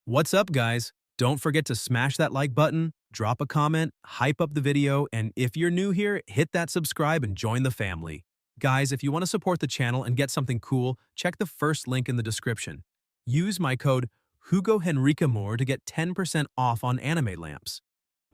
What's up, guys? Don't forget to smash that like button, drop a comment, hype up the video, and if you're new here, hit that subscribe and join the family. Guys, if you want to support the channel and get something cool, check the first link in the description. Use my code HugoHenriqueMore to get 10% off on anime lamps.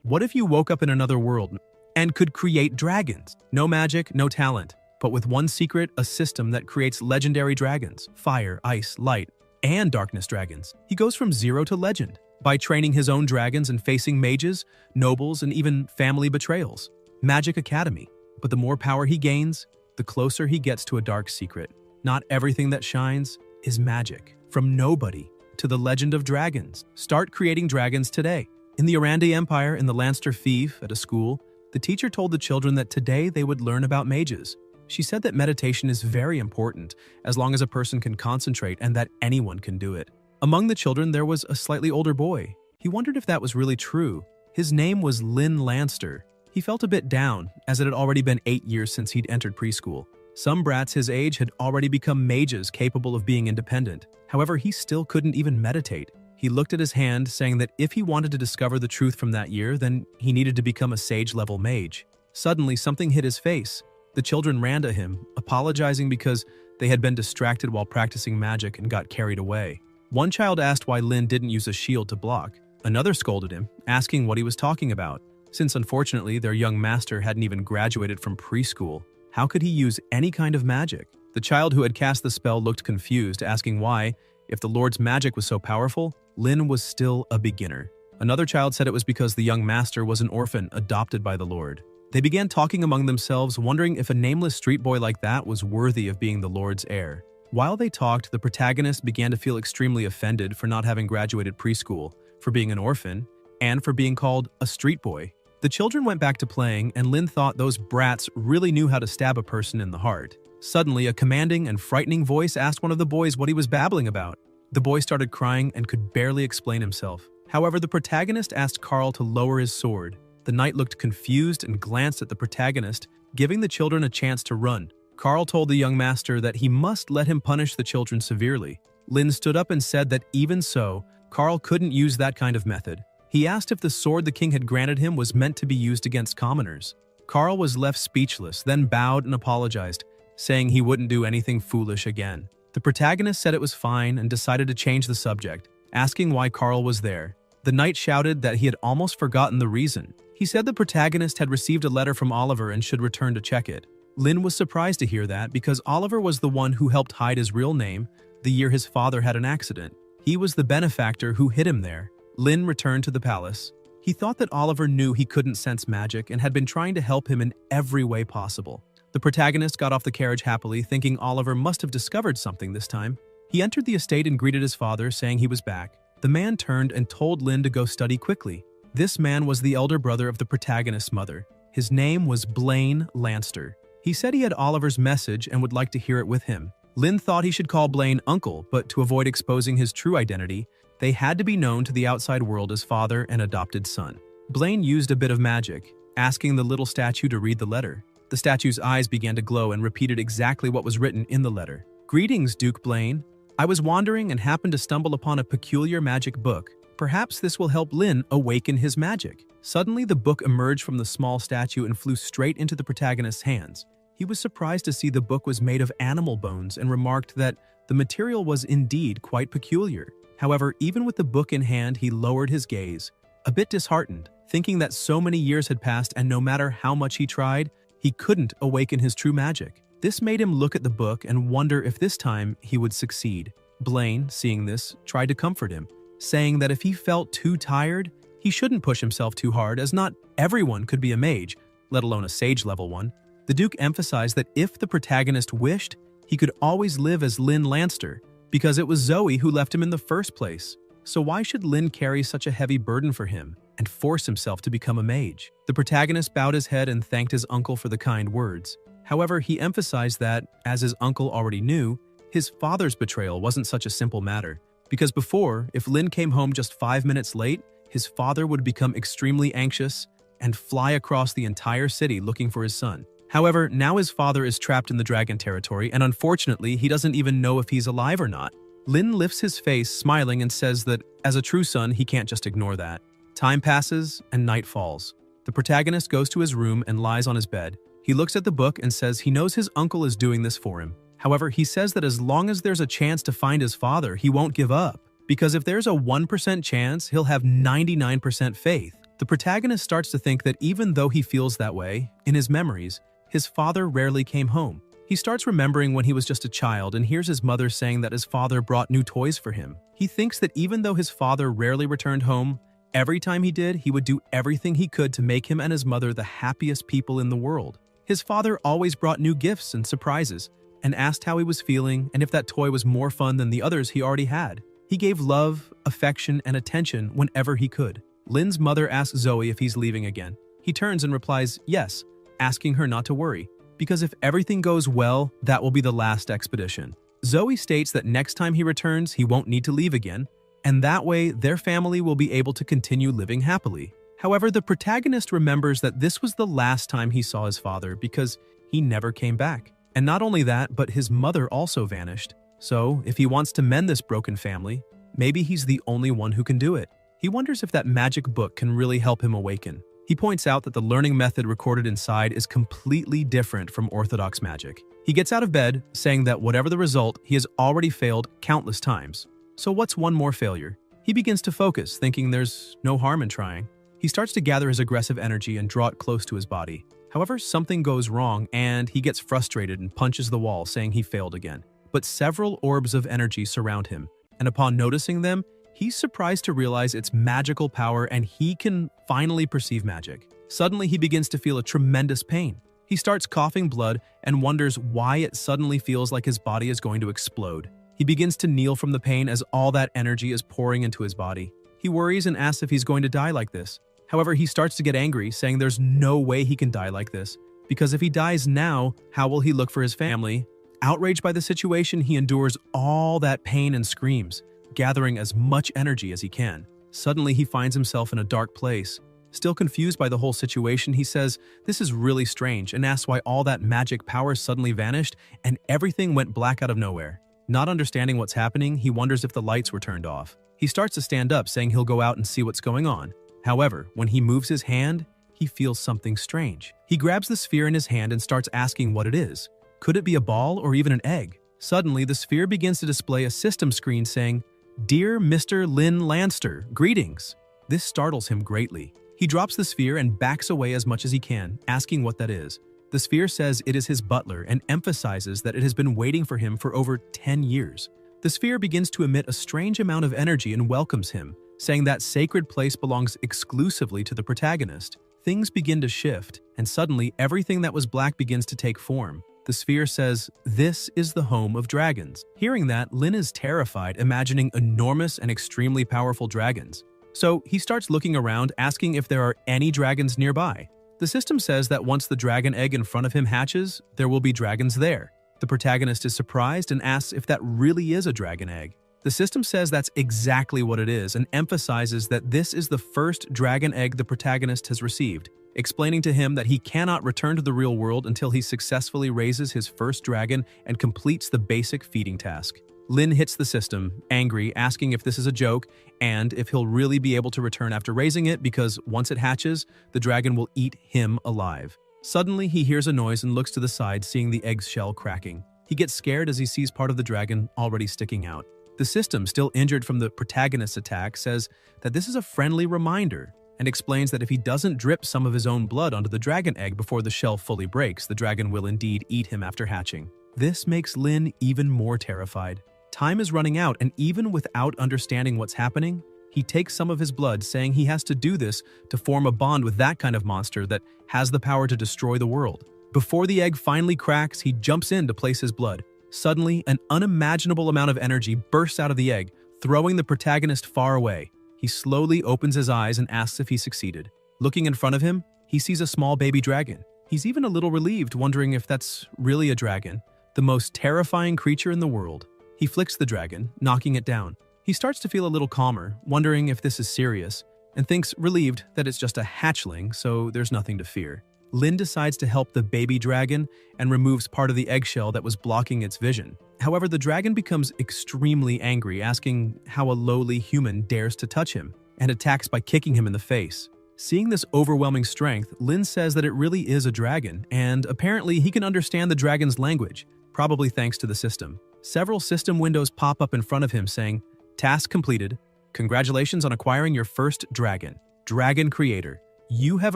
What if you woke up in another world and could create dragons? No magic, no talent, but with one secret, a system that creates legendary dragons: fire, ice, light, and darkness dragons. He goes from zero to legend by training his own dragons and facing mages, nobles, and even family betrayals. Magic Academy. But the more power he gains, the closer he gets to a dark secret. Not everything that shines is magic. From nobody to the legend of dragons. Start creating dragons today. In the Arandi Empire, in the Lanster Fief, at a school, the teacher told the children that today they would learn about mages. She said that meditation is very important, as long as a person can concentrate, and that anyone can do it. Among the children, there was a slightly older boy. He wondered if that was really true. His name was Lynn Lanster. He felt a bit down, as it had already been 8 years since he'd entered preschool. Some brats his age had already become mages capable of being independent. However, he still couldn't even meditate. He looked at his hand, saying that if he wanted to discover the truth from that year, then he needed to become a sage-level mage. Suddenly, something hit his face. The children ran to him, apologizing because they had been distracted while practicing magic and got carried away. One child asked why Lynn didn't use a shield to block. Another scolded him, asking what he was talking about. Since unfortunately their young master hadn't even graduated from preschool, how could he use any kind of magic? The child who had cast the spell looked confused, asking why, if the Lord's magic was so powerful, Lynn was still a beginner. Another child said it was because the young master was an orphan adopted by the Lord. They began talking among themselves, wondering if a nameless street boy like that was worthy of being the Lord's heir. While they talked, the protagonist began to feel extremely offended for not having graduated preschool, for being an orphan, and for being called a street boy. The children went back to playing, and Lynn thought those brats really knew how to stab a person in the heart. Suddenly, a commanding and frightening voice asked one of the boys what he was babbling about. The boy started crying and could barely explain himself. However, the protagonist asked Carl to lower his sword. The knight looked confused and glanced at the protagonist, giving the children a chance to run. Carl told the young master that he must let him punish the children severely. Lynn stood up and said that even so, Carl couldn't use that kind of method. He asked if the sword the king had granted him was meant to be used against commoners. Carl was left speechless, then bowed and apologized, saying he wouldn't do anything foolish again. The protagonist said it was fine and decided to change the subject, asking why Carl was there. The knight shouted that he had almost forgotten the reason. He said the protagonist had received a letter from Oliver and should return to check it. Lynn was surprised to hear that because Oliver was the one who helped hide his real name the year his father had an accident. He was the benefactor who hid him there. Lynn returned to the palace. He thought that Oliver knew he couldn't sense magic and had been trying to help him in every way possible. The protagonist got off the carriage happily, thinking Oliver must have discovered something this time. He entered the estate and greeted his father, saying he was back. The man turned and told Lynn to go study quickly. This man was the elder brother of the protagonist's mother. His name was Blaine Lanster. He said he had Oliver's message and would like to hear it with him. Lynn thought he should call Blaine uncle, but to avoid exposing his true identity, they had to be known to the outside world as father and adopted son. Blaine used a bit of magic, asking the little statue to read the letter. The statue's eyes began to glow and repeated exactly what was written in the letter. "Greetings, Duke Blaine. I was wandering and happened to stumble upon a peculiar magic book. Perhaps this will help Lynn awaken his magic." Suddenly, the book emerged from the small statue and flew straight into the protagonist's hands. He was surprised to see the book was made of animal bones and remarked that the material was indeed quite peculiar. However, even with the book in hand, he lowered his gaze, a bit disheartened, thinking that so many years had passed and no matter how much he tried, he couldn't awaken his true magic. This made him look at the book and wonder if this time he would succeed. Blaine, seeing this, tried to comfort him, saying that if he felt too tired, he shouldn't push himself too hard, as not everyone could be a mage, let alone a sage-level one. The Duke emphasized that if the protagonist wished, he could always live as Lynn Lanster, because it was Zoe who left him in the first place. So why should Lynn carry such a heavy burden for him and force himself to become a mage? The protagonist bowed his head and thanked his uncle for the kind words. However, he emphasized that, as his uncle already knew, his father's betrayal wasn't such a simple matter. Because before, if Lynn came home just 5 minutes late, his father would become extremely anxious and fly across the entire city looking for his son. However, now his father is trapped in the dragon territory, and unfortunately, he doesn't even know if he's alive or not. Lin lifts his face, smiling, and says that as a true son, he can't just ignore that. Time passes and night falls. The protagonist goes to his room and lies on his bed. He looks at the book and says he knows his uncle is doing this for him. However, he says that as long as there's a chance to find his father, he won't give up. Because if there's a 1% chance, he'll have 99% faith. The protagonist starts to think that even though he feels that way, in his memories, his father rarely came home. He starts remembering when he was just a child and hears his mother saying that his father brought new toys for him. He thinks that even though his father rarely returned home, every time he did, he would do everything he could to make him and his mother the happiest people in the world. His father always brought new gifts and surprises, and asked how he was feeling and if that toy was more fun than the others he already had. He gave love, affection, and attention whenever he could. Lin's mother asks Zoe if he's leaving again. He turns and replies yes, asking her not to worry, because if everything goes well, that will be the last expedition. Zoe states that next time he returns, he won't need to leave again, and that way their family will be able to continue living happily. However, the protagonist remembers that this was the last time he saw his father because he never came back. And not only that, but his mother also vanished. So, if he wants to mend this broken family, maybe he's the only one who can do it. He wonders if that magic book can really help him awaken. He points out that the learning method recorded inside is completely different from orthodox magic. He gets out of bed, saying that whatever the result, he has already failed countless times. So what's one more failure? He begins to focus, thinking there's no harm in trying. He starts to gather his aggressive energy and draw it close to his body. However, something goes wrong and he gets frustrated and punches the wall, saying he failed again. But several orbs of energy surround him, and upon noticing them, he's surprised to realize its magical power and he can finally perceive magic. Suddenly, he begins to feel a tremendous pain. He starts coughing blood and wonders why it suddenly feels like his body is going to explode. He begins to kneel from the pain as all that energy is pouring into his body. He worries and asks if he's going to die like this. However, he starts to get angry, saying there's no way he can die like this, because if he dies now, how will he look for his family? Outraged by the situation, he endures all that pain and screams, gathering as much energy as he can. Suddenly, he finds himself in a dark place. Still confused by the whole situation, he says this is really strange and asks why all that magic power suddenly vanished and everything went black out of nowhere. Not understanding what's happening, he wonders if the lights were turned off. He starts to stand up, saying he'll go out and see what's going on. However, when he moves his hand, he feels something strange. He grabs the sphere in his hand and starts asking what it is. Could it be a ball or even an egg? Suddenly, the sphere begins to display a system screen saying, "Dear Mr. Lin Lanster, greetings." This startles him greatly. He drops the sphere and backs away as much as he can, asking what that is. The sphere says it is his butler and emphasizes that it has been waiting for him for over 10 years. The sphere begins to emit a strange amount of energy and welcomes him, saying that sacred place belongs exclusively to the protagonist. Things begin to shift, and suddenly everything that was black begins to take form. The sphere says, "This is the home of dragons." Hearing that, Lin is terrified, imagining enormous and extremely powerful dragons. So he starts looking around, asking if there are any dragons nearby. The system says that once the dragon egg in front of him hatches, there will be dragons there. The protagonist is surprised and asks if that really is a dragon egg. The system says that's exactly what it is and emphasizes that this is the first dragon egg the protagonist has received, explaining to him that he cannot return to the real world until he successfully raises his first dragon and completes the basic feeding task. Lin hits the system, angry, asking if this is a joke and if he'll really be able to return after raising it because once it hatches, the dragon will eat him alive. Suddenly, he hears a noise and looks to the side, seeing the egg's shell cracking. He gets scared as he sees part of the dragon already sticking out. The system, still injured from the protagonist's attack, says that this is a friendly reminder and explains that if he doesn't drip some of his own blood onto the dragon egg before the shell fully breaks, the dragon will indeed eat him after hatching. This makes Lin even more terrified. Time is running out, and even without understanding what's happening, he takes some of his blood, saying he has to do this to form a bond with that kind of monster that has the power to destroy the world. Before the egg finally cracks, he jumps in to place his blood. Suddenly, an unimaginable amount of energy bursts out of the egg, throwing the protagonist far away. He slowly opens his eyes and asks if he succeeded. Looking in front of him, he sees a small baby dragon. He's even a little relieved, wondering if that's really a dragon, the most terrifying creature in the world. He flicks the dragon, knocking it down. He starts to feel a little calmer, wondering if this is serious, and thinks relieved that it's just a hatchling, so there's nothing to fear. Lin decides to help the baby dragon and removes part of the eggshell that was blocking its vision. However, the dragon becomes extremely angry, asking how a lowly human dares to touch him, and attacks by kicking him in the face. Seeing this overwhelming strength, Lin says that it really is a dragon, and apparently he can understand the dragon's language, probably thanks to the system. Several system windows pop up in front of him saying, "Task completed. Congratulations on acquiring your first dragon. Dragon Creator. You have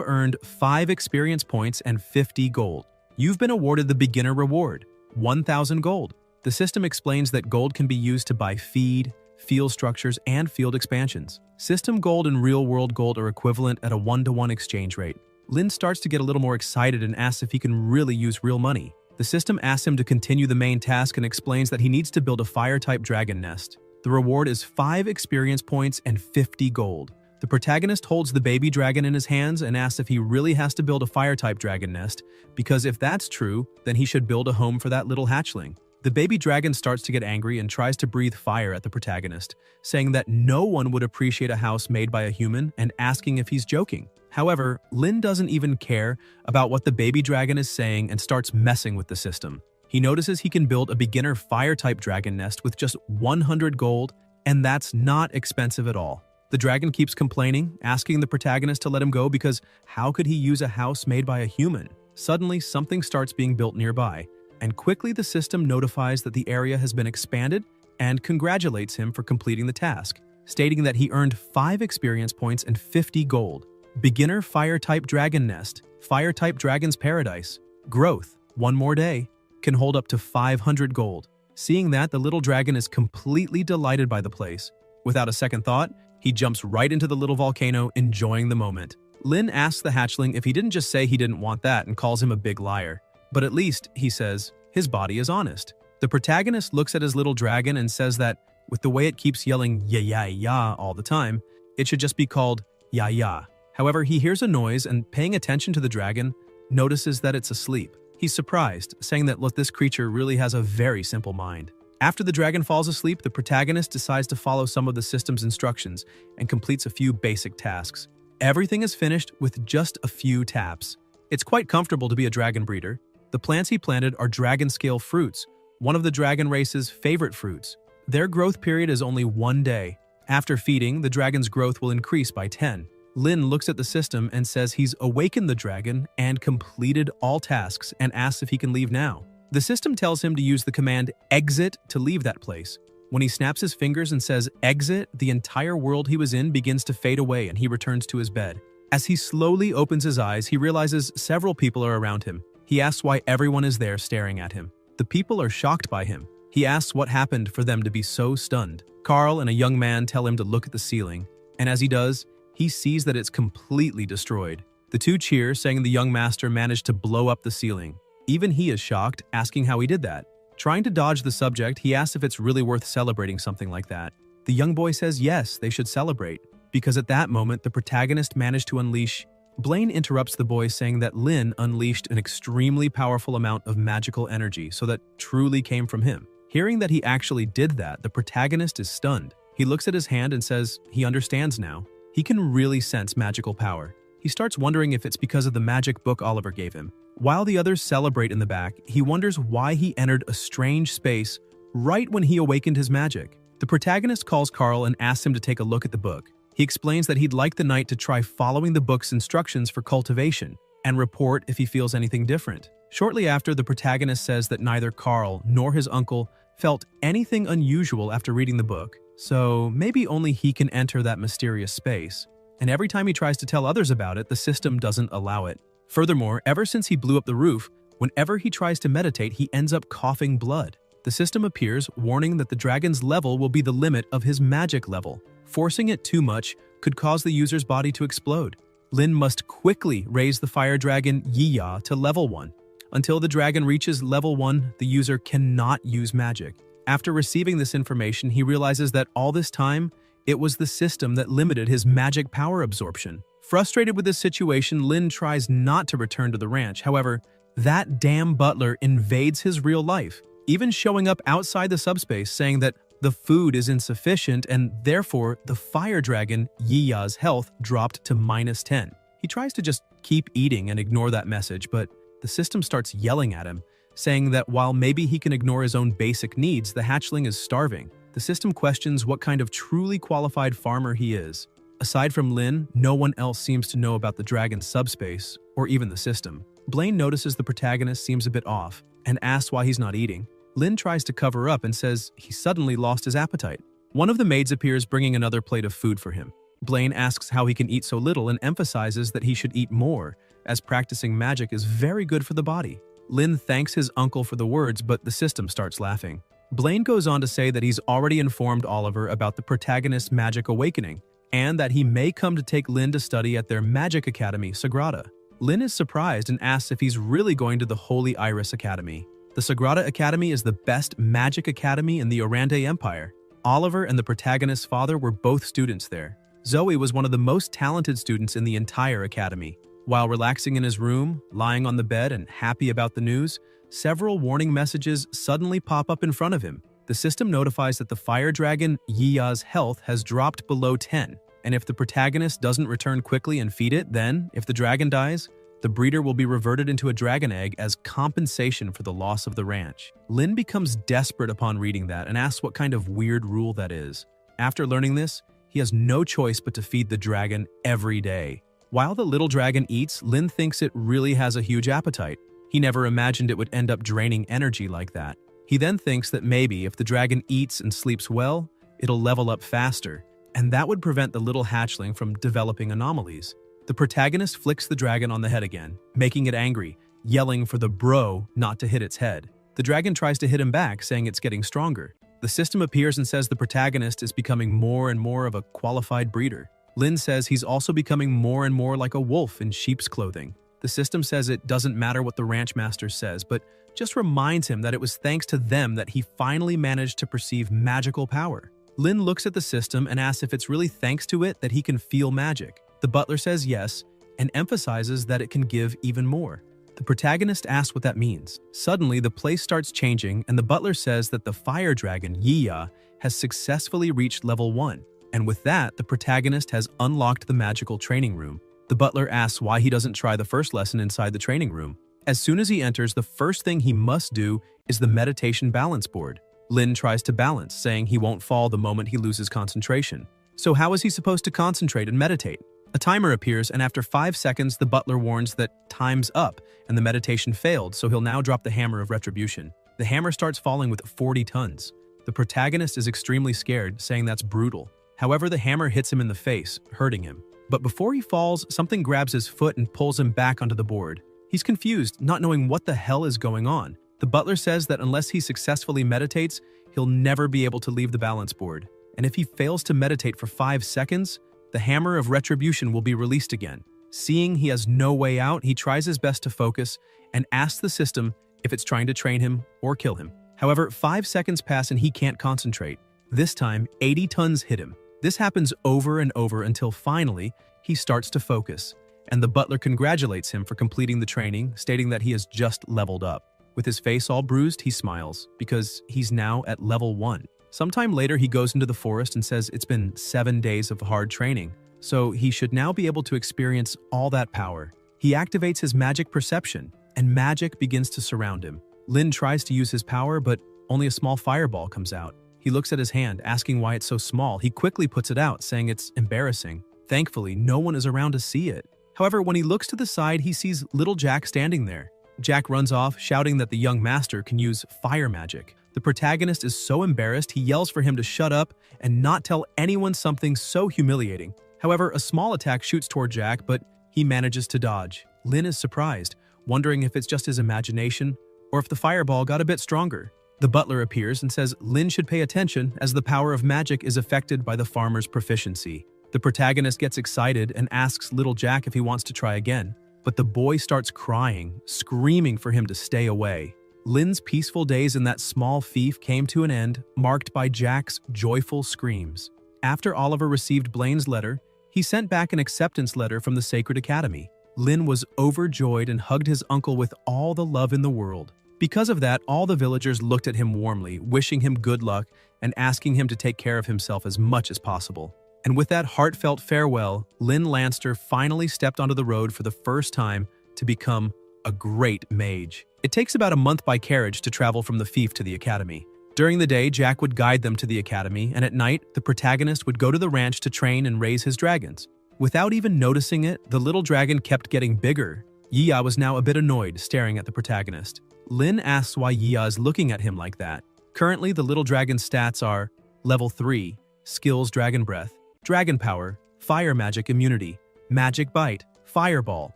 earned 5 experience points and 50 gold. You've been awarded the beginner reward, 1,000 gold. The system explains that gold can be used to buy feed, field structures, and field expansions. System gold and real-world gold are equivalent at a 1-to-1 exchange rate. Lin starts to get a little more excited and asks if he can really use real money. The system asks him to continue the main task and explains that he needs to build a fire-type dragon nest. The reward is 5 experience points and 50 gold. The protagonist holds the baby dragon in his hands and asks if he really has to build a fire-type dragon nest, because if that's true, then he should build a home for that little hatchling. The baby dragon starts to get angry and tries to breathe fire at the protagonist, saying that no one would appreciate a house made by a human and asking if he's joking. However, Lin doesn't even care about what the baby dragon is saying and starts messing with the system. He notices he can build a beginner fire-type dragon nest with just 100 gold, and that's not expensive at all. The dragon keeps complaining, asking the protagonist to let him go because how could he use a house made by a human? Suddenly, something starts being built nearby, and quickly the system notifies that the area has been expanded and congratulates him for completing the task, stating that he earned 5 experience points and 50 gold. Beginner Fire-type Dragon Nest, Fire-type Dragon's Paradise, Growth, 1 more day, can hold up to 500 gold. Seeing that, the little dragon is completely delighted by the place. Without a second thought, he jumps right into the little volcano, enjoying the moment. Lin asks the hatchling if he didn't just say he didn't want that and calls him a big liar. But at least, he says, his body is honest. The protagonist looks at his little dragon and says that, with the way it keeps yelling ya ya ya all the time, it should just be called ya ya. However, he hears a noise and, paying attention to the dragon, notices that it's asleep. He's surprised, saying that look, this creature really has a very simple mind. After the dragon falls asleep, the protagonist decides to follow some of the system's instructions and completes a few basic tasks. Everything is finished with just a few taps. It's quite comfortable to be a dragon breeder. The plants he planted are dragon-scale fruits, one of the dragon race's favorite fruits. Their growth period is only 1 day. After feeding, the dragon's growth will increase by 10. Lin looks at the system and says he's awakened the dragon and completed all tasks and asks if he can leave now. The system tells him to use the command exit to leave that place. When he snaps his fingers and says exit, the entire world he was in begins to fade away and he returns to his bed. As he slowly opens his eyes, he realizes several people are around him. He asks why everyone is there staring at him. The people are shocked by him. He asks what happened for them to be so stunned. Carl and a young man tell him to look at the ceiling, and as he does, he sees that it's completely destroyed. The two cheer, saying the young master managed to blow up the ceiling. Even he is shocked, asking how he did that. Trying to dodge the subject, he asks if it's really worth celebrating something like that. The young boy says yes, they should celebrate, because at that moment, the protagonist managed to unleash... Blaine interrupts the boy, saying that Lin unleashed an extremely powerful amount of magical energy, so that truly came from him. Hearing that he actually did that, the protagonist is stunned. He looks at his hand and says he understands now. He can really sense magical power. He starts wondering if it's because of the magic book Oliver gave him. While the others celebrate in the back, he wonders why he entered a strange space right when he awakened his magic. The protagonist calls Carl and asks him to take a look at the book. He explains that he'd like the knight to try following the book's instructions for cultivation and report if he feels anything different. Shortly after, the protagonist says that neither Carl nor his uncle felt anything unusual after reading the book, so maybe only he can enter that mysterious space. And every time he tries to tell others about it, the system doesn't allow it. Furthermore, ever since he blew up the roof, whenever he tries to meditate, he ends up coughing blood. The system appears, warning that the dragon's level will be the limit of his magic level. Forcing it too much could cause the user's body to explode. Lin must quickly raise the fire dragon Yiya to level 1. Until the dragon reaches level 1, the user cannot use magic. After receiving this information, he realizes that all this time, it was the system that limited his magic power absorption. Frustrated with this situation, Lin tries not to return to the ranch. However, that damn butler invades his real life, even showing up outside the subspace saying that the food is insufficient and therefore the fire dragon Yiya's health dropped to -10. He tries to just keep eating and ignore that message, but the system starts yelling at him, saying that while maybe he can ignore his own basic needs, the hatchling is starving. The system questions what kind of truly qualified farmer he is. Aside from Lin, no one else seems to know about the dragon's subspace, or even the system. Blaine notices the protagonist seems a bit off, and asks why he's not eating. Lin tries to cover up and says he suddenly lost his appetite. One of the maids appears bringing another plate of food for him. Blaine asks how he can eat so little and emphasizes that he should eat more, as practicing magic is very good for the body. Lin thanks his uncle for the words, but the system starts laughing. Blaine goes on to say that he's already informed Oliver about the protagonist's magic awakening, and that he may come to take Lin to study at their magic academy, Sagrada. Lin is surprised and asks if he's really going to the Holy Iris Academy. The Sagrada Academy is the best magic academy in the Orande Empire. Oliver and the protagonist's father were both students there. Zoe was one of the most talented students in the entire academy. While relaxing in his room, lying on the bed and happy about the news, several warning messages suddenly pop up in front of him. The system notifies that the fire dragon Yiya's health has dropped below 10, and if the protagonist doesn't return quickly and feed it, then, if the dragon dies, the breeder will be reverted into a dragon egg as compensation for the loss of the ranch. Lin becomes desperate upon reading that and asks what kind of weird rule that is. After learning this, he has no choice but to feed the dragon every day. While the little dragon eats, Lin thinks it really has a huge appetite. He never imagined it would end up draining energy like that. He then thinks that maybe if the dragon eats and sleeps well, it'll level up faster, and that would prevent the little hatchling from developing anomalies. The protagonist flicks the dragon on the head again, making it angry, yelling for the bro not to hit its head. The dragon tries to hit him back, saying it's getting stronger. The system appears and says the protagonist is becoming more and more of a qualified breeder. Lin says he's also becoming more and more like a wolf in sheep's clothing. The system says it doesn't matter what the ranch master says, but just reminds him that it was thanks to them that he finally managed to perceive magical power. Lin looks at the system and asks if it's really thanks to it that he can feel magic. The butler says yes, and emphasizes that it can give even more. The protagonist asks what that means. Suddenly, the place starts changing, and the butler says that the fire dragon, Yiya, has successfully reached level 1. And with that, the protagonist has unlocked the magical training room. The butler asks why he doesn't try the first lesson inside the training room. As soon as he enters, the first thing he must do is the meditation balance board. Lin tries to balance, saying he won't fall the moment he loses concentration. So how is he supposed to concentrate and meditate? A timer appears, and after 5 seconds, the butler warns that time's up and the meditation failed, so he'll now drop the hammer of retribution. The hammer starts falling with 40 tons. The protagonist is extremely scared, saying that's brutal. However, the hammer hits him in the face, hurting him. But before he falls, something grabs his foot and pulls him back onto the board. He's confused, not knowing what the hell is going on. The butler says that unless he successfully meditates, he'll never be able to leave the balance board. And if he fails to meditate for 5 seconds, the hammer of retribution will be released again. Seeing he has no way out, he tries his best to focus and asks the system if it's trying to train him or kill him. However, 5 seconds pass and he can't concentrate. This time, 80 tons hit him. This happens over and over until finally, he starts to focus, and the butler congratulates him for completing the training, stating that he has just leveled up. With his face all bruised, he smiles, because he's now at level 1. Sometime later, he goes into the forest and says it's been 7 days of hard training, so he should now be able to experience all that power. He activates his magic perception, and magic begins to surround him. Lin tries to use his power, but only a small fireball comes out. He looks at his hand, asking why it's so small. He quickly puts it out, saying it's embarrassing. Thankfully, no one is around to see it. However, when he looks to the side, he sees little Jack standing there. Jack runs off, shouting that the young master can use fire magic. The protagonist is so embarrassed, he yells for him to shut up and not tell anyone something so humiliating. However, a small attack shoots toward Jack, but he manages to dodge. Lin is surprised, wondering if it's just his imagination or if the fireball got a bit stronger. The butler appears and says Lin should pay attention as the power of magic is affected by the farmer's proficiency. The protagonist gets excited and asks little Jack if he wants to try again, but the boy starts crying, screaming for him to stay away. Lin's peaceful days in that small fief came to an end, marked by Jack's joyful screams. After Oliver received Blaine's letter, he sent back an acceptance letter from the Sacred Academy. Lin was overjoyed and hugged his uncle with all the love in the world. Because of that, all the villagers looked at him warmly, wishing him good luck and asking him to take care of himself as much as possible. And with that heartfelt farewell, Lynn Lanster finally stepped onto the road for the first time to become a great mage. It takes about a month by carriage to travel from the fief to the academy. During the day, Jack would guide them to the academy, and at night, the protagonist would go to the ranch to train and raise his dragons. Without even noticing it, the little dragon kept getting bigger. Yiya was now a bit annoyed, staring at the protagonist. Lynn asks why Yiya is looking at him like that. Currently, the little dragon's stats are Level 3, Skills Dragon Breath, Dragon Power, Fire Magic Immunity, Magic Bite, Fireball,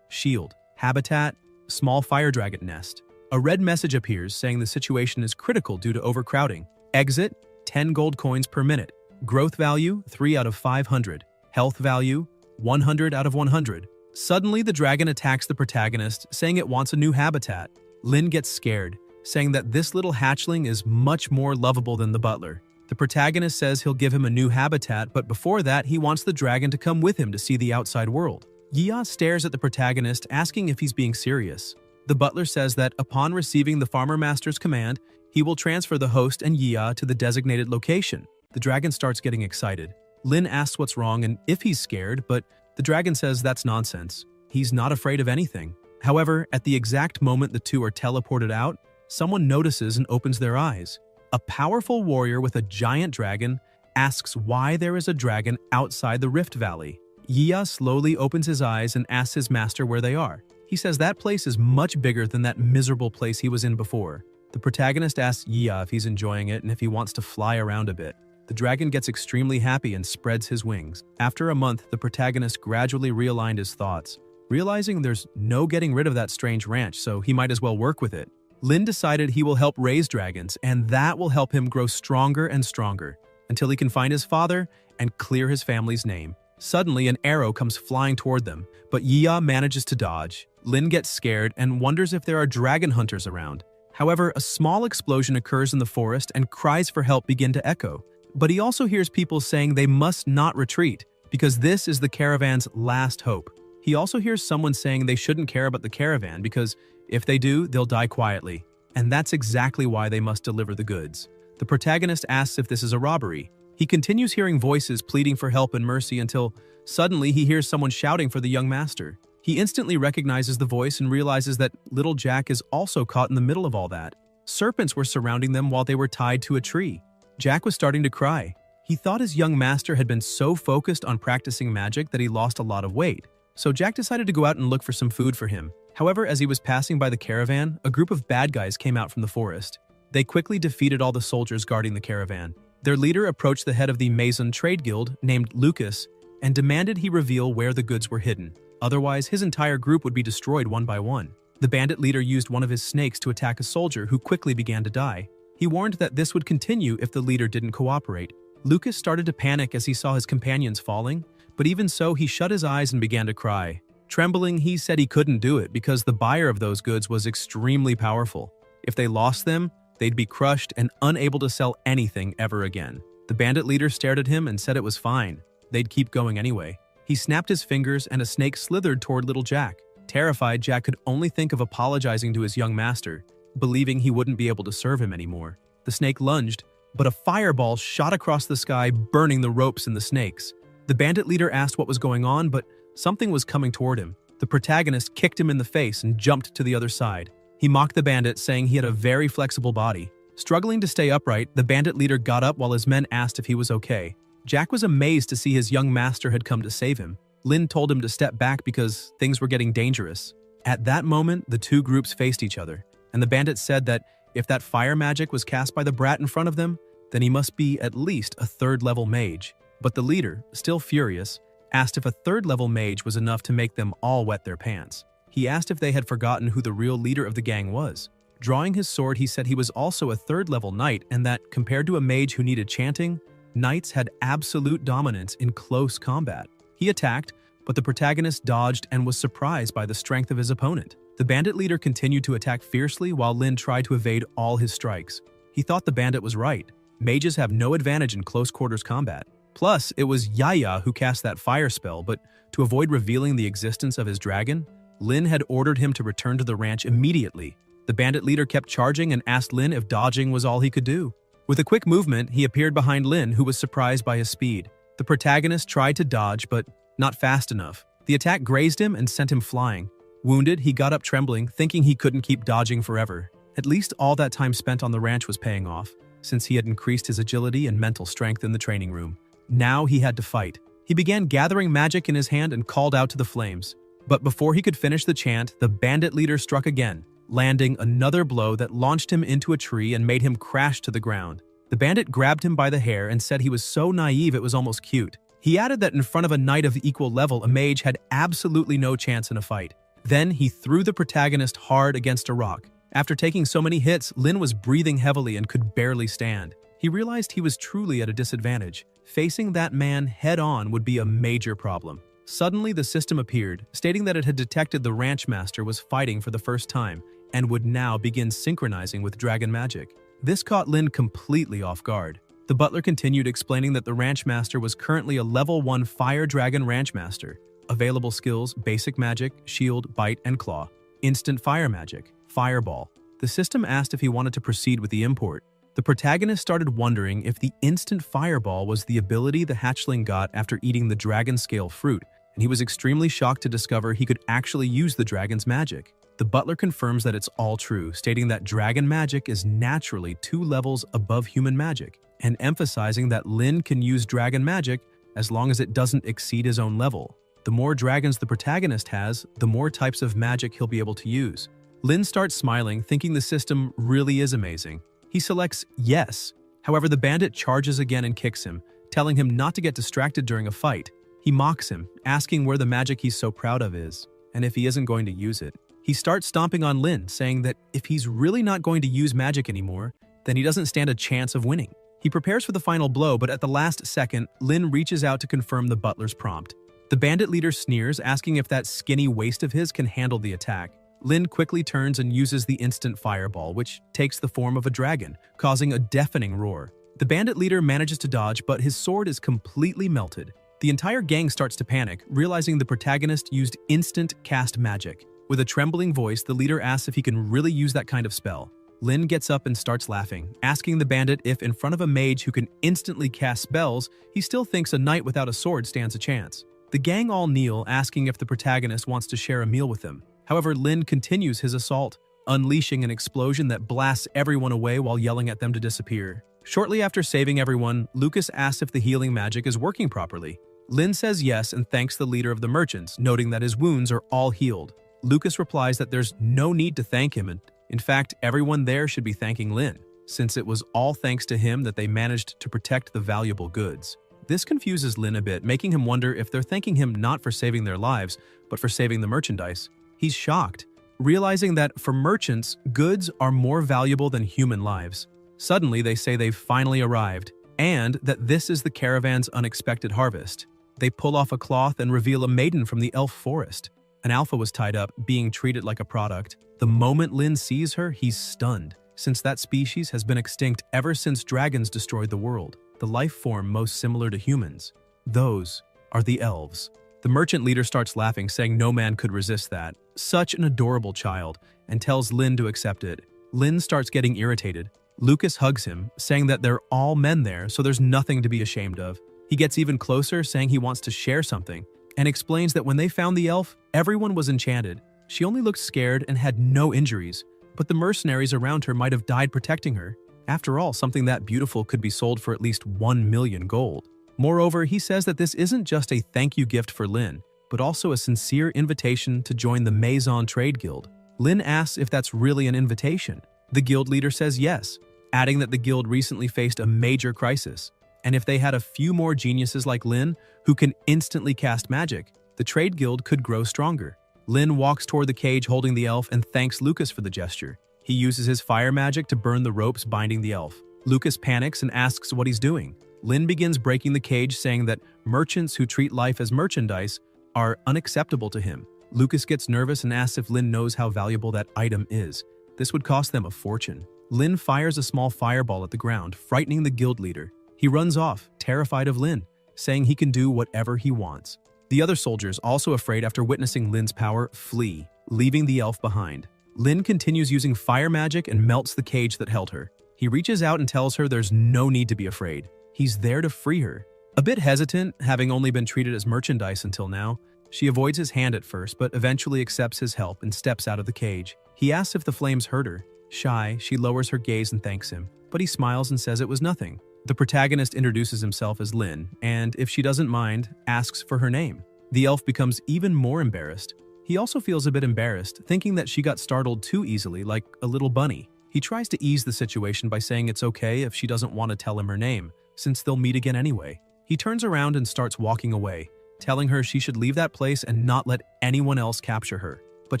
Shield, Habitat, Small Fire Dragon Nest. A red message appears saying the situation is critical due to overcrowding. Exit, 10 gold coins per minute. Growth value, 3 out of 500. Health value, 100 out of 100. Suddenly, the dragon attacks the protagonist, saying it wants a new habitat. Lynn gets scared, saying that this little hatchling is much more lovable than the butler. The protagonist says he'll give him a new habitat, but before that, he wants the dragon to come with him to see the outside world. Yiya stares at the protagonist, asking if he's being serious. The butler says that upon receiving the farmer master's command, he will transfer the host and Yiya to the designated location. The dragon starts getting excited. Lynn asks what's wrong and if he's scared, but the dragon says that's nonsense. He's not afraid of anything. However, at the exact moment the two are teleported out, someone notices and opens their eyes. A powerful warrior with a giant dragon asks why there is a dragon outside the Rift Valley. Yiya slowly opens his eyes and asks his master where they are. He says that place is much bigger than that miserable place he was in before. The protagonist asks Yiya if he's enjoying it and if he wants to fly around a bit. The dragon gets extremely happy and spreads his wings. After a month, the protagonist gradually realigned his thoughts, realizing there's no getting rid of that strange ranch, so he might as well work with it. Lynn decided he will help raise dragons, and that will help him grow stronger and stronger, until he can find his father and clear his family's name. Suddenly, an arrow comes flying toward them, but Yiya manages to dodge. Lynn gets scared and wonders if there are dragon hunters around. However, a small explosion occurs in the forest and cries for help begin to echo. But he also hears people saying they must not retreat, because this is the caravan's last hope. He also hears someone saying they shouldn't care about the caravan because if they do, they'll die quietly. And that's exactly why they must deliver the goods. The protagonist asks if this is a robbery. He continues hearing voices pleading for help and mercy until suddenly he hears someone shouting for the young master. He instantly recognizes the voice and realizes that little Jack is also caught in the middle of all that. Serpents were surrounding them while they were tied to a tree. Jack was starting to cry. He thought his young master had been so focused on practicing magic that he lost a lot of weight. So Jack decided to go out and look for some food for him. However, as he was passing by the caravan, a group of bad guys came out from the forest. They quickly defeated all the soldiers guarding the caravan. Their leader approached the head of the Mason Trade Guild, named Lucas, and demanded he reveal where the goods were hidden. Otherwise, his entire group would be destroyed one by one. The bandit leader used one of his snakes to attack a soldier who quickly began to die. He warned that this would continue if the leader didn't cooperate. Lucas started to panic as he saw his companions falling, but even so, he shut his eyes and began to cry. Trembling, he said he couldn't do it because the buyer of those goods was extremely powerful. If they lost them, they'd be crushed and unable to sell anything ever again. The bandit leader stared at him and said it was fine. They'd keep going anyway. He snapped his fingers and a snake slithered toward little Jack. Terrified, Jack could only think of apologizing to his young master, believing he wouldn't be able to serve him anymore. The snake lunged, but a fireball shot across the sky, burning the ropes and the snakes. The bandit leader asked what was going on, but something was coming toward him. The protagonist kicked him in the face and jumped to the other side. He mocked the bandit, saying he had a very flexible body. Struggling to stay upright, the bandit leader got up while his men asked if he was okay. Jack was amazed to see his young master had come to save him. Lynn told him to step back because things were getting dangerous. At that moment, the two groups faced each other, and the bandit said that if that fire magic was cast by the brat in front of them, then he must be at least a third-level mage. But the leader, still furious, asked if a third-level mage was enough to make them all wet their pants. He asked if they had forgotten who the real leader of the gang was. Drawing his sword, he said he was also a third-level knight and that, compared to a mage who needed chanting, knights had absolute dominance in close combat. He attacked, but the protagonist dodged and was surprised by the strength of his opponent. The bandit leader continued to attack fiercely while Lynn tried to evade all his strikes. He thought the bandit was right. Mages have no advantage in close-quarters combat. Plus, it was Yiya who cast that fire spell, but to avoid revealing the existence of his dragon, Lynn had ordered him to return to the ranch immediately. The bandit leader kept charging and asked Lynn if dodging was all he could do. With a quick movement, he appeared behind Lynn, who was surprised by his speed. The protagonist tried to dodge, but not fast enough. The attack grazed him and sent him flying. Wounded, he got up trembling, thinking he couldn't keep dodging forever. At least all that time spent on the ranch was paying off, since he had increased his agility and mental strength in the training room. Now he had to fight. He began gathering magic in his hand and called out to the flames. But before he could finish the chant, the bandit leader struck again, landing another blow that launched him into a tree and made him crash to the ground. The bandit grabbed him by the hair and said he was so naive it was almost cute. He added that in front of a knight of equal level, a mage had absolutely no chance in a fight. Then he threw the protagonist hard against a rock. After taking so many hits, Lin was breathing heavily and could barely stand. He realized he was truly at a disadvantage. Facing that man head-on would be a major problem. Suddenly, the system appeared, stating that it had detected the ranch master was fighting for the first time and would now begin synchronizing with dragon magic. This caught Lin completely off guard. The butler continued explaining that the ranch master was currently a level 1 fire dragon ranch master. Available skills: basic magic, shield, bite, and claw. Instant fire magic, fireball. The system asked if he wanted to proceed with the import. The protagonist started wondering if the instant fireball was the ability the hatchling got after eating the dragon scale fruit, and he was extremely shocked to discover he could actually use the dragon's magic. The butler confirms that it's all true, stating that dragon magic is naturally 2 levels above human magic, and emphasizing that Lin can use dragon magic as long as it doesn't exceed his own level. The more dragons the protagonist has, the more types of magic he'll be able to use. Lin starts smiling, thinking the system really is amazing. He selects yes. However, the bandit charges again and kicks him, telling him not to get distracted during a fight. He mocks him, asking where the magic he's so proud of is, and if he isn't going to use it. He starts stomping on Lin, saying that if he's really not going to use magic anymore, then he doesn't stand a chance of winning. He prepares for the final blow, but at the last second, Lin reaches out to confirm the butler's prompt. The bandit leader sneers, asking if that skinny waist of his can handle the attack. Lin quickly turns and uses the instant fireball, which takes the form of a dragon, causing a deafening roar. The bandit leader manages to dodge, but his sword is completely melted. The entire gang starts to panic, realizing the protagonist used instant cast magic. With a trembling voice, the leader asks if he can really use that kind of spell. Lin gets up and starts laughing, asking the bandit if in front of a mage who can instantly cast spells, he still thinks a knight without a sword stands a chance. The gang all kneel, asking if the protagonist wants to share a meal with them. However, Lin continues his assault, unleashing an explosion that blasts everyone away while yelling at them to disappear. Shortly after saving everyone, Lucas asks if the healing magic is working properly. Lin says yes and thanks the leader of the merchants, noting that his wounds are all healed. Lucas replies that there's no need to thank him, and in fact, everyone there should be thanking Lin, since it was all thanks to him that they managed to protect the valuable goods. This confuses Lin a bit, making him wonder if they're thanking him not for saving their lives, but for saving the merchandise. He's shocked, realizing that for merchants, goods are more valuable than human lives. Suddenly, they say they've finally arrived, and that this is the caravan's unexpected harvest. They pull off a cloth and reveal a maiden from the elf forest. An alpha was tied up, being treated like a product. The moment Lin sees her, he's stunned, since that species has been extinct ever since dragons destroyed the world, the life form most similar to humans. Those are the elves. The merchant leader starts laughing, saying no man could resist that. Such an adorable child, and tells Lin to accept it. Lin starts getting irritated. Lucas hugs him, saying that they're all men there, so there's nothing to be ashamed of. He gets even closer, saying he wants to share something, and explains that when they found the elf, everyone was enchanted. She only looked scared and had no injuries, but the mercenaries around her might have died protecting her. After all, something that beautiful could be sold for at least 1 million gold. Moreover, he says that this isn't just a thank you gift for Lin, but also a sincere invitation to join the Maison Trade Guild. Lin asks if that's really an invitation. The guild leader says yes, adding that the guild recently faced a major crisis, and if they had a few more geniuses like Lin who can instantly cast magic, the trade guild could grow stronger. Lin walks toward the cage holding the elf and thanks Lucas for the gesture. He uses his fire magic to burn the ropes binding the elf. Lucas panics and asks what he's doing. Lin begins breaking the cage, saying that merchants who treat life as merchandise are unacceptable to him. Lucas gets nervous and asks if Lin knows how valuable that item is. This would cost them a fortune. Lin fires a small fireball at the ground, frightening the guild leader. He runs off, terrified of Lin, saying he can do whatever he wants. The other soldiers, also afraid after witnessing Lin's power, flee, leaving the elf behind. Lin continues using fire magic and melts the cage that held her. He reaches out and tells her there's no need to be afraid. He's there to free her. A bit hesitant, having only been treated as merchandise until now, she avoids his hand at first but eventually accepts his help and steps out of the cage. He asks if the flames hurt her. Shy, she lowers her gaze and thanks him, but he smiles and says it was nothing. The protagonist introduces himself as Lynn, and if she doesn't mind, asks for her name. The elf becomes even more embarrassed. He also feels a bit embarrassed, thinking that she got startled too easily, like a little bunny. He tries to ease the situation by saying it's okay if she doesn't want to tell him her name, since they'll meet again anyway. He turns around and starts walking away, telling her she should leave that place and not let anyone else capture her. But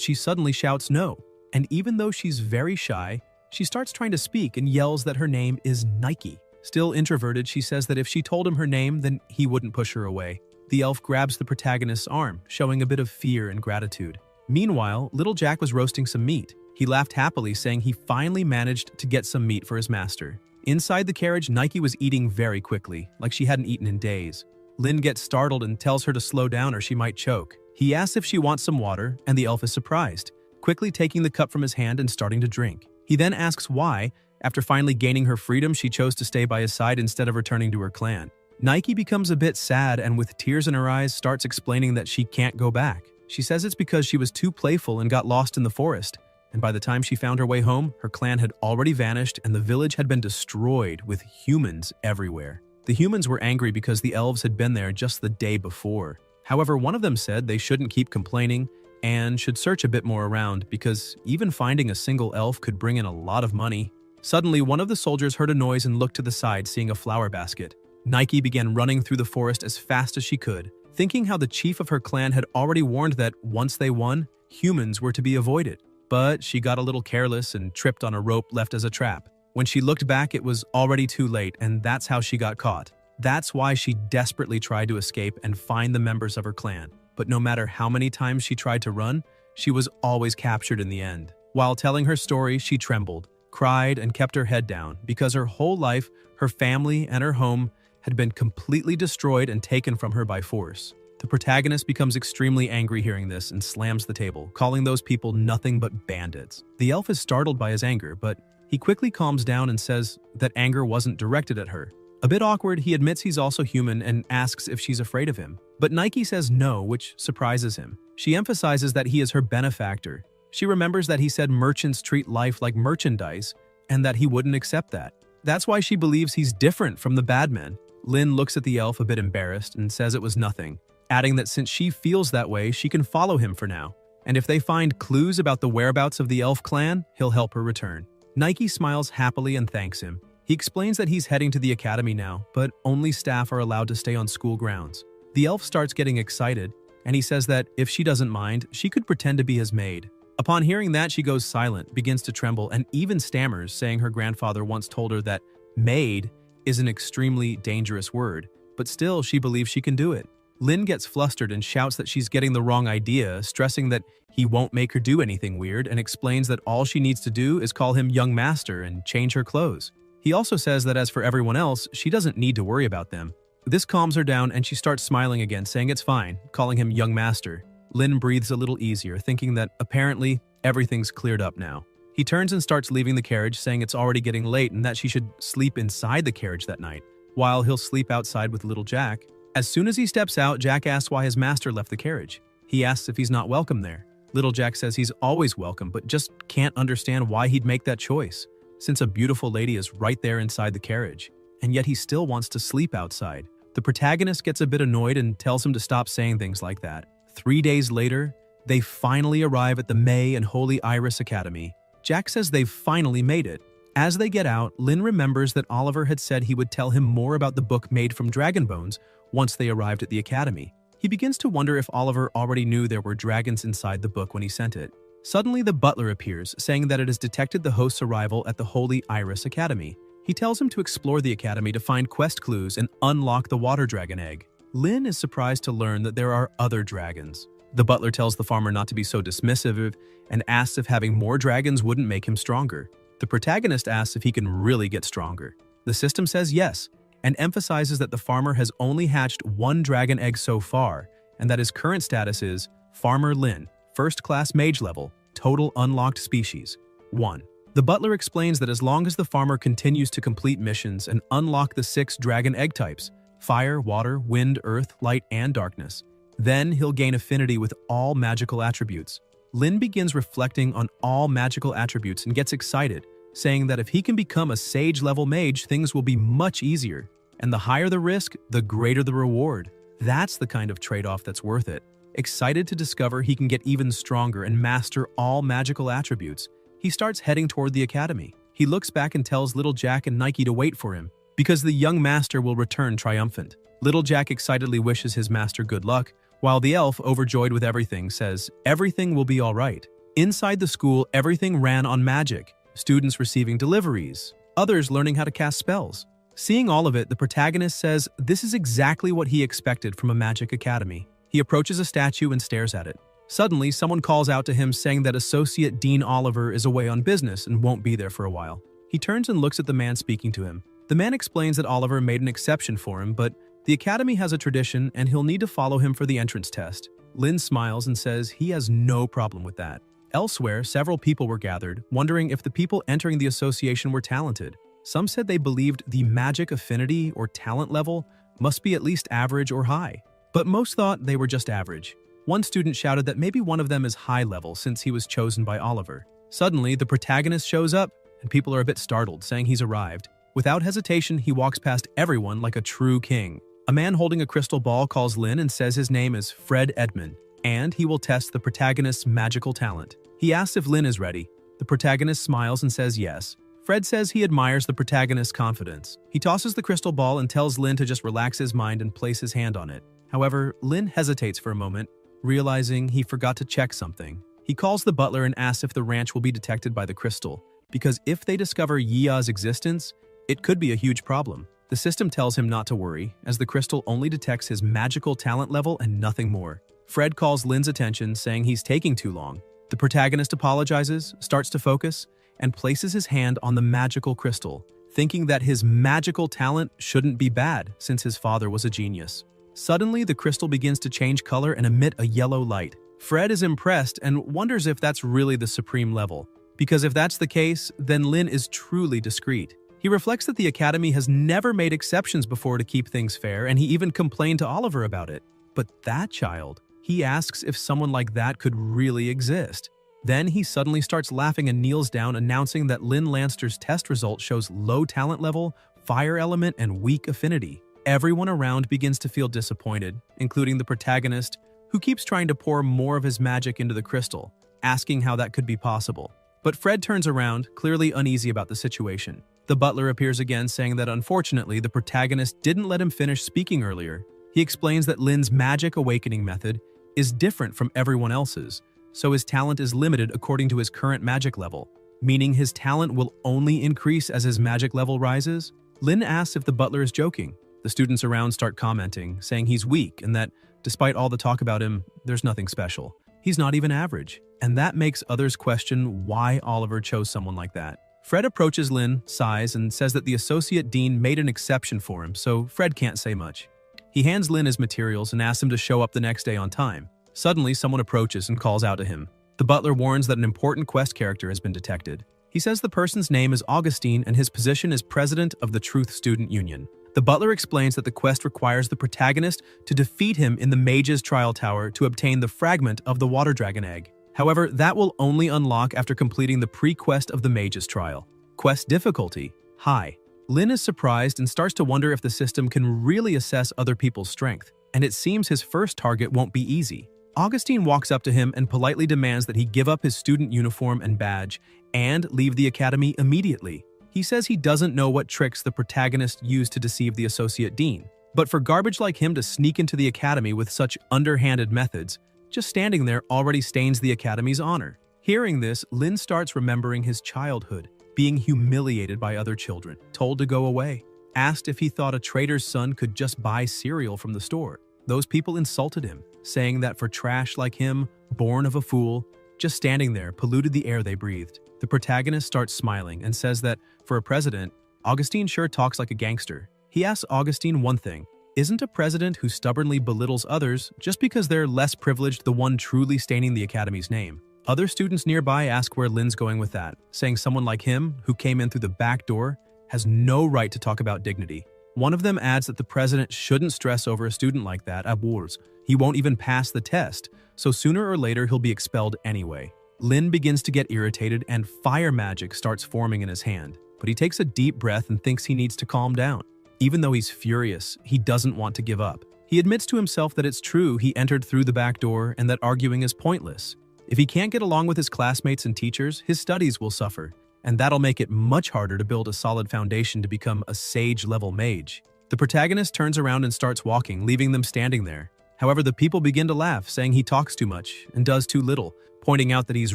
she suddenly shouts no, and even though she's very shy, she starts trying to speak and yells that her name is Nike. Still introverted, she says that if she told him her name, then he wouldn't push her away. The elf grabs the protagonist's arm, showing a bit of fear and gratitude. Meanwhile, little Jack was roasting some meat. He laughed happily, saying he finally managed to get some meat for his master. Inside the carriage, Nike was eating very quickly, like she hadn't eaten in days. Lynn gets startled and tells her to slow down or she might choke. He asks if she wants some water, and the elf is surprised, quickly taking the cup from his hand and starting to drink. He then asks why, after finally gaining her freedom, she chose to stay by his side instead of returning to her clan. Nike becomes a bit sad and with tears in her eyes starts explaining that she can't go back. She says it's because she was too playful and got lost in the forest, and by the time she found her way home, her clan had already vanished and the village had been destroyed with humans everywhere. The humans were angry because the elves had been there just the day before. However, one of them said they shouldn't keep complaining and should search a bit more around because even finding a single elf could bring in a lot of money. Suddenly, one of the soldiers heard a noise and looked to the side, seeing a flower basket. Nike began running through the forest as fast as she could, thinking how the chief of her clan had already warned that once they won, humans were to be avoided. But she got a little careless and tripped on a rope left as a trap. When she looked back, it was already too late, and that's how she got caught. That's why she desperately tried to escape and find the members of her clan. But no matter how many times she tried to run, she was always captured in the end. While telling her story, she trembled, cried, and kept her head down because her whole life, her family, and her home had been completely destroyed and taken from her by force. The protagonist becomes extremely angry hearing this and slams the table, calling those people nothing but bandits. The elf is startled by his anger, but he quickly calms down and says that anger wasn't directed at her. A bit awkward, he admits he's also human and asks if she's afraid of him. But Nike says no, which surprises him. She emphasizes that he is her benefactor. She remembers that he said merchants treat life like merchandise and that he wouldn't accept that. That's why she believes he's different from the bad men. Lynn looks at the elf a bit embarrassed and says it was nothing, adding that since she feels that way, she can follow him for now. And if they find clues about the whereabouts of the elf clan, he'll help her return. Nike smiles happily and thanks him. He explains that he's heading to the academy now, but only staff are allowed to stay on school grounds. The elf starts getting excited, and he says that if she doesn't mind, she could pretend to be his maid. Upon hearing that, she goes silent, begins to tremble, and even stammers, saying her grandfather once told her that maid is an extremely dangerous word, but still she believes she can do it. Lynn gets flustered and shouts that she's getting the wrong idea, stressing that he won't make her do anything weird, and explains that all she needs to do is call him young master and change her clothes. He also says that as for everyone else, she doesn't need to worry about them. This calms her down and she starts smiling again, saying it's fine, calling him young master. Lynn breathes a little easier, thinking that apparently everything's cleared up now. He turns and starts leaving the carriage, saying it's already getting late and that she should sleep inside the carriage that night, while he'll sleep outside with little Jack. As soon as he steps out, Jack asks why his master left the carriage. He asks if he's not welcome there. Little Jack says he's always welcome, but just can't understand why he'd make that choice, since a beautiful lady is right there inside the carriage, and yet he still wants to sleep outside. The protagonist gets a bit annoyed and tells him to stop saying things like that. 3 days later, they finally arrive at the May and Holy Iris Academy. Jack says they've finally made it. As they get out, Lynn remembers that Oliver had said he would tell him more about the book made from dragon bones once they arrived at the academy. He begins to wonder if Oliver already knew there were dragons inside the book when he sent it. Suddenly, the butler appears, saying that it has detected the host's arrival at the Holy Iris Academy. He tells him to explore the academy to find quest clues and unlock the water dragon egg. Lynn is surprised to learn that there are other dragons. The butler tells the farmer not to be so dismissive and asks if having more dragons wouldn't make him stronger. The protagonist asks if he can really get stronger. The system says yes, and emphasizes that the farmer has only hatched one dragon egg so far, and that his current status is Farmer Lynn, first-class mage level, total unlocked species, 1. The butler explains that as long as the farmer continues to complete missions and unlock the 6 dragon egg types, fire, water, wind, earth, light, and darkness. Then he'll gain affinity with all magical attributes. Lin begins reflecting on all magical attributes and gets excited, saying that if he can become a sage-level mage, things will be much easier. And the higher the risk, the greater the reward. That's the kind of trade-off that's worth it. Excited to discover he can get even stronger and master all magical attributes, he starts heading toward the academy. He looks back and tells Little Jack and Nike to wait for him, because the young master will return triumphant. Little Jack excitedly wishes his master good luck, while the elf, overjoyed with everything, says everything will be all right. Inside the school, everything ran on magic. Students receiving deliveries, others learning how to cast spells. Seeing all of it, the protagonist says this is exactly what he expected from a magic academy. He approaches a statue and stares at it. Suddenly, someone calls out to him saying that Associate Dean Oliver is away on business and won't be there for a while. He turns and looks at the man speaking to him. The man explains that Oliver made an exception for him, but the academy has a tradition and he'll need to follow him for the entrance test. Lin smiles and says he has no problem with that. Elsewhere, several people were gathered, wondering if the people entering the association were talented. Some said they believed the magic affinity or talent level must be at least average or high. But most thought they were just average. One student shouted that maybe one of them is high level since he was chosen by Oliver. Suddenly, the protagonist shows up, and people are a bit startled, saying he's arrived. Without hesitation, he walks past everyone like a true king. A man holding a crystal ball calls Lin and says his name is Fred Edmund, and he will test the protagonist's magical talent. He asks if Lin is ready. The protagonist smiles and says yes. Fred says he admires the protagonist's confidence. He tosses the crystal ball and tells Lin to just relax his mind and place his hand on it. However, Lin hesitates for a moment, realizing he forgot to check something. He calls the butler and asks if the ranch will be detected by the crystal, because if they discover Yia's existence, it could be a huge problem. The system tells him not to worry, as the crystal only detects his magical talent level and nothing more. Fred calls Lin's attention, saying he's taking too long. The protagonist apologizes, starts to focus, and places his hand on the magical crystal, thinking that his magical talent shouldn't be bad since his father was a genius. Suddenly, the crystal begins to change color and emit a yellow light. Fred is impressed and wonders if that's really the supreme level, because if that's the case, then Lin is truly discreet. He reflects that the academy has never made exceptions before to keep things fair, and he even complained to Oliver about it. But that child, he asks if someone like that could really exist. Then he suddenly starts laughing and kneels down, announcing that Lin Lanster's test result shows low talent level, fire element, and weak affinity. Everyone around begins to feel disappointed, including the protagonist, who keeps trying to pour more of his magic into the crystal, asking how that could be possible. But Fred turns around, clearly uneasy about the situation. The butler appears again, saying that unfortunately the protagonist didn't let him finish speaking earlier. He explains that Lin's magic awakening method is different from everyone else's, so his talent is limited according to his current magic level, meaning his talent will only increase as his magic level rises. Lin asks if the butler is joking. The students around start commenting, saying he's weak and that, despite all the talk about him, there's nothing special. He's not even average, and that makes others question why Oliver chose someone like that. Fred approaches Lin, sighs, and says that the associate dean made an exception for him, so Fred can't say much. He hands Lin his materials and asks him to show up the next day on time. Suddenly, someone approaches and calls out to him. The butler warns that an important quest character has been detected. He says the person's name is Augustine and his position is president of the Truth Student Union. The butler explains that the quest requires the protagonist to defeat him in the Mage's Trial Tower to obtain the fragment of the Water Dragon Egg. However, that will only unlock after completing the pre-quest of the Mage's Trial. Quest difficulty: high. Lin is surprised and starts to wonder if the system can really assess other people's strength, and it seems his first target won't be easy. Augustine walks up to him and politely demands that he give up his student uniform and badge and leave the academy immediately. He says he doesn't know what tricks the protagonist used to deceive the associate dean, but for garbage like him to sneak into the academy with such underhanded methods, just standing there already stains the academy's honor. Hearing this, Lin starts remembering his childhood, being humiliated by other children, told to go away, asked if he thought a trader's son could just buy cereal from the store. Those people insulted him, saying that for trash like him, born of a fool, just standing there polluted the air they breathed. The protagonist starts smiling and says that, for a president, Augustine sure talks like a gangster. He asks Augustine one thing: isn't a president who stubbornly belittles others just because they're less privileged the one truly staining the academy's name? Other students nearby ask where Lin's going with that, saying someone like him, who came in through the back door, has no right to talk about dignity. One of them adds that the president shouldn't stress over a student like that at wars. He won't even pass the test, so sooner or later he'll be expelled anyway. Lin begins to get irritated and fire magic starts forming in his hand, but he takes a deep breath and thinks he needs to calm down. Even though he's furious, he doesn't want to give up. He admits to himself that it's true he entered through the back door and that arguing is pointless. If he can't get along with his classmates and teachers, his studies will suffer, and that'll make it much harder to build a solid foundation to become a sage-level mage. The protagonist turns around and starts walking, leaving them standing there. However, the people begin to laugh, saying he talks too much and does too little, pointing out that he's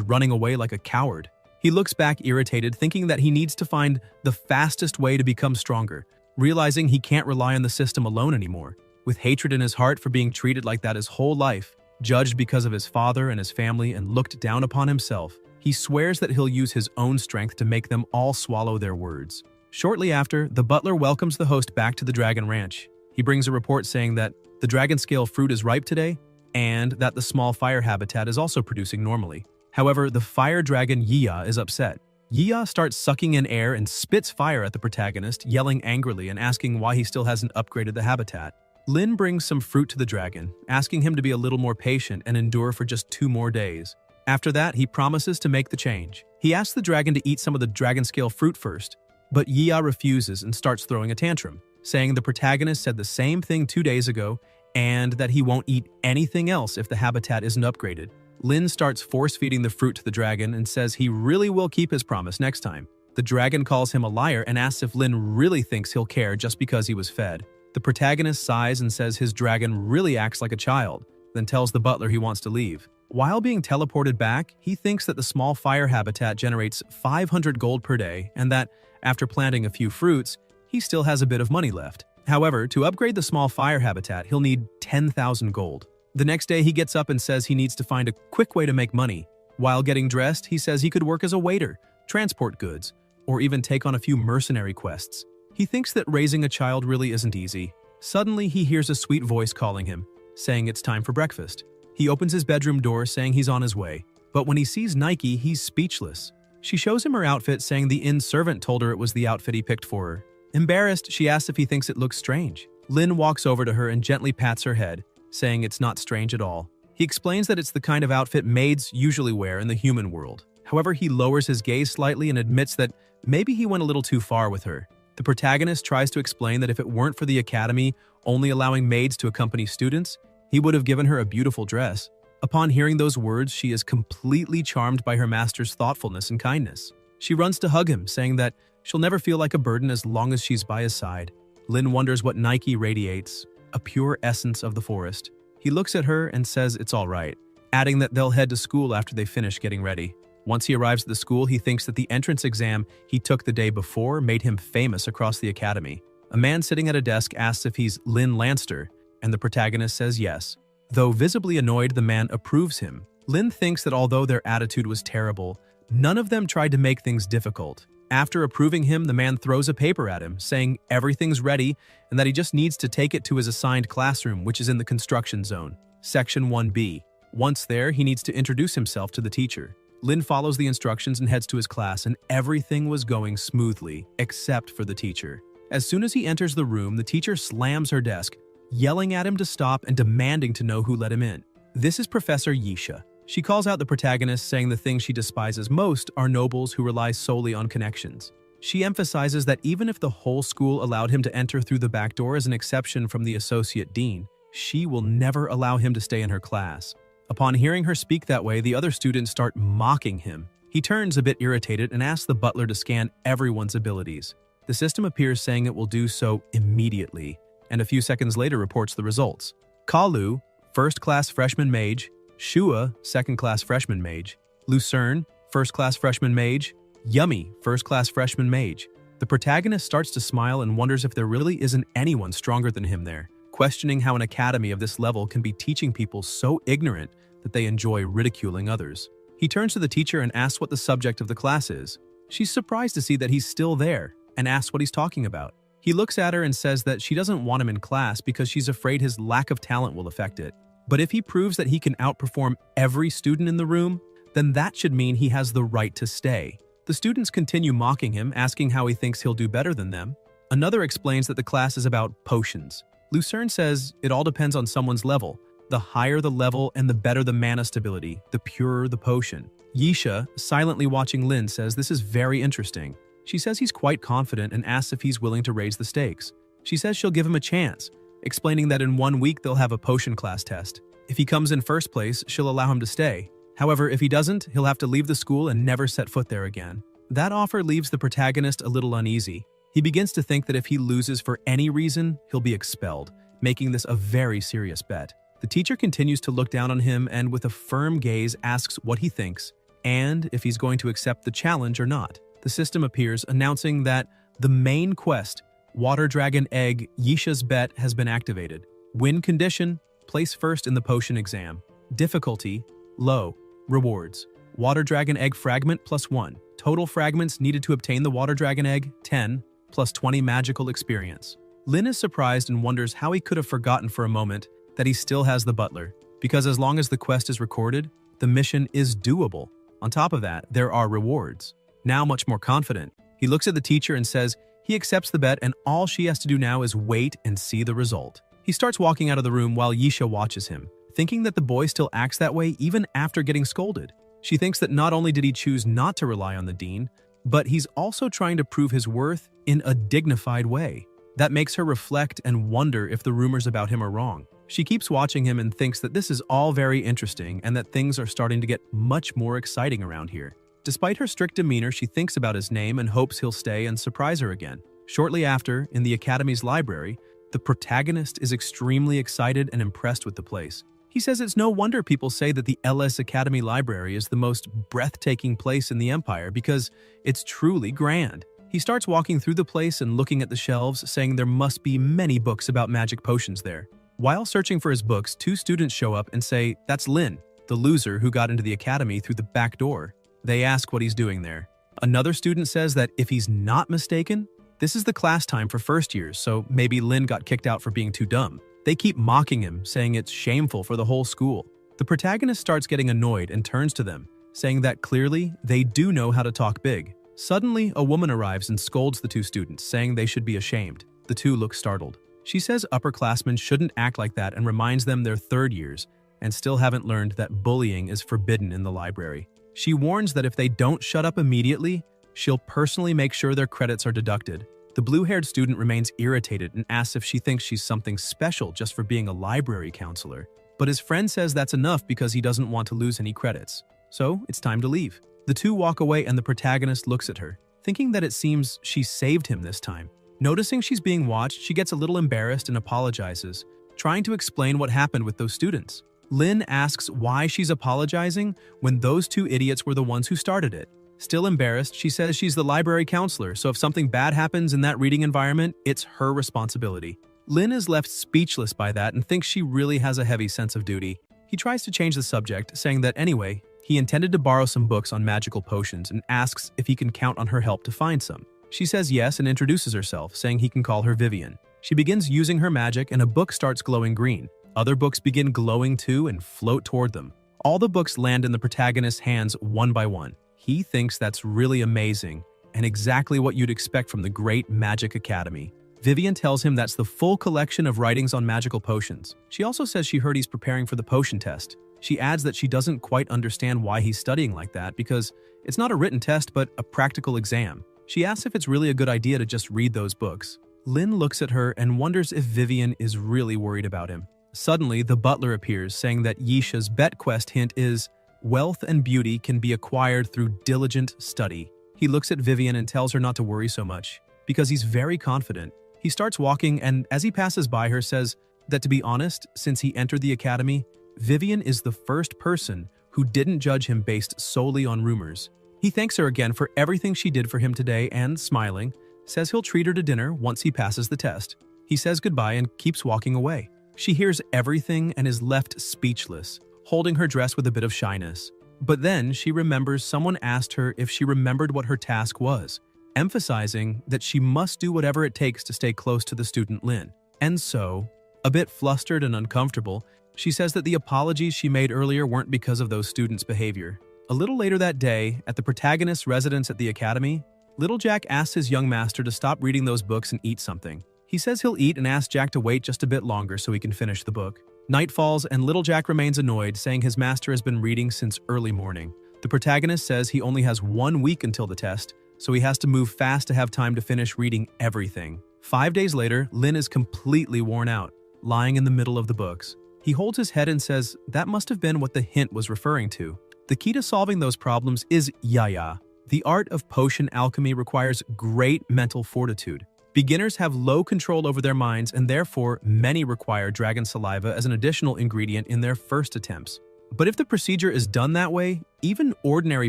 running away like a coward. He looks back irritated, thinking that he needs to find the fastest way to become stronger, realizing he can't rely on the system alone anymore. With hatred in his heart for being treated like that his whole life, judged because of his father and his family and looked down upon himself, he swears that he'll use his own strength to make them all swallow their words. Shortly after, the butler welcomes the host back to the Dragon Ranch. He brings a report saying that the dragon scale fruit is ripe today, and that the small fire habitat is also producing normally. However, the fire dragon Yiya is upset. Yiya starts sucking in air and spits fire at the protagonist, yelling angrily and asking why he still hasn't upgraded the habitat. Lin brings some fruit to the dragon, asking him to be a little more patient and endure for just 2 more days. After that, he promises to make the change. He asks the dragon to eat some of the dragon scale fruit first, but Yiya refuses and starts throwing a tantrum, saying the protagonist said the same thing 2 days ago and that he won't eat anything else if the habitat isn't upgraded. Lin starts force-feeding the fruit to the dragon and says he really will keep his promise next time. The dragon calls him a liar and asks if Lin really thinks he'll care just because he was fed. The protagonist sighs and says his dragon really acts like a child, then tells the butler he wants to leave. While being teleported back, he thinks that the small fire habitat generates 500 gold per day and that, after planting a few fruits, he still has a bit of money left. However, to upgrade the small fire habitat, he'll need 10,000 gold. The next day, he gets up and says he needs to find a quick way to make money. While getting dressed, he says he could work as a waiter, transport goods, or even take on a few mercenary quests. He thinks that raising a child really isn't easy. Suddenly, he hears a sweet voice calling him, saying it's time for breakfast. He opens his bedroom door, saying he's on his way. But when he sees Nike, he's speechless. She shows him her outfit, saying the inn servant told her it was the outfit he picked for her. Embarrassed, she asks if he thinks it looks strange. Lin walks over to her and gently pats her head, saying it's not strange at all. He explains that it's the kind of outfit maids usually wear in the human world. However, he lowers his gaze slightly and admits that maybe he went a little too far with her. The protagonist tries to explain that if it weren't for the academy only allowing maids to accompany students, he would have given her a beautiful dress. Upon hearing those words, she is completely charmed by her master's thoughtfulness and kindness. She runs to hug him, saying that she'll never feel like a burden as long as she's by his side. Lin wonders what Nike radiates, a pure essence of the forest. He looks at her and says it's all right, adding that they'll head to school after they finish getting ready. Once he arrives at the school, he thinks that the entrance exam he took the day before made him famous across the academy. A man sitting at a desk asks if he's Lin Lanster, and the protagonist says yes. Though visibly annoyed, the man approves him. Lin thinks that although their attitude was terrible, none of them tried to make things difficult. After approving him, the man throws a paper at him, saying everything's ready and that he just needs to take it to his assigned classroom, which is in the construction zone, Section 1B. Once there, he needs to introduce himself to the teacher. Lin follows the instructions and heads to his class, and everything was going smoothly, except for the teacher. As soon as he enters the room, the teacher slams her desk, yelling at him to stop and demanding to know who let him in. This is Professor Yisha. She calls out the protagonist, saying the things she despises most are nobles who rely solely on connections. She emphasizes that even if the whole school allowed him to enter through the back door as an exception from the associate dean, she will never allow him to stay in her class. Upon hearing her speak that way, the other students start mocking him. He turns a bit irritated and asks the butler to scan everyone's abilities. The system appears, saying it will do so immediately, and a few seconds later reports the results. Kalu, first-class freshman mage; Shua, second-class freshman mage; Lucerne, first-class freshman mage; Yummy, first-class freshman mage. The protagonist starts to smile and wonders if there really isn't anyone stronger than him there, questioning how an academy of this level can be teaching people so ignorant that they enjoy ridiculing others. He turns to the teacher and asks what the subject of the class is. She's surprised to see that he's still there and asks what he's talking about. He looks at her and says that she doesn't want him in class because she's afraid his lack of talent will affect it. But if he proves that he can outperform every student in the room, then that should mean he has the right to stay. The students continue mocking him, asking how he thinks he'll do better than them. Another explains that the class is about potions. Lucerne says it all depends on someone's level. The higher the level and the better the mana stability, the purer the potion. Yisha, silently watching Lin, says this is very interesting. She says he's quite confident and asks if he's willing to raise the stakes. She says she'll give him a chance, explaining that in 1 week they'll have a potion class test. If he comes in first place, she'll allow him to stay. However, if he doesn't, he'll have to leave the school and never set foot there again. That offer leaves the protagonist a little uneasy. He begins to think that if he loses for any reason, he'll be expelled, making this a very serious bet. The teacher continues to look down on him and with a firm gaze asks what he thinks and if he's going to accept the challenge or not. The system appears, announcing that the main quest, Water Dragon Egg Yisha's Bet, has been activated. Win condition, place first in the potion exam. Difficulty, low. Rewards, Water Dragon Egg Fragment +1. Total fragments needed to obtain the Water Dragon Egg, 10, plus 20 magical experience. Lin is surprised and wonders how he could have forgotten for a moment that he still has the butler, because as long as the quest is recorded, the mission is doable. On top of that, there are rewards. Now much more confident, he looks at the teacher and says he accepts the bet and all she has to do now is wait and see the result. He starts walking out of the room while Yisha watches him, thinking that the boy still acts that way even after getting scolded. She thinks that not only did he choose not to rely on the dean, but he's also trying to prove his worth in a dignified way. That makes her reflect and wonder if the rumors about him are wrong. She keeps watching him and thinks that this is all very interesting and that things are starting to get much more exciting around here. Despite her strict demeanor, she thinks about his name and hopes he'll stay and surprise her again. Shortly after, in the Academy's library, the protagonist is extremely excited and impressed with the place. He says it's no wonder people say that the LS Academy Library is the most breathtaking place in the Empire because it's truly grand. He starts walking through the place and looking at the shelves, saying there must be many books about magic potions there. While searching for his books, 2 students show up and say that's Lin, the loser who got into the academy through the back door. They ask what he's doing there. Another student says that if he's not mistaken, this is the class time for first years, so maybe Lin got kicked out for being too dumb. They keep mocking him, saying it's shameful for the whole school. The protagonist starts getting annoyed and turns to them, saying that clearly they do know how to talk big. Suddenly, a woman arrives and scolds the 2 students, saying they should be ashamed. The 2 look startled. She says upperclassmen shouldn't act like that and reminds them they're third years and still haven't learned that bullying is forbidden in the library. She warns that if they don't shut up immediately, she'll personally make sure their credits are deducted. The blue-haired student remains irritated and asks if she thinks she's something special just for being a library counselor. But his friend says that's enough because he doesn't want to lose any credits. So it's time to leave. The 2 walk away and the protagonist looks at her, thinking that it seems she saved him this time. Noticing she's being watched, she gets a little embarrassed and apologizes, trying to explain what happened with those students. Lin asks why she's apologizing when those 2 idiots were the ones who started it. Still embarrassed, she says she's the library counselor, so if something bad happens in that reading environment, it's her responsibility. Lin is left speechless by that and thinks she really has a heavy sense of duty. He tries to change the subject, saying that anyway, he intended to borrow some books on magical potions and asks if he can count on her help to find some. She says yes and introduces herself, saying he can call her Vivian. She begins using her magic and a book starts glowing green. Other books begin glowing too and float toward them. All the books land in the protagonist's hands one by one. He thinks that's really amazing and exactly what you'd expect from the Great Magic Academy. Vivian tells him that's the full collection of writings on magical potions. She also says she heard he's preparing for the potion test. She adds that she doesn't quite understand why he's studying like that because it's not a written test but a practical exam. She asks if it's really a good idea to just read those books. Lin looks at her and wonders if Vivian is really worried about him. Suddenly, the butler appears, saying that Yisha's bet quest hint is wealth and beauty can be acquired through diligent study. He looks at Vivian and tells her not to worry so much, because he's very confident. He starts walking and, as he passes by her, says that to be honest, since he entered the academy, Vivian is the first person who didn't judge him based solely on rumors. He thanks her again for everything she did for him today and, smiling, says he'll treat her to dinner once he passes the test. He says goodbye and keeps walking away. She hears everything and is left speechless, holding her dress with a bit of shyness. But then she remembers someone asked her if she remembered what her task was, emphasizing that she must do whatever it takes to stay close to the student Lin. And so, a bit flustered and uncomfortable, she says that the apologies she made earlier weren't because of those students' behavior. A little later that day, at the protagonist's residence at the academy, Little Jack asks his young master to stop reading those books and eat something. He says he'll eat and asks Jack to wait just a bit longer so he can finish the book. Night falls and Little Jack remains annoyed, saying his master has been reading since early morning. The protagonist says he only has 1 week until the test, so he has to move fast to have time to finish reading everything. 5 days later, Lin is completely worn out, lying in the middle of the books. He holds his head and says that must have been what the hint was referring to. The key to solving those problems is Yaya. The art of potion alchemy requires great mental fortitude. Beginners have low control over their minds, and therefore many require dragon saliva as an additional ingredient in their first attempts. But if the procedure is done that way, even ordinary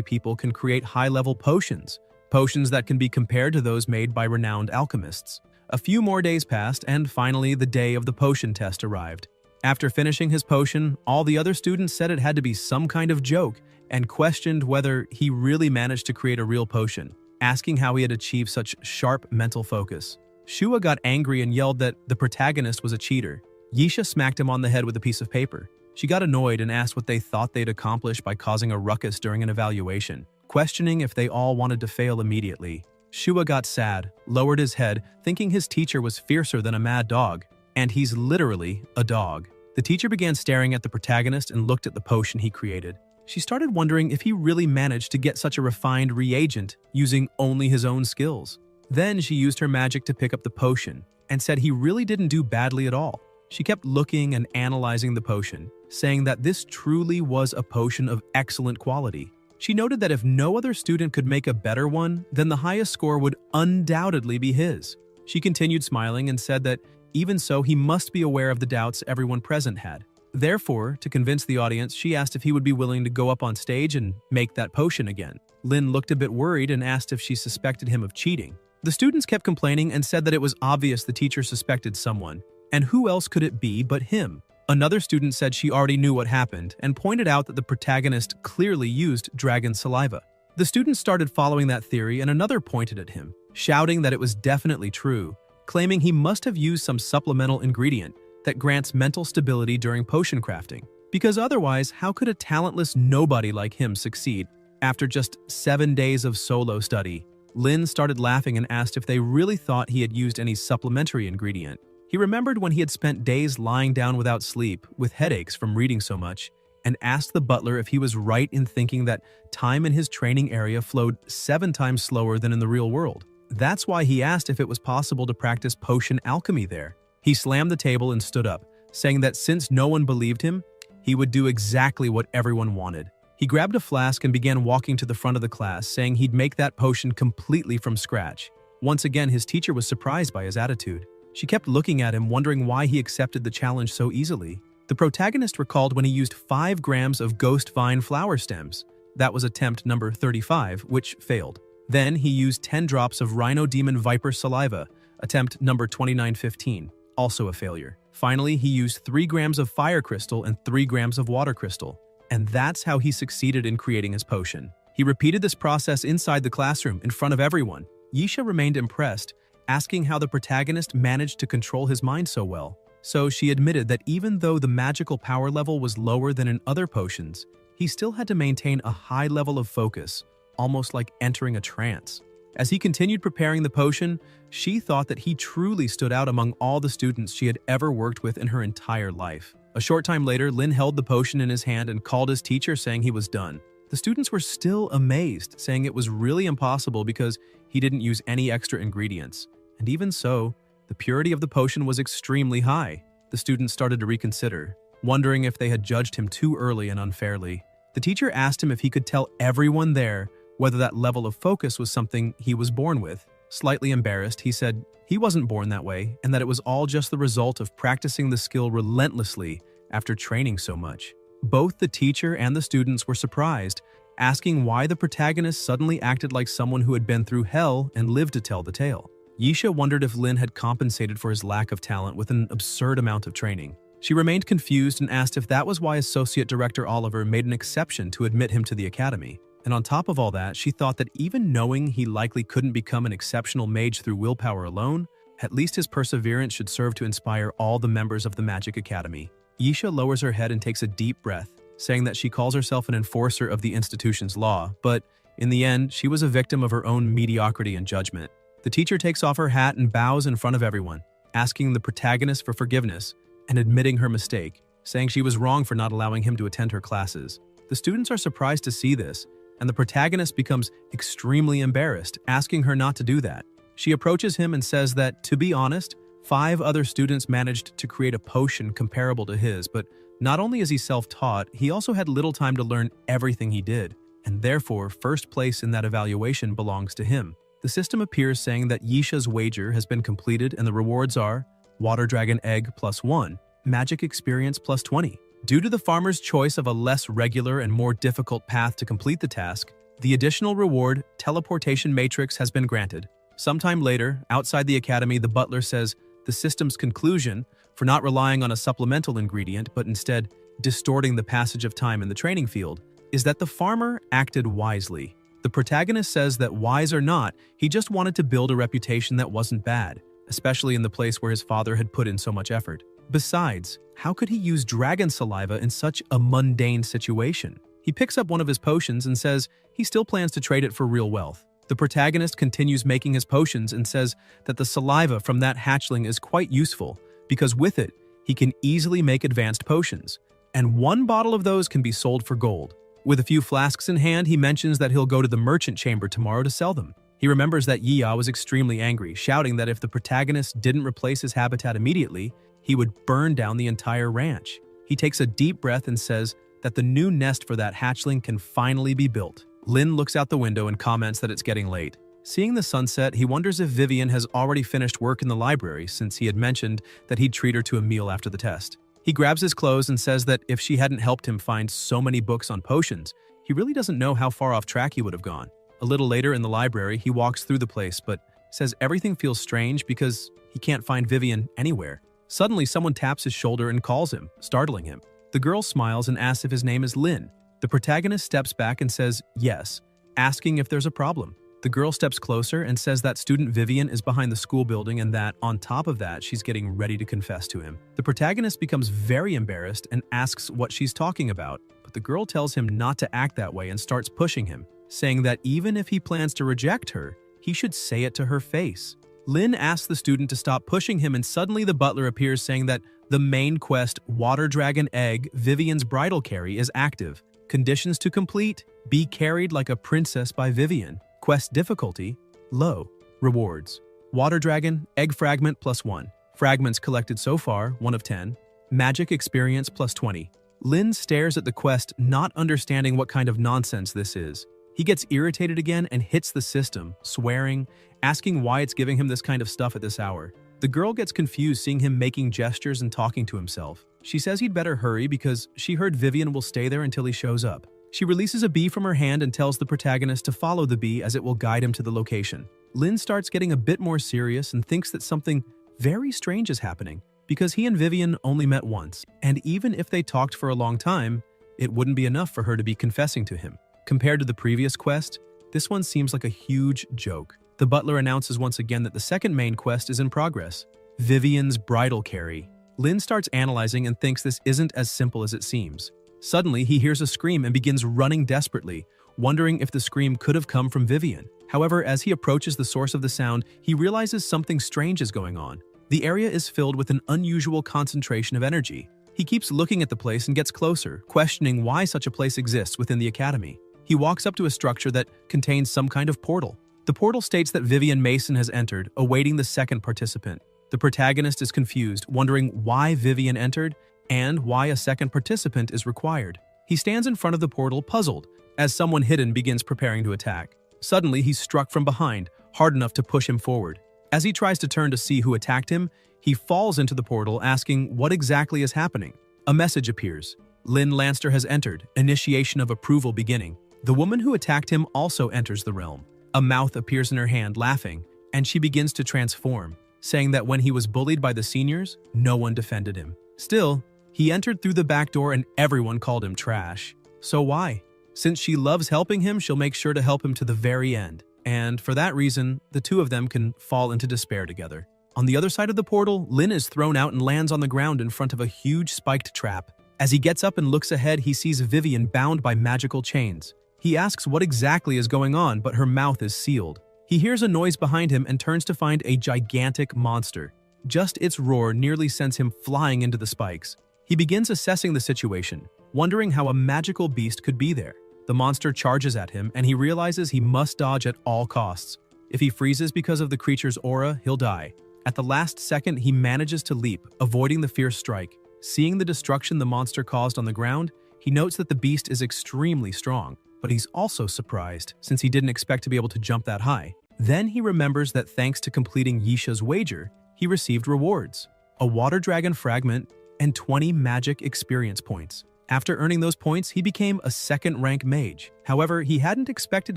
people can create high-level potions that can be compared to those made by renowned alchemists. A few more days passed, and finally the day of the potion test arrived. After finishing his potion, all the other students said it had to be some kind of joke and questioned whether he really managed to create a real potion, asking how he had achieved such sharp mental focus. Shua got angry and yelled that the protagonist was a cheater. Yisha smacked him on the head with a piece of paper. She got annoyed and asked what they thought they'd accomplish by causing a ruckus during an evaluation, questioning if they all wanted to fail immediately. Shua got sad, lowered his head, thinking his teacher was fiercer than a mad dog. And he's literally a dog. The teacher began staring at the protagonist and looked at the potion he created. She started wondering if he really managed to get such a refined reagent using only his own skills. Then she used her magic to pick up the potion and said he really didn't do badly at all. She kept looking and analyzing the potion, saying that this truly was a potion of excellent quality. She noted that if no other student could make a better one, then the highest score would undoubtedly be his. She continued smiling and said that even so, he must be aware of the doubts everyone present had. Therefore, to convince the audience, she asked if he would be willing to go up on stage and make that potion again. Lin looked a bit worried and asked if she suspected him of cheating. The students kept complaining and said that it was obvious the teacher suspected someone, and who else could it be but him? Another student said she already knew what happened and pointed out that the protagonist clearly used dragon saliva. The students started following that theory and another pointed at him, shouting that it was definitely true, claiming he must have used some supplemental ingredient that grants mental stability during potion crafting. Because otherwise, how could a talentless nobody like him succeed? After just 7 days of solo study, Lin started laughing and asked if they really thought he had used any supplementary ingredient. He remembered when he had spent days lying down without sleep, with headaches from reading so much, and asked the butler if he was right in thinking that time in his training area flowed 7 times slower than in the real world. That's why he asked if it was possible to practice potion alchemy there. He slammed the table and stood up, saying that since no one believed him, he would do exactly what everyone wanted. He grabbed a flask and began walking to the front of the class, saying he'd make that potion completely from scratch. Once again, his teacher was surprised by his attitude. She kept looking at him, wondering why he accepted the challenge so easily. The protagonist recalled when he used 5 grams of ghost vine flower stems. That was attempt number 35, which failed. Then he used 10 drops of rhino demon viper saliva, attempt number 2915, also a failure. Finally, he used 3 grams of fire crystal and 3 grams of water crystal. And that's how he succeeded in creating his potion. He repeated this process inside the classroom in front of everyone. Yisha remained impressed, asking how the protagonist managed to control his mind so well. So she admitted that even though the magical power level was lower than in other potions, he still had to maintain a high level of focus, almost like entering a trance. As he continued preparing the potion, she thought that he truly stood out among all the students she had ever worked with in her entire life. A short time later, Lin held the potion in his hand and called his teacher, saying he was done. The students were still amazed, saying it was really impossible because he didn't use any extra ingredients. And even so, the purity of the potion was extremely high. The students started to reconsider, wondering if they had judged him too early and unfairly. The teacher asked him if he could tell everyone there whether that level of focus was something he was born with. Slightly embarrassed, he said he wasn't born that way and that it was all just the result of practicing the skill relentlessly after training so much. Both the teacher and the students were surprised, asking why the protagonist suddenly acted like someone who had been through hell and lived to tell the tale. Yisha wondered if Lin had compensated for his lack of talent with an absurd amount of training. She remained confused and asked if that was why Associate Director Oliver made an exception to admit him to the academy. And on top of all that, she thought that even knowing he likely couldn't become an exceptional mage through willpower alone, at least his perseverance should serve to inspire all the members of the Magic Academy. Yisha lowers her head and takes a deep breath, saying that she calls herself an enforcer of the institution's law, but In the end, she was a victim of her own mediocrity and judgment. The teacher takes off her hat and bows in front of everyone, asking the protagonist for forgiveness and admitting her mistake, saying she was wrong for not allowing him to attend her classes. The students are surprised to see this, and the protagonist becomes extremely embarrassed, asking her not to do that. She approaches him and says that, to be honest, 5 other students managed to create a potion comparable to his, but not only is he self-taught, he also had little time to learn everything he did, and therefore first place in that evaluation belongs to him. The system appears saying that Yisha's wager has been completed and the rewards are Water Dragon Egg +1, Magic Experience +20. Due to the farmer's choice of a less regular and more difficult path to complete the task, the additional reward, Teleportation Matrix, has been granted. Sometime later, outside the academy, the butler says the system's conclusion, for not relying on a supplemental ingredient but instead distorting the passage of time in the training field, is that the farmer acted wisely. The protagonist says that wise or not, he just wanted to build a reputation that wasn't bad, especially in the place where his father had put in so much effort. Besides, how could he use dragon saliva in such a mundane situation? He picks up one of his potions and says he still plans to trade it for real wealth. The protagonist continues making his potions and says that the saliva from that hatchling is quite useful because with it, he can easily make advanced potions, and 1 bottle of those can be sold for gold. With a few flasks in hand, he mentions that he'll go to the merchant chamber tomorrow to sell them. He remembers that Yiya was extremely angry, shouting that if the protagonist didn't replace his habitat immediately, he would burn down the entire ranch. He takes a deep breath and says that the new nest for that hatchling can finally be built. Lin looks out the window and comments that it's getting late. Seeing the sunset, he wonders if Vivian has already finished work in the library since he had mentioned that he'd treat her to a meal after the test. He grabs his clothes and says that if she hadn't helped him find so many books on potions, he really doesn't know how far off track he would have gone. A little later in the library, he walks through the place but says everything feels strange because he can't find Vivian anywhere. Suddenly, someone taps his shoulder and calls him, startling him. The girl smiles and asks if his name is Lin. The protagonist steps back and says yes, asking if there's a problem. The girl steps closer and says that student Vivian is behind the school building and that, on top of that, she's getting ready to confess to him. The protagonist becomes very embarrassed and asks what she's talking about, but the girl tells him not to act that way and starts pushing him, saying that even if he plans to reject her, he should say it to her face. Lin asks the student to stop pushing him and suddenly the butler appears saying that the main quest, Water Dragon Egg, Vivian's bridal carry, is active. Conditions to complete: be carried like a princess by Vivian. Quest difficulty: low. Rewards: Water Dragon Egg Fragment +1. Fragments collected so far, 1 of 10. Magic Experience +20. Lin stares at the quest, not understanding what kind of nonsense this is. He gets irritated again and hits the system, swearing, asking why it's giving him this kind of stuff at this hour. The girl gets confused seeing him making gestures and talking to himself. She says he'd better hurry because she heard Vivian will stay there until he shows up. She releases a bee from her hand and tells the protagonist to follow the bee as it will guide him to the location. Lin starts getting a bit more serious and thinks that something very strange is happening because he and Vivian only met once, and even if they talked for a long time, it wouldn't be enough for her to be confessing to him. Compared to the previous quest, this one seems like a huge joke. The butler announces once again that the second main quest is in progress, Vivian's bridal carry. Lin starts analyzing and thinks this isn't as simple as it seems. Suddenly, he hears a scream and begins running desperately, wondering if the scream could have come from Vivian. However, as he approaches the source of the sound, he realizes something strange is going on. The area is filled with an unusual concentration of energy. He keeps looking at the place and gets closer, questioning why such a place exists within the academy. He walks up to a structure that contains some kind of portal. The portal states that Vivian Mason has entered, awaiting the second participant. The protagonist is confused, wondering why Vivian entered and why a second participant is required. He stands in front of the portal, puzzled, as someone hidden begins preparing to attack. Suddenly, he's struck from behind, hard enough to push him forward. As he tries to turn to see who attacked him, he falls into the portal, asking what exactly is happening. A message appears. Lin Lanster has entered, initiation of approval beginning. The woman who attacked him also enters the realm. A mouth appears in her hand, laughing, and she begins to transform, saying that when he was bullied by the seniors, no one defended him. Still, he entered through the back door and everyone called him trash. So why? Since she loves helping him, she'll make sure to help him to the very end. And for that reason, the two of them can fall into despair together. On the other side of the portal, Lin is thrown out and lands on the ground in front of a huge spiked trap. As he gets up and looks ahead, he sees Vivian bound by magical chains. He asks what exactly is going on, but her mouth is sealed. He hears a noise behind him and turns to find a gigantic monster. Just its roar nearly sends him flying into the spikes. He begins assessing the situation, wondering how a magical beast could be there. The monster charges at him, and he realizes he must dodge at all costs. If he freezes because of the creature's aura, he'll die. At the last second, he manages to leap, avoiding the fierce strike. Seeing the destruction the monster caused on the ground, he notes that the beast is extremely strong, but he's also surprised since he didn't expect to be able to jump that high. Then he remembers that thanks to completing Yisha's wager, he received rewards: a water dragon fragment and 20 magic experience points. After earning those points, he became a second-rank mage. However, he hadn't expected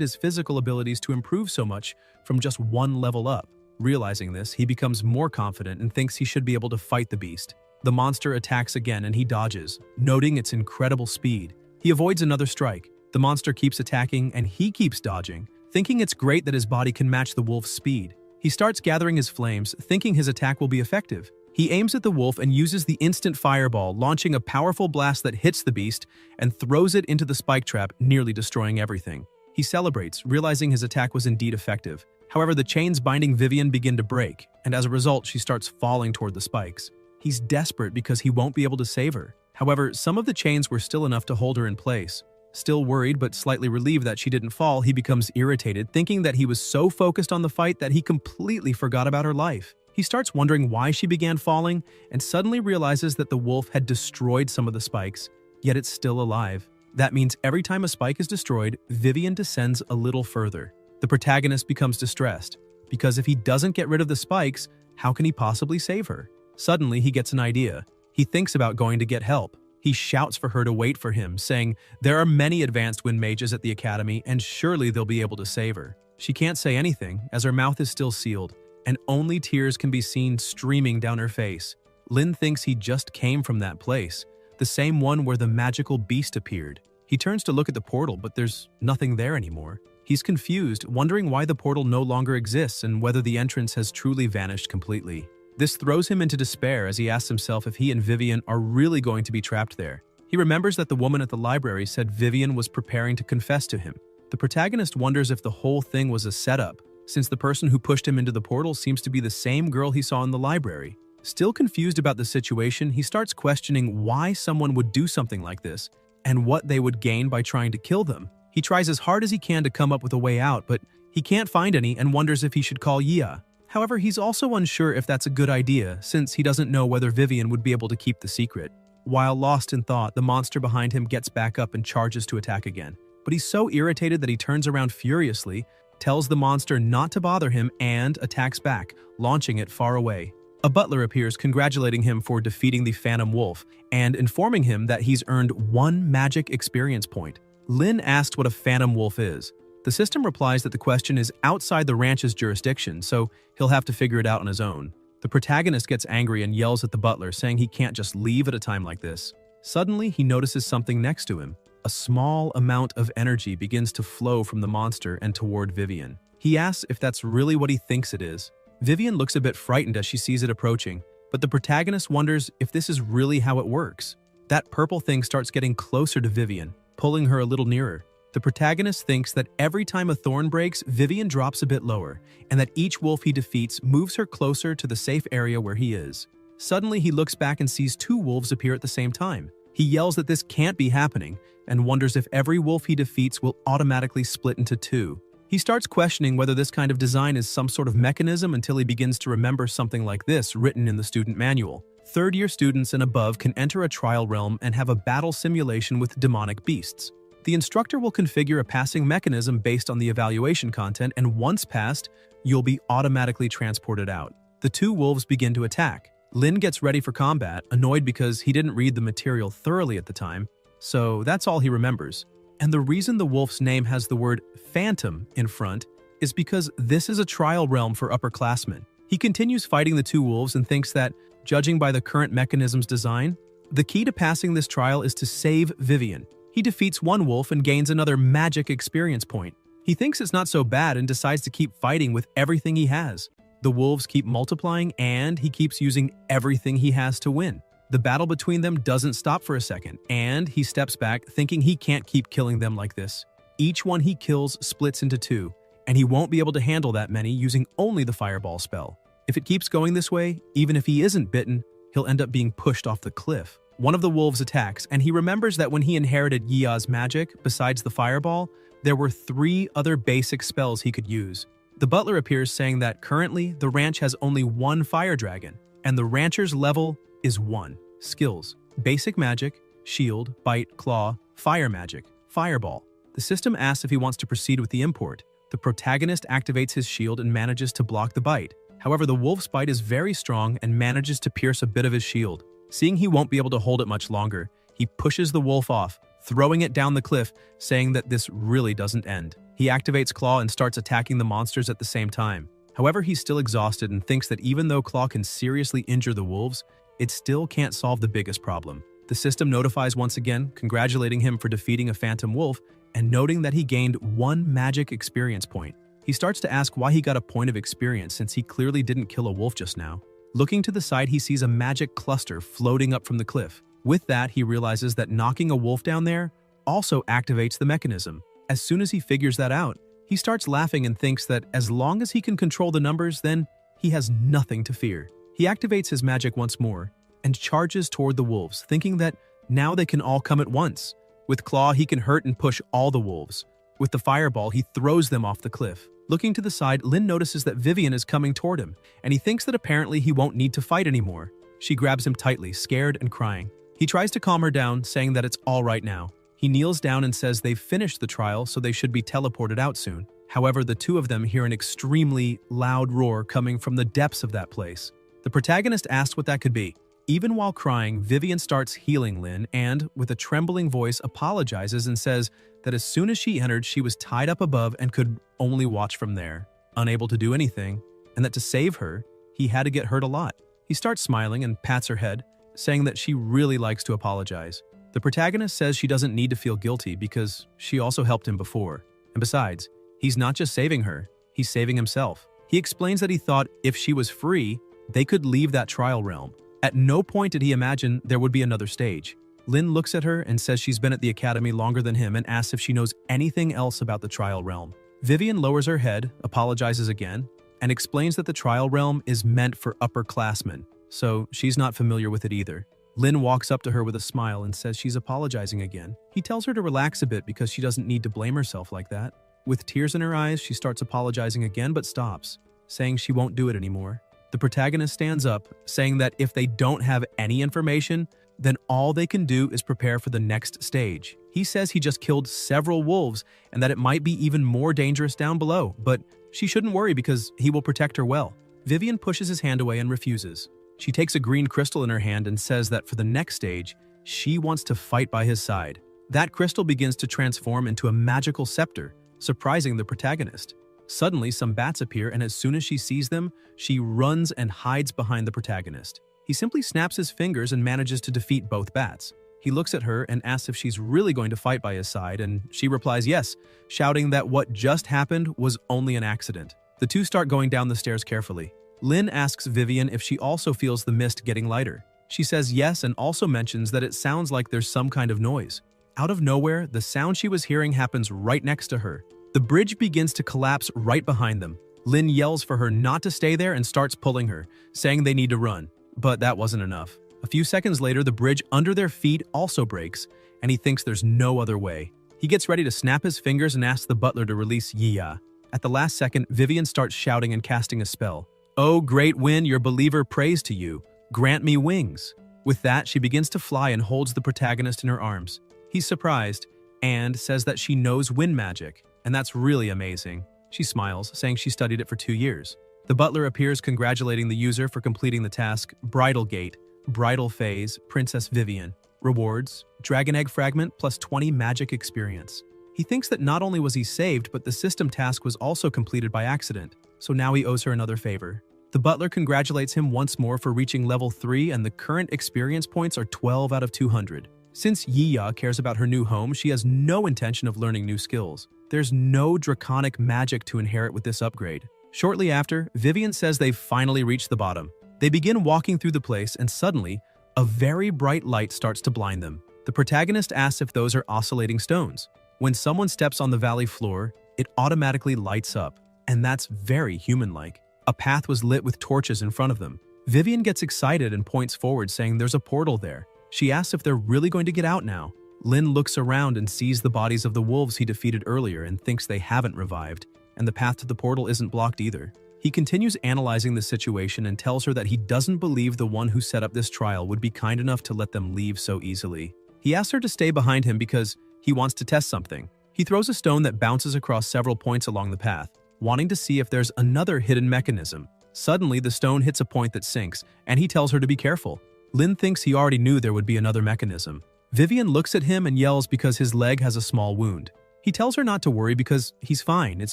his physical abilities to improve so much from just one level up. Realizing this, he becomes more confident and thinks he should be able to fight the beast. The monster attacks again and he dodges, noting its incredible speed. He avoids another strike. The monster keeps attacking and he keeps dodging, thinking it's great that his body can match the wolf's speed. He starts gathering his flames, thinking his attack will be effective. He aims at the wolf and uses the instant fireball, launching a powerful blast that hits the beast and throws it into the spike trap, nearly destroying everything. He celebrates, realizing his attack was indeed effective. However, the chains binding Vivian begin to break, and as a result, she starts falling toward the spikes. He's desperate because he won't be able to save her. However, some of the chains were still enough to hold her in place. Still worried but slightly relieved that she didn't fall, he becomes irritated, thinking that he was so focused on the fight that he completely forgot about her life. He starts wondering why she began falling and suddenly realizes that the wolf had destroyed some of the spikes, yet it's still alive. That means every time a spike is destroyed, Vivian descends a little further. The protagonist becomes distressed, because if he doesn't get rid of the spikes, how can he possibly save her? Suddenly, he gets an idea. He thinks about going to get help. He shouts for her to wait for him, saying, "There are many advanced wind mages at the academy, and surely they'll be able to save her." She can't say anything, as her mouth is still sealed, and only tears can be seen streaming down her face. Lin thinks he just came from that place, the same one where the magical beast appeared. He turns to look at the portal, but there's nothing there anymore. He's confused, wondering why the portal no longer exists and whether the entrance has truly vanished completely. This throws him into despair as he asks himself if he and Vivian are really going to be trapped there. He remembers that the woman at the library said Vivian was preparing to confess to him. The protagonist wonders if the whole thing was a setup, since the person who pushed him into the portal seems to be the same girl he saw in the library. Still confused about the situation, he starts questioning why someone would do something like this and what they would gain by trying to kill them. He tries as hard as he can to come up with a way out, but he can't find any and wonders if he should call Yia. However, he's also unsure if that's a good idea, since he doesn't know whether Vivian would be able to keep the secret. While lost in thought, the monster behind him gets back up and charges to attack again. But he's so irritated that he turns around furiously, tells the monster not to bother him, and attacks back, launching it far away. A butler appears, congratulating him for defeating the Phantom Wolf and informing him that he's earned 1 magic experience point. Lin asks what a Phantom Wolf is. The system replies that the question is outside the ranch's jurisdiction, so he'll have to figure it out on his own. The protagonist gets angry and yells at the butler, saying he can't just leave at a time like this. Suddenly, he notices something next to him. A small amount of energy begins to flow from the monster and toward Vivian. He asks if that's really what he thinks it is. Vivian looks a bit frightened as she sees it approaching, but the protagonist wonders if this is really how it works. That purple thing starts getting closer to Vivian, pulling her a little nearer. The protagonist thinks that every time a thorn breaks, Vivian drops a bit lower, and that each wolf he defeats moves her closer to the safe area where he is. Suddenly, he looks back and sees 2 wolves appear at the same time. He yells that this can't be happening, and wonders if every wolf he defeats will automatically split into 2. He starts questioning whether this kind of design is some sort of mechanism until he begins to remember something like this written in the student manual. Third-year students and above can enter a trial realm and have a battle simulation with demonic beasts. The instructor will configure a passing mechanism based on the evaluation content, and once passed, you'll be automatically transported out. The 2 wolves begin to attack. Lin gets ready for combat, annoyed because he didn't read the material thoroughly at the time, so that's all he remembers. And the reason the wolf's name has the word Phantom in front is because this is a trial realm for upperclassmen. He continues fighting the 2 wolves and thinks that, judging by the current mechanism's design, the key to passing this trial is to save Vivian. He defeats 1 wolf and gains another magic experience point. He thinks it's not so bad and decides to keep fighting with everything he has. The wolves keep multiplying and he keeps using everything he has to win. The battle between them doesn't stop for a second, and he steps back, thinking he can't keep killing them like this. Each one he kills splits into two, and he won't be able to handle that many using only the fireball spell. If it keeps going this way, even if he isn't bitten, he'll end up being pushed off the cliff. One of the wolves attacks, and he remembers that when he inherited Yiya's magic, besides the fireball, there were 3 other basic spells he could use. The butler appears saying that currently the ranch has only 1 fire dragon, and the rancher's level is 1. Skills: basic magic, shield, bite, claw, fire magic, fireball. The system asks if he wants to proceed with the import. The protagonist activates his shield and manages to block the bite. However, the wolf's bite is very strong and manages to pierce a bit of his shield. Seeing he won't be able to hold it much longer, he pushes the wolf off, throwing it down the cliff, saying that this really doesn't end. He activates Claw and starts attacking the monsters at the same time. However, he's still exhausted and thinks that even though Claw can seriously injure the wolves, it still can't solve the biggest problem. The system notifies once again, congratulating him for defeating a phantom wolf and noting that he gained 1 magic experience point. He starts to ask why he got a point of experience since he clearly didn't kill a wolf just now. Looking to the side, he sees a magic cluster floating up from the cliff. With that, he realizes that knocking a wolf down there also activates the mechanism. As soon as he figures that out, he starts laughing and thinks that as long as he can control the numbers, then he has nothing to fear. He activates his magic once more and charges toward the wolves, thinking that now they can all come at once. With Claw, he can hurt and push all the wolves. With the fireball, he throws them off the cliff. Looking to the side, Lynn notices that Vivian is coming toward him, and he thinks that apparently he won't need to fight anymore. She grabs him tightly, scared and crying. He tries to calm her down, saying that it's all right now. He kneels down and says they've finished the trial, so they should be teleported out soon. However, the two of them hear an extremely loud roar coming from the depths of that place. The protagonist asks what that could be. Even while crying, Vivian starts healing Lynn and, with a trembling voice, apologizes and says that as soon as she entered, she was tied up above and could only watch from there, unable to do anything, and that to save her, he had to get hurt a lot. He starts smiling and pats her head, saying that she really likes to apologize. The protagonist says she doesn't need to feel guilty because she also helped him before. And besides, he's not just saving her, he's saving himself. He explains that he thought if she was free, they could leave that trial realm. At no point did he imagine there would be another stage. Lynn looks at her and says she's been at the academy longer than him and asks if she knows anything else about the trial realm. Vivian lowers her head, apologizes again, and explains that the trial realm is meant for upperclassmen, so she's not familiar with it either. Lynn walks up to her with a smile and says she's apologizing again. He tells her to relax a bit because she doesn't need to blame herself like that. With tears in her eyes, she starts apologizing again but stops, saying she won't do it anymore. The protagonist stands up, saying that if they don't have any information, then all they can do is prepare for the next stage. He says he just killed several wolves and that it might be even more dangerous down below, but she shouldn't worry because he will protect her well. Vivian pushes his hand away and refuses. She takes a green crystal in her hand and says that for the next stage, she wants to fight by his side. That crystal begins to transform into a magical scepter, surprising the protagonist. Suddenly, some bats appear, and as soon as she sees them, she runs and hides behind the protagonist. He simply snaps his fingers and manages to defeat both bats. He looks at her and asks if she's really going to fight by his side, and she replies yes, shouting that what just happened was only an accident. The two start going down the stairs carefully. Lynn asks Vivian if she also feels the mist getting lighter. She says yes and also mentions that it sounds like there's some kind of noise. Out of nowhere, the sound she was hearing happens right next to her. The bridge begins to collapse right behind them. Lynn yells for her not to stay there and starts pulling her, saying they need to run. But that wasn't enough. A few seconds later, the bridge under their feet also breaks, and he thinks there's no other way. He gets ready to snap his fingers and asks the butler to release Yiya. At the last second, Vivian starts shouting and casting a spell. "Oh, great wind, your believer prays to you. Grant me wings." With that, she begins to fly and holds the protagonist in her arms. He's surprised and says that she knows wind magic, and that's really amazing. She smiles, saying she studied it for 2 years. The butler appears congratulating the user for completing the task Bridal Gate, Bridal Phase, Princess Vivian. Rewards, Dragon Egg Fragment plus 20 magic experience. He thinks that not only was he saved, but the system task was also completed by accident, so now he owes her another favor. The butler congratulates him once more for reaching level 3, and the current experience points are 12 out of 200. Since Yiya cares about her new home, she has no intention of learning new skills. There's no draconic magic to inherit with this upgrade. Shortly after, Vivian says they've finally reached the bottom. They begin walking through the place, and suddenly, a very bright light starts to blind them. The protagonist asks if those are oscillating stones. When someone steps on the valley floor, it automatically lights up, and that's very human-like. A path was lit with torches in front of them. Vivian gets excited and points forward, saying there's a portal there. She asks if they're really going to get out now. Lin looks around and sees the bodies of the wolves he defeated earlier and thinks they haven't revived, and the path to the portal isn't blocked either. He continues analyzing the situation and tells her that he doesn't believe the one who set up this trial would be kind enough to let them leave so easily. He asks her to stay behind him because he wants to test something. He throws a stone that bounces across several points along the path, wanting to see if there's another hidden mechanism. Suddenly, the stone hits a point that sinks, and he tells her to be careful. Lin thinks he already knew there would be another mechanism. Vivian looks at him and yells because his leg has a small wound. He tells her not to worry because he's fine, it's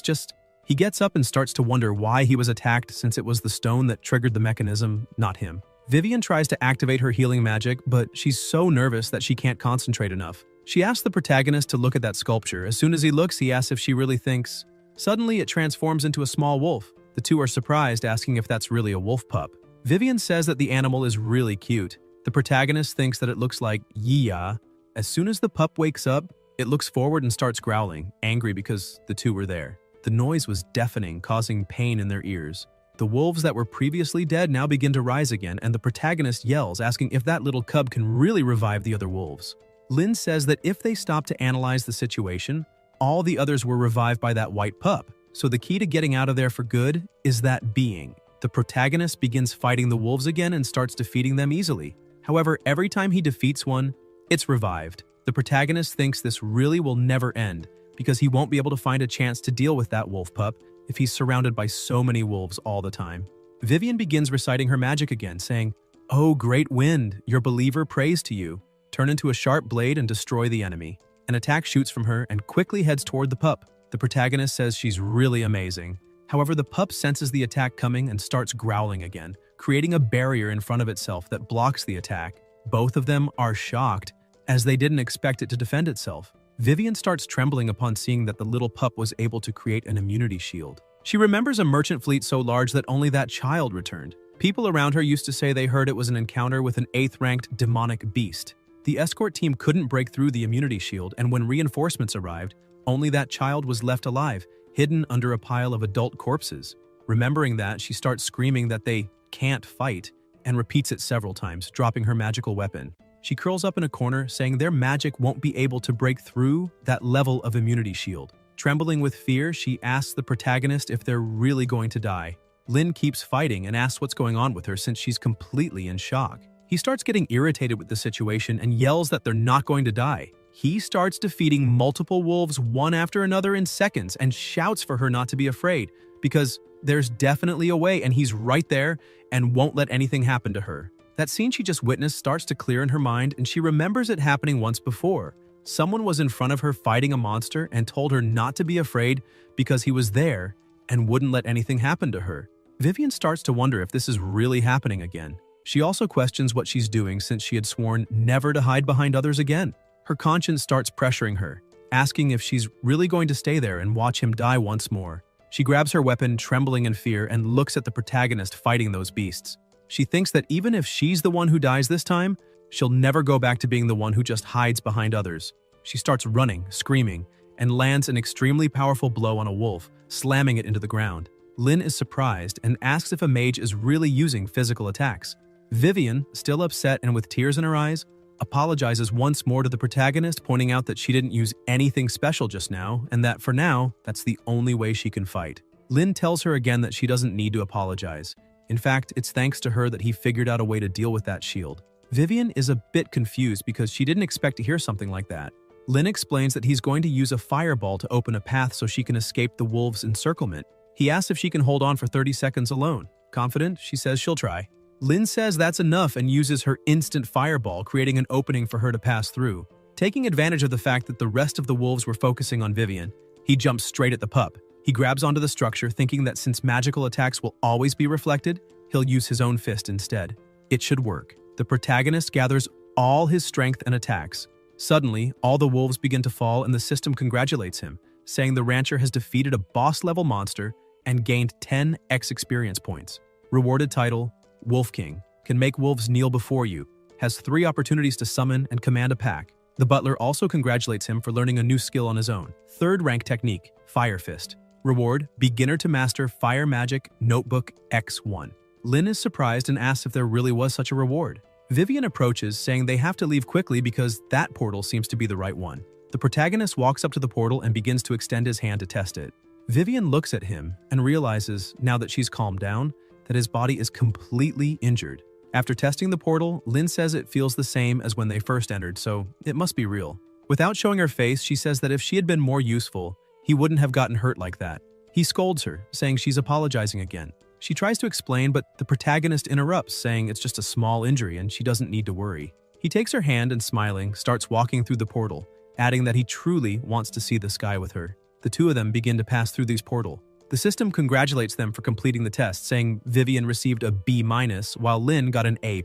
just... He gets up and starts to wonder why he was attacked since it was the stone that triggered the mechanism, not him. Vivian tries to activate her healing magic, but she's so nervous that she can't concentrate enough. She asks the protagonist to look at that sculpture. As soon as he looks, he asks if she really thinks. Suddenly, it transforms into a small wolf. The two are surprised, asking if that's really a wolf pup. Vivian says that the animal is really cute. The protagonist thinks that it looks like Yiya. As soon as the pup wakes up, it looks forward and starts growling, angry because the two were there. The noise was deafening, causing pain in their ears. The wolves that were previously dead now begin to rise again, and the protagonist yells, asking if that little cub can really revive the other wolves. Lin says that if they stop to analyze the situation, all the others were revived by that white pup. So the key to getting out of there for good is that being. The protagonist begins fighting the wolves again and starts defeating them easily. However, every time he defeats one, it's revived. The protagonist thinks this really will never end, because he won't be able to find a chance to deal with that wolf pup if he's surrounded by so many wolves all the time. Vivian begins reciting her magic again, saying, "Oh, great wind, your believer prays to you. Turn into a sharp blade and destroy the enemy." An attack shoots from her and quickly heads toward the pup. The protagonist says she's really amazing. However, the pup senses the attack coming and starts growling again, creating a barrier in front of itself that blocks the attack. Both of them are shocked, as they didn't expect it to defend itself. Vivian starts trembling upon seeing that the little pup was able to create an immunity shield. She remembers a merchant fleet so large that only that child returned. People around her used to say they heard it was an encounter with an 8th-ranked demonic beast. The escort team couldn't break through the immunity shield, and when reinforcements arrived, only that child was left alive, hidden under a pile of adult corpses. Remembering that, she starts screaming that they can't fight, and repeats it several times, dropping her magical weapon. She curls up in a corner, saying their magic won't be able to break through that level of immunity shield. Trembling with fear, she asks the protagonist if they're really going to die. Lin keeps fighting and asks what's going on with her since she's completely in shock. He starts getting irritated with the situation and yells that they're not going to die. He starts defeating multiple wolves one after another in seconds and shouts for her not to be afraid, because there's definitely a way and he's right there and won't let anything happen to her. That scene she just witnessed starts to clear in her mind, and she remembers it happening once before. Someone was in front of her fighting a monster and told her not to be afraid because he was there and wouldn't let anything happen to her. Vivian starts to wonder if this is really happening again. She also questions what she's doing since she had sworn never to hide behind others again. Her conscience starts pressuring her, asking if she's really going to stay there and watch him die once more. She grabs her weapon, trembling in fear, and looks at the protagonist fighting those beasts. She thinks that even if she's the one who dies this time, she'll never go back to being the one who just hides behind others. She starts running, screaming, and lands an extremely powerful blow on a wolf, slamming it into the ground. Lin is surprised and asks if a mage is really using physical attacks. Vivian, still upset and with tears in her eyes, apologizes once more to the protagonist, pointing out that she didn't use anything special just now, and that for now, that's the only way she can fight. Lin tells her again that she doesn't need to apologize. In fact, it's thanks to her that he figured out a way to deal with that shield. Vivian is a bit confused because she didn't expect to hear something like that. Lin explains that he's going to use a fireball to open a path so she can escape the wolves' encirclement. He asks if she can hold on for 30 seconds alone. Confident, she says she'll try. Lin says that's enough and uses her instant fireball, creating an opening for her to pass through. Taking advantage of the fact that the rest of the wolves were focusing on Vivian, he jumps straight at the pup. He grabs onto the structure, thinking that since magical attacks will always be reflected, he'll use his own fist instead. It should work. The protagonist gathers all his strength and attacks. Suddenly, all the wolves begin to fall and the system congratulates him, saying the rancher has defeated a boss-level monster and gained 10 X experience points. Rewarded title, Wolf King. Can make wolves kneel before you. Has 3 opportunities to summon and command a pack. The butler also congratulates him for learning a new skill on his own. Third rank technique, Fire Fist. Reward, beginner to master Fire Magic Notebook X1. Lin is surprised and asks if there really was such a reward. Vivian approaches, saying they have to leave quickly because that portal seems to be the right one. The protagonist walks up to the portal and begins to extend his hand to test it. Vivian looks at him and realizes, now that she's calmed down, that his body is completely injured. After testing the portal, Lin says it feels the same as when they first entered, so it must be real. Without showing her face, she says that if she had been more useful, he wouldn't have gotten hurt like that. He scolds her, saying she's apologizing again. She tries to explain, but the protagonist interrupts, saying it's just a small injury and she doesn't need to worry. He takes her hand and, smiling, starts walking through the portal, adding that he truly wants to see the sky with her. The two of them begin to pass through this portal. The system congratulates them for completing the test, saying Vivian received a B-, while Lin got an A+.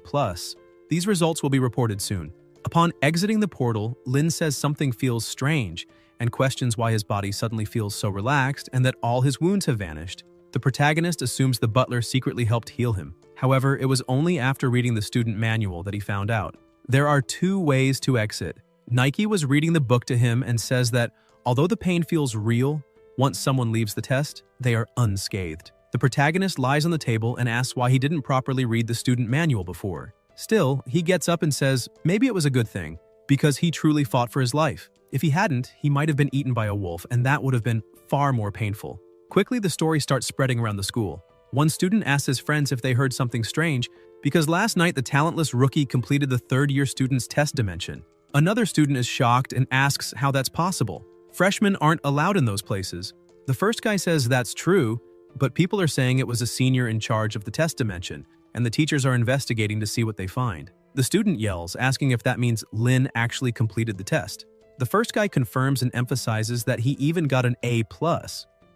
These results will be reported soon. Upon exiting the portal, Lin says something feels strange and questions why his body suddenly feels so relaxed and that all his wounds have vanished. The protagonist assumes the butler secretly helped heal him. However, it was only after reading the student manual that he found out. There are 2 ways to exit. Nike was reading the book to him and says that although the pain feels real, once someone leaves the test, they are unscathed. The protagonist lies on the table and asks why he didn't properly read the student manual before. Still, he gets up and says maybe it was a good thing, because he truly fought for his life. If he hadn't, he might have been eaten by a wolf, and that would have been far more painful. Quickly, the story starts spreading around the school. One student asks his friends if they heard something strange, because last night the talentless rookie completed the third-year student's test dimension. Another student is shocked and asks how that's possible. Freshmen aren't allowed in those places. The first guy says that's true, but people are saying it was a senior in charge of the test dimension, and the teachers are investigating to see what they find. The student yells, asking if that means Lin actually completed the test. The first guy confirms and emphasizes that he even got an A+.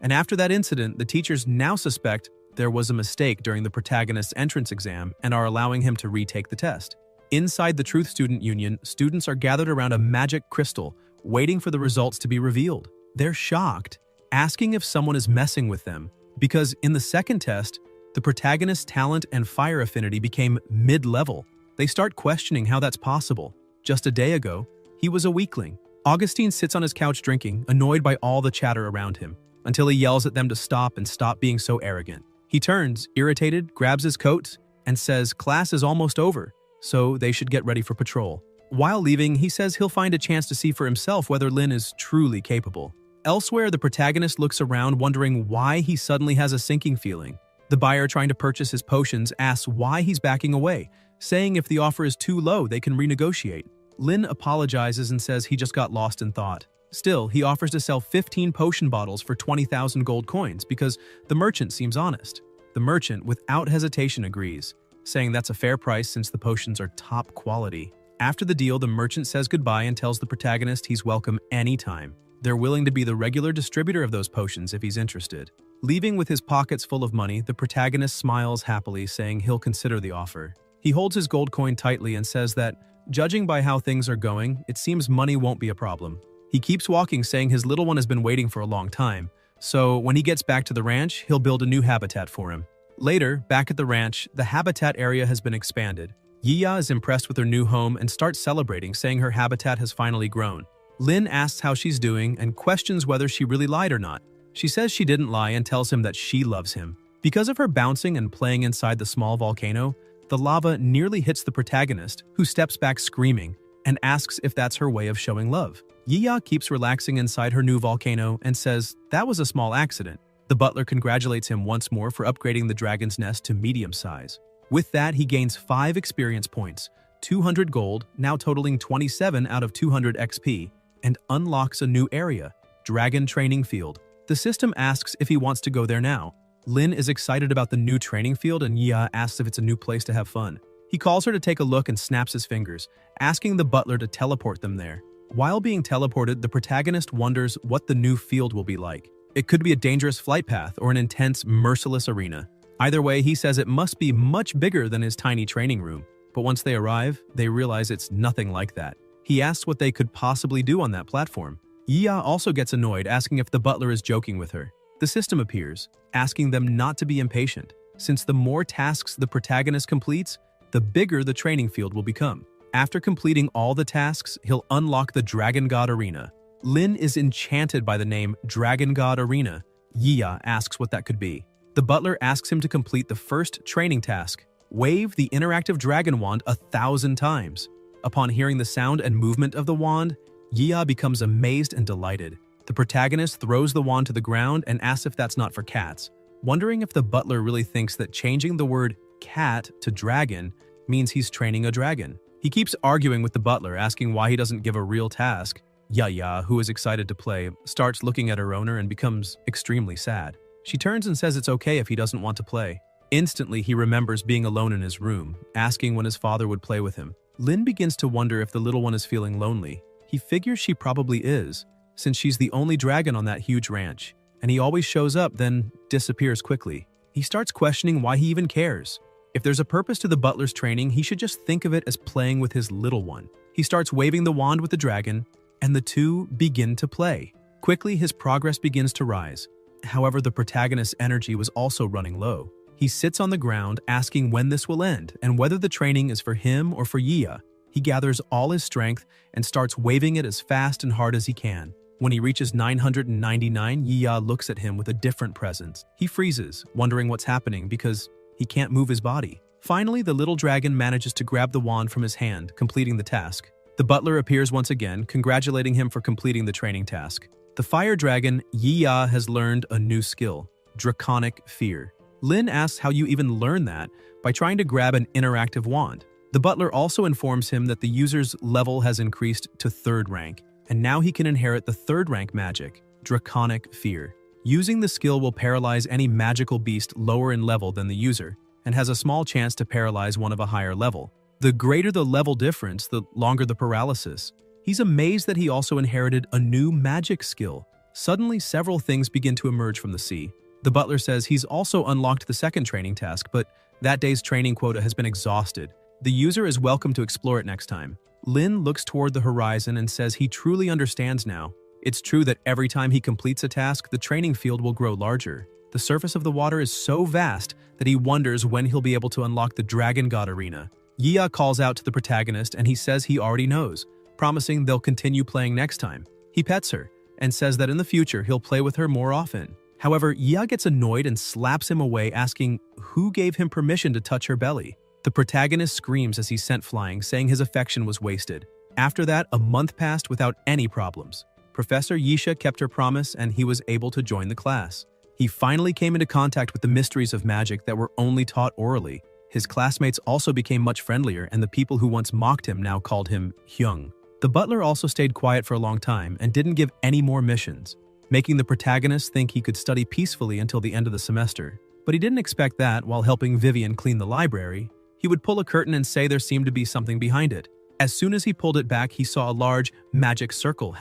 And after that incident, the teachers now suspect there was a mistake during the protagonist's entrance exam and are allowing him to retake the test. Inside the Truth Student Union, students are gathered around a magic crystal, waiting for the results to be revealed. They're shocked, asking if someone is messing with them, because in the second test, the protagonist's talent and fire affinity became mid-level. They start questioning how that's possible. Just a day ago, he was a weakling. Augustine sits on his couch drinking, annoyed by all the chatter around him, until he yells at them to stop and stop being so arrogant. He turns, irritated, grabs his coat, and says class is almost over, so they should get ready for patrol. While leaving, he says he'll find a chance to see for himself whether Lin is truly capable. Elsewhere, the protagonist looks around wondering why he suddenly has a sinking feeling. The buyer trying to purchase his potions asks why he's backing away, saying if the offer is too low, they can renegotiate. Lin apologizes and says he just got lost in thought. Still, he offers to sell 15 potion bottles for 20,000 gold coins because the merchant seems honest. The merchant, without hesitation, agrees, saying that's a fair price since the potions are top quality. After the deal, the merchant says goodbye and tells the protagonist he's welcome anytime. They're willing to be the regular distributor of those potions if he's interested. Leaving with his pockets full of money, the protagonist smiles happily, saying he'll consider the offer. He holds his gold coin tightly and says that, judging by how things are going, it seems money won't be a problem. He keeps walking, saying his little one has been waiting for a long time, so when he gets back to the ranch, he'll build a new habitat for him. Later, back at the ranch, the habitat area has been expanded. Yiya is impressed with her new home and starts celebrating, saying her habitat has finally grown. Lin asks how she's doing and questions whether she really lied or not. She says she didn't lie and tells him that she loves him. Because of her bouncing and playing inside the small volcano, the lava nearly hits the protagonist, who steps back screaming and asks if that's her way of showing love. Yiya keeps relaxing inside her new volcano and says that was a small accident. The butler congratulates him once more for upgrading the dragon's nest to medium size. With that, he gains 5 experience points, 200 gold, now totaling 27 out of 200 XP, and unlocks a new area, Dragon Training Field. The system asks if he wants to go there now. Lin is excited about the new training field and Yiya asks if it's a new place to have fun. He calls her to take a look and snaps his fingers, asking the butler to teleport them there. While being teleported, the protagonist wonders what the new field will be like. It could be a dangerous flight path or an intense, merciless arena. Either way, he says it must be much bigger than his tiny training room. But once they arrive, they realize it's nothing like that. He asks what they could possibly do on that platform. Yiya also gets annoyed, asking if the butler is joking with her. The system appears, asking them not to be impatient, since the more tasks the protagonist completes, the bigger the training field will become. After completing all the tasks, he'll unlock the Dragon God Arena. Lin is enchanted by the name Dragon God Arena. Yiya asks what that could be. The butler asks him to complete the first training task, wave the interactive dragon wand 1,000 times. Upon hearing the sound and movement of the wand, Yiya becomes amazed and delighted. The protagonist throws the wand to the ground and asks if that's not for cats, wondering if the butler really thinks that changing the word cat to dragon means he's training a dragon. He keeps arguing with the butler, asking why he doesn't give a real task. Yiya, who is excited to play, starts looking at her owner and becomes extremely sad. She turns and says it's okay if he doesn't want to play. Instantly, he remembers being alone in his room, asking when his father would play with him. Lin begins to wonder if the little one is feeling lonely. He figures she probably is, since she's the only dragon on that huge ranch, and he always shows up, then disappears quickly. He starts questioning why he even cares. If there's a purpose to the butler's training, he should just think of it as playing with his little one. He starts waving the wand with the dragon, and the two begin to play. Quickly, his progress begins to rise. However, the protagonist's energy was also running low. He sits on the ground asking when this will end and whether the training is for him or for Yiya. He gathers all his strength and starts waving it as fast and hard as he can. When he reaches 999, Yiya looks at him with a different presence. He freezes, wondering what's happening because he can't move his body. Finally, the little dragon manages to grab the wand from his hand, completing the task. The butler appears once again, congratulating him for completing the training task. The fire dragon, Yiya, has learned a new skill, Draconic Fear. Lin asks how you even learn that by trying to grab an interactive wand. The butler also informs him that the user's level has increased to 3rd rank, and now he can inherit the 3rd rank magic, Draconic Fear. Using the skill will paralyze any magical beast lower in level than the user, and has a small chance to paralyze one of a higher level. The greater the level difference, the longer the paralysis. He's amazed that he also inherited a new magic skill. Suddenly, several things begin to emerge from the sea. The butler says he's also unlocked the 2nd training task, but that day's training quota has been exhausted. The user is welcome to explore it next time. Lin looks toward the horizon and says he truly understands now. It's true that every time he completes a task, the training field will grow larger. The surface of the water is so vast that he wonders when he'll be able to unlock the Dragon God Arena. Yiya calls out to the protagonist and he says he already knows, promising they'll continue playing next time. He pets her and says that in the future he'll play with her more often. However, Yiya gets annoyed and slaps him away, asking who gave him permission to touch her belly. The protagonist screams as he's sent flying, saying his affection was wasted. After that, a month passed without any problems. Professor Yisha kept her promise and he was able to join the class. He finally came into contact with the mysteries of magic that were only taught orally. His classmates also became much friendlier, and the people who once mocked him now called him Hyung. The butler also stayed quiet for a long time and didn't give any more missions, making the protagonist think he could study peacefully until the end of the semester. But he didn't expect that while helping Vivian clean the library, he would pull a curtain and say there seemed to be something behind it. As soon as he pulled it back, he saw a large magic circle.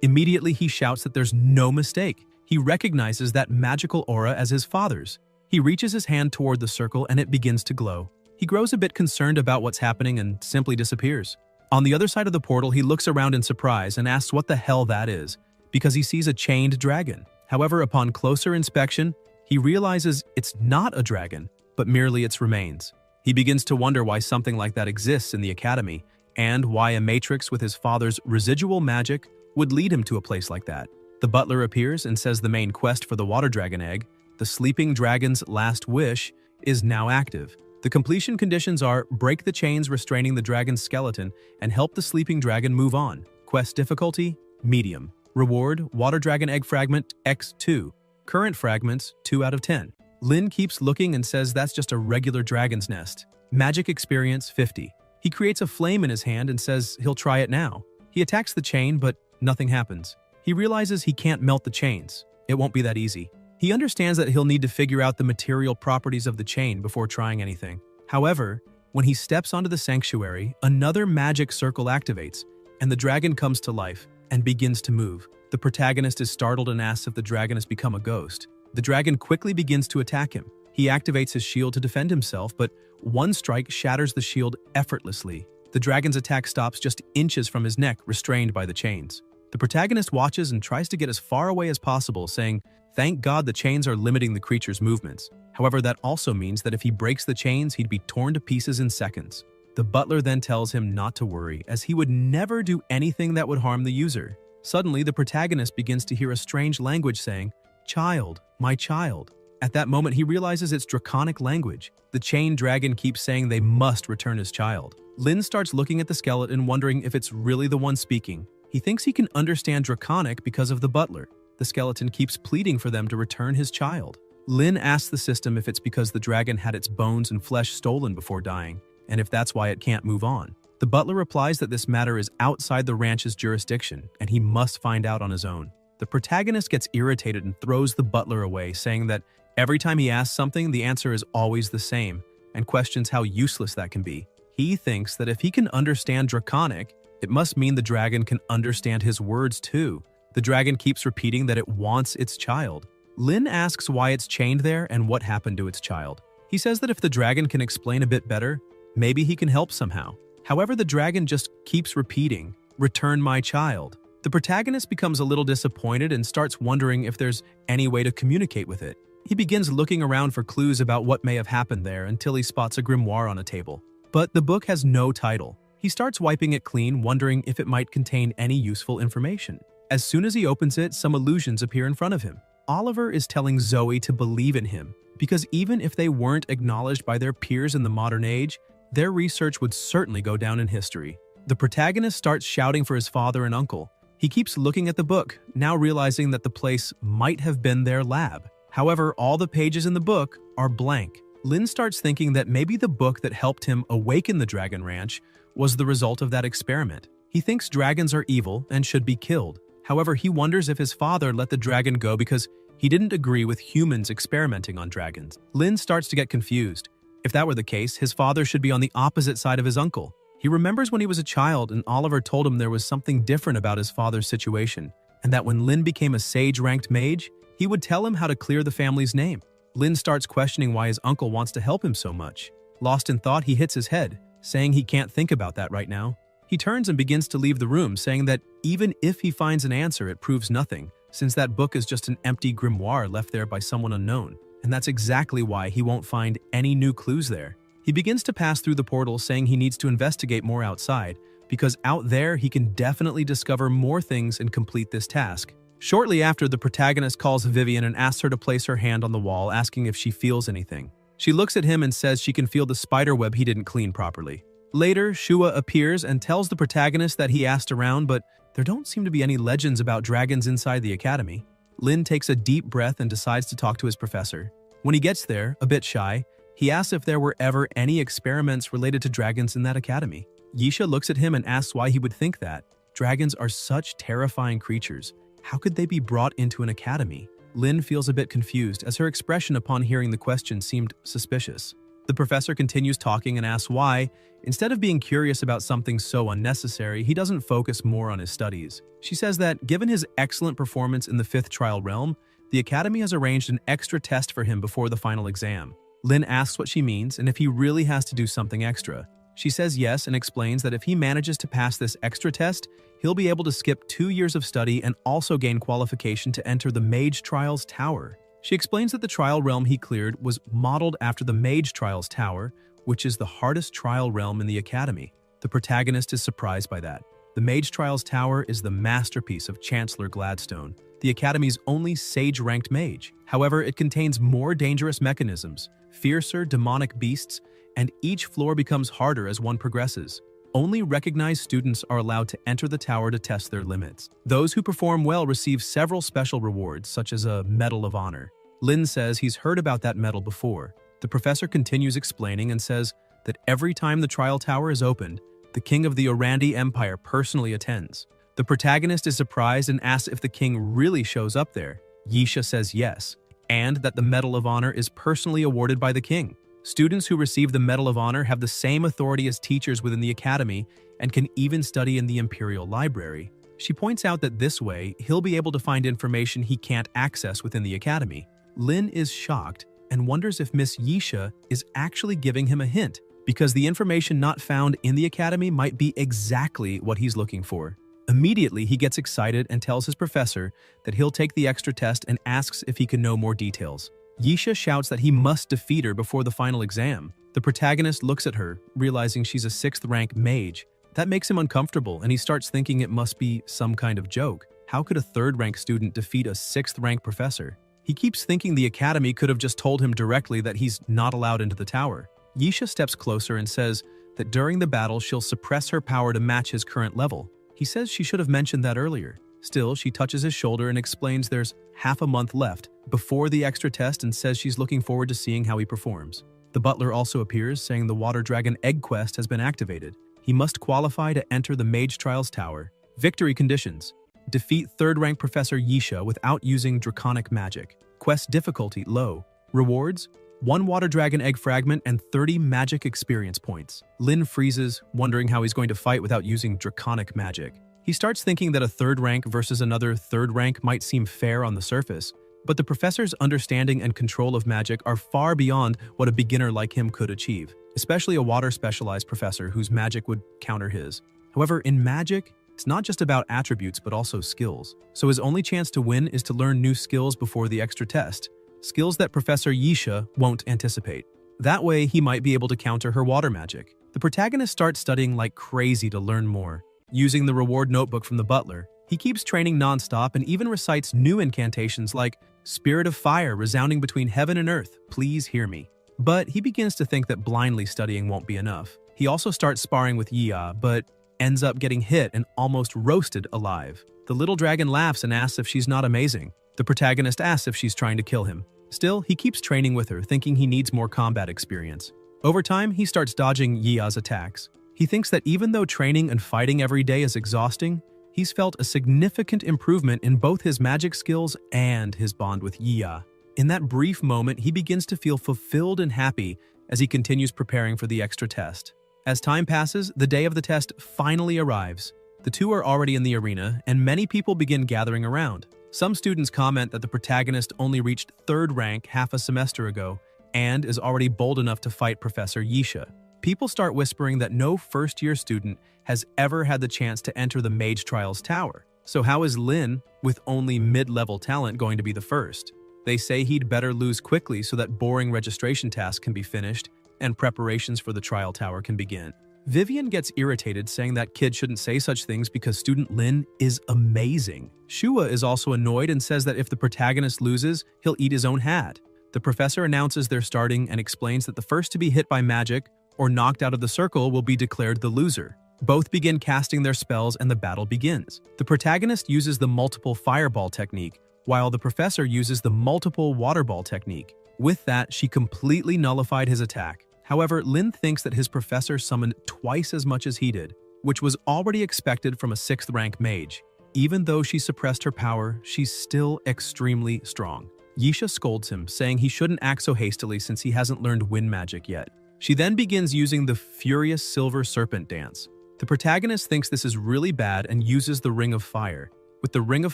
Immediately, he shouts that there's no mistake. He recognizes that magical aura as his father's. He reaches his hand toward the circle and it begins to glow. He grows a bit concerned about what's happening and simply disappears. On the other side of the portal, he looks around in surprise and asks what the hell that is, because he sees a chained dragon. However, upon closer inspection, he realizes it's not a dragon, but merely its remains. He begins to wonder why something like that exists in the academy, and why a matrix with his father's residual magic would lead him to a place like that. The butler appears and says the main quest for the water dragon egg, the sleeping dragon's last wish, is now active. The completion conditions are break the chains restraining the dragon's skeleton and help the sleeping dragon move on. Quest difficulty, medium. Reward, water dragon egg fragment, X2. Current fragments, 2 out of 10. Lin keeps looking and says that's just a regular dragon's nest. Magic experience, 50. He creates a flame in his hand and says he'll try it now. He attacks the chain, but nothing happens. He realizes he can't melt the chains. It won't be that easy. He understands that he'll need to figure out the material properties of the chain before trying anything. However, when he steps onto the sanctuary, another magic circle activates, and the dragon comes to life and begins to move. The protagonist is startled and asks if the dragon has become a ghost. The dragon quickly begins to attack him. He activates his shield to defend himself, but one strike shatters the shield effortlessly. The dragon's attack stops just inches from his neck, restrained by the chains. The protagonist watches and tries to get as far away as possible, saying, "Thank God the chains are limiting the creature's movements." However, that also means that if he breaks the chains, he'd be torn to pieces in seconds. The butler then tells him not to worry, as he would never do anything that would harm the user. Suddenly, the protagonist begins to hear a strange language saying, "Child, my child." At that moment, he realizes it's draconic language. The chained dragon keeps saying they must return his child. Lin starts looking at the skeleton, wondering if it's really the one speaking. He thinks he can understand draconic because of the butler. The skeleton keeps pleading for them to return his child. Lin asks the system if it's because the dragon had its bones and flesh stolen before dying, and if that's why it can't move on. The butler replies that this matter is outside the ranch's jurisdiction, and he must find out on his own. The protagonist gets irritated and throws the butler away, saying that every time he asks something, the answer is always the same, and questions how useless that can be. He thinks that if he can understand draconic, it must mean the dragon can understand his words too. The dragon keeps repeating that it wants its child. Lin asks why it's chained there and what happened to its child. He says that if the dragon can explain a bit better, maybe he can help somehow. However, the dragon just keeps repeating, "Return my child." The protagonist becomes a little disappointed and starts wondering if there's any way to communicate with it. He begins looking around for clues about what may have happened there until he spots a grimoire on a table. But the book has no title. He starts wiping it clean, wondering if it might contain any useful information. As soon as he opens it, some illusions appear in front of him. Oliver is telling Zoe to believe in him, because even if they weren't acknowledged by their peers in the modern age, their research would certainly go down in history. The protagonist starts shouting for his father and uncle. He keeps looking at the book, now realizing that the place might have been their lab. However, all the pages in the book are blank. Lin starts thinking that maybe the book that helped him awaken the Dragon Ranch was the result of that experiment. He thinks dragons are evil and should be killed. However, he wonders if his father let the dragon go because he didn't agree with humans experimenting on dragons. Lin starts to get confused. If that were the case, his father should be on the opposite side of his uncle. He remembers when he was a child and Oliver told him there was something different about his father's situation, and that when Lin became a sage-ranked mage, he would tell him how to clear the family's name. Lin starts questioning why his uncle wants to help him so much. Lost in thought, he hits his head, saying he can't think about that right now. He turns and begins to leave the room, saying that even if he finds an answer, it proves nothing, since that book is just an empty grimoire left there by someone unknown. And that's exactly why he won't find any new clues there. He begins to pass through the portal, saying he needs to investigate more outside, because out there he can definitely discover more things and complete this task. Shortly after, the protagonist calls Vivian and asks her to place her hand on the wall, asking if she feels anything. She looks at him and says she can feel the spider web he didn't clean properly. Later, Shua appears and tells the protagonist that he asked around, but there don't seem to be any legends about dragons inside the academy. Lin takes a deep breath and decides to talk to his professor. When he gets there, a bit shy, he asks if there were ever any experiments related to dragons in that academy. Yisha looks at him and asks why he would think that. Dragons are such terrifying creatures. How could they be brought into an academy? Lin feels a bit confused, as her expression upon hearing the question seemed suspicious. The professor continues talking and asks why, instead of being curious about something so unnecessary, he doesn't focus more on his studies. She says that, given his excellent performance in the 5th trial realm, the academy has arranged an extra test for him before the final exam. Lin asks what she means and if he really has to do something extra. She says yes and explains that if he manages to pass this extra test, he'll be able to skip 2 years of study and also gain qualification to enter the Mage Trials Tower. She explains that the trial realm he cleared was modeled after the Mage Trials Tower, which is the hardest trial realm in the academy. The protagonist is surprised by that. The Mage Trials Tower is the masterpiece of Chancellor Gladstone, the academy's only sage-ranked mage. However, it contains more dangerous mechanisms, fiercer demonic beasts, and each floor becomes harder as one progresses. Only recognized students are allowed to enter the tower to test their limits. Those who perform well receive several special rewards, such as a Medal of Honor. Lin says he's heard about that medal before. The professor continues explaining and says that every time the trial tower is opened, the king of the Orandi Empire personally attends. The protagonist is surprised and asks if the king really shows up there. Yisha says yes, and that the Medal of Honor is personally awarded by the king. Students who receive the Medal of Honor have the same authority as teachers within the academy and can even study in the Imperial Library. She points out that this way, he'll be able to find information he can't access within the academy. Lin is shocked and wonders if Miss Yisha is actually giving him a hint, because the information not found in the academy might be exactly what he's looking for. Immediately, he gets excited and tells his professor that he'll take the extra test and asks if he can know more details. Yisha shouts that he must defeat her before the final exam. The protagonist looks at her, realizing she's a 6th rank mage. That makes him uncomfortable, and he starts thinking it must be some kind of joke. How could a 3rd rank student defeat a 6th rank professor? He keeps thinking the academy could have just told him directly that he's not allowed into the tower. Yisha steps closer and says that during the battle she'll suppress her power to match his current level. He says she should have mentioned that earlier. Still, she touches his shoulder and explains there's half a month left before the extra test and says she's looking forward to seeing how he performs. The butler also appears, saying the Water Dragon Egg Quest has been activated. He must qualify to enter the Mage Trials Tower. Victory conditions: defeat 3rd rank Professor Yisha without using draconic magic. Quest difficulty low. Rewards: 1 Water Dragon Egg Fragment and 30 magic experience points. Lin freezes, wondering how he's going to fight without using draconic magic. He starts thinking that a 3rd rank versus another 3rd rank might seem fair on the surface, but the professor's understanding and control of magic are far beyond what a beginner like him could achieve, especially a water-specialized professor whose magic would counter his. However, in magic, it's not just about attributes but also skills. So his only chance to win is to learn new skills before the extra test, skills that Professor Yisha won't anticipate. That way, he might be able to counter her water magic. The protagonist starts studying like crazy to learn more. Using the reward notebook from the butler, he keeps training non-stop and even recites new incantations like Spirit of Fire resounding between heaven and earth, please hear me. But he begins to think that blindly studying won't be enough. He also starts sparring with Yia, but ends up getting hit and almost roasted alive. The little dragon laughs and asks if she's not amazing. The protagonist asks if she's trying to kill him. Still, he keeps training with her, thinking he needs more combat experience. Over time, he starts dodging Yia's attacks. He thinks that even though training and fighting every day is exhausting, he's felt a significant improvement in both his magic skills and his bond with Yia. In that brief moment, he begins to feel fulfilled and happy as he continues preparing for the extra test. As time passes, the day of the test finally arrives. The two are already in the arena, and many people begin gathering around. Some students comment that the protagonist only reached 3rd rank half a semester ago and is already bold enough to fight Professor Yisha. People start whispering that no first-year student has ever had the chance to enter the Mage Trials Tower. So how is Lin, with only mid-level talent, going to be the first? They say he'd better lose quickly so that boring registration tasks can be finished and preparations for the trial tower can begin. Vivian gets irritated, saying that kid shouldn't say such things because student Lin is amazing. Shua is also annoyed and says that if the protagonist loses, he'll eat his own hat. The professor announces they're starting and explains that the first to be hit by magic or knocked out of the circle will be declared the loser. Both begin casting their spells and the battle begins. The protagonist uses the multiple fireball technique, while the professor uses the multiple water ball technique. With that, she completely nullified his attack. However, Lin thinks that his professor summoned twice as much as he did, which was already expected from a 6th rank mage. Even though she suppressed her power, she's still extremely strong. Yisha scolds him, saying he shouldn't act so hastily since he hasn't learned wind magic yet. She then begins using the Furious Silver Serpent dance. The protagonist thinks this is really bad and uses the Ring of Fire. With the Ring of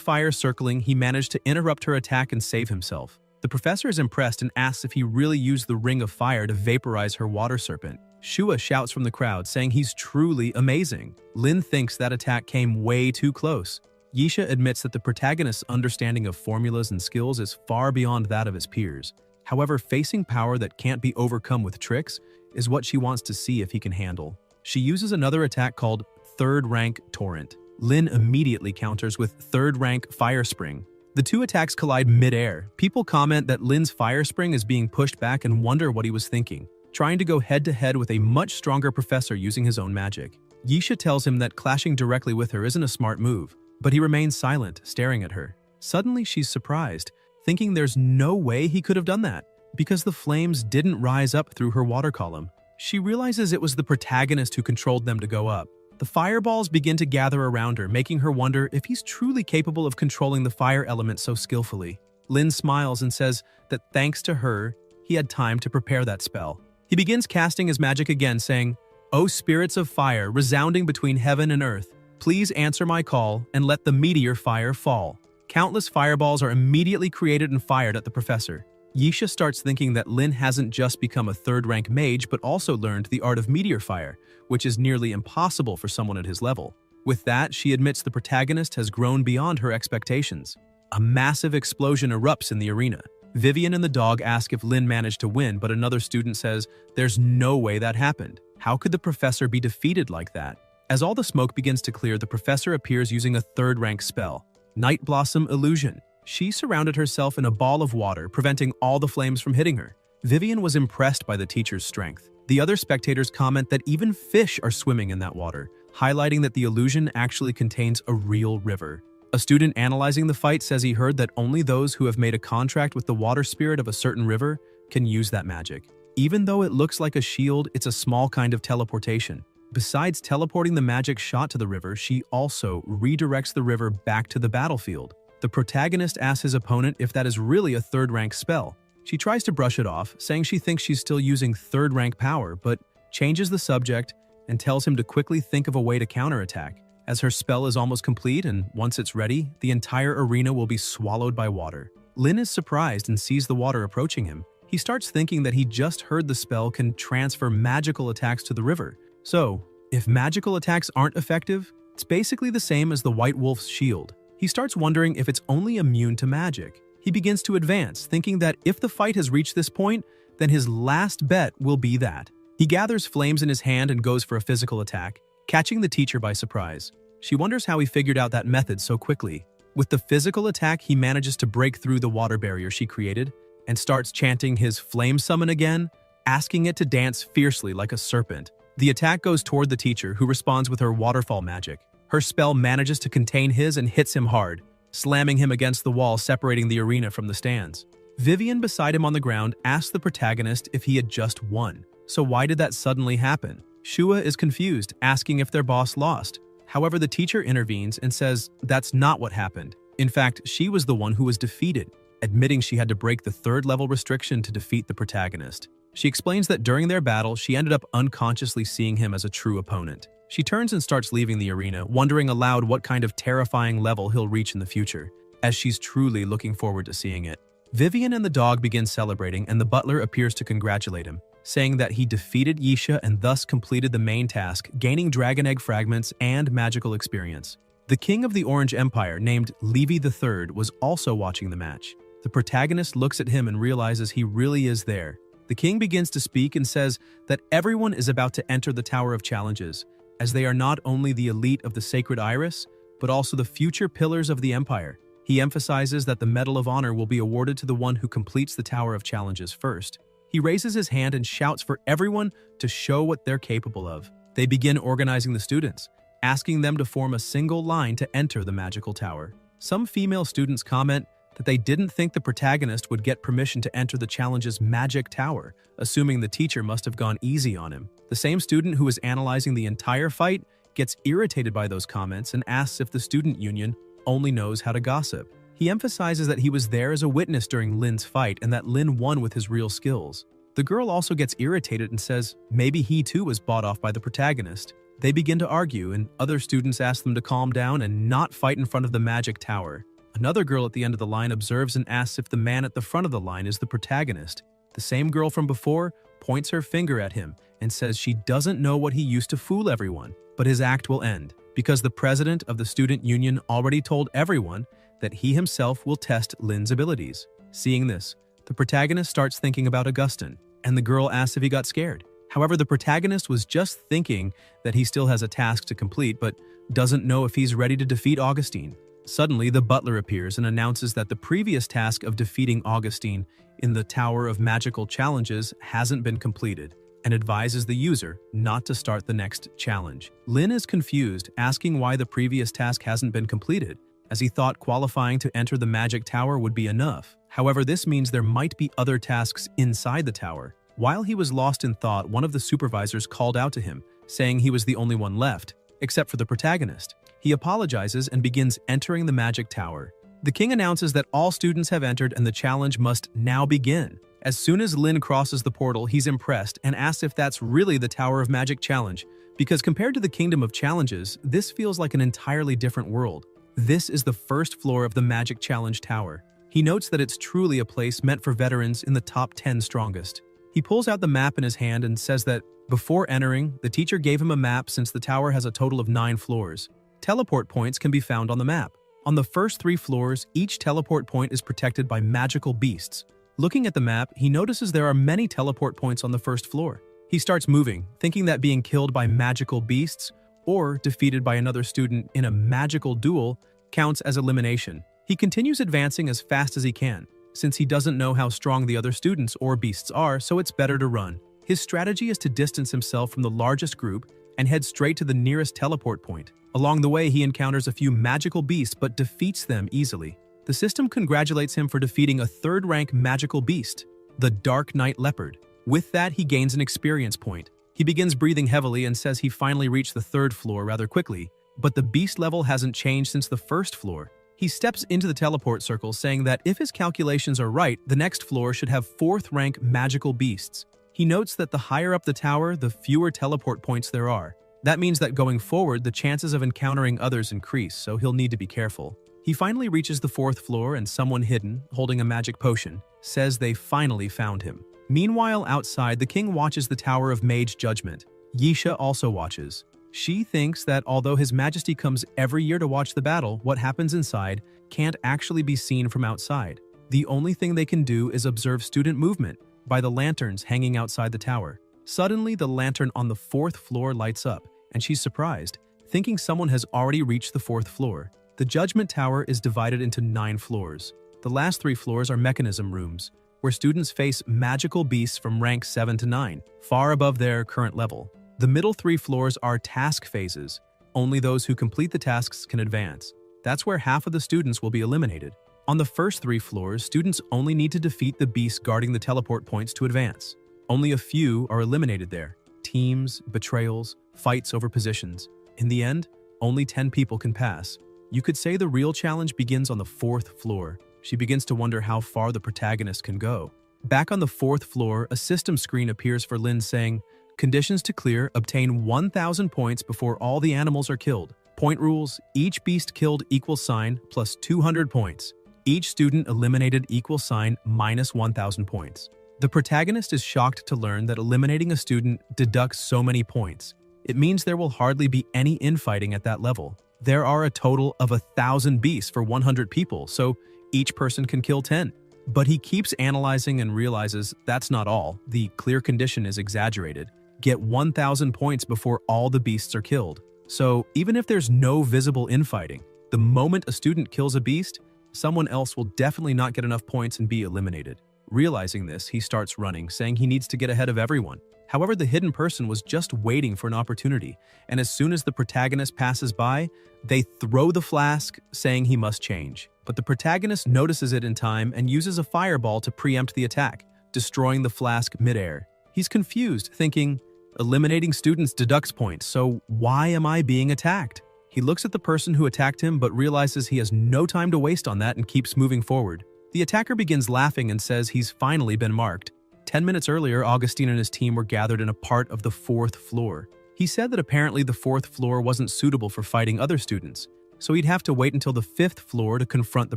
Fire circling, he managed to interrupt her attack and save himself. The professor is impressed and asks if he really used the Ring of Fire to vaporize her water serpent. Shua shouts from the crowd, saying he's truly amazing. Lin thinks that attack came way too close. Yisha admits that the protagonist's understanding of formulas and skills is far beyond that of his peers. However, facing power that can't be overcome with tricks is what she wants to see if he can handle. She uses another attack called 3rd rank Torrent. Lin immediately counters with 3rd rank Fire Spring. The two attacks collide mid-air. People comment that Lin's Fire Spring is being pushed back and wonder what he was thinking, trying to go head-to-head with a much stronger professor using his own magic. Yisha tells him that clashing directly with her isn't a smart move, but he remains silent, staring at her. Suddenly, she's surprised, thinking there's no way he could have done that, because the flames didn't rise up through her water column. She realizes it was the protagonist who controlled them to go up. The fireballs begin to gather around her, making her wonder if he's truly capable of controlling the fire element so skillfully. Lin smiles and says that thanks to her, he had time to prepare that spell. He begins casting his magic again, saying, "O spirits of fire, resounding between heaven and earth, please answer my call and let the meteor fire fall." Countless fireballs are immediately created and fired at the professor. Yisha starts thinking that Lin hasn't just become a 3rd rank mage but also learned the art of meteor fire, which is nearly impossible for someone at his level. With that, she admits the protagonist has grown beyond her expectations. A massive explosion erupts in the arena. Vivian and the dog ask if Lynn managed to win, but another student says there's no way that happened. How could the professor be defeated like that? As all the smoke begins to clear, the professor appears using a third-rank spell, Night Blossom Illusion. She surrounded herself in a ball of water, preventing all the flames from hitting her. Vivian was impressed by the teacher's strength. The other spectators comment that even fish are swimming in that water, highlighting that the illusion actually contains a real river. A student analyzing the fight says he heard that only those who have made a contract with the water spirit of a certain river can use that magic. Even though it looks like a shield, it's a small kind of teleportation. Besides teleporting the magic shot to the river, she also redirects the river back to the battlefield. The protagonist asks his opponent if that is really a third-rank spell. She tries to brush it off, saying she thinks she's still using third-rank power, but changes the subject and tells him to quickly think of a way to counterattack, as her spell is almost complete and once it's ready, the entire arena will be swallowed by water. Lynn is surprised and sees the water approaching him. He starts thinking that he just heard the spell can transfer magical attacks to the river. So, if magical attacks aren't effective, it's basically the same as the White Wolf's shield. He starts wondering if it's only immune to magic. He begins to advance, thinking that if the fight has reached this point, then his last bet will be that. He gathers flames in his hand and goes for a physical attack, catching the teacher by surprise. She wonders how he figured out that method so quickly. With the physical attack, he manages to break through the water barrier she created and starts chanting his flame summon again, asking it to dance fiercely like a serpent. The attack goes toward the teacher, who responds with her waterfall magic. Her spell manages to contain his and hits him hard, slamming him against the wall, separating the arena from the stands. Vivian, beside him on the ground, asks the protagonist if he had just won. So why did that suddenly happen? Shua is confused, asking if their boss lost. However, the teacher intervenes and says that's not what happened. In fact, she was the one who was defeated, admitting she had to break the third-level restriction to defeat the protagonist. She explains that during their battle, she ended up unconsciously seeing him as a true opponent. She turns and starts leaving the arena, wondering aloud what kind of terrifying level he'll reach in the future, as she's truly looking forward to seeing it. Vivian and the dog begin celebrating, and the butler appears to congratulate him, saying that he defeated Yisha and thus completed the main task, gaining dragon egg fragments and magical experience. The king of the Orange Empire, named Levi III, was also watching the match. The protagonist looks at him and realizes he really is there. The king begins to speak and says that everyone is about to enter the Tower of Challenges, as they are not only the elite of the Sacred Iris, but also the future pillars of the Empire. He emphasizes that the Medal of Honor will be awarded to the one who completes the Tower of Challenges first. He raises his hand and shouts for everyone to show what they're capable of. They begin organizing the students, asking them to form a single line to enter the magical tower. Some female students comment that they didn't think the protagonist would get permission to enter the challenge's magic tower, assuming the teacher must have gone easy on him. The same student who is analyzing the entire fight gets irritated by those comments and asks if the student union only knows how to gossip. He emphasizes that he was there as a witness during Lynn's fight and that Lynn won with his real skills. The girl also gets irritated and says maybe he too was bought off by the protagonist. They begin to argue, and other students ask them to calm down and not fight in front of the magic tower. Another girl at the end of the line observes and asks if the man at the front of the line is the protagonist. The same girl from before points her finger at him and says she doesn't know what he used to fool everyone, but his act will end, because the president of the student union already told everyone that he himself will test Lynn's abilities. Seeing this, the protagonist starts thinking about Augustine, and the girl asks if he got scared. However, the protagonist was just thinking that he still has a task to complete, but doesn't know if he's ready to defeat Augustine. Suddenly, the butler appears and announces that the previous task of defeating Augustine in the Tower of Magical Challenges hasn't been completed, and advises the user not to start the next challenge. Lynn is confused, asking why the previous task hasn't been completed, as he thought qualifying to enter the Magic Tower would be enough. However, this means there might be other tasks inside the tower. While he was lost in thought, one of the supervisors called out to him, saying he was the only one left, except for the protagonist. He apologizes and begins entering the Magic Tower. The king announces that all students have entered and the challenge must now begin. As soon as Lynn crosses the portal, he's impressed and asks if that's really the Tower of Magic Challenge, because compared to the Kingdom of Challenges, this feels like an entirely different world. This is the first floor of the Magic Challenge Tower. He notes that it's truly a place meant for veterans in the top 10 strongest. He pulls out the map in his hand and says that before entering, the teacher gave him a map since the tower has a total of 9 floors. Teleport points can be found on the map. On the first 3 floors, each teleport point is protected by magical beasts, Looking at the map, he notices there are many teleport points on the first floor. He starts moving, thinking that being killed by magical beasts or defeated by another student in a magical duel counts as elimination. He continues advancing as fast as he can, since he doesn't know how strong the other students or beasts are, so it's better to run. His strategy is to distance himself from the largest group and head straight to the nearest teleport point. Along the way, he encounters a few magical beasts but defeats them easily. The system congratulates him for defeating a third-rank magical beast, the Dark Knight Leopard. With that, he gains an experience point. He begins breathing heavily and says he finally reached the third floor rather quickly, but the beast level hasn't changed since the first floor. He steps into the teleport circle, saying that if his calculations are right, the next floor should have fourth-rank magical beasts. He notes that the higher up the tower, the fewer teleport points there are. That means that going forward, the chances of encountering others increase, so he'll need to be careful. He finally reaches the fourth floor and someone hidden, holding a magic potion, says they finally found him. Meanwhile, outside, the king watches the Tower of Mage Judgment. Yisha also watches. She thinks that although His Majesty comes every year to watch the battle, what happens inside can't actually be seen from outside. The only thing they can do is observe student movement by the lanterns hanging outside the tower. Suddenly, the lantern on the fourth floor lights up, and she's surprised, thinking someone has already reached the fourth floor. The Judgment Tower is divided into 9 floors. The last 3 floors are mechanism rooms, where students face magical beasts from rank 7 to 9, far above their current level. The middle 3 floors are task phases. Only those who complete the tasks can advance. That's where half of the students will be eliminated. On the first 3 floors, students only need to defeat the beasts guarding the teleport points to advance. Only a few are eliminated there. Teams, betrayals, fights over positions. In the end, only 10 people can pass. You could say the real challenge begins on the 4th floor. She begins to wonder how far the protagonist can go. Back on the 4th floor, a system screen appears for Lin saying, "Conditions to clear, obtain 1,000 points before all the animals are killed. Point rules, each beast killed equals sign plus 200 points. Each student eliminated equals sign minus 1,000 points." The protagonist is shocked to learn that eliminating a student deducts so many points. It means there will hardly be any infighting at that level. There are a total of 1,000 beasts for 100 people, so each person can kill 10. But he keeps analyzing and realizes that's not all. The clear condition is exaggerated. Get 1,000 points before all the beasts are killed. So even if there's no visible infighting, the moment a student kills a beast, someone else will definitely not get enough points and be eliminated. Realizing this, he starts running, saying he needs to get ahead of everyone. However, the hidden person was just waiting for an opportunity, and as soon as the protagonist passes by, they throw the flask, saying he must change. But the protagonist notices it in time and uses a fireball to preempt the attack, destroying the flask midair. He's confused, thinking, eliminating students deducts points, so why am I being attacked? He looks at the person who attacked him but realizes he has no time to waste on that and keeps moving forward. The attacker begins laughing and says he's finally been marked. 10 minutes earlier, Augustine and his team were gathered in a part of the 4th floor. He said that apparently the 4th floor wasn't suitable for fighting other students, so he'd have to wait until the 5th floor to confront the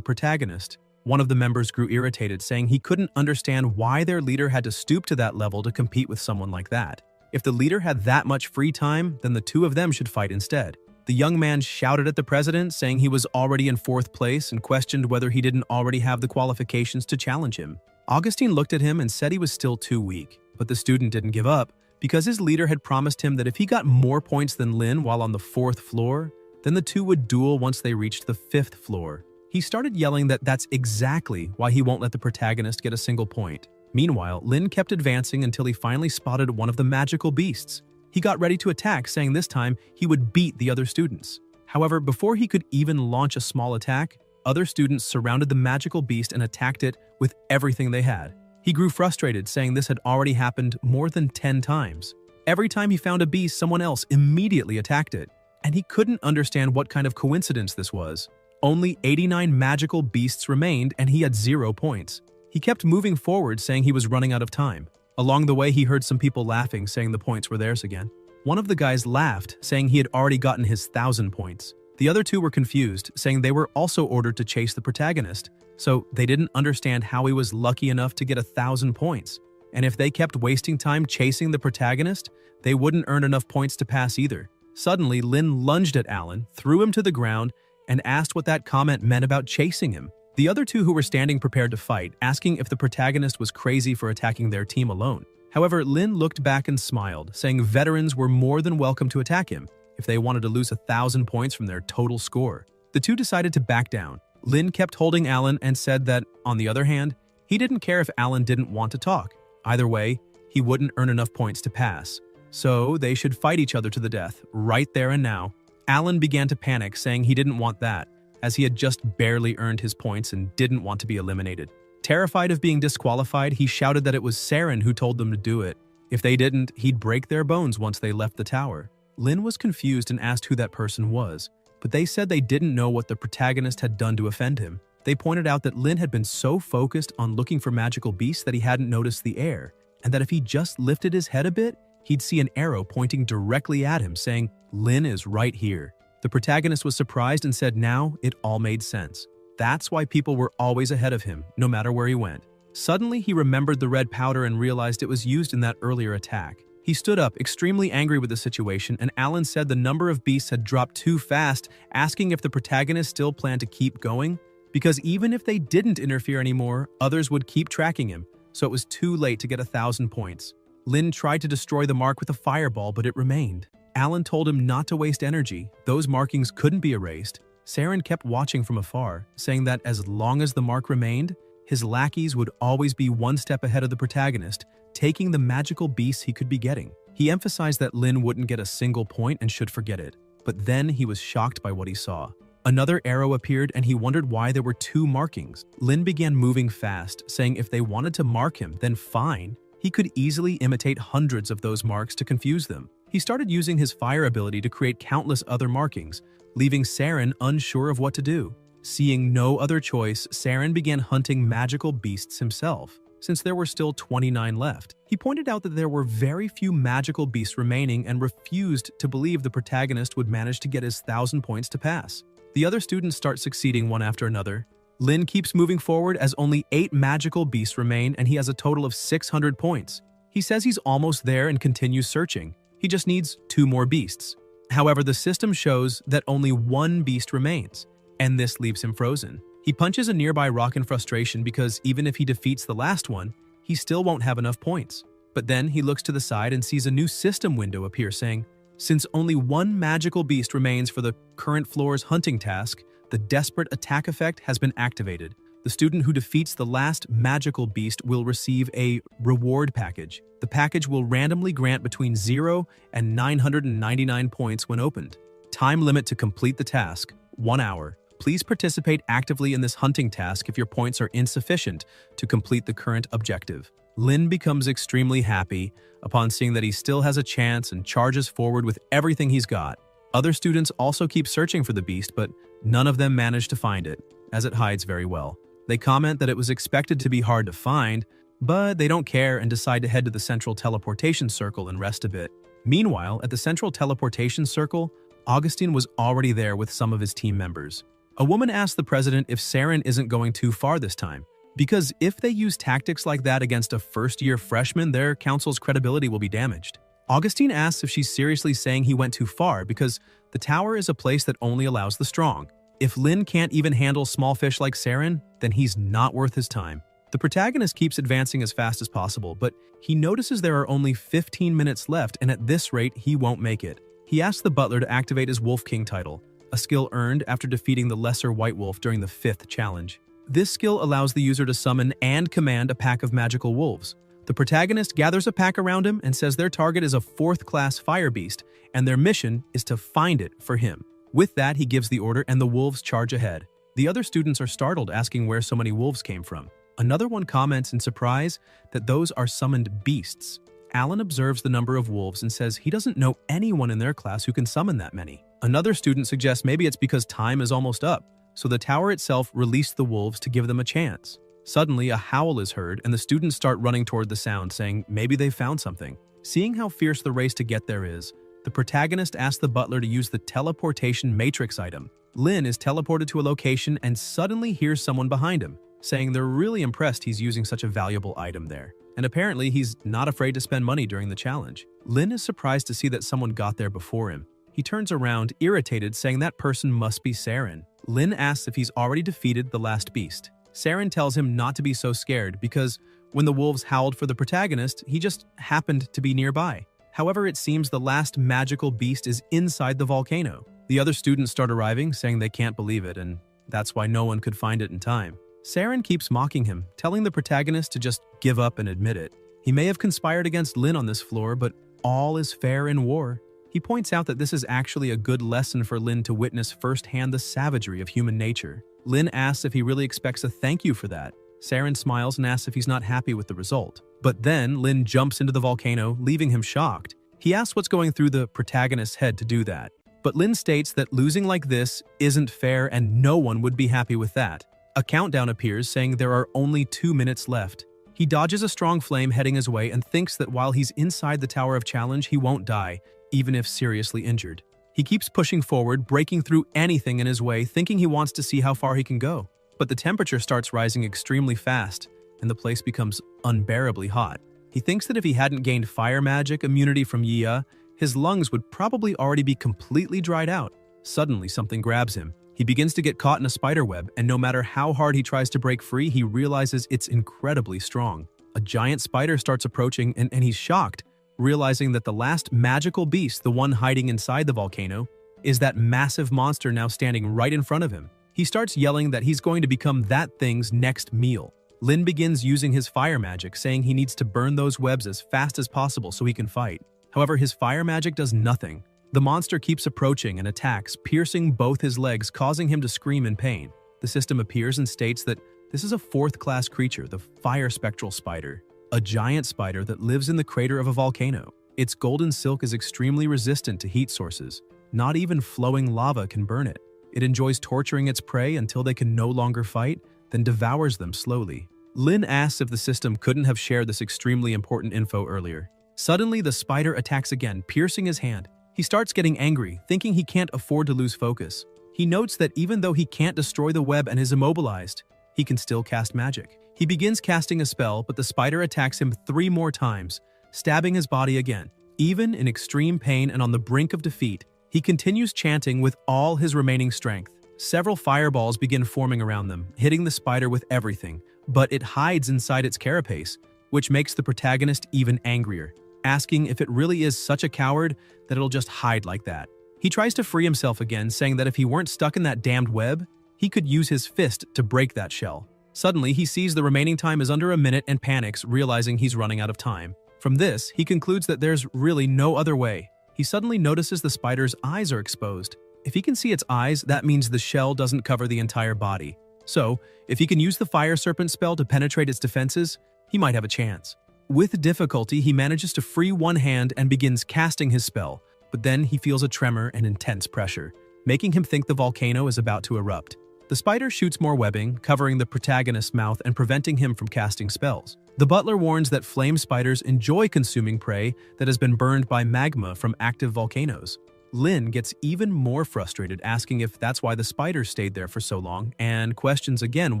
protagonist. One of the members grew irritated, saying he couldn't understand why their leader had to stoop to that level to compete with someone like that. If the leader had that much free time, then the 2 of them should fight instead. The young man shouted at the president, saying he was already in 4th place and questioned whether he didn't already have the qualifications to challenge him. Augustine looked at him and said he was still too weak, but the student didn't give up because his leader had promised him that if he got more points than Lin while on the 4th floor, then the 2 would duel once they reached the 5th floor. He started yelling that that's exactly why he won't let the protagonist get a single point. Meanwhile, Lin kept advancing until he finally spotted one of the magical beasts. He got ready to attack, saying this time he would beat the other students. However, before he could even launch a small attack, other students surrounded the magical beast and attacked it with everything they had. He grew frustrated, saying this had already happened more than 10 times. Every time he found a beast, someone else immediately attacked it, and he couldn't understand what kind of coincidence this was. Only 89 magical beasts remained, and he had 0 points. He kept moving forward, saying he was running out of time. Along the way, he heard some people laughing, saying the points were theirs again. One of the guys laughed, saying he had already gotten his 1,000 points. The other 2 were confused, saying they were also ordered to chase the protagonist, so they didn't understand how he was lucky enough to get 1,000 points. And if they kept wasting time chasing the protagonist, they wouldn't earn enough points to pass either. Suddenly, Lin lunged at Alan, threw him to the ground, and asked what that comment meant about chasing him. The other two who were standing prepared to fight, asking if the protagonist was crazy for attacking their team alone. However, Lin looked back and smiled, saying veterans were more than welcome to attack him if they wanted to lose 1,000 points from their total score. The two decided to back down. Lin kept holding Alan and said that, on the other hand, he didn't care if Alan didn't want to talk. Either way, he wouldn't earn enough points to pass. So they should fight each other to the death, right there and now. Alan began to panic, saying he didn't want that, as he had just barely earned his points and didn't want to be eliminated. Terrified of being disqualified, he shouted that it was Saren who told them to do it. If they didn't, he'd break their bones once they left the tower. Lin was confused and asked who that person was, but they said they didn't know what the protagonist had done to offend him. They pointed out that Lin had been so focused on looking for magical beasts that he hadn't noticed the air, and that if he just lifted his head a bit, he'd see an arrow pointing directly at him, saying, "Lin is right here." The protagonist was surprised and said now it all made sense. That's why people were always ahead of him, no matter where he went. Suddenly, he remembered the red powder and realized it was used in that earlier attack. He stood up, extremely angry with the situation, and Alan said the number of beasts had dropped too fast, asking if the protagonist still planned to keep going, because even if they didn't interfere anymore, others would keep tracking him, so it was too late to get 1,000 points. Lin tried to destroy the mark with a fireball, but it remained. Alan told him not to waste energy. Those markings couldn't be erased. Saren kept watching from afar, saying that as long as the mark remained, his lackeys would always be one step ahead of the protagonist, taking the magical beasts he could be getting. He emphasized that Lin wouldn't get a single point and should forget it. But then he was shocked by what he saw. Another arrow appeared and he wondered why there were two markings. Lin began moving fast, saying if they wanted to mark him, then fine. He could easily imitate hundreds of those marks to confuse them. He started using his fire ability to create countless other markings, leaving Saren unsure of what to do. Seeing no other choice, Saren began hunting magical beasts himself, since there were still 29 left. He pointed out that there were very few magical beasts remaining and refused to believe the protagonist would manage to get his 1,000 points to pass. The other students start succeeding one after another. Lin keeps moving forward as only 8 magical beasts remain and he has a total of 600 points. He says he's almost there and continues searching. He just needs 2 more beasts. However, the system shows that only 1 beast remains, and this leaves him frozen. He punches a nearby rock in frustration because even if he defeats the last one, he still won't have enough points. But then he looks to the side and sees a new system window appear saying, since only 1 magical beast remains for the current floor's hunting task, the desperate attack effect has been activated. The student who defeats the last magical beast will receive a reward package. The package will randomly grant between 0 and 999 points when opened. Time limit to complete the task, 1 hour. Please participate actively in this hunting task if your points are insufficient to complete the current objective. Lin becomes extremely happy upon seeing that he still has a chance and charges forward with everything he's got. Other students also keep searching for the beast, but none of them manage to find it, as it hides very well. They comment that it was expected to be hard to find, but they don't care and decide to head to the central teleportation circle and rest a bit. Meanwhile, at the central teleportation circle, Augustine was already there with some of his team members. A woman asked the president if Saren isn't going too far this time, because if they use tactics like that against a first-year freshman, their council's credibility will be damaged. Augustine asks if she's seriously saying he went too far because the tower is a place that only allows the strong. If Lin can't even handle small fish like Saren, then he's not worth his time. The protagonist keeps advancing as fast as possible, but he notices there are only 15 minutes left and at this rate he won't make it. He asks the butler to activate his Wolf King title, a skill earned after defeating the lesser White Wolf during the 5th challenge. This skill allows the user to summon and command a pack of magical wolves. The protagonist gathers a pack around him and says their target is a 4th-class fire beast, and their mission is to find it for him. With that, he gives the order and the wolves charge ahead. The other students are startled, asking where so many wolves came from. Another one comments in surprise that those are summoned beasts. Alan observes the number of wolves and says he doesn't know anyone in their class who can summon that many. Another student suggests maybe it's because time is almost up, so the tower itself released the wolves to give them a chance. Suddenly, a howl is heard and the students start running toward the sound, saying maybe they found something. Seeing how fierce the race to get there is, the protagonist asks the butler to use the teleportation matrix item. Lin is teleported to a location and suddenly hears someone behind him, saying they're really impressed he's using such a valuable item there. And apparently he's not afraid to spend money during the challenge. Lin is surprised to see that someone got there before him. He turns around, irritated, saying that person must be Saren. Lin asks if he's already defeated the last beast. Saren tells him not to be so scared because when the wolves howled for the protagonist, he just happened to be nearby. However, it seems the last magical beast is inside the volcano. The other students start arriving, saying they can't believe it, and that's why no one could find it in time. Saren keeps mocking him, telling the protagonist to just give up and admit it. He may have conspired against Lin on this floor, but all is fair in war. He points out that this is actually a good lesson for Lin to witness firsthand the savagery of human nature. Lin asks if he really expects a thank you for that. Saren smiles and asks if he's not happy with the result. But then Lin jumps into the volcano, leaving him shocked. He asks what's going through the protagonist's head to do that. But Lin states that losing like this isn't fair and no one would be happy with that. A countdown appears saying there are only 2 minutes left. He dodges a strong flame heading his way and thinks that while he's inside the Tower of Challenge, he won't die, even if seriously injured. He keeps pushing forward, breaking through anything in his way, thinking he wants to see how far he can go. But the temperature starts rising extremely fast, and the place becomes unbearably hot. He thinks that if he hadn't gained fire magic immunity from Yia, his lungs would probably already be completely dried out. Suddenly, something grabs him. He begins to get caught in a spider web, and no matter how hard he tries to break free, he realizes it's incredibly strong. A giant spider starts approaching, and he's shocked, realizing that the last magical beast, the one hiding inside the volcano, is that massive monster now standing right in front of him. He starts yelling that he's going to become that thing's next meal. Lin begins using his fire magic, saying he needs to burn those webs as fast as possible so he can fight. However, his fire magic does nothing. The monster keeps approaching and attacks, piercing both his legs, causing him to scream in pain. The system appears and states that this is a fourth-class creature, the fire spectral spider, a giant spider that lives in the crater of a volcano. Its golden silk is extremely resistant to heat sources. Not even flowing lava can burn it. It enjoys torturing its prey until they can no longer fight, then devours them slowly. Lin asks if the system couldn't have shared this extremely important info earlier. Suddenly, the spider attacks again, piercing his hand. He starts getting angry, thinking he can't afford to lose focus. He notes that even though he can't destroy the web and is immobilized, he can still cast magic. He begins casting a spell, but the spider attacks him 3 more times, stabbing his body again. Even in extreme pain and on the brink of defeat, he continues chanting with all his remaining strength. Several fireballs begin forming around them, hitting the spider with everything, but it hides inside its carapace, which makes the protagonist even angrier, asking if it really is such a coward that it'll just hide like that. He tries to free himself again, saying that if he weren't stuck in that damned web, he could use his fist to break that shell. Suddenly, he sees the remaining time is under a minute and panics, realizing he's running out of time. From this, he concludes that there's really no other way. He suddenly notices the spider's eyes are exposed. If he can see its eyes, that means the shell doesn't cover the entire body. So, if he can use the fire serpent spell to penetrate its defenses, he might have a chance. With difficulty, he manages to free one hand and begins casting his spell, but then he feels a tremor and intense pressure, making him think the volcano is about to erupt. The spider shoots more webbing, covering the protagonist's mouth and preventing him from casting spells. The butler warns that flame spiders enjoy consuming prey that has been burned by magma from active volcanoes. Lin gets even more frustrated, asking if that's why the spider stayed there for so long, and questions again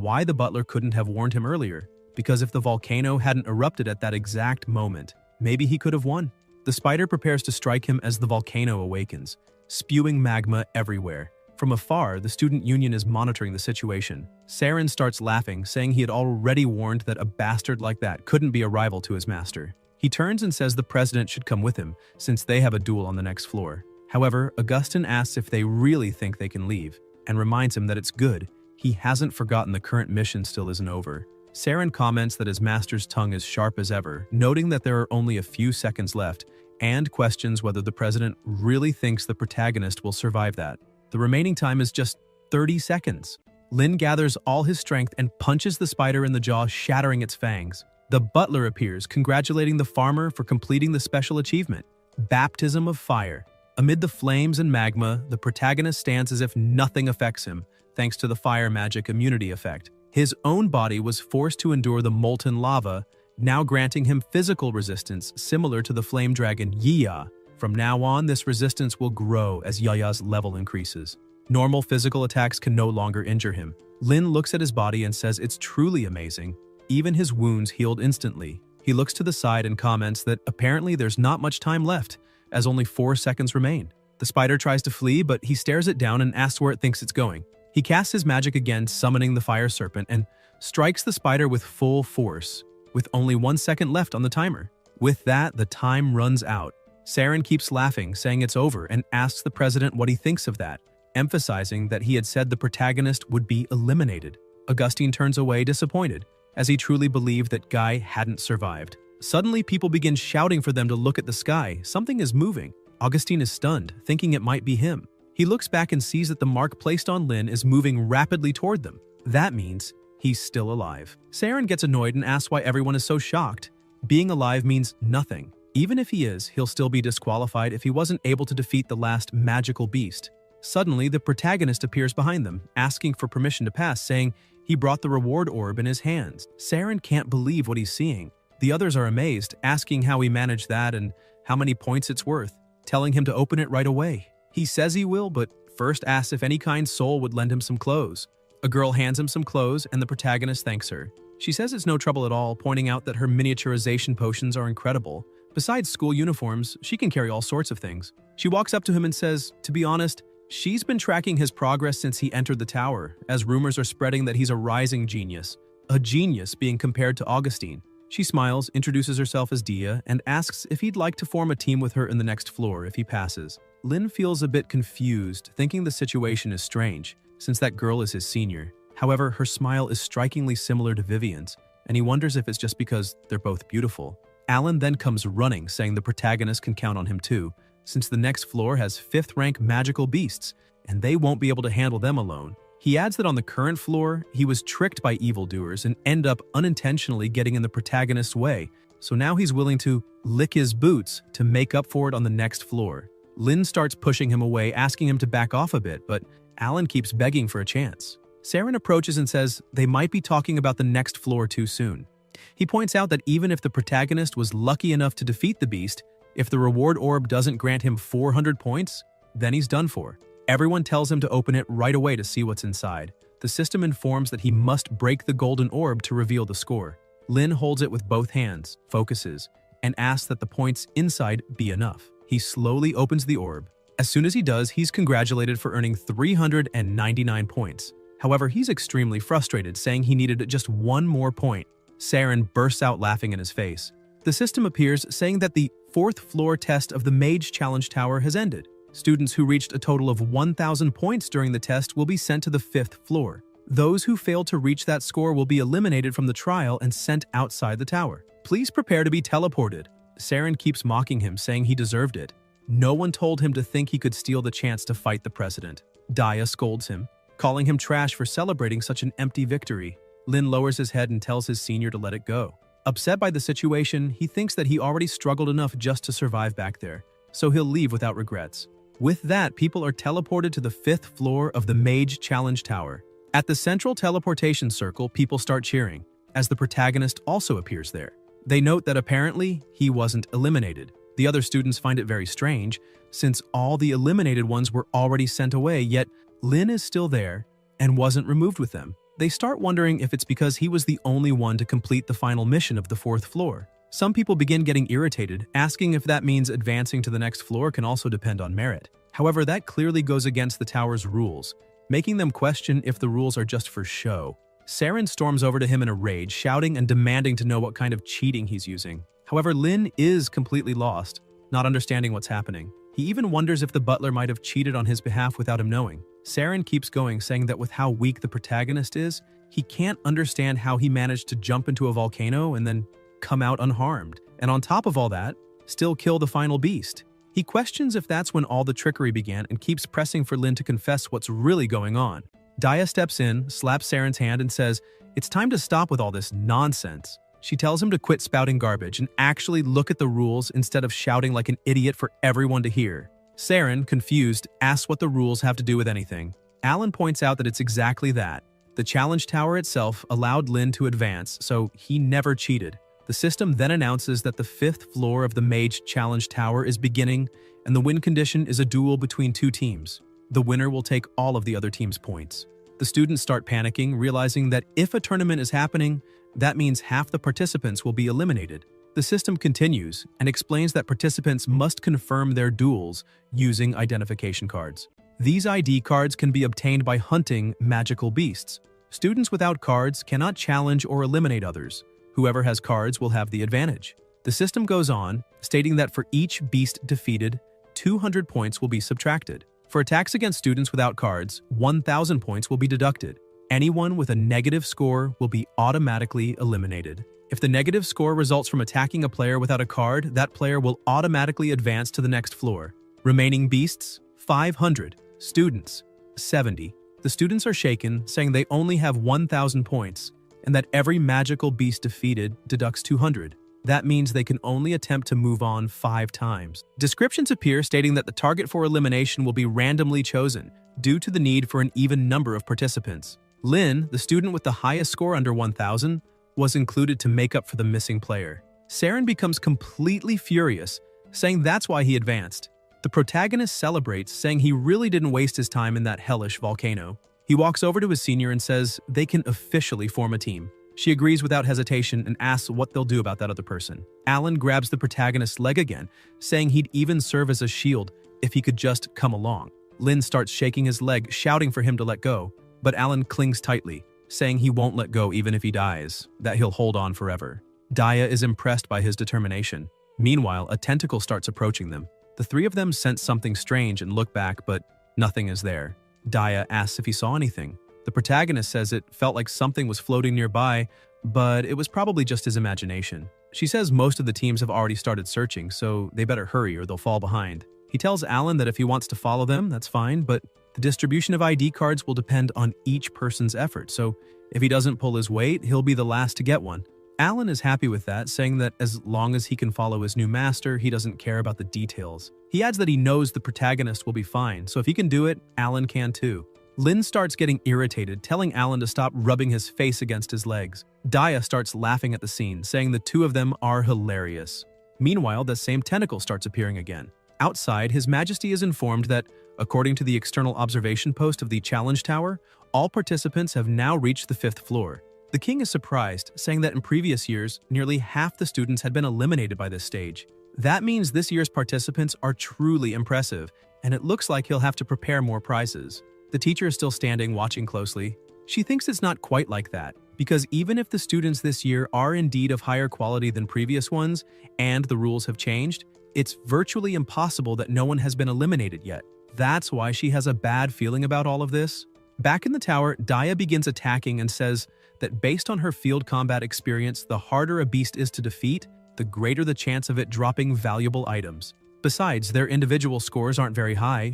why the butler couldn't have warned him earlier. Because if the volcano hadn't erupted at that exact moment, maybe he could have won. The spider prepares to strike him as the volcano awakens, spewing magma everywhere. From afar, the student union is monitoring the situation. Saren starts laughing, saying he had already warned that a bastard like that couldn't be a rival to his master. He turns and says the president should come with him, since they have a duel on the next floor. However, Augustin asks if they really think they can leave, and reminds him that it's good. He hasn't forgotten the current mission still isn't over. Saren comments that his master's tongue is sharp as ever, noting that there are only a few seconds left, and questions whether the president really thinks the protagonist will survive that. The remaining time is just 30 seconds. Lin gathers all his strength and punches the spider in the jaw, shattering its fangs. The butler appears, congratulating the farmer for completing the special achievement, Baptism of Fire. Amid the flames and magma, the protagonist stands as if nothing affects him, thanks to the fire magic immunity effect. His own body was forced to endure the molten lava, now granting him physical resistance similar to the flame dragon Yia. From now on, this resistance will grow as Yaya's level increases. Normal physical attacks can no longer injure him. Lin looks at his body and says it's truly amazing. Even his wounds healed instantly. He looks to the side and comments that apparently there's not much time left, as only 4 seconds remain. The spider tries to flee, but he stares it down and asks where it thinks it's going. He casts his magic again, summoning the fire serpent, and strikes the spider with full force, with only 1 second left on the timer. With that, the time runs out. Saren keeps laughing, saying it's over, and asks the president what he thinks of that, emphasizing that he had said the protagonist would be eliminated. Augustine turns away disappointed, as he truly believed that Guy hadn't survived. Suddenly, people begin shouting for them to look at the sky. Something is moving. Augustine is stunned, thinking it might be him. He looks back and sees that the mark placed on Lynn is moving rapidly toward them. That means he's still alive. Saren gets annoyed and asks why everyone is so shocked. Being alive means nothing. Even if he is, he'll still be disqualified if he wasn't able to defeat the last magical beast. Suddenly, the protagonist appears behind them, asking for permission to pass, saying he brought the reward orb in his hands. Saren can't believe what he's seeing. The others are amazed, asking how he managed that and how many points it's worth, telling him to open it right away. He says he will, but first asks if any kind soul would lend him some clothes. A girl hands him some clothes, and the protagonist thanks her. She says it's no trouble at all, pointing out that her miniaturization potions are incredible. Besides school uniforms, she can carry all sorts of things. She walks up to him and says, to be honest, she's been tracking his progress since he entered the tower, as rumors are spreading that he's a rising genius. A genius being compared to Augustine. She smiles, introduces herself as Dia, and asks if he'd like to form a team with her in the next floor if he passes. Lynn feels a bit confused, thinking the situation is strange, since that girl is his senior. However, her smile is strikingly similar to Vivian's, and he wonders if it's just because they're both beautiful. Alan then comes running, saying the protagonist can count on him too, since the next floor has 5th-rank magical beasts, and they won't be able to handle them alone. He adds that on the current floor, he was tricked by evildoers and end up unintentionally getting in the protagonist's way, so now he's willing to lick his boots to make up for it on the next floor. Lynn starts pushing him away, asking him to back off a bit, but Alan keeps begging for a chance. Saren approaches and says they might be talking about the next floor too soon. He points out that even if the protagonist was lucky enough to defeat the beast, if the reward orb doesn't grant him 400 points, then he's done for. Everyone tells him to open it right away to see what's inside. The system informs that he must break the golden orb to reveal the score. Lynn holds it with both hands, focuses, and asks that the points inside be enough. He slowly opens the orb. As soon as he does, he's congratulated for earning 399 points. However, he's extremely frustrated, saying he needed just one more point. Saren bursts out laughing in his face. The system appears, saying that the 4th floor test of the Mage Challenge Tower has ended. Students who reached a total of 1,000 points during the test will be sent to the 5th floor. Those who fail to reach that score will be eliminated from the trial and sent outside the tower. Please prepare to be teleported. Saren keeps mocking him, saying he deserved it. No one told him to think he could steal the chance to fight the president. Dia scolds him, calling him trash for celebrating such an empty victory. Lynn lowers his head and tells his senior to let it go. Upset by the situation, he thinks that he already struggled enough just to survive back there, so he'll leave without regrets. With that, people are teleported to the 5th floor of the Mage Challenge Tower. At the central teleportation circle, people start cheering, as the protagonist also appears there. They note that apparently, he wasn't eliminated. The other students find it very strange, since all the eliminated ones were already sent away, yet Lynn is still there and wasn't removed with them. They start wondering if it's because he was the only one to complete the final mission of the 4th floor. Some people begin getting irritated, asking if that means advancing to the next floor can also depend on merit. However, that clearly goes against the tower's rules, making them question if the rules are just for show. Saren storms over to him in a rage, shouting and demanding to know what kind of cheating he's using. However, Lynn is completely lost, not understanding what's happening. He even wonders if the butler might have cheated on his behalf without him knowing. Saren keeps going, saying that with how weak the protagonist is, he can't understand how he managed to jump into a volcano and then come out unharmed, and on top of all that, still kill the final beast. He questions if that's when all the trickery began and keeps pressing for Lynn to confess what's really going on. Dia steps in, slaps Saren's hand, and says, "It's time to stop with all this nonsense." She tells him to quit spouting garbage and actually look at the rules instead of shouting like an idiot for everyone to hear. Saren, confused, asks what the rules have to do with anything. Alan points out that it's exactly that. The challenge tower itself allowed Lynn to advance, so he never cheated. The system then announces that the 5th floor of the Mage Challenge Tower is beginning, and the win condition is a duel between 2 teams. The winner will take all of the other team's points. The students start panicking, realizing that if a tournament is happening, that means half the participants will be eliminated. The system continues and explains that participants must confirm their duels using identification cards. These ID cards can be obtained by hunting magical beasts. Students without cards cannot challenge or eliminate others. Whoever has cards will have the advantage. The system goes on, stating that for each beast defeated, 200 points will be subtracted. For attacks against students without cards, 1,000 points will be deducted. Anyone with a negative score will be automatically eliminated. If the negative score results from attacking a player without a card, that player will automatically advance to the next floor. Remaining beasts, 500. Students, 70. The students are shaken, saying they only have 1,000 points, and that every magical beast defeated deducts 200. That means they can only attempt to move on 5 times. Descriptions appear stating that the target for elimination will be randomly chosen, due to the need for an even number of participants. Lin, the student with the highest score under 1,000, was included to make up for the missing player. Saren becomes completely furious, saying that's why he advanced. The protagonist celebrates, saying he really didn't waste his time in that hellish volcano. He walks over to his senior and says they can officially form a team. She agrees without hesitation and asks what they'll do about that other person. Alan grabs the protagonist's leg again, saying he'd even serve as a shield if he could just come along. Lin starts shaking his leg, shouting for him to let go, but Alan clings tightly, saying he won't let go even if he dies, that he'll hold on forever. Daya is impressed by his determination. Meanwhile, a tentacle starts approaching them. The three of them sense something strange and look back, but nothing is there. Daya asks if he saw anything. The protagonist says it felt like something was floating nearby, but it was probably just his imagination. She says most of the teams have already started searching, so they better hurry or they'll fall behind. He tells Alan that if he wants to follow them, that's fine, but the distribution of ID cards will depend on each person's effort, so if he doesn't pull his weight, he'll be the last to get one. Alan is happy with that, saying that as long as he can follow his new master, he doesn't care about the details. He adds that he knows the protagonist will be fine, so if he can do it, Alan can too. Lin starts getting irritated, telling Alan to stop rubbing his face against his legs. Daya starts laughing at the scene, saying the two of them are hilarious. Meanwhile, the same tentacle starts appearing again. Outside, His Majesty is informed that, according to the external observation post of the Challenge Tower, all participants have now reached the 5th floor. The king is surprised, saying that in previous years, nearly half the students had been eliminated by this stage. That means this year's participants are truly impressive, and it looks like he'll have to prepare more prizes. The teacher is still standing, watching closely. She thinks it's not quite like that, because even if the students this year are indeed of higher quality than previous ones, and the rules have changed, it's virtually impossible that no one has been eliminated yet. That's why she has a bad feeling about all of this. Back in the tower, Daya begins attacking and says that based on her field combat experience, the harder a beast is to defeat, the greater the chance of it dropping valuable items. Besides, their individual scores aren't very high.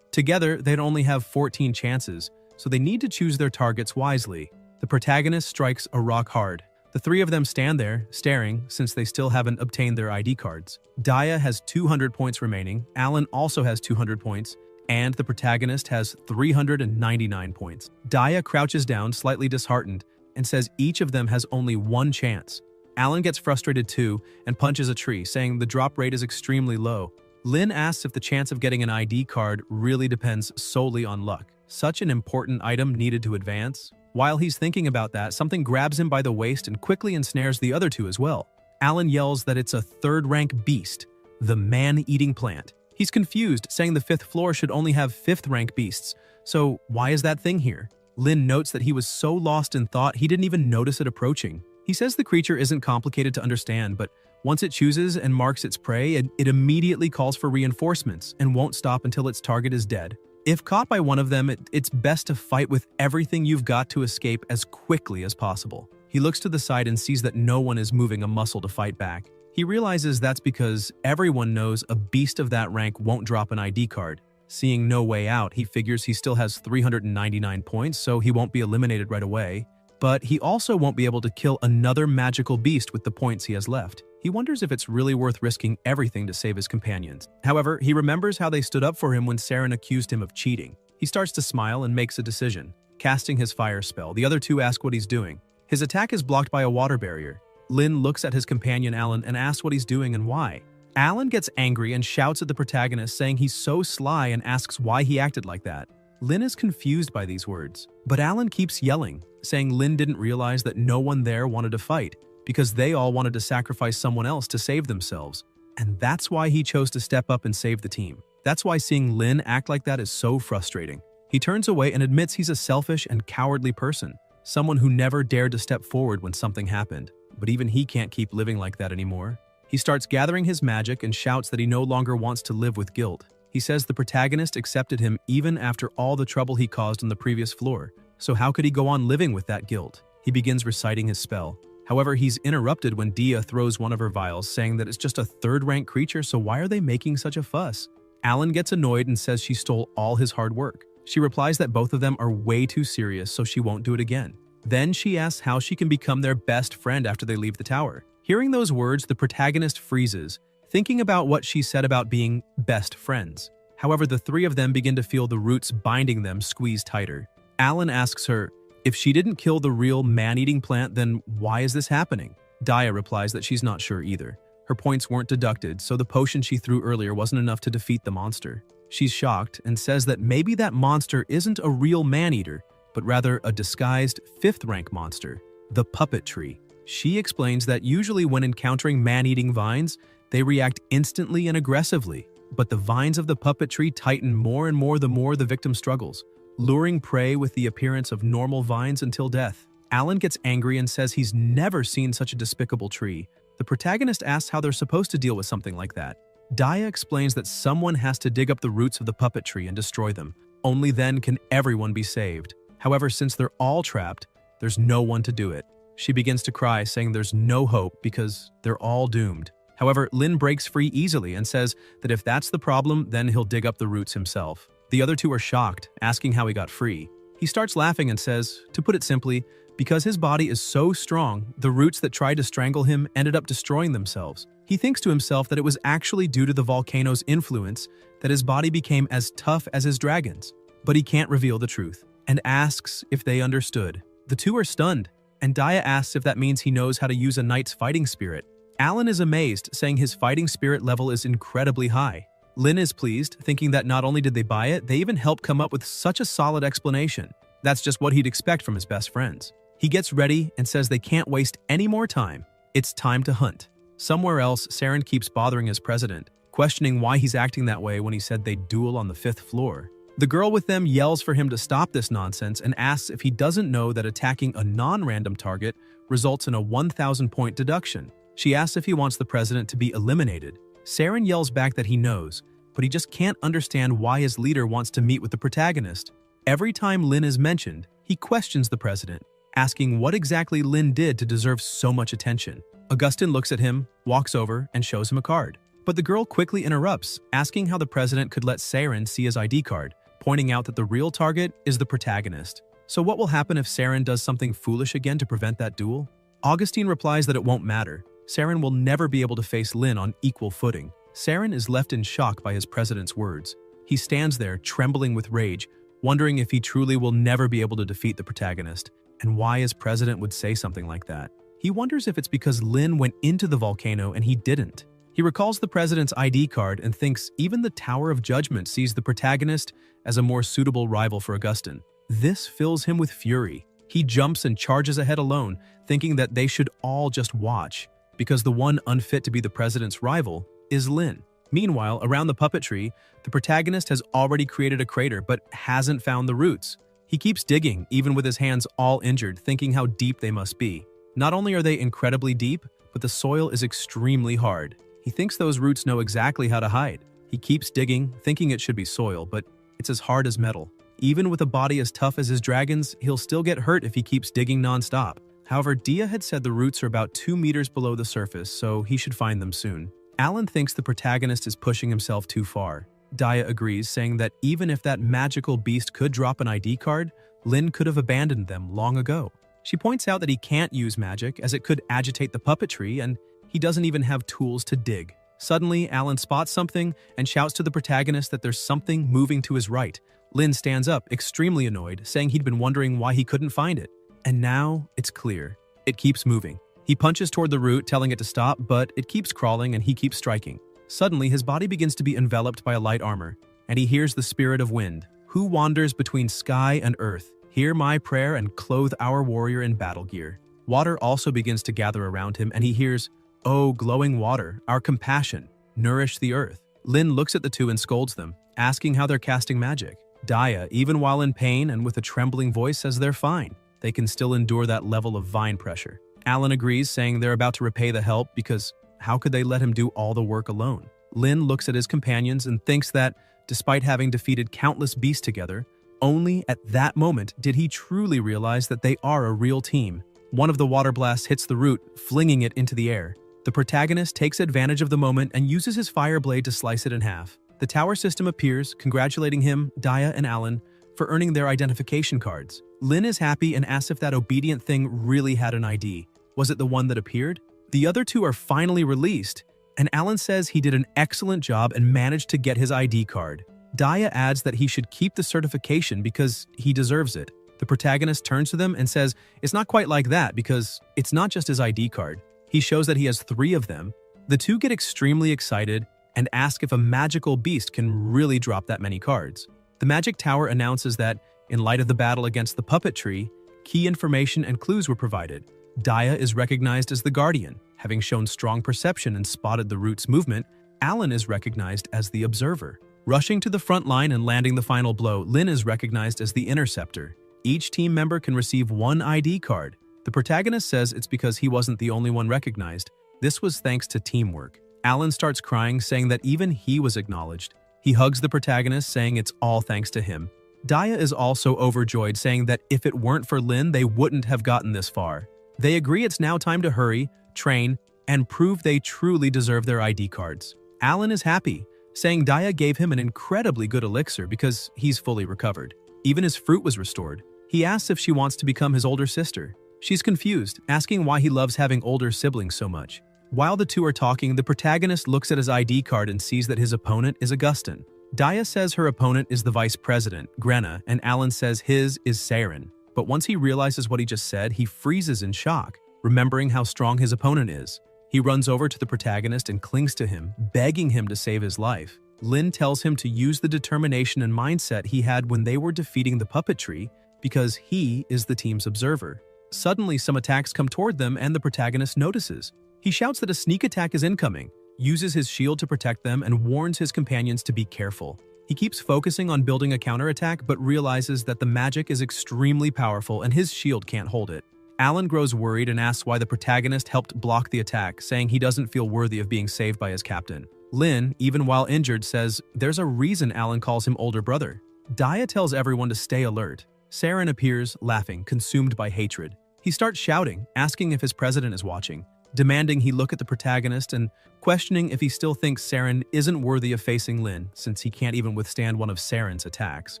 Together, they'd only have 14 chances, so they need to choose their targets wisely. The protagonist strikes a rock hard. The three of them stand there, staring, since they still haven't obtained their ID cards. Daya has 200 points remaining, Alan also has 200 points, and the protagonist has 399 points. Daya crouches down, slightly disheartened, and says each of them has only one chance. Alan gets frustrated too and punches a tree, saying the drop rate is extremely low. Lin asks if the chance of getting an ID card really depends solely on luck. Such an important item needed to advance? While he's thinking about that, something grabs him by the waist and quickly ensnares the other two as well. Alan yells that it's a 3rd-rank beast, the man-eating plant. He's confused, saying the 5th floor should only have 5th-rank beasts, so why is that thing here? Lin notes that he was so lost in thought he didn't even notice it approaching. He says the creature isn't complicated to understand, but once it chooses and marks its prey, it immediately calls for reinforcements and won't stop until its target is dead. If caught by one of them, it's best to fight with everything you've got to escape as quickly as possible. He looks to the side and sees that no one is moving a muscle to fight back. He realizes that's because everyone knows a beast of that rank won't drop an ID card. Seeing no way out, he figures he still has 399 points, so he won't be eliminated right away. But he also won't be able to kill another magical beast with the points he has left. He wonders if it's really worth risking everything to save his companions. However, he remembers how they stood up for him when Saren accused him of cheating. He starts to smile and makes a decision. Casting his fire spell, the other two ask what he's doing. His attack is blocked by a water barrier. Lin looks at his companion Alan and asks what he's doing and why. Alan gets angry and shouts at the protagonist, saying he's so sly, and asks why he acted like that. Lin is confused by these words, but Alan keeps yelling, saying Lin didn't realize that no one there wanted to fight. because they all wanted to sacrifice someone else to save themselves. And that's why he chose to step up and save the team. That's why seeing Lin act like that is so frustrating. He turns away and admits he's a selfish and cowardly person, someone who never dared to step forward when something happened. But even he can't keep living like that anymore. He starts gathering his magic and shouts that he no longer wants to live with guilt. He says the protagonist accepted him even after all the trouble he caused on the previous floor. So how could he go on living with that guilt? He begins reciting his spell. However, he's interrupted when Dia throws one of her vials, saying that it's just a third-rank creature, so why are they making such a fuss? Alan gets annoyed and says she stole all his hard work. She replies that both of them are way too serious, so she won't do it again. Then she asks how she can become their best friend after they leave the tower. Hearing those words, the protagonist freezes, thinking about what she said about being best friends. However, the three of them begin to feel the roots binding them squeeze tighter. Alan asks her, if she didn't kill the real man-eating plant, then why is this happening? Dia replies that she's not sure either. Her points weren't deducted, so the potion she threw earlier wasn't enough to defeat the monster. She's shocked and says that maybe that monster isn't a real man-eater, but rather a disguised fifth-rank monster, the puppet tree. She explains that usually when encountering man-eating vines, they react instantly and aggressively, but the vines of the puppet tree tighten more and more the victim struggles, luring prey with the appearance of normal vines until death. Alan gets angry and says he's never seen such a despicable tree. The protagonist asks how they're supposed to deal with something like that. Dia explains that someone has to dig up the roots of the puppet tree and destroy them. Only then can everyone be saved. However, since they're all trapped, there's no one to do it. She begins to cry, saying there's no hope because they're all doomed. However, Lin breaks free easily and says that if that's the problem, then he'll dig up the roots himself. The other two are shocked, asking how he got free. He starts laughing and says, to put it simply, because his body is so strong, the roots that tried to strangle him ended up destroying themselves. He thinks to himself that it was actually due to the volcano's influence that his body became as tough as his dragons. But he can't reveal the truth, and asks if they understood. The two are stunned, and Dia asks if that means he knows how to use a knight's fighting spirit. Alan is amazed, saying his fighting spirit level is incredibly high. Lin is pleased, thinking that not only did they buy it, they even helped come up with such a solid explanation. That's just what he'd expect from his best friends. He gets ready and says they can't waste any more time. It's time to hunt. Somewhere else, Saren keeps bothering his president, questioning why he's acting that way when he said they'd duel on the 5th floor. The girl with them yells for him to stop this nonsense and asks if he doesn't know that attacking a non-random target results in a 1,000-point deduction. She asks if he wants the president to be eliminated. Saren yells back that he knows, but he just can't understand why his leader wants to meet with the protagonist. Every time Lin is mentioned, he questions the president, asking what exactly Lin did to deserve so much attention. Augustin looks at him, walks over, and shows him a card. But the girl quickly interrupts, asking how the president could let Saren see his ID card, pointing out that the real target is the protagonist. So what will happen if Saren does something foolish again to prevent that duel? Augustine replies that it won't matter. Saren will never be able to face Lin on equal footing. Saren is left in shock by his president's words. He stands there, trembling with rage, wondering if he truly will never be able to defeat the protagonist, and why his president would say something like that. He wonders if it's because Lin went into the volcano and he didn't. He recalls the president's ID card and thinks even the Tower of Judgment sees the protagonist as a more suitable rival for Augustin. This fills him with fury. He jumps and charges ahead alone, thinking that they should all just watch, because the one unfit to be the president's rival is Lin. Meanwhile, around the puppet tree, the protagonist has already created a crater but hasn't found the roots. He keeps digging, even with his hands all injured, thinking how deep they must be. Not only are they incredibly deep, but the soil is extremely hard. He thinks those roots know exactly how to hide. He keeps digging, thinking it should be soil, but it's as hard as metal. Even with a body as tough as his dragons, he'll still get hurt if he keeps digging non-stop. However, Dia had said the roots are about 2 meters below the surface, so he should find them soon. Alan thinks the protagonist is pushing himself too far. Dia agrees, saying that even if that magical beast could drop an ID card, Lin could have abandoned them long ago. She points out that he can't use magic as it could agitate the puppet tree, and he doesn't even have tools to dig. Suddenly, Alan spots something and shouts to the protagonist that there's something moving to his right. Lin stands up, extremely annoyed, saying he'd been wondering why he couldn't find it. And now, it's clear. It keeps moving. He punches toward the root, telling it to stop, but it keeps crawling and he keeps striking. Suddenly, his body begins to be enveloped by a light armor, and he hears the spirit of wind, who wanders between sky and earth. Hear my prayer and clothe our warrior in battle gear. Water also begins to gather around him, and he hears, "Oh, glowing water, our compassion, nourish the earth." Lin looks at the two and scolds them, asking how they're casting magic. Daya, even while in pain and with a trembling voice, says they're fine. They can still endure that level of vine pressure. Alan agrees, saying they're about to repay the help because how could they let him do all the work alone? Lin looks at his companions and thinks that, despite having defeated countless beasts together, only at that moment did he truly realize that they are a real team. One of the water blasts hits the root, flinging it into the air. The protagonist takes advantage of the moment and uses his fire blade to slice it in half. The tower system appears, congratulating him, Daya, and Alan for earning their identification cards. Lin is happy and asks if that obedient thing really had an ID. Was it the one that appeared? The other two are finally released, and Alan says he did an excellent job and managed to get his ID card. Daya adds that he should keep the certification because he deserves it. The protagonist turns to them and says it's not quite like that because it's not just his ID card. He shows that he has 3 of them. The two get extremely excited and ask if a magical beast can really drop that many cards. The magic tower announces that, in light of the battle against the puppet tree, key information and clues were provided. Daya is recognized as the Guardian, having shown strong perception and spotted the root's movement. Alan is recognized as the Observer. Rushing to the front line and landing the final blow, Lin is recognized as the Interceptor. Each team member can receive 1 ID card. The protagonist says it's because he wasn't the only one recognized. This was thanks to teamwork. Alan starts crying, saying that even he was acknowledged. He hugs the protagonist, saying it's all thanks to him. Daya is also overjoyed, saying that if it weren't for Lin, they wouldn't have gotten this far. They agree it's now time to hurry, train, and prove they truly deserve their ID cards. Alan is happy, saying Daya gave him an incredibly good elixir because he's fully recovered. Even his fruit was restored. He asks if she wants to become his older sister. She's confused, asking why he loves having older siblings so much. While the two are talking, the protagonist looks at his ID card and sees that his opponent is Augustin. Daya says her opponent is the vice president, Grenna, and Alan says his is Saren. But once he realizes what he just said, he freezes in shock, remembering how strong his opponent is. He runs over to the protagonist and clings to him, begging him to save his life. Lin tells him to use the determination and mindset he had when they were defeating the puppet tree because he is the team's observer. Suddenly, some attacks come toward them and the protagonist notices. He shouts that a sneak attack is incoming, uses his shield to protect them, and warns his companions to be careful. He keeps focusing on building a counterattack but realizes that the magic is extremely powerful and his shield can't hold it. Alan grows worried and asks why the protagonist helped block the attack, saying he doesn't feel worthy of being saved by his captain. Lin, even while injured, says there's a reason Alan calls him older brother. Daya tells everyone to stay alert. Saren appears, laughing, consumed by hatred. He starts shouting, asking if his president is watching, demanding he look at the protagonist and questioning if he still thinks Saren isn't worthy of facing Lin since he can't even withstand one of Saren's attacks.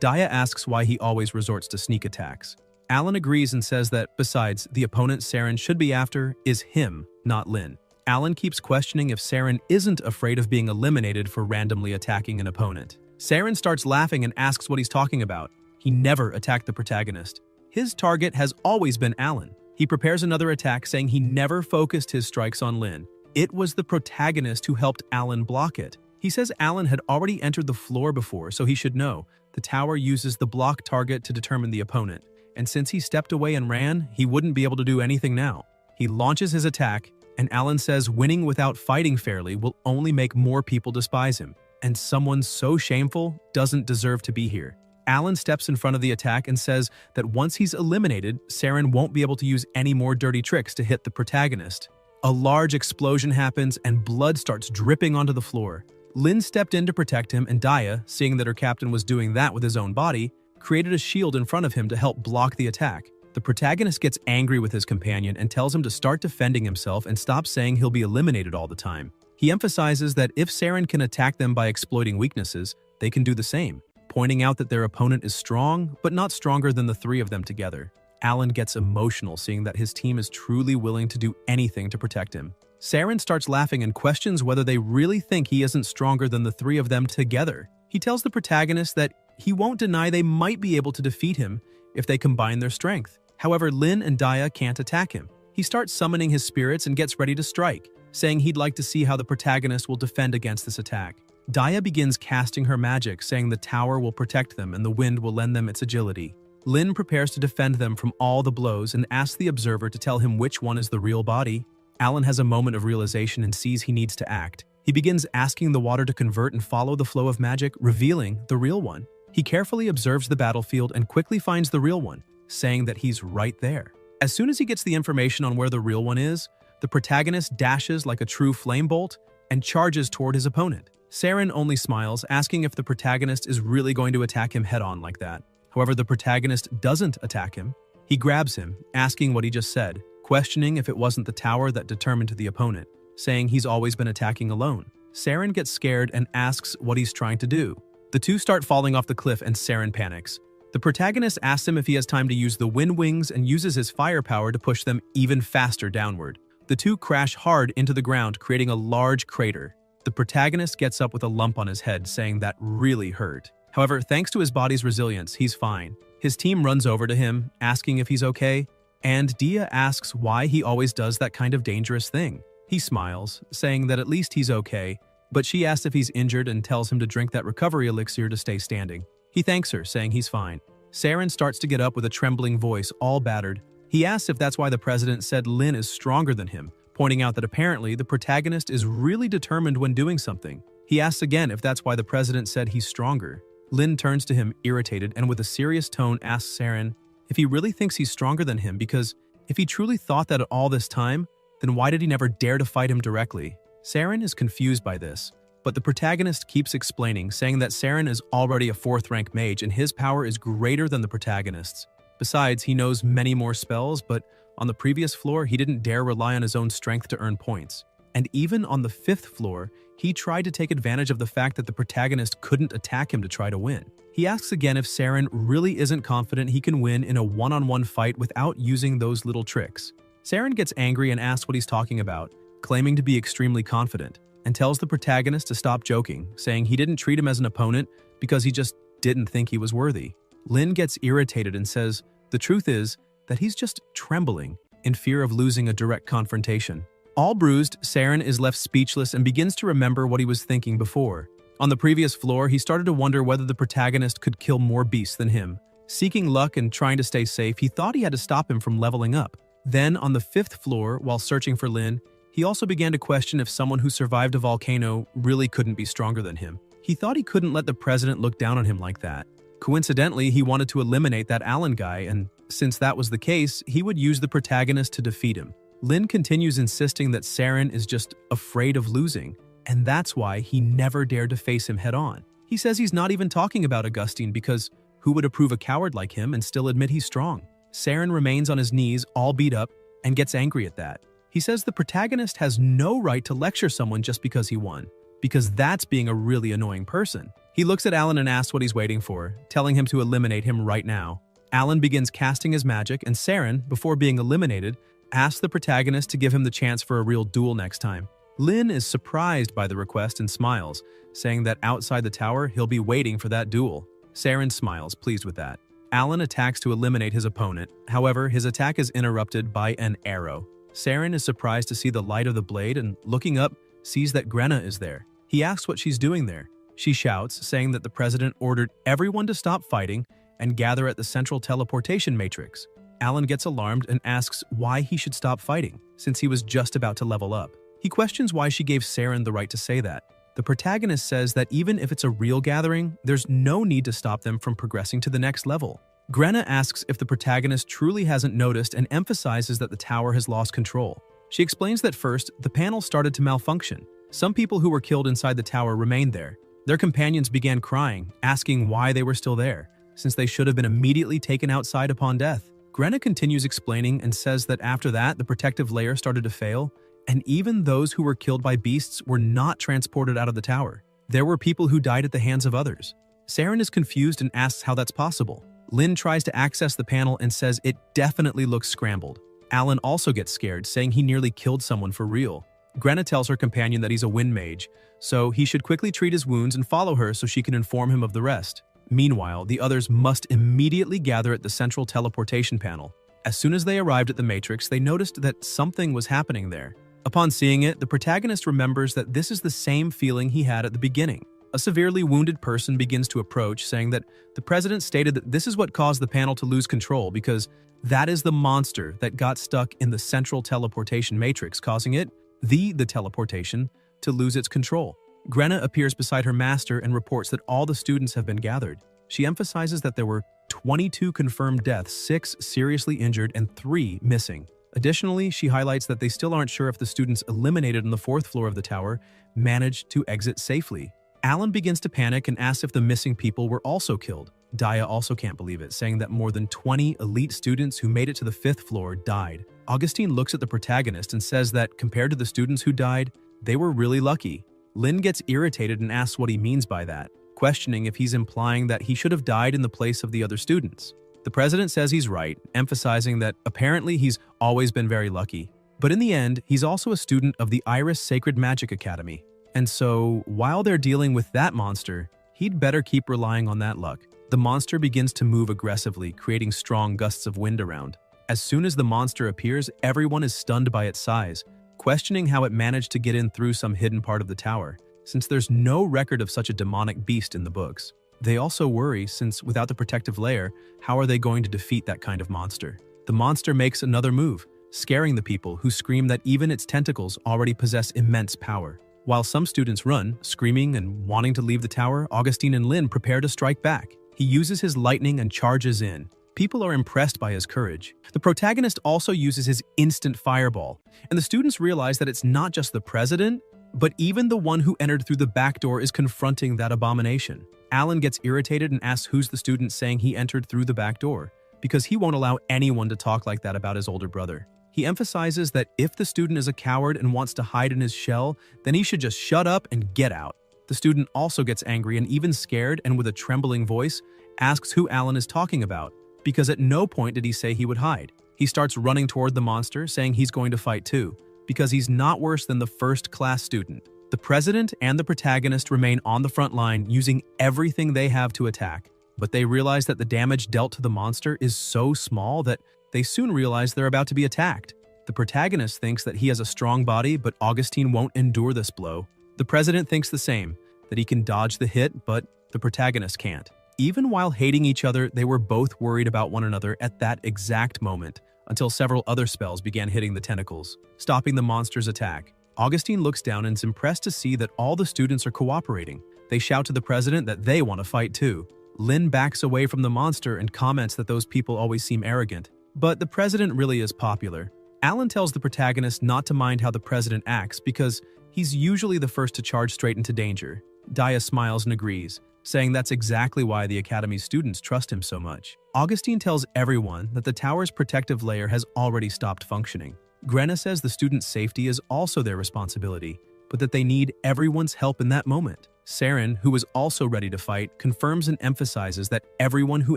Daya asks why he always resorts to sneak attacks. Alan agrees and says that, besides, the opponent Saren should be after is him, not Lin. Alan keeps questioning if Saren isn't afraid of being eliminated for randomly attacking an opponent. Saren starts laughing and asks what he's talking about. He never attacked the protagonist. His target has always been Alan. He prepares another attack, saying he never focused his strikes on Lin. It was the protagonist who helped Alan block it. He says Alan had already entered the floor before, so he should know. The tower uses the block target to determine the opponent, and since he stepped away and ran, he wouldn't be able to do anything now. He launches his attack, and Alan says winning without fighting fairly will only make more people despise him, and someone so shameful doesn't deserve to be here. Alan steps in front of the attack and says that once he's eliminated, Saren won't be able to use any more dirty tricks to hit the protagonist. A large explosion happens and blood starts dripping onto the floor. Lin stepped in to protect him, and Daya, seeing that her captain was doing that with his own body, created a shield in front of him to help block the attack. The protagonist gets angry with his companion and tells him to start defending himself and stop saying he'll be eliminated all the time. He emphasizes that if Saren can attack them by exploiting weaknesses, they can do the same, pointing out that their opponent is strong, but not stronger than the 3 of them together. Alan gets emotional seeing that his team is truly willing to do anything to protect him. Saren starts laughing and questions whether they really think he isn't stronger than the 3 of them together. He tells the protagonist that he won't deny they might be able to defeat him if they combine their strength. However, Lin and Daya can't attack him. He starts summoning his spirits and gets ready to strike, saying he'd like to see how the protagonist will defend against this attack. Daya begins casting her magic, saying the tower will protect them and the wind will lend them its agility. Lin prepares to defend them from all the blows and asks the observer to tell him which one is the real body. Alan has a moment of realization and sees he needs to act. He begins asking the water to convert and follow the flow of magic, revealing the real one. He carefully observes the battlefield and quickly finds the real one, saying that he's right there. As soon as he gets the information on where the real one is, the protagonist dashes like a true flame bolt and charges toward his opponent. Saren only smiles, asking if the protagonist is really going to attack him head-on like that. However, the protagonist doesn't attack him. He grabs him, asking what he just said, questioning if it wasn't the tower that determined the opponent, saying he's always been attacking alone. Saren gets scared and asks what he's trying to do. The two start falling off the cliff and Saren panics. The protagonist asks him if he has time to use the wind wings and uses his firepower to push them even faster downward. The two crash hard into the ground, creating a large crater. The protagonist gets up with a lump on his head, saying that really hurt. However, thanks to his body's resilience, he's fine. His team runs over to him, asking if he's okay, and Dia asks why he always does that kind of dangerous thing. He smiles, saying that at least he's okay, but she asks if he's injured and tells him to drink that recovery elixir to stay standing. He thanks her, saying he's fine. Saren starts to get up with a trembling voice, all battered. He asks if that's why the president said Lin is stronger than him, pointing out that apparently the protagonist is really determined when doing something. He asks again if that's why the president said he's stronger. Lin turns to him, irritated, and with a serious tone asks Saren if he really thinks he's stronger than him, because if he truly thought that all this time, then why did he never dare to fight him directly? Saren is confused by this, but the protagonist keeps explaining, saying that Saren is already a 4th-rank mage and his power is greater than the protagonist's. Besides, he knows many more spells, but on the previous floor, he didn't dare rely on his own strength to earn points. And even on the 5th floor, he tried to take advantage of the fact that the protagonist couldn't attack him to try to win. He asks again if Saren really isn't confident he can win in a one-on-one fight without using those little tricks. Saren gets angry and asks what he's talking about, claiming to be extremely confident, and tells the protagonist to stop joking, saying he didn't treat him as an opponent because he just didn't think he was worthy. Lin gets irritated and says the truth is that he's just trembling in fear of losing a direct confrontation. All bruised, Saren is left speechless and begins to remember what he was thinking before. On the previous floor, he started to wonder whether the protagonist could kill more beasts than him. Seeking luck and trying to stay safe, he thought he had to stop him from leveling up. Then, on the 5th floor, while searching for Lin, he also began to question if someone who survived a volcano really couldn't be stronger than him. He thought he couldn't let the president look down on him like that. Coincidentally, he wanted to eliminate that Alan guy, and since that was the case, he would use the protagonist to defeat him. Lin continues insisting that Saren is just afraid of losing, and that's why he never dared to face him head-on. He says he's not even talking about Augustine because who would approve a coward like him and still admit he's strong? Saren remains on his knees, all beat up, and gets angry at that. He says the protagonist has no right to lecture someone just because he won, because that's being a really annoying person. He looks at Alan and asks what he's waiting for, telling him to eliminate him right now. Alan begins casting his magic, and Saren, before being eliminated, asks the protagonist to give him the chance for a real duel next time. Lin is surprised by the request and smiles, saying that outside the tower he'll be waiting for that duel. Saren smiles, pleased with that. Alan attacks to eliminate his opponent, however, his attack is interrupted by an arrow. Saren is surprised to see the light of the blade and, looking up, sees that Grenna is there. He asks what she's doing there. She shouts, saying that the president ordered everyone to stop fighting and gather at the central teleportation matrix. Alan gets alarmed and asks why he should stop fighting, since he was just about to level up. He questions why she gave Saren the right to say that. The protagonist says that even if it's a real gathering, there's no need to stop them from progressing to the next level. Grenna asks if the protagonist truly hasn't noticed and emphasizes that the tower has lost control. She explains that first, the panel started to malfunction. Some people who were killed inside the tower remained there. Their companions began crying, asking why they were still there, since they should have been immediately taken outside upon death. Grenna continues explaining and says that after that, the protective layer started to fail, and even those who were killed by beasts were not transported out of the tower. There were people who died at the hands of others. Saren is confused and asks how that's possible. Lin tries to access the panel and says it definitely looks scrambled. Alan also gets scared, saying he nearly killed someone for real. Grenna tells her companion that he's a wind mage, so he should quickly treat his wounds and follow her so she can inform him of the rest. Meanwhile, the others must immediately gather at the central teleportation panel. As soon as they arrived at the matrix, they noticed that something was happening there. Upon seeing it, the protagonist remembers that this is the same feeling he had at the beginning. A severely wounded person begins to approach, saying that the president stated that this is what caused the panel to lose control because that is the monster that got stuck in the central teleportation matrix, causing it, the teleportation, to lose its control. Grenna appears beside her master and reports that all the students have been gathered. She emphasizes that there were 22 confirmed deaths, 6 seriously injured, and 3 missing. Additionally, she highlights that they still aren't sure if the students eliminated on the 4th floor of the tower managed to exit safely. Alan begins to panic and asks if the missing people were also killed. Daya also can't believe it, saying that more than 20 elite students who made it to the 5th floor died. Augustine looks at the protagonist and says that compared to the students who died, they were really lucky. Lynn gets irritated and asks what he means by that, questioning if he's implying that he should have died in the place of the other students. The president says he's right, emphasizing that apparently he's always been very lucky. But in the end, he's also a student of the Iris Sacred Magic Academy. And so, while they're dealing with that monster, he'd better keep relying on that luck. The monster begins to move aggressively, creating strong gusts of wind around. As soon as the monster appears, everyone is stunned by its size, questioning how it managed to get in through some hidden part of the tower, since there's no record of such a demonic beast in the books. They also worry, since without the protective layer, how are they going to defeat that kind of monster? The monster makes another move, scaring the people who scream that even its tentacles already possess immense power. While some students run, screaming and wanting to leave the tower, Augustine and Lynn prepare to strike back. He uses his lightning and charges in. People are impressed by his courage. The protagonist also uses his instant fireball, and the students realize that it's not just the president, but even the one who entered through the back door is confronting that abomination. Alan gets irritated and asks who's the student saying he entered through the back door, because he won't allow anyone to talk like that about his older brother. He emphasizes that if the student is a coward and wants to hide in his shell, then he should just shut up and get out. The student also gets angry and even scared, and with a trembling voice, asks who Alan is talking about, because at no point did he say he would hide. He starts running toward the monster, saying he's going to fight too, because he's not worse than the first-class student. The president and the protagonist remain on the front line, using everything they have to attack, but they realize that the damage dealt to the monster is so small that they soon realize they're about to be attacked. The protagonist thinks that he has a strong body, but Augustine won't endure this blow. The president thinks the same, that he can dodge the hit, but the protagonist can't. Even while hating each other, they were both worried about one another at that exact moment, until several other spells began hitting the tentacles, stopping the monster's attack. Augustine looks down and is impressed to see that all the students are cooperating. They shout to the president that they want to fight too. Lynn backs away from the monster and comments that those people always seem arrogant. But the president really is popular. Alan tells the protagonist not to mind how the president acts because he's usually the first to charge straight into danger. Daya smiles and agrees, saying that's exactly why the Academy's students trust him so much. Augustine tells everyone that the tower's protective layer has already stopped functioning. Grenna says the students' safety is also their responsibility, but that they need everyone's help in that moment. Saren, who is also ready to fight, confirms and emphasizes that everyone who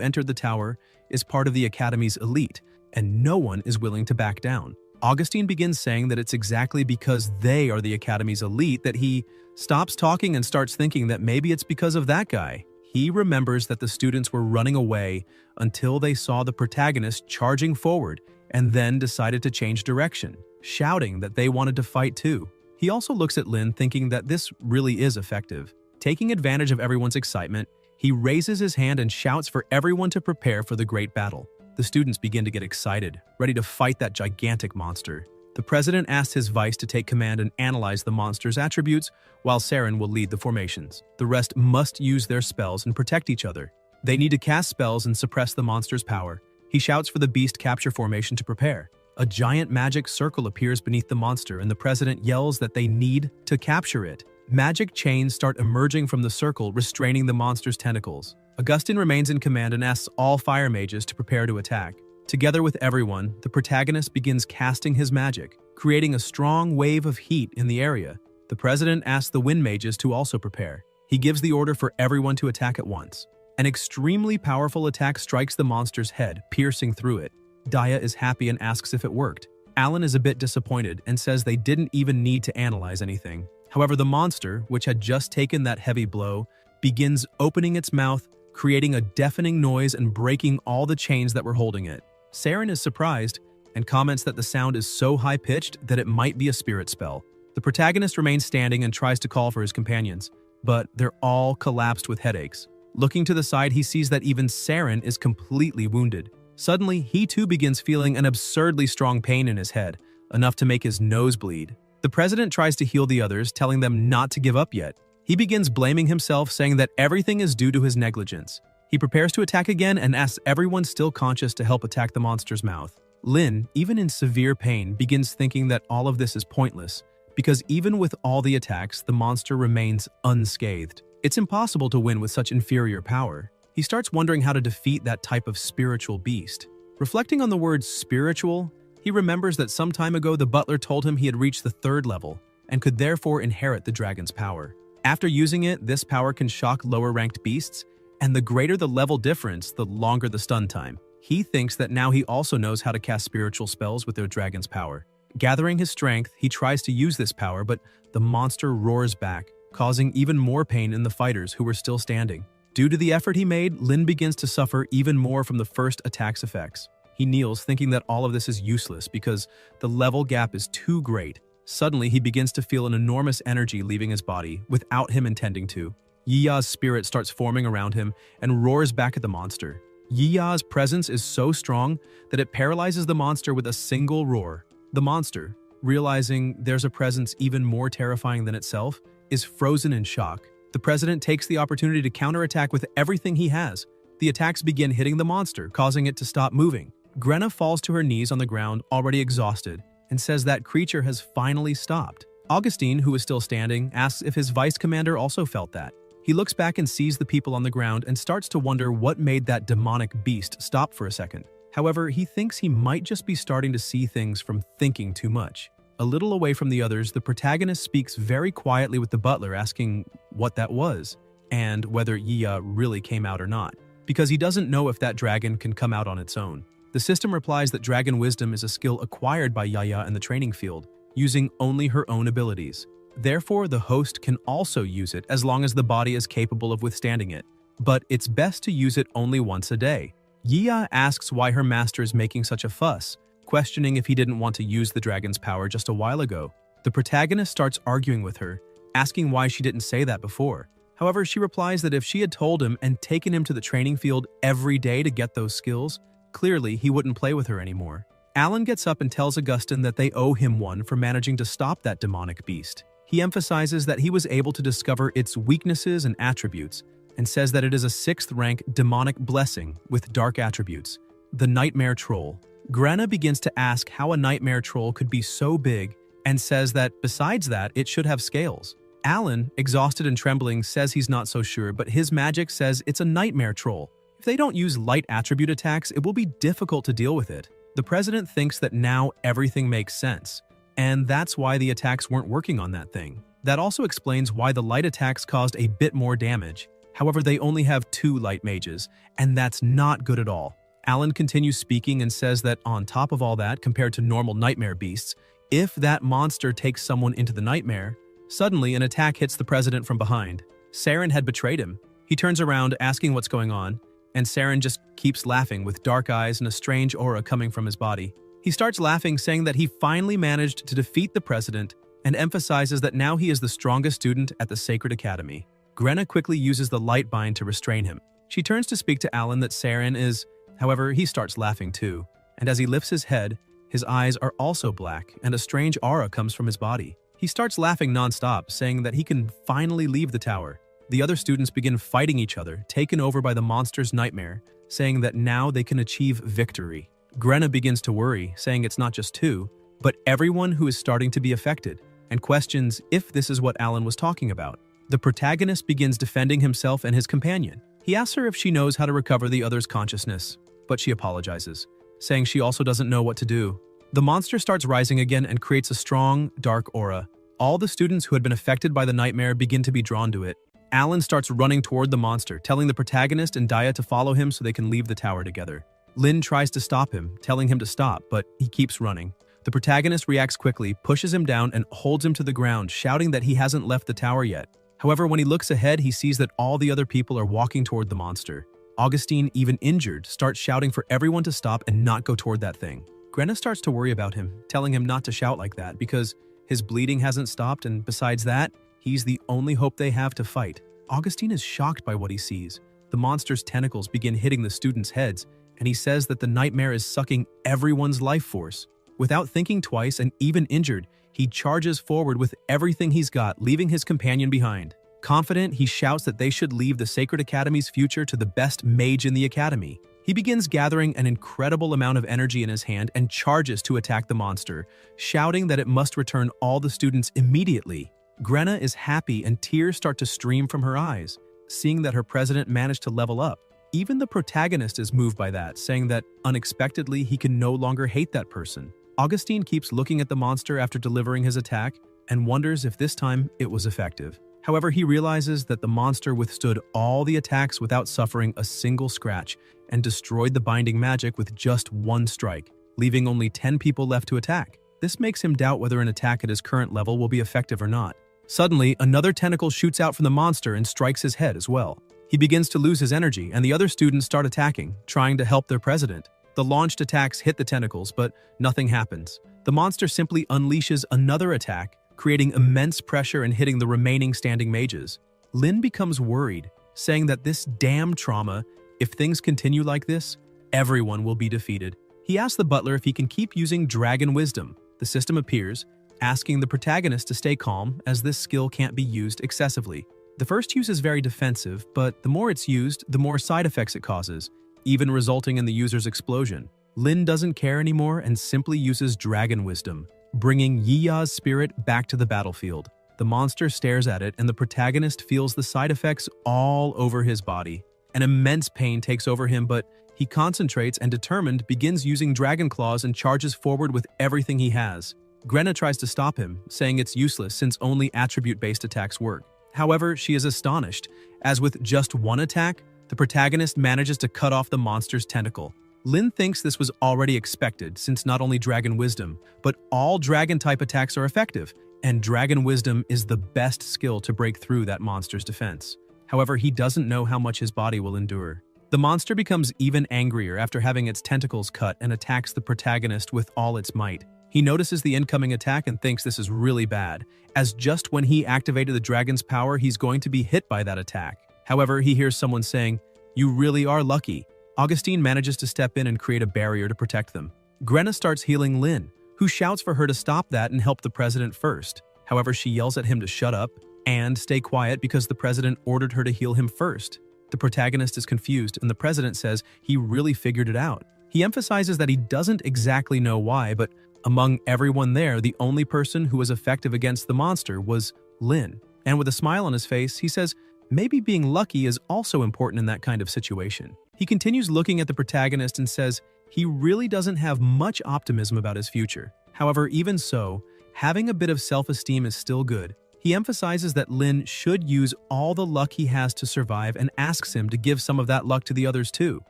entered the tower is part of the Academy's elite, and no one is willing to back down. Augustine begins saying that it's exactly because they are the Academy's elite that he stops talking and starts thinking that maybe it's because of that guy. He remembers that the students were running away until they saw the protagonist charging forward and then decided to change direction, shouting that they wanted to fight too. He also looks at Lynn thinking that this really is effective. Taking advantage of everyone's excitement, he raises his hand and shouts for everyone to prepare for the great battle. The students begin to get excited, ready to fight that gigantic monster. The president asks his vice to take command and analyze the monster's attributes, while Saren will lead the formations. The rest must use their spells and protect each other. They need to cast spells and suppress the monster's power. He shouts for the beast capture formation to prepare. A giant magic circle appears beneath the monster, and the president yells that they need to capture it. Magic chains start emerging from the circle, restraining the monster's tentacles. Augustine remains in command and asks all fire mages to prepare to attack. Together with everyone, the protagonist begins casting his magic, creating a strong wave of heat in the area. The president asks the wind mages to also prepare. He gives the order for everyone to attack at once. An extremely powerful attack strikes the monster's head, piercing through it. Daya is happy and asks if it worked. Alan is a bit disappointed and says they didn't even need to analyze anything. However, the monster, which had just taken that heavy blow, begins opening its mouth, creating a deafening noise and breaking all the chains that were holding it. Saren is surprised and comments that the sound is so high-pitched that it might be a spirit spell. The protagonist remains standing and tries to call for his companions. but they're all collapsed with headaches. Looking to the side, he sees that even Saren is completely wounded. Suddenly, he too begins feeling an absurdly strong pain in his head, enough to make his nose bleed. The president tries to heal the others, telling them not to give up yet. He begins blaming himself, saying that everything is due to his negligence. He prepares to attack again and asks everyone still conscious to help attack the monster's mouth. Lin, even in severe pain, begins thinking that all of this is pointless, because even with all the attacks, the monster remains unscathed. It's impossible to win with such inferior power. He starts wondering how to defeat that type of spiritual beast. Reflecting on the word spiritual, he remembers that some time ago the butler told him he had reached the 3rd level and could therefore inherit the dragon's power. After using it, this power can shock lower-ranked beasts, and the greater the level difference, the longer the stun time. He thinks that now he also knows how to cast spiritual spells with their dragon's power. Gathering his strength, he tries to use this power, but the monster roars back, causing even more pain in the fighters who were still standing. Due to the effort he made, Lin begins to suffer even more from the first attack's effects. He kneels, thinking that all of this is useless because the level gap is too great. Suddenly, he begins to feel an enormous energy leaving his body without him intending to. Yiya's spirit starts forming around him and roars back at the monster. Yiya's presence is so strong that it paralyzes the monster with a single roar. The monster, realizing there's a presence even more terrifying than itself, is frozen in shock. The president takes the opportunity to counterattack with everything he has. The attacks begin hitting the monster, causing it to stop moving. Grenna falls to her knees on the ground, already exhausted, and says that creature has finally stopped. Augustine, who is still standing, asks if his vice commander also felt that. He looks back and sees the people on the ground and starts to wonder what made that demonic beast stop for a second. However, he thinks he might just be starting to see things from thinking too much. A little away from the others, the protagonist speaks very quietly with the butler, asking what that was, and whether Yiya really came out or not, because he doesn't know if that dragon can come out on its own. The system replies that dragon wisdom is a skill acquired by Yiya in the training field, using only her own abilities. Therefore, the host can also use it as long as the body is capable of withstanding it, but it's best to use it only once a day. Yiya asks why her master is making such a fuss, questioning if he didn't want to use the dragon's power just a while ago. The protagonist starts arguing with her, asking why she didn't say that before. However, she replies that if she had told him and taken him to the training field every day to get those skills, clearly he wouldn't play with her anymore. Alan gets up and tells Augustine that they owe him one for managing to stop that demonic beast. He emphasizes that he was able to discover its weaknesses and attributes, and says that it is a 6th rank demonic blessing with dark attributes, the Nightmare Troll. Grenna begins to ask how a nightmare troll could be so big and says that besides that, it should have scales. Alan, exhausted and trembling, says he's not so sure, but his magic says it's a nightmare troll. If they don't use light attribute attacks, it will be difficult to deal with it. The president thinks that now everything makes sense, and that's why the attacks weren't working on that thing. That also explains why the light attacks caused a bit more damage. However, they only have 2 light mages, and that's not good at all. Alan continues speaking and says that on top of all that, compared to normal nightmare beasts, if that monster takes someone into the nightmare, suddenly an attack hits the president from behind. Saren had betrayed him. He turns around, asking what's going on, and Saren just keeps laughing with dark eyes and a strange aura coming from his body. He starts laughing, saying that he finally managed to defeat the president and emphasizes that now he is the strongest student at the Sacred Academy. Grenna quickly uses the light bind to restrain him. She turns to speak to Alan that Saren is. However, he starts laughing too, and as he lifts his head, his eyes are also black and a strange aura comes from his body. He starts laughing non-stop, saying that he can finally leave the tower. The other students begin fighting each other, taken over by the monster's nightmare, saying that now they can achieve victory. Grenna begins to worry, saying it's not just 2, but everyone who is starting to be affected, and questions if this is what Alan was talking about. The protagonist begins defending himself and his companion. He asks her if she knows how to recover the other's consciousness, but she apologizes, saying she also doesn't know what to do. The monster starts rising again and creates a strong, dark aura. All the students who had been affected by the nightmare begin to be drawn to it. Alan starts running toward the monster, telling the protagonist and Daya to follow him so they can leave the tower together. Lin tries to stop him, telling him to stop, but he keeps running. The protagonist reacts quickly, pushes him down, and holds him to the ground, shouting that he hasn't left the tower yet. However, when he looks ahead, he sees that all the other people are walking toward the monster. Augustine, even injured, starts shouting for everyone to stop and not go toward that thing. Grenna starts to worry about him, telling him not to shout like that because his bleeding hasn't stopped, and besides that, He's the only hope they have to fight. Augustine is shocked by what he sees. The monster's tentacles begin hitting the students' heads, and he says that the nightmare is sucking everyone's life force. Without thinking twice and even injured, he charges forward with everything he's got, leaving his companion behind. Confident, he shouts that they should leave the Sacred Academy's future to the best mage in the academy. He begins gathering an incredible amount of energy in his hand and charges to attack the monster, shouting that it must return all the students immediately. Grenna is happy and tears start to stream from her eyes, seeing that her president managed to level up. Even the protagonist is moved by that, saying that unexpectedly he can no longer hate that person. Augustine keeps looking at the monster after delivering his attack and wonders if this time it was effective. However, he realizes that the monster withstood all the attacks without suffering a single scratch and destroyed the binding magic with just one strike, leaving only 10 people left to attack. This makes him doubt whether an attack at his current level will be effective or not. Suddenly, another tentacle shoots out from the monster and strikes his head as well. He begins to lose his energy, and the other students start attacking, trying to help their president. The launched attacks hit the tentacles, but nothing happens. The monster simply unleashes another attack, creating immense pressure and hitting the remaining standing mages. Lin becomes worried, saying that this damn trauma, if things continue like this, everyone will be defeated. He asks the butler if he can keep using Dragon Wisdom. The system appears, asking the protagonist to stay calm as this skill can't be used excessively. The first use is very defensive, but the more it's used, the more side effects it causes, even resulting in the user's explosion. Lin doesn't care anymore and simply uses Dragon Wisdom, bringing Yiya's spirit back to the battlefield. The monster stares at it and the protagonist feels the side effects all over his body. An immense pain takes over him, but he concentrates and determined begins using Dragon Claws and charges forward with everything he has. Grenna tries to stop him, saying it's useless since only attribute-based attacks work. However, she is astonished, as with just one attack, the protagonist manages to cut off the monster's tentacle. Lin thinks this was already expected, since not only Dragon Wisdom, but all Dragon-type attacks are effective, and Dragon Wisdom is the best skill to break through that monster's defense. However, he doesn't know how much his body will endure. The monster becomes even angrier after having its tentacles cut and attacks the protagonist with all its might. He notices the incoming attack and thinks this is really bad, as just when he activated the dragon's power, he's going to be hit by that attack. However, he hears someone saying, "You really are lucky." Augustine manages to step in and create a barrier to protect them. Grenna starts healing Lin, who shouts for her to stop that and help the president first. However, she yells at him to shut up and stay quiet because the president ordered her to heal him first. The protagonist is confused, and the president says he really figured it out. He emphasizes that he doesn't exactly know why, but among everyone there, the only person who was effective against the monster was Lin. And with a smile on his face, he says maybe being lucky is also important in that kind of situation. He continues looking at the protagonist and says he really doesn't have much optimism about his future. However, even so, having a bit of self-esteem is still good. He emphasizes that Lin should use all the luck he has to survive and asks him to give some of that luck to the others too.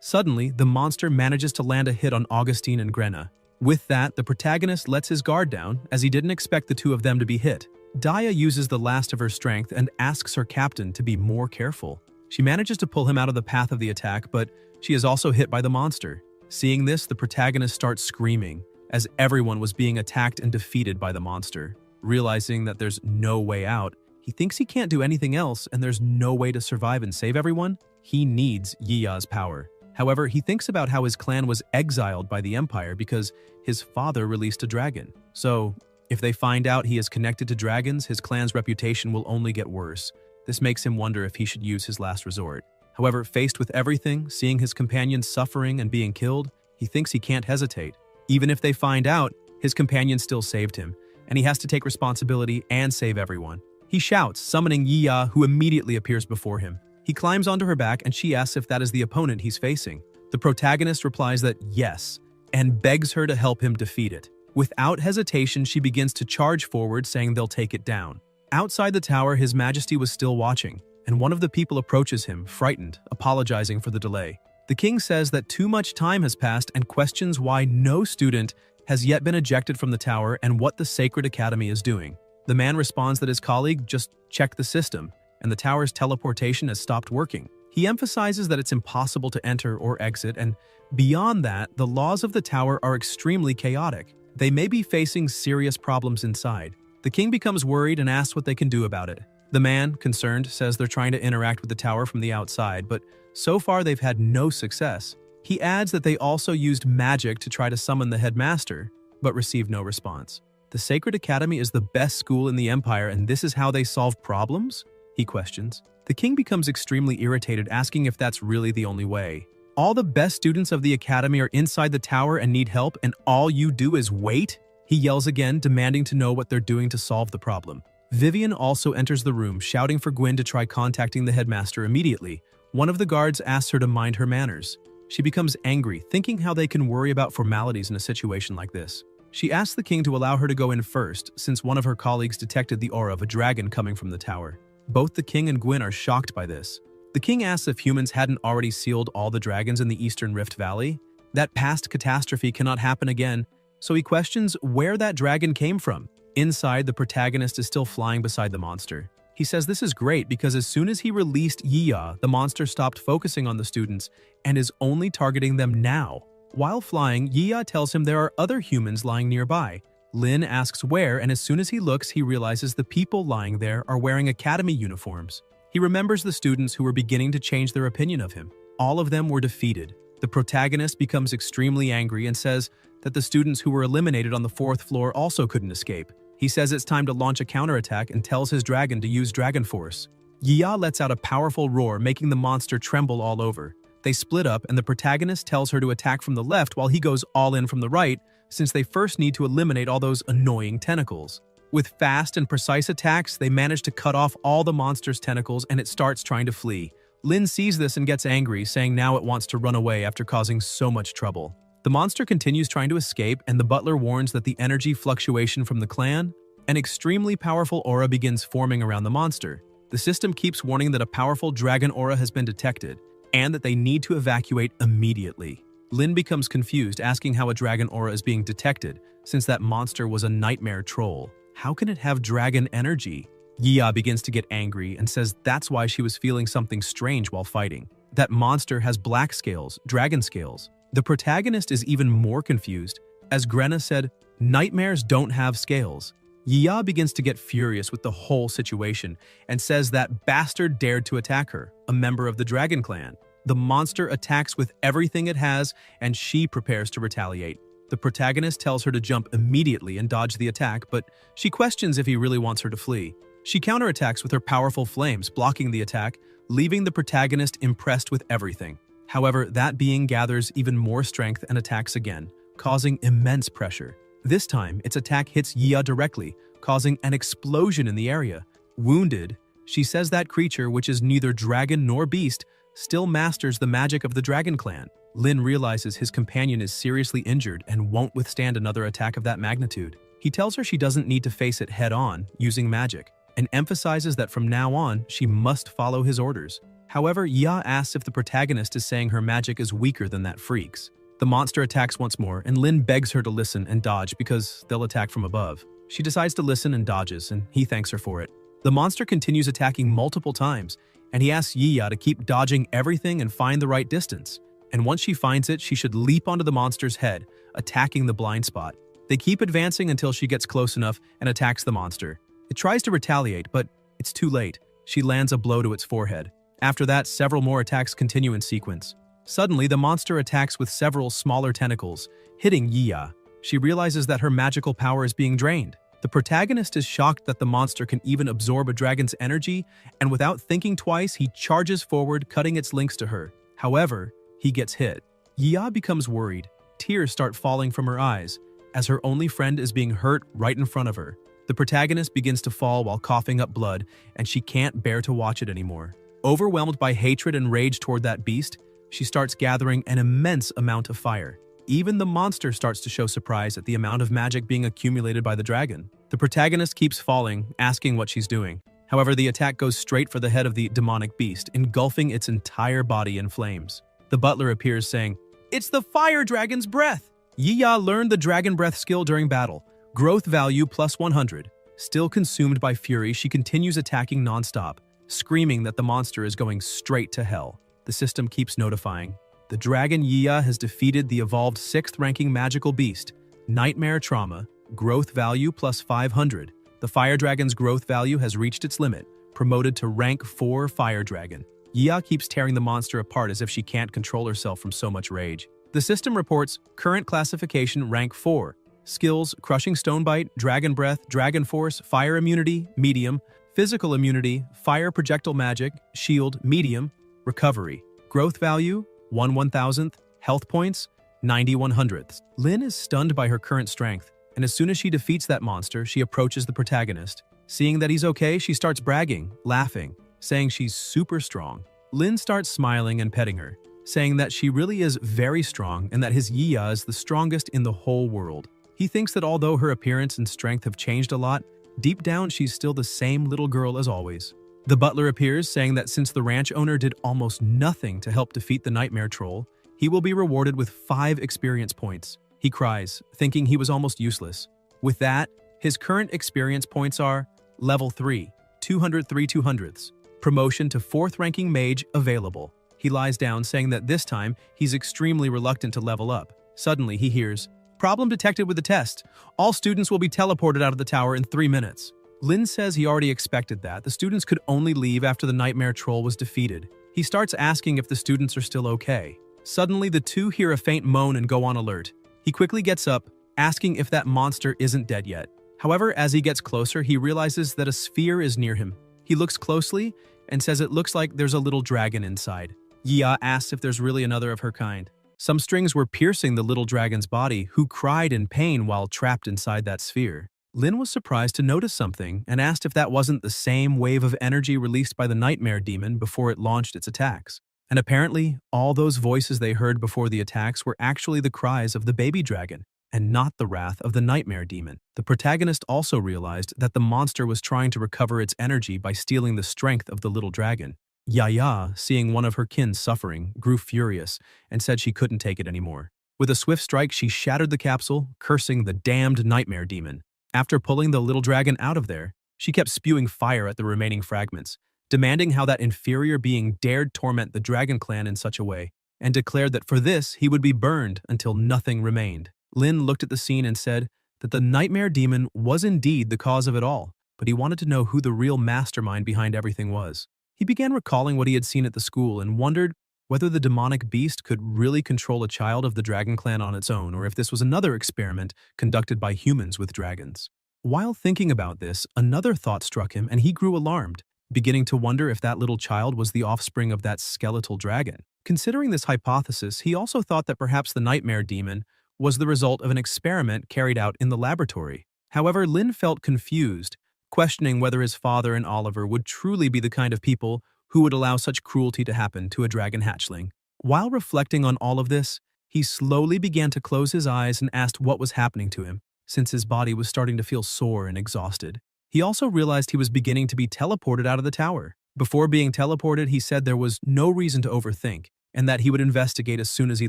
Suddenly, the monster manages to land a hit on Augustine and Grenna. With that, the protagonist lets his guard down, as he didn't expect the two of them to be hit. Daya uses the last of her strength and asks her captain to be more careful. She manages to pull him out of the path of the attack, but she is also hit by the monster. Seeing this, the protagonist starts screaming, as everyone was being attacked and defeated by the monster. Realizing that there's no way out, he thinks he can't do anything else and there's no way to survive and save everyone. He needs Yiya's power. However, he thinks about how his clan was exiled by the Empire because his father released a dragon. So, if they find out he is connected to dragons, his clan's reputation will only get worse. This makes him wonder if he should use his last resort. However, faced with everything, seeing his companions suffering and being killed, he thinks he can't hesitate. Even if they find out, his companion still saved him, and he has to take responsibility and save everyone. He shouts, summoning Yiya, who immediately appears before him. He climbs onto her back and she asks if that is the opponent he's facing. The protagonist replies that yes, and begs her to help him defeat it. Without hesitation, she begins to charge forward, saying they'll take it down. Outside the tower, His Majesty was still watching, and one of the people approaches him, frightened, apologizing for the delay. The king says that too much time has passed and questions why no student has yet been ejected from the tower and what the Sacred Academy is doing. The man responds that his colleague just checked the system, and the tower's teleportation has stopped working. He emphasizes that it's impossible to enter or exit, and beyond that, the laws of the tower are extremely chaotic. They may be facing serious problems inside. The king becomes worried and asks what they can do about it. The man, concerned, says they're trying to interact with the tower from the outside, but so far they've had no success. He adds that they also used magic to try to summon the headmaster, but received no response. The Sacred Academy is the best school in the Empire, and this is how they solve problems? He questions. The king becomes extremely irritated, asking if that's really the only way. All the best students of the academy are inside the tower and need help, and all you do is wait? He yells again, demanding to know what they're doing to solve the problem. Vivian also enters the room, shouting for Gwen to try contacting the headmaster immediately. One of the guards asks her to mind her manners. She becomes angry, thinking how they can worry about formalities in a situation like this. She asks the king to allow her to go in first, since one of her colleagues detected the aura of a dragon coming from the tower. Both the king and Gwen are shocked by this. The king asks if humans hadn't already sealed all the dragons in the Eastern Rift Valley. That past catastrophe cannot happen again, so he questions where that dragon came from. Inside, the protagonist is still flying beside the monster. He says this is great because as soon as he released Yiya, the monster stopped focusing on the students and is only targeting them now. While flying, Yiya tells him there are other humans lying nearby. Lin asks where, and as soon as he looks, he realizes the people lying there are wearing academy uniforms. He remembers the students who were beginning to change their opinion of him. All of them were defeated. The protagonist becomes extremely angry and says that the students who were eliminated on the 4th floor also couldn't escape. He says it's time to launch a counterattack and tells his dragon to use Dragon Force. Yiya lets out a powerful roar, making the monster tremble all over. They split up, and the protagonist tells her to attack from the left while he goes all in from the right, since they first need to eliminate all those annoying tentacles. With fast and precise attacks, they manage to cut off all the monster's tentacles and it starts trying to flee. Lin sees this and gets angry, saying now it wants to run away after causing so much trouble. The monster continues trying to escape, and the butler warns that the energy fluctuation from the clan, an extremely powerful aura begins forming around the monster. The system keeps warning that a powerful dragon aura has been detected, and that they need to evacuate immediately. Lin becomes confused, asking how a dragon aura is being detected, since that monster was a nightmare troll. How can it have dragon energy? Yiya begins to get angry and says that's why she was feeling something strange while fighting. That monster has black scales, dragon scales. The protagonist is even more confused, as Grenna said, nightmares don't have scales. Yiya begins to get furious with the whole situation and says that bastard dared to attack her, a member of the dragon clan. The monster attacks with everything it has, and she prepares to retaliate. The protagonist tells her to jump immediately and dodge the attack, but she questions if he really wants her to flee. She counterattacks with her powerful flames, blocking the attack, leaving the protagonist impressed with everything. However, that being gathers even more strength and attacks again, causing immense pressure. This time, its attack hits Yiya directly, causing an explosion in the area. Wounded, she says that creature, which is neither dragon nor beast, still masters the magic of the Dragon Clan. Lin realizes his companion is seriously injured and won't withstand another attack of that magnitude. He tells her she doesn't need to face it head-on, using magic, and emphasizes that from now on, she must follow his orders. However, Yiya asks if the protagonist is saying her magic is weaker than that freak's. The monster attacks once more, and Lin begs her to listen and dodge because they'll attack from above. She decides to listen and dodges, and he thanks her for it. The monster continues attacking multiple times, and he asks Yiya to keep dodging everything and find the right distance. And once she finds it, she should leap onto the monster's head, attacking the blind spot. They keep advancing until she gets close enough and attacks the monster. It tries to retaliate, but it's too late. She lands a blow to its forehead. After that, several more attacks continue in sequence. Suddenly, the monster attacks with several smaller tentacles, hitting Yiya. She realizes that her magical power is being drained. The protagonist is shocked that the monster can even absorb a dragon's energy, and without thinking twice, he charges forward, cutting its links to her. However, he gets hit. Yiya becomes worried. Tears start falling from her eyes, as her only friend is being hurt right in front of her. The protagonist begins to fall while coughing up blood, and she can't bear to watch it anymore. Overwhelmed by hatred and rage toward that beast, she starts gathering an immense amount of fire. Even the monster starts to show surprise at the amount of magic being accumulated by the dragon. The protagonist keeps falling, asking what she's doing. However, the attack goes straight for the head of the demonic beast, engulfing its entire body in flames. The butler appears saying, "It's the fire dragon's breath!" Yiya learned the dragon breath skill during battle. Growth value plus 100. Still consumed by fury, she continues attacking non-stop, screaming that the monster is going straight to hell. The system keeps notifying. The dragon Yiya has defeated the evolved 6th ranking magical beast. Nightmare trauma, growth value plus 500. The fire dragon's growth value has reached its limit, promoted to rank 4 fire dragon. Yia keeps tearing the monster apart as if she can't control herself from so much rage. The system reports current classification rank 4. Skills: crushing stone bite, dragon breath, dragon force, fire immunity, medium, physical immunity, fire projectile magic, shield, medium, recovery. Growth value: 1/1000th, health points, 90/100th. Lin is stunned by her current strength, and as soon as she defeats that monster, she approaches the protagonist. Seeing that he's okay, she starts bragging, laughing, saying she's super strong. Lin starts smiling and petting her, saying that she really is very strong and that his Yia is the strongest in the whole world. He thinks that although her appearance and strength have changed a lot, deep down she's still the same little girl as always. The butler appears, saying that since the ranch owner did almost nothing to help defeat the nightmare troll, he will be rewarded with 5 experience points. He cries, thinking he was almost useless. With that, his current experience points are Level 3, 203/200ths. Promotion to 4th ranking mage available. He lies down, saying that this time he's extremely reluctant to level up. Suddenly he hears, "Problem detected with the test. All students will be teleported out of the tower in 3 minutes." Lin says he already expected that. The students could only leave after the nightmare troll was defeated. He starts asking if the students are still okay. Suddenly the two hear a faint moan and go on alert. He quickly gets up, asking if that monster isn't dead yet. However, as he gets closer, he realizes that a sphere is near him. He looks closely and says it looks like there's a little dragon inside. Yia asks if there's really another of her kind. Some strings were piercing the little dragon's body, who cried in pain while trapped inside that sphere. Lin was surprised to notice something and asked if that wasn't the same wave of energy released by the nightmare demon before it launched its attacks. And apparently, all those voices they heard before the attacks were actually the cries of the baby dragon, and not the wrath of the nightmare demon. The protagonist also realized that the monster was trying to recover its energy by stealing the strength of the little dragon. Yaya, seeing one of her kin suffering, grew furious and said she couldn't take it anymore. With a swift strike, she shattered the capsule, cursing the damned nightmare demon. After pulling the little dragon out of there, she kept spewing fire at the remaining fragments, demanding how that inferior being dared torment the dragon clan in such a way, and declared that for this he would be burned until nothing remained. Lin looked at the scene and said that the nightmare demon was indeed the cause of it all, but he wanted to know who the real mastermind behind everything was. He began recalling what he had seen at the school and wondered whether the demonic beast could really control a child of the dragon clan on its own, or if this was another experiment conducted by humans with dragons. While thinking about this, another thought struck him and he grew alarmed, beginning to wonder if that little child was the offspring of that skeletal dragon. Considering this hypothesis, he also thought that perhaps the nightmare demon was the result of an experiment carried out in the laboratory. However, Lin felt confused, questioning whether his father and Oliver would truly be the kind of people who would allow such cruelty to happen to a dragon hatchling. While reflecting on all of this, he slowly began to close his eyes and asked what was happening to him, since his body was starting to feel sore and exhausted. He also realized he was beginning to be teleported out of the tower. Before being teleported, he said there was no reason to overthink, and that he would investigate as soon as he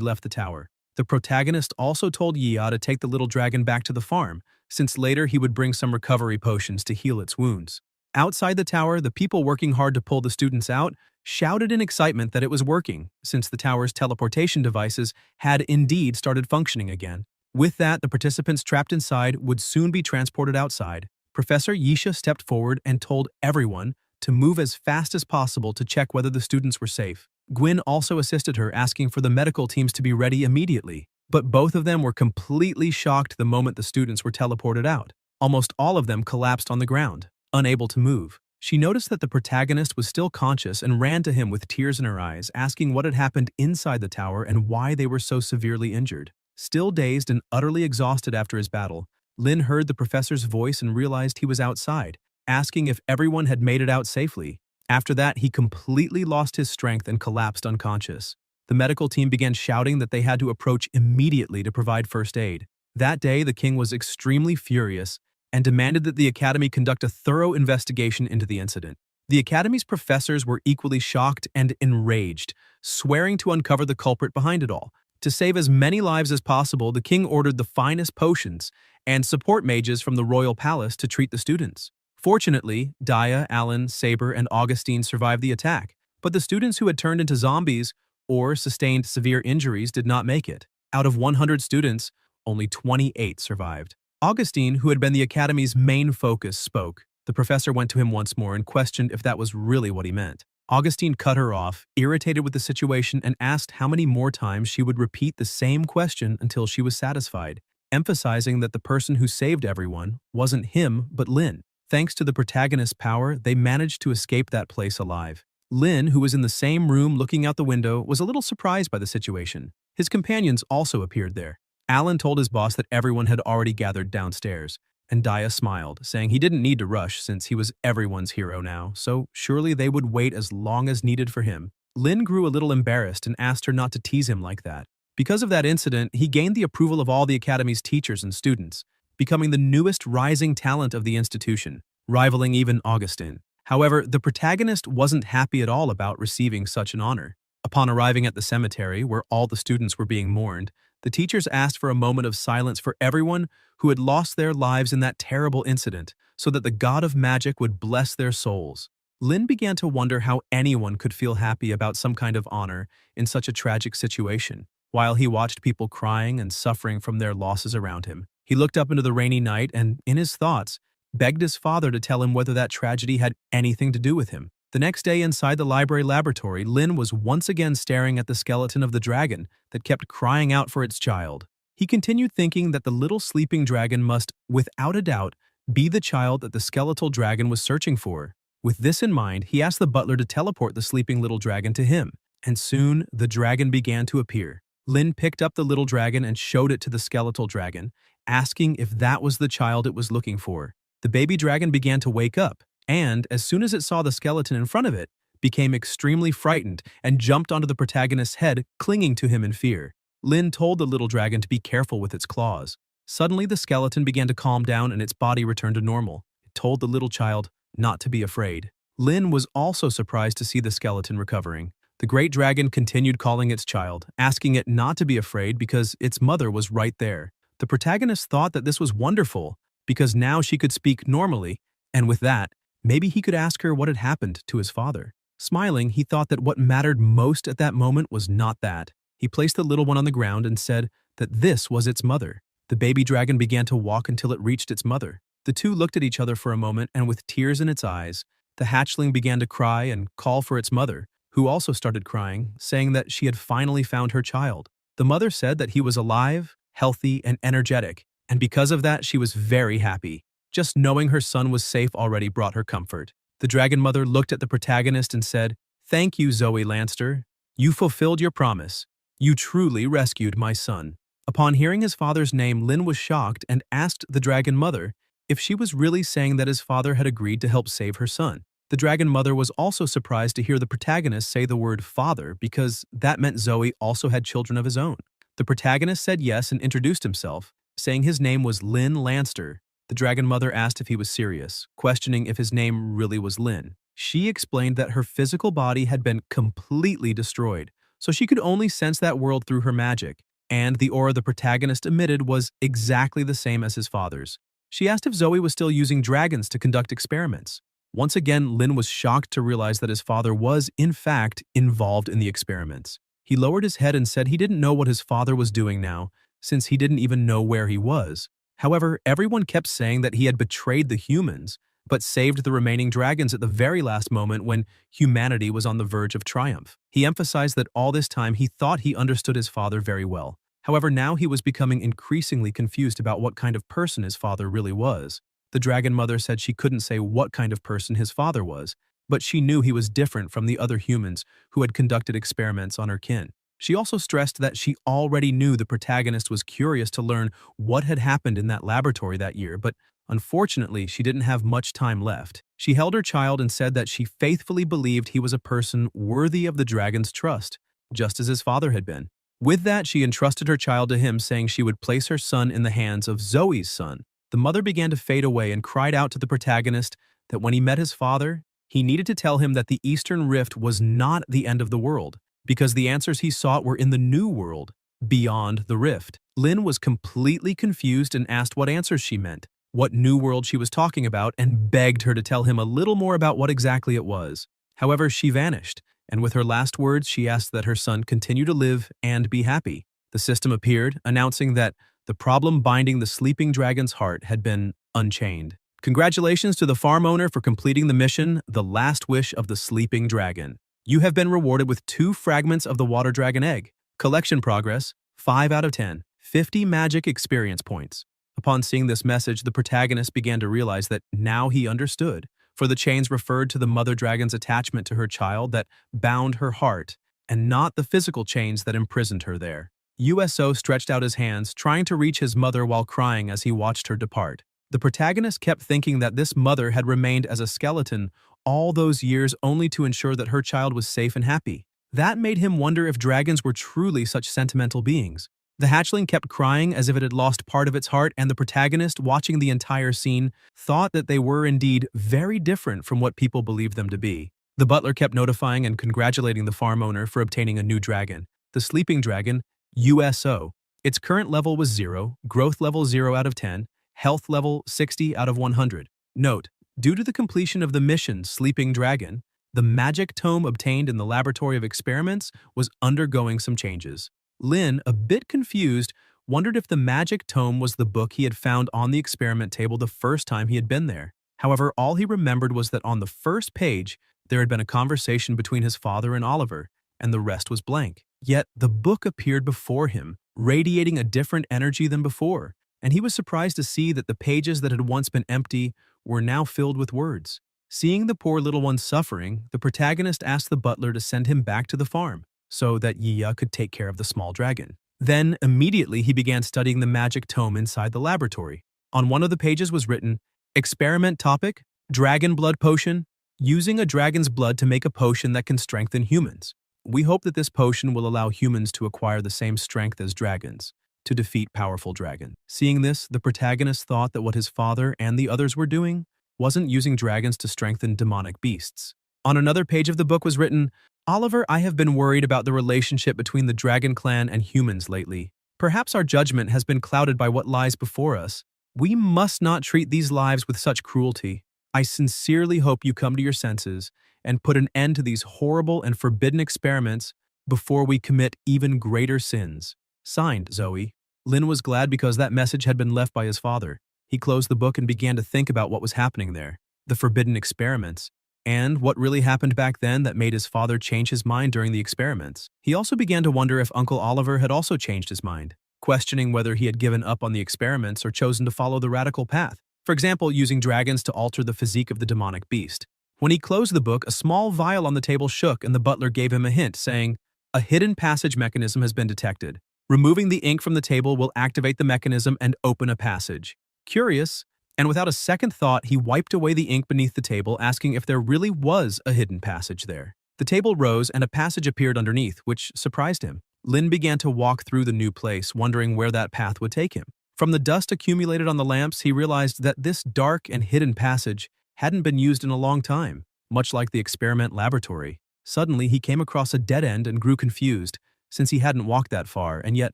left the tower. The protagonist also told Yia to take the little dragon back to the farm, since later he would bring some recovery potions to heal its wounds. Outside the tower, the people working hard to pull the students out shouted in excitement that it was working, since the tower's teleportation devices had indeed started functioning again. With that, the participants trapped inside would soon be transported outside. Professor Yisha stepped forward and told everyone to move as fast as possible to check whether the students were safe. Gwyn also assisted her, asking for the medical teams to be ready immediately. But both of them were completely shocked the moment the students were teleported out. Almost all of them collapsed on the ground, unable to move. She noticed that the protagonist was still conscious and ran to him with tears in her eyes, asking what had happened inside the tower and why they were so severely injured. Still dazed and utterly exhausted after his battle, Lin heard the professor's voice and realized he was outside, asking if everyone had made it out safely. After that, he completely lost his strength and collapsed unconscious. The medical team began shouting that they had to approach immediately to provide first aid. That day, the king was extremely furious and demanded that the academy conduct a thorough investigation into the incident. The academy's professors were equally shocked and enraged, swearing to uncover the culprit behind it all. To save as many lives as possible, the king ordered the finest potions and support mages from the royal palace to treat the students. Fortunately, Daya, Alan, Saber, and Augustine survived the attack, but the students who had turned into zombies or sustained severe injuries did not make it. Out of 100 students, only 28 survived. Augustine, who had been the Academy's main focus, spoke. The professor went to him once more and questioned if that was really what he meant. Augustine cut her off, irritated with the situation, and asked how many more times she would repeat the same question until she was satisfied, emphasizing that the person who saved everyone wasn't him but Lin. Thanks to the protagonist's power, they managed to escape that place alive. Lin, who was in the same room looking out the window, was a little surprised by the situation. His companions also appeared there. Alan told his boss that everyone had already gathered downstairs, and Daya smiled, saying he didn't need to rush since he was everyone's hero now, so surely they would wait as long as needed for him. Lin grew a little embarrassed and asked her not to tease him like that. Because of that incident, he gained the approval of all the Academy's teachers and students, becoming the newest rising talent of the institution, rivaling even Augustine. However, the protagonist wasn't happy at all about receiving such an honor. Upon arriving at the cemetery, where all the students were being mourned, the teachers asked for a moment of silence for everyone who had lost their lives in that terrible incident, so that the god of magic would bless their souls. Lin began to wonder how anyone could feel happy about some kind of honor in such a tragic situation. While he watched people crying and suffering from their losses around him, he looked up into the rainy night and, in his thoughts, begged his father to tell him whether that tragedy had anything to do with him. The next day inside the library laboratory, Lin was once again staring at the skeleton of the dragon that kept crying out for its child. He continued thinking that the little sleeping dragon must, without a doubt, be the child that the skeletal dragon was searching for. With this in mind, he asked the butler to teleport the sleeping little dragon to him, and soon the dragon began to appear. Lin picked up the little dragon and showed it to the skeletal dragon, asking if that was the child it was looking for. The baby dragon began to wake up, and, as soon as it saw the skeleton in front of it, became extremely frightened and jumped onto the protagonist's head, clinging to him in fear. Lin told the little dragon to be careful with its claws. Suddenly, the skeleton began to calm down and its body returned to normal. It told the little child not to be afraid. Lin was also surprised to see the skeleton recovering. The great dragon continued calling its child, asking it not to be afraid because its mother was right there. The protagonist thought that this was wonderful because now she could speak normally, and with that, maybe he could ask her what had happened to his father. Smiling, he thought that what mattered most at that moment was not that. He placed the little one on the ground and said that this was its mother. The baby dragon began to walk until it reached its mother. The two looked at each other for a moment, and with tears in its eyes, the hatchling began to cry and call for its mother, who also started crying, saying that she had finally found her child. The mother said that he was alive, healthy, and energetic, and because of that, she was very happy. Just knowing her son was safe already brought her comfort. The dragon mother looked at the protagonist and said, "Thank you, Zoe Lanster. You fulfilled your promise. You truly rescued my son." Upon hearing his father's name, Lin was shocked and asked the dragon mother if she was really saying that his father had agreed to help save her son. The dragon mother was also surprised to hear the protagonist say the word father because that meant Zoe also had children of his own. The protagonist said yes and introduced himself, saying his name was Lin Lanster. The dragon mother asked if he was serious, questioning if his name really was Lin. She explained that her physical body had been completely destroyed, so she could only sense that world through her magic, and the aura the protagonist emitted was exactly the same as his father's. She asked if Zoe was still using dragons to conduct experiments. Once again, Lin was shocked to realize that his father was, in fact, involved in the experiments. He lowered his head and said he didn't know what his father was doing now, since he didn't even know where he was. However, everyone kept saying that he had betrayed the humans, but saved the remaining dragons at the very last moment when humanity was on the verge of triumph. He emphasized that all this time he thought he understood his father very well. However, now he was becoming increasingly confused about what kind of person his father really was. The dragon mother said she couldn't say what kind of person his father was, but she knew he was different from the other humans who had conducted experiments on her kin. She also stressed that she already knew the protagonist was curious to learn what had happened in that laboratory that year, but unfortunately, she didn't have much time left. She held her child and said that she faithfully believed he was a person worthy of the dragon's trust, just as his father had been. With that, she entrusted her child to him, saying she would place her son in the hands of Zoe's son. The mother began to fade away and cried out to the protagonist that when he met his father, he needed to tell him that the Eastern Rift was not the end of the world, because the answers he sought were in the new world, beyond the rift. Lin was completely confused and asked what answers she meant, what new world she was talking about, and begged her to tell him a little more about what exactly it was. However, she vanished, and with her last words, she asked that her son continue to live and be happy. The system appeared, announcing that The problem binding the sleeping dragon's heart had been unchained. Congratulations to the farm owner for completing the mission, The Last Wish of the Sleeping Dragon. You have been rewarded with 2 fragments of the water dragon egg. Collection progress, 5 out of 10. 50 magic experience points. Upon seeing this message, the protagonist began to realize that now he understood, for the chains referred to the mother dragon's attachment to her child that bound her heart, and not the physical chains that imprisoned her there. USO stretched out his hands, trying to reach his mother while crying as he watched her depart. The protagonist kept thinking that this mother had remained as a skeleton all those years only to ensure that her child was safe and happy. That made him wonder if dragons were truly such sentimental beings. The hatchling kept crying as if it had lost part of its heart, and the protagonist, watching the entire scene, thought that they were indeed very different from what people believed them to be. The butler kept notifying and congratulating the farm owner for obtaining a new dragon, the sleeping dragon, USO. Its current level was 0, growth level 0 out of 10, health level 60 out of 100. Note, due to the completion of the mission Sleeping Dragon, the magic tome obtained in the laboratory of experiments was undergoing some changes. Lin, a bit confused, wondered if the magic tome was the book he had found on the experiment table the first time he had been there. However, all he remembered was that on the first page, there had been a conversation between his father and Oliver, and the rest was blank. Yet, the book appeared before him, radiating a different energy than before, and he was surprised to see that the pages that had once been empty were now filled with words. Seeing the poor little one suffering, the protagonist asked the butler to send him back to the farm, so that Yiya could take care of the small dragon. Then, immediately, he began studying the magic tome inside the laboratory. On one of the pages was written, Experiment topic, Dragon Blood Potion, using a dragon's blood to make a potion that can strengthen humans. We hope that this potion will allow humans to acquire the same strength as dragons, to defeat powerful dragons. Seeing this, the protagonist thought that what his father and the others were doing wasn't using dragons to strengthen demonic beasts. On another page of the book was written, Oliver, I have been worried about the relationship between the Dragon Clan and humans lately. Perhaps our judgment has been clouded by what lies before us. We must not treat these lives with such cruelty. I sincerely hope you come to your senses and put an end to these horrible and forbidden experiments before we commit even greater sins. Signed, Zoe. Lin was glad because that message had been left by his father. He closed the book and began to think about what was happening there, the forbidden experiments, and what really happened back then that made his father change his mind during the experiments. He also began to wonder if Uncle Oliver had also changed his mind, questioning whether he had given up on the experiments or chosen to follow the radical path, for example, using dragons to alter the physique of the demonic beast. When he closed the book, a small vial on the table shook and the butler gave him a hint, saying, A hidden passage mechanism has been detected. Removing the ink from the table will activate the mechanism and open a passage. Curious, and without a second thought, he wiped away the ink beneath the table, asking if there really was a hidden passage there. The table rose and a passage appeared underneath, which surprised him. Lin began to walk through the new place, wondering where that path would take him. From the dust accumulated on the lamps, he realized that this dark and hidden passage hadn't been used in a long time, much like the experiment laboratory. Suddenly, he came across a dead end and grew confused, since he hadn't walked that far, and yet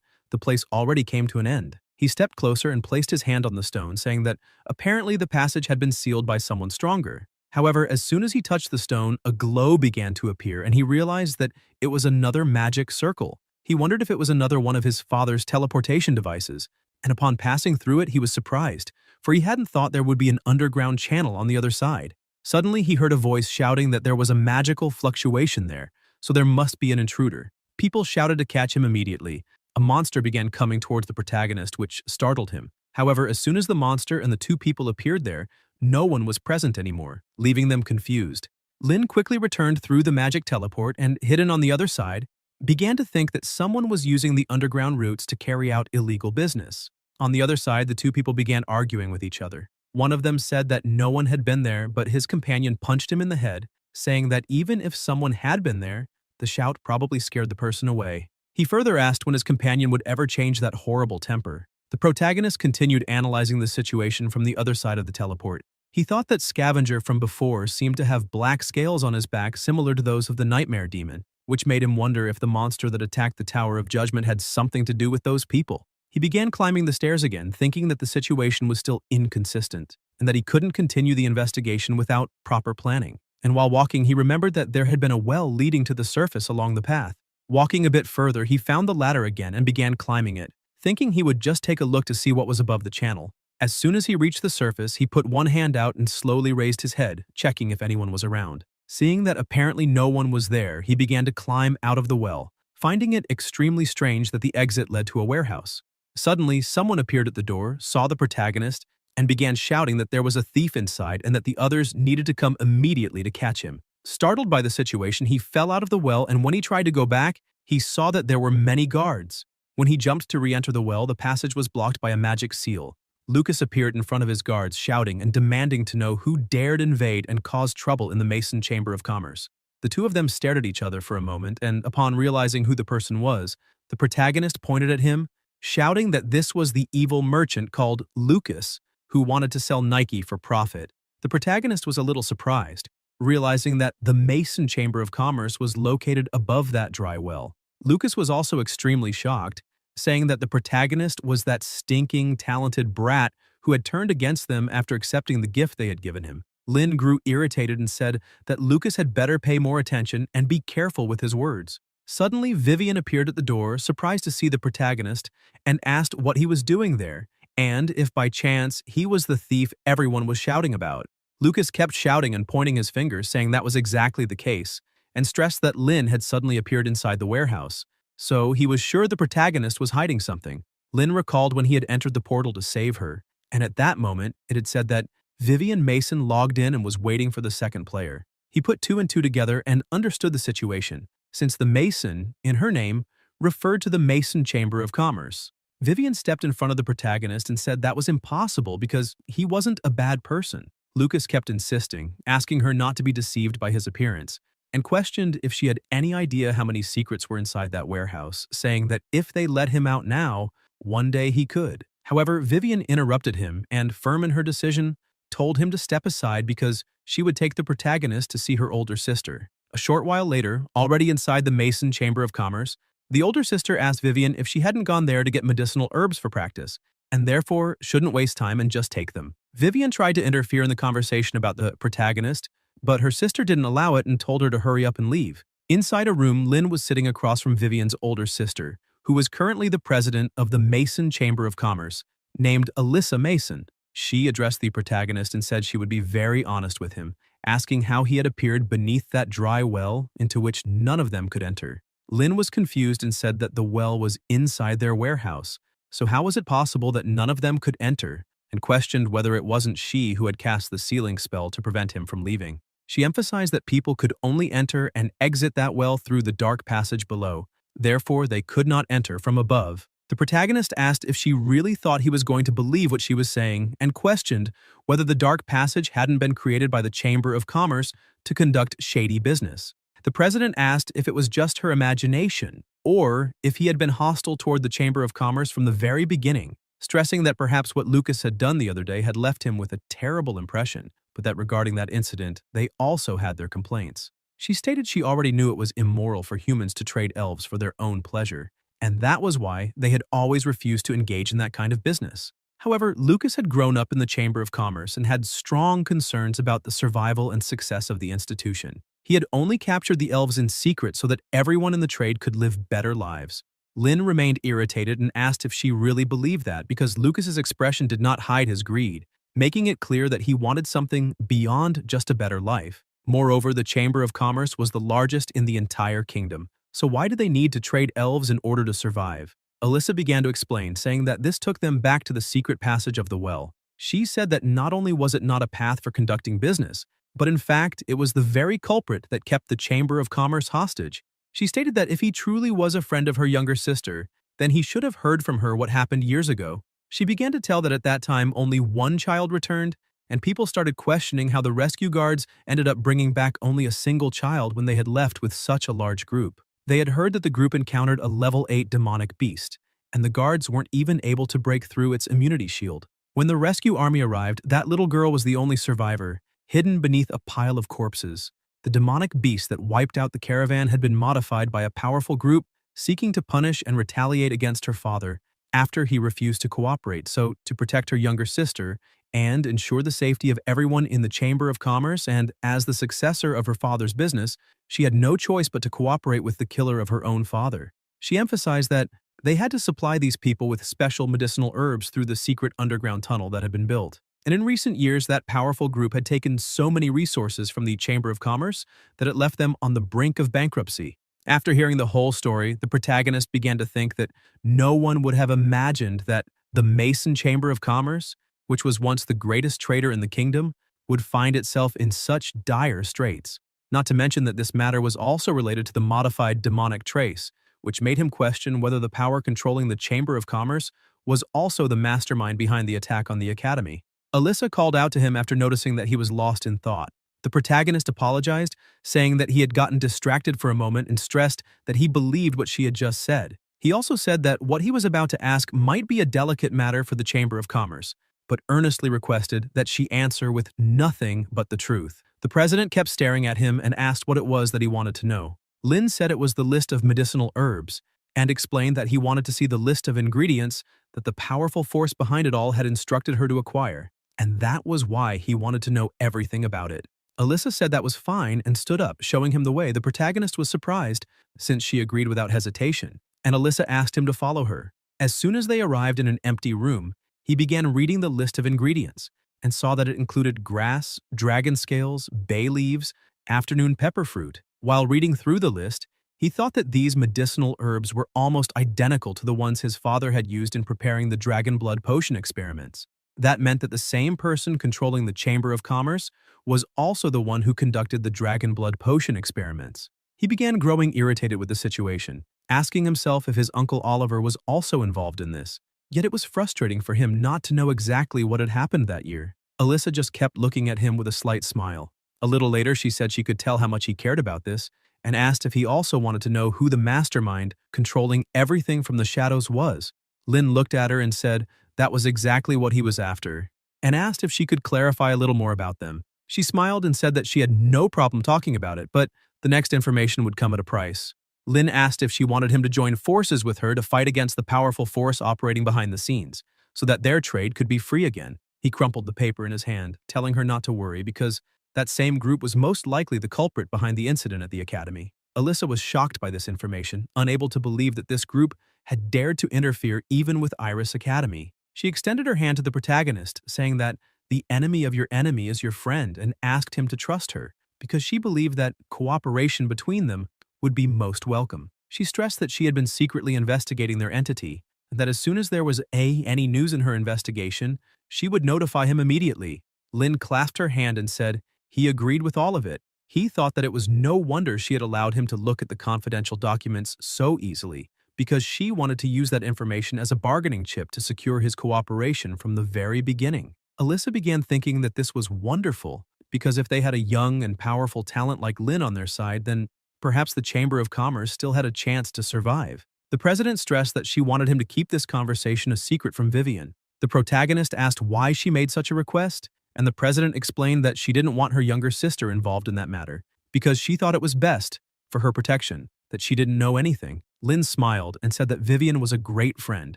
the place already came to an end. He stepped closer and placed his hand on the stone, saying that apparently the passage had been sealed by someone stronger. However, as soon as he touched the stone, a glow began to appear, and he realized that it was another magic circle. He wondered if it was another one of his father's teleportation devices, and upon passing through it, he was surprised, for he hadn't thought there would be an underground channel on the other side. Suddenly, he heard a voice shouting that there was a magical fluctuation there, so there must be an intruder. People shouted to catch him immediately. A monster began coming towards the protagonist, which startled him. However, as soon as the monster and the 2 people appeared there, no one was present anymore, leaving them confused. Lin quickly returned through the magic teleport and, hidden on the other side, began to think that someone was using the underground routes to carry out illegal business. On the other side, the 2 people began arguing with each other. One of them said that no one had been there, but his companion punched him in the head, saying that even if someone had been there, the shout probably scared the person away. He further asked when his companion would ever change that horrible temper. The protagonist continued analyzing the situation from the other side of the teleport. He thought that Scavenger from before seemed to have black scales on his back similar to those of the Nightmare Demon, which made him wonder if the monster that attacked the Tower of Judgment had something to do with those people. He began climbing the stairs again, thinking that the situation was still inconsistent, and that he couldn't continue the investigation without proper planning. And while walking, he remembered that there had been a well leading to the surface along the path. Walking a bit further, he found the ladder again and began climbing it, thinking he would just take a look to see what was above the channel. As soon as he reached the surface, he put one hand out and slowly raised his head, checking if anyone was around. Seeing that apparently no one was there, he began to climb out of the well, finding it extremely strange that the exit led to a warehouse. Suddenly, someone appeared at the door, saw the protagonist, and began shouting that there was a thief inside and that the others needed to come immediately to catch him. Startled by the situation, he fell out of the well, and when he tried to go back, he saw that there were many guards. When he jumped to re-enter the well, the passage was blocked by a magic seal. Lucas appeared in front of his guards, shouting and demanding to know who dared invade and cause trouble in the Mason Chamber of Commerce. The two of them stared at each other for a moment, and upon realizing who the person was, the protagonist pointed at him, shouting that this was the evil merchant called Lucas, who wanted to sell Nike for profit. The protagonist was a little surprised, realizing that the Mason Chamber of Commerce was located above that dry well. Lucas was also extremely shocked, saying that the protagonist was that stinking, talented brat who had turned against them after accepting the gift they had given him. Lynn grew irritated and said that Lucas had better pay more attention and be careful with his words. Suddenly, Vivian appeared at the door, surprised to see the protagonist, and asked what he was doing there, and if by chance he was the thief everyone was shouting about. Lucas kept shouting and pointing his fingers, saying that was exactly the case, and stressed that Lynn had suddenly appeared inside the warehouse. So he was sure the protagonist was hiding something. Lynn recalled when he had entered the portal to save her, and at that moment, it had said that Vivian Mason logged in and was waiting for the second player. He put two and two together and understood the situation, since the Mason, in her name, referred to the Mason Chamber of Commerce. Vivian stepped in front of the protagonist and said that was impossible because he wasn't a bad person. Lucas kept insisting, asking her not to be deceived by his appearance, and questioned if she had any idea how many secrets were inside that warehouse, saying that if they let him out now, one day he could. However, Vivian interrupted him and, firm in her decision, told him to step aside because she would take the protagonist to see her older sister. A short while later, already inside the Mason Chamber of Commerce, the older sister asked Vivian if she hadn't gone there to get medicinal herbs for practice, and therefore shouldn't waste time and just take them. Vivian tried to interfere in the conversation about the protagonist, but her sister didn't allow it and told her to hurry up and leave. Inside a room, Lynn was sitting across from Vivian's older sister, who was currently the president of the Mason Chamber of Commerce, named Alyssa Mason. She addressed the protagonist and said she would be very honest with him, asking how he had appeared beneath that dry well into which none of them could enter. Lynn was confused and said that the well was inside their warehouse, so how was it possible that none of them could enter, and questioned whether it wasn't she who had cast the sealing spell to prevent him from leaving. She emphasized that people could only enter and exit that well through the dark passage below, therefore they could not enter from above. The protagonist asked if she really thought he was going to believe what she was saying and questioned whether the dark passage hadn't been created by the Chamber of Commerce to conduct shady business. The president asked if it was just her imagination or if he had been hostile toward the Chamber of Commerce from the very beginning, stressing that perhaps what Lucas had done the other day had left him with a terrible impression, but that regarding that incident, they also had their complaints. She stated she already knew it was immoral for humans to trade elves for their own pleasure, and that was why they had always refused to engage in that kind of business. However, Lucas had grown up in the Chamber of Commerce and had strong concerns about the survival and success of the institution. He had only captured the elves in secret so that everyone in the trade could live better lives. Lynn remained irritated and asked if she really believed that because Lucas's expression did not hide his greed, making it clear that he wanted something beyond just a better life. Moreover, the Chamber of Commerce was the largest in the entire kingdom, so why did they need to trade elves in order to survive? Alyssa began to explain, saying that this took them back to the secret passage of the well. She said that not only was it not a path for conducting business, but in fact, it was the very culprit that kept the Chamber of Commerce hostage. She stated that if he truly was a friend of her younger sister, then he should have heard from her what happened years ago. She began to tell that at that time only one child returned, and people started questioning how the rescue guards ended up bringing back only a single child when they had left with such a large group. They had heard that the group encountered a level 8 demonic beast, and the guards weren't even able to break through its immunity shield. When the rescue army arrived, that little girl was the only survivor, hidden beneath a pile of corpses. The demonic beast that wiped out the caravan had been modified by a powerful group seeking to punish and retaliate against her father after he refused to cooperate, so to protect her younger sister and ensure the safety of everyone in the Chamber of Commerce, and as the successor of her father's business, she had no choice but to cooperate with the killer of her own father. She emphasized that They had to supply these people with special medicinal herbs through the secret underground tunnel that had been built. And in recent years, that powerful group had taken so many resources from the Chamber of Commerce that it left them on the brink of bankruptcy. After hearing the whole story, the protagonist began to think that no one would have imagined that the Mason Chamber of Commerce, which was once the greatest trader in the kingdom, would find itself in such dire straits. Not to mention that this matter was also related to the modified demonic trace, which made him question whether the power controlling the Chamber of Commerce was also the mastermind behind the attack on the Academy. Alyssa called out to him after noticing that he was lost in thought. The protagonist apologized, saying that he had gotten distracted for a moment and stressed that he believed what she had just said. He also said that what he was about to ask might be a delicate matter for the Chamber of Commerce, but earnestly requested that she answer with nothing but the truth. The president kept staring at him and asked what it was that he wanted to know. Lin said it was the list of medicinal herbs, and explained that he wanted to see the list of ingredients that the powerful force behind it all had instructed her to acquire, and that was why he wanted to know everything about it. Alyssa said that was fine and stood up, showing him the way. The protagonist was surprised, since she agreed without hesitation, and Alyssa asked him to follow her. As soon as they arrived in an empty room, he began reading the list of ingredients, and saw that it included grass, dragon scales, bay leaves, afternoon pepper fruit. While reading through the list, he thought that these medicinal herbs were almost identical to the ones his father had used in preparing the dragon blood potion experiments. That meant that the same person controlling the Chamber of Commerce was also the one who conducted the dragon blood potion experiments. He began growing irritated with the situation, asking himself if his Uncle Oliver was also involved in this. Yet it was frustrating for him not to know exactly what had happened that year. Alyssa just kept looking at him with a slight smile. A little later, she said she could tell how much he cared about this, and asked if he also wanted to know who the mastermind controlling everything from the shadows was. Lin looked at her and said that was exactly what he was after, and asked if she could clarify a little more about them. She smiled and said that she had no problem talking about it, but the next information would come at a price. Lin asked if she wanted him to join forces with her to fight against the powerful force operating behind the scenes, so that their trade could be free again. He crumpled the paper in his hand, telling her not to worry because that same group was most likely the culprit behind the incident at the Academy. Alyssa was shocked by this information, unable to believe that this group had dared to interfere even with Iris Academy. She extended her hand to the protagonist, saying that the enemy of your enemy is your friend, and asked him to trust her, because she believed that cooperation between them would be most welcome. She stressed that she had been secretly investigating their entity, and that as soon as there was any news in her investigation, she would notify him immediately. Lin clasped her hand and said he agreed with all of it. He thought that it was no wonder she had allowed him to look at the confidential documents so easily, because she wanted to use that information as a bargaining chip to secure his cooperation from the very beginning. Alyssa began thinking that this was wonderful, because if they had a young and powerful talent like Lin on their side, then perhaps the Chamber of Commerce still had a chance to survive. The president stressed that she wanted him to keep this conversation a secret from Vivian. The protagonist asked why she made such a request, and the president explained that she didn't want her younger sister involved in that matter, because she thought it was best, for her protection, that she didn't know anything. Lin smiled and said that Vivian was a great friend,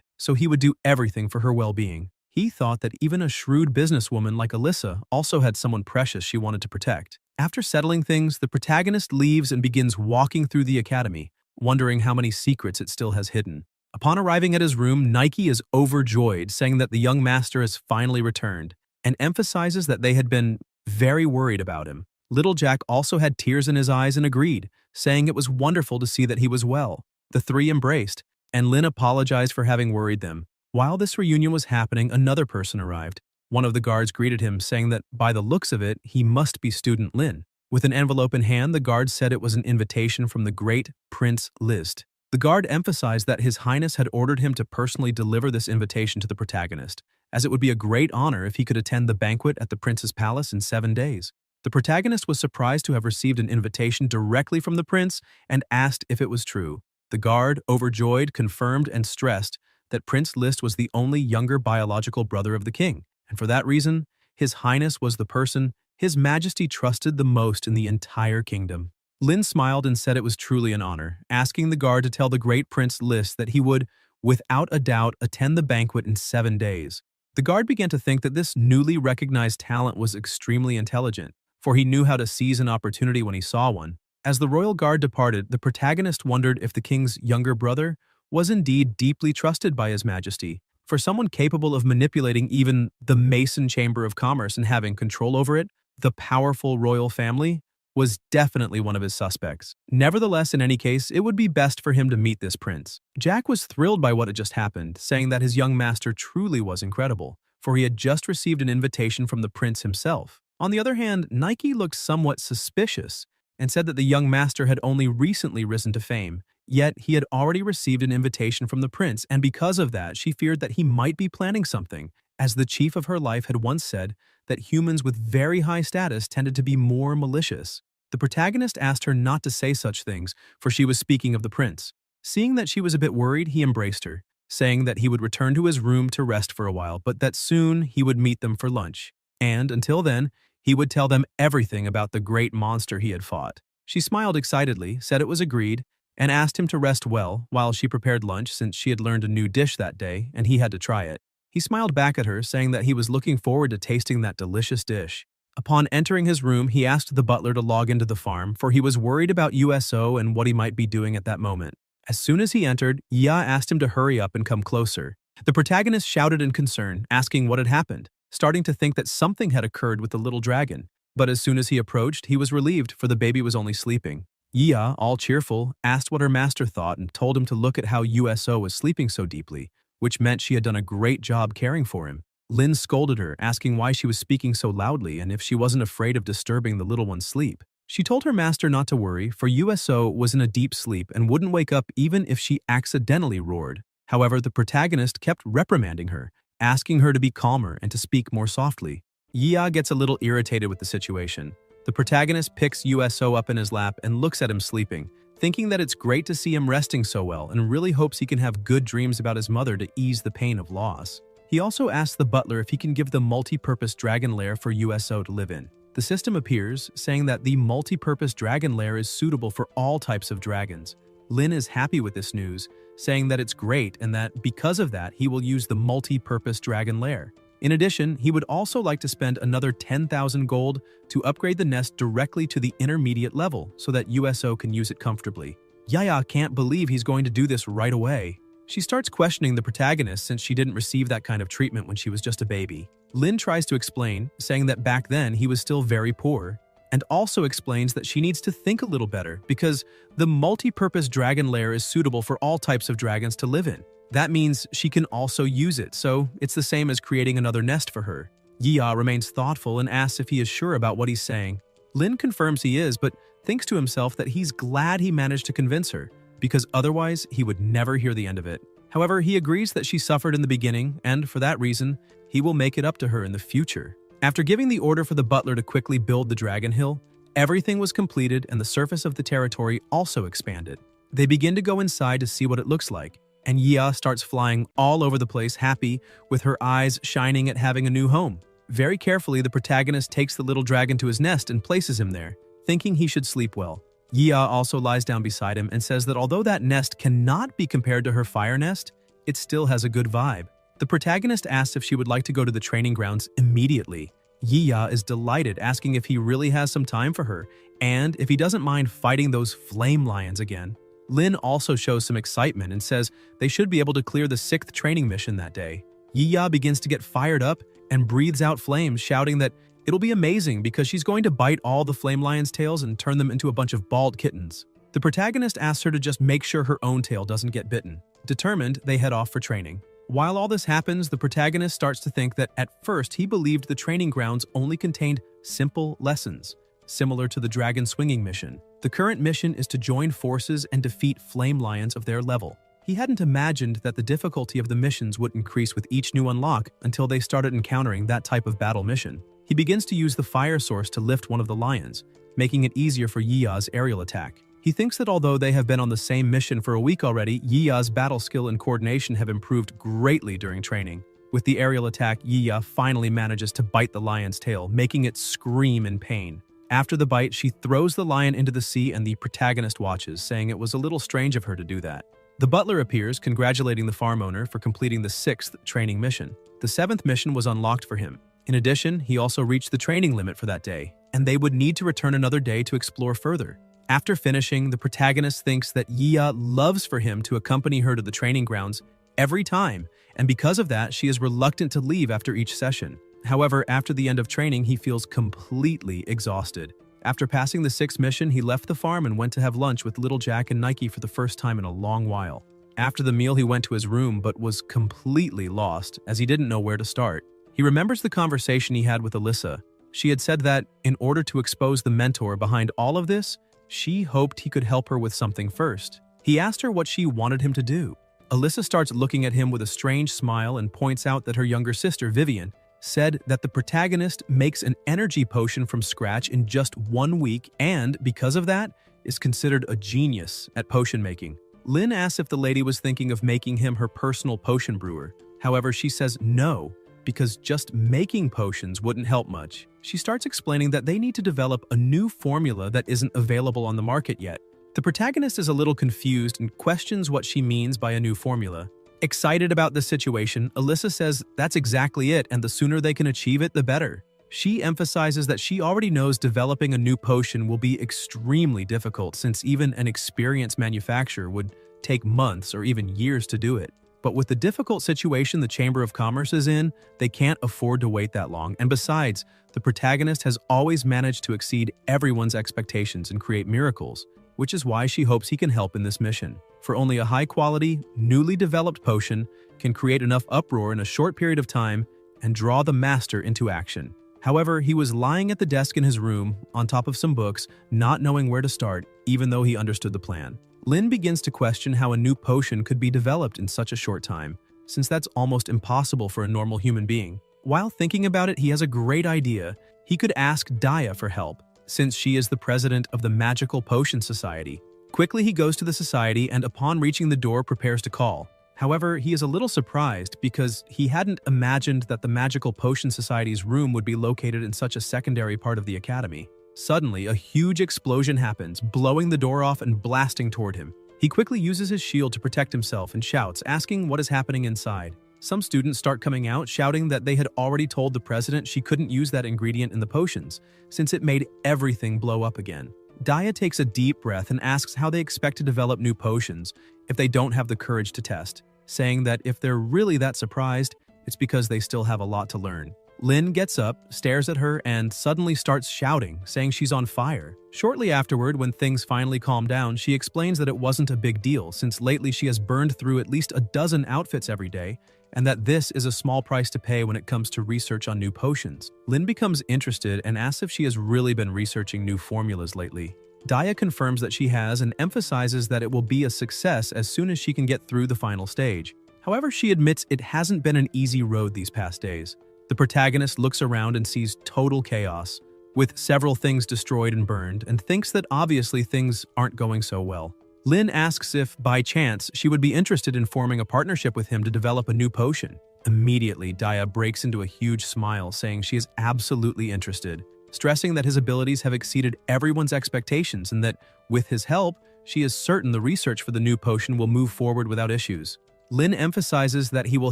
so he would do everything for her well-being. He thought that even a shrewd businesswoman like Alyssa also had someone precious she wanted to protect. After settling things, the protagonist leaves and begins walking through the academy, wondering how many secrets it still has hidden. Upon arriving at his room, Nike is overjoyed, saying that the young master has finally returned, and emphasizes that they had been very worried about him. Little Jack also had tears in his eyes and agreed, saying it was wonderful to see that he was well. The three embraced, and Lin apologized for having worried them. While this reunion was happening, another person arrived. One of the guards greeted him, saying that by the looks of it, he must be student Lin. With an envelope in hand, the guard said it was an invitation from the great Prince Liszt. The guard emphasized that His Highness had ordered him to personally deliver this invitation to the protagonist, as it would be a great honor if he could attend the banquet at the prince's palace in 7 days. The protagonist was surprised to have received an invitation directly from the prince and asked if it was true. The guard, overjoyed, confirmed and stressed that Prince Liszt was the only younger biological brother of the king, and for that reason, His Highness was the person His Majesty trusted the most in the entire kingdom. Lin smiled and said it was truly an honor, asking the guard to tell the great Prince Liszt that he would, without a doubt, attend the banquet in 7 days. The guard began to think that this newly recognized talent was extremely intelligent, for he knew how to seize an opportunity when he saw one. As the royal guard departed, the protagonist wondered if the king's younger brother was indeed deeply trusted by His Majesty. For someone capable of manipulating even the Mason Chamber of Commerce and having control over it, the powerful royal family was definitely one of his suspects. Nevertheless, in any case, it would be best for him to meet this prince. Jack was thrilled by what had just happened, saying that his young master truly was incredible, for he had just received an invitation from the prince himself. On the other hand, Nike looked somewhat suspicious and said that the young master had only recently risen to fame, yet he had already received an invitation from the prince, and because of that, she feared that he might be planning something, as the chief of her life had once said that humans with very high status tended to be more malicious. The protagonist asked her not to say such things, for she was speaking of the prince. Seeing that she was a bit worried, he embraced her, saying that he would return to his room to rest for a while, but that soon he would meet them for lunch. And until then, he would tell them everything about the great monster he had fought. She smiled excitedly, said it was agreed, and asked him to rest well while she prepared lunch since she had learned a new dish that day and he had to try it. He smiled back at her, saying that he was looking forward to tasting that delicious dish. Upon entering his room, he asked the butler to log into the farm, for he was worried about USO and what he might be doing at that moment. As soon as he entered, Ya asked him to hurry up and come closer. The protagonist shouted in concern, asking what had happened, starting to think that something had occurred with the little dragon. But as soon as he approached, he was relieved, for the baby was only sleeping. Ya, all cheerful, asked what her master thought and told him to look at how USO was sleeping so deeply, which meant she had done a great job caring for him. Lin scolded her, asking why she was speaking so loudly and if she wasn't afraid of disturbing the little one's sleep. She told her master not to worry, for USO was in a deep sleep and wouldn't wake up even if she accidentally roared. However, the protagonist kept reprimanding her, asking her to be calmer and to speak more softly. Ya gets a little irritated with the situation. The protagonist picks USO up in his lap and looks at him sleeping, thinking that it's great to see him resting so well and really hopes he can have good dreams about his mother to ease the pain of loss. He also asks the butler if he can give the multi-purpose dragon lair for USO to live in. The system appears, saying that the multi-purpose dragon lair is suitable for all types of dragons. Lin is happy with this news, saying that it's great and that because of that he will use the multi-purpose dragon lair. In addition, he would also like to spend another 10,000 gold to upgrade the nest directly to the intermediate level so that USO can use it comfortably. Yaya can't believe he's going to do this right away. She starts questioning the protagonist since she didn't receive that kind of treatment when she was just a baby. Lin tries to explain, saying that back then he was still very poor, and also explains that she needs to think a little better because the multi-purpose dragon lair is suitable for all types of dragons to live in. That means she can also use it, so it's the same as creating another nest for her. Yia remains thoughtful and asks if he is sure about what he's saying. Lin confirms he is, but thinks to himself that he's glad he managed to convince her, because otherwise he would never hear the end of it. However, he agrees that she suffered in the beginning, and for that reason, he will make it up to her in the future. After giving the order for the butler to quickly build the dragon hill, everything was completed and the surface of the territory also expanded. They begin to go inside to see what it looks like, and Yia starts flying all over the place, happy, with her eyes shining at having a new home. Very carefully, the protagonist takes the little dragon to his nest and places him there, thinking he should sleep well. Yia also lies down beside him and says that although that nest cannot be compared to her fire nest, it still has a good vibe. The protagonist asks if she would like to go to the training grounds immediately. Yia is delighted, asking if he really has some time for her, and if he doesn't mind fighting those flame lions again. Lin also shows some excitement and says they should be able to clear the 6th training mission that day. Yia begins to get fired up and breathes out flames, shouting that it'll be amazing because she's going to bite all the flame lions' tails and turn them into a bunch of bald kittens. The protagonist asks her to just make sure her own tail doesn't get bitten. Determined, they head off for training. While all this happens, the protagonist starts to think that at first he believed the training grounds only contained simple lessons, similar to the dragon swinging mission. The current mission is to join forces and defeat flame lions of their level. He hadn't imagined that the difficulty of the missions would increase with each new unlock until they started encountering that type of battle mission. He begins to use the fire source to lift one of the lions, making it easier for Yia's aerial attack. He thinks that although they have been on the same mission for a week already, Yia's battle skill and coordination have improved greatly during training. With the aerial attack, Yia finally manages to bite the lion's tail, making it scream in pain. After the bite, she throws the lion into the sea and the protagonist watches, saying it was a little strange of her to do that. The butler appears, congratulating the farm owner for completing the 6th training mission. The 7th mission was unlocked for him. In addition, he also reached the training limit for that day, and they would need to return another day to explore further. After finishing, the protagonist thinks that Yia loves for him to accompany her to the training grounds every time, and because of that, she is reluctant to leave after each session. However, after the end of training, he feels completely exhausted. After passing the 6th mission, he left the farm and went to have lunch with little Jack and Nike for the first time in a long while. After the meal, he went to his room but was completely lost as he didn't know where to start. He remembers the conversation he had with Alyssa. She had said that, in order to expose the mentor behind all of this, she hoped he could help her with something first. He asked her what she wanted him to do. Alyssa starts looking at him with a strange smile and points out that her younger sister, Vivian, said that the protagonist makes an energy potion from scratch in just 1 week and, because of that, is considered a genius at potion making. Lynn asks if the lady was thinking of making him her personal potion brewer. However, she says no, because just making potions wouldn't help much. She starts explaining that they need to develop a new formula that isn't available on the market yet. The protagonist is a little confused and questions what she means by a new formula. Excited about the situation, Alyssa says that's exactly it, and the sooner they can achieve it, the better. She emphasizes that she already knows developing a new potion will be extremely difficult since even an experienced manufacturer would take months or even years to do it. But with the difficult situation the Chamber of Commerce is in, they can't afford to wait that long, and besides, the protagonist has always managed to exceed everyone's expectations and create miracles, which is why she hopes he can help in this mission. For only a high-quality, newly developed potion can create enough uproar in a short period of time and draw the master into action. However, he was lying at the desk in his room, on top of some books, not knowing where to start, even though he understood the plan. Lynn begins to question how a new potion could be developed in such a short time, since that's almost impossible for a normal human being. While thinking about it, he has a great idea. He could ask Daya for help, since she is the president of the Magical Potion Society. Quickly, he goes to the society and upon reaching the door prepares to call. However, he is a little surprised because he hadn't imagined that the Magical Potion Society's room would be located in such a secondary part of the academy. Suddenly, a huge explosion happens, blowing the door off and blasting toward him. He quickly uses his shield to protect himself and shouts, asking what is happening inside. Some students start coming out, shouting that they had already told the president she couldn't use that ingredient in the potions, since it made everything blow up again. Daya takes a deep breath and asks how they expect to develop new potions if they don't have the courage to test, saying that if they're really that surprised, it's because they still have a lot to learn. Lynn gets up, stares at her, and suddenly starts shouting, saying she's on fire. Shortly afterward, when things finally calm down, she explains that it wasn't a big deal since lately she has burned through at least a dozen outfits every day, and that this is a small price to pay when it comes to research on new potions. Lynn becomes interested and asks if she has really been researching new formulas lately. Daya confirms that she has and emphasizes that it will be a success as soon as she can get through the final stage. However, she admits it hasn't been an easy road these past days. The protagonist looks around and sees total chaos, with several things destroyed and burned, and thinks that obviously things aren't going so well. Lynn asks if, by chance, she would be interested in forming a partnership with him to develop a new potion. Immediately, Daya breaks into a huge smile, saying she is absolutely interested, stressing that his abilities have exceeded everyone's expectations and that, with his help, she is certain the research for the new potion will move forward without issues. Lynn emphasizes that he will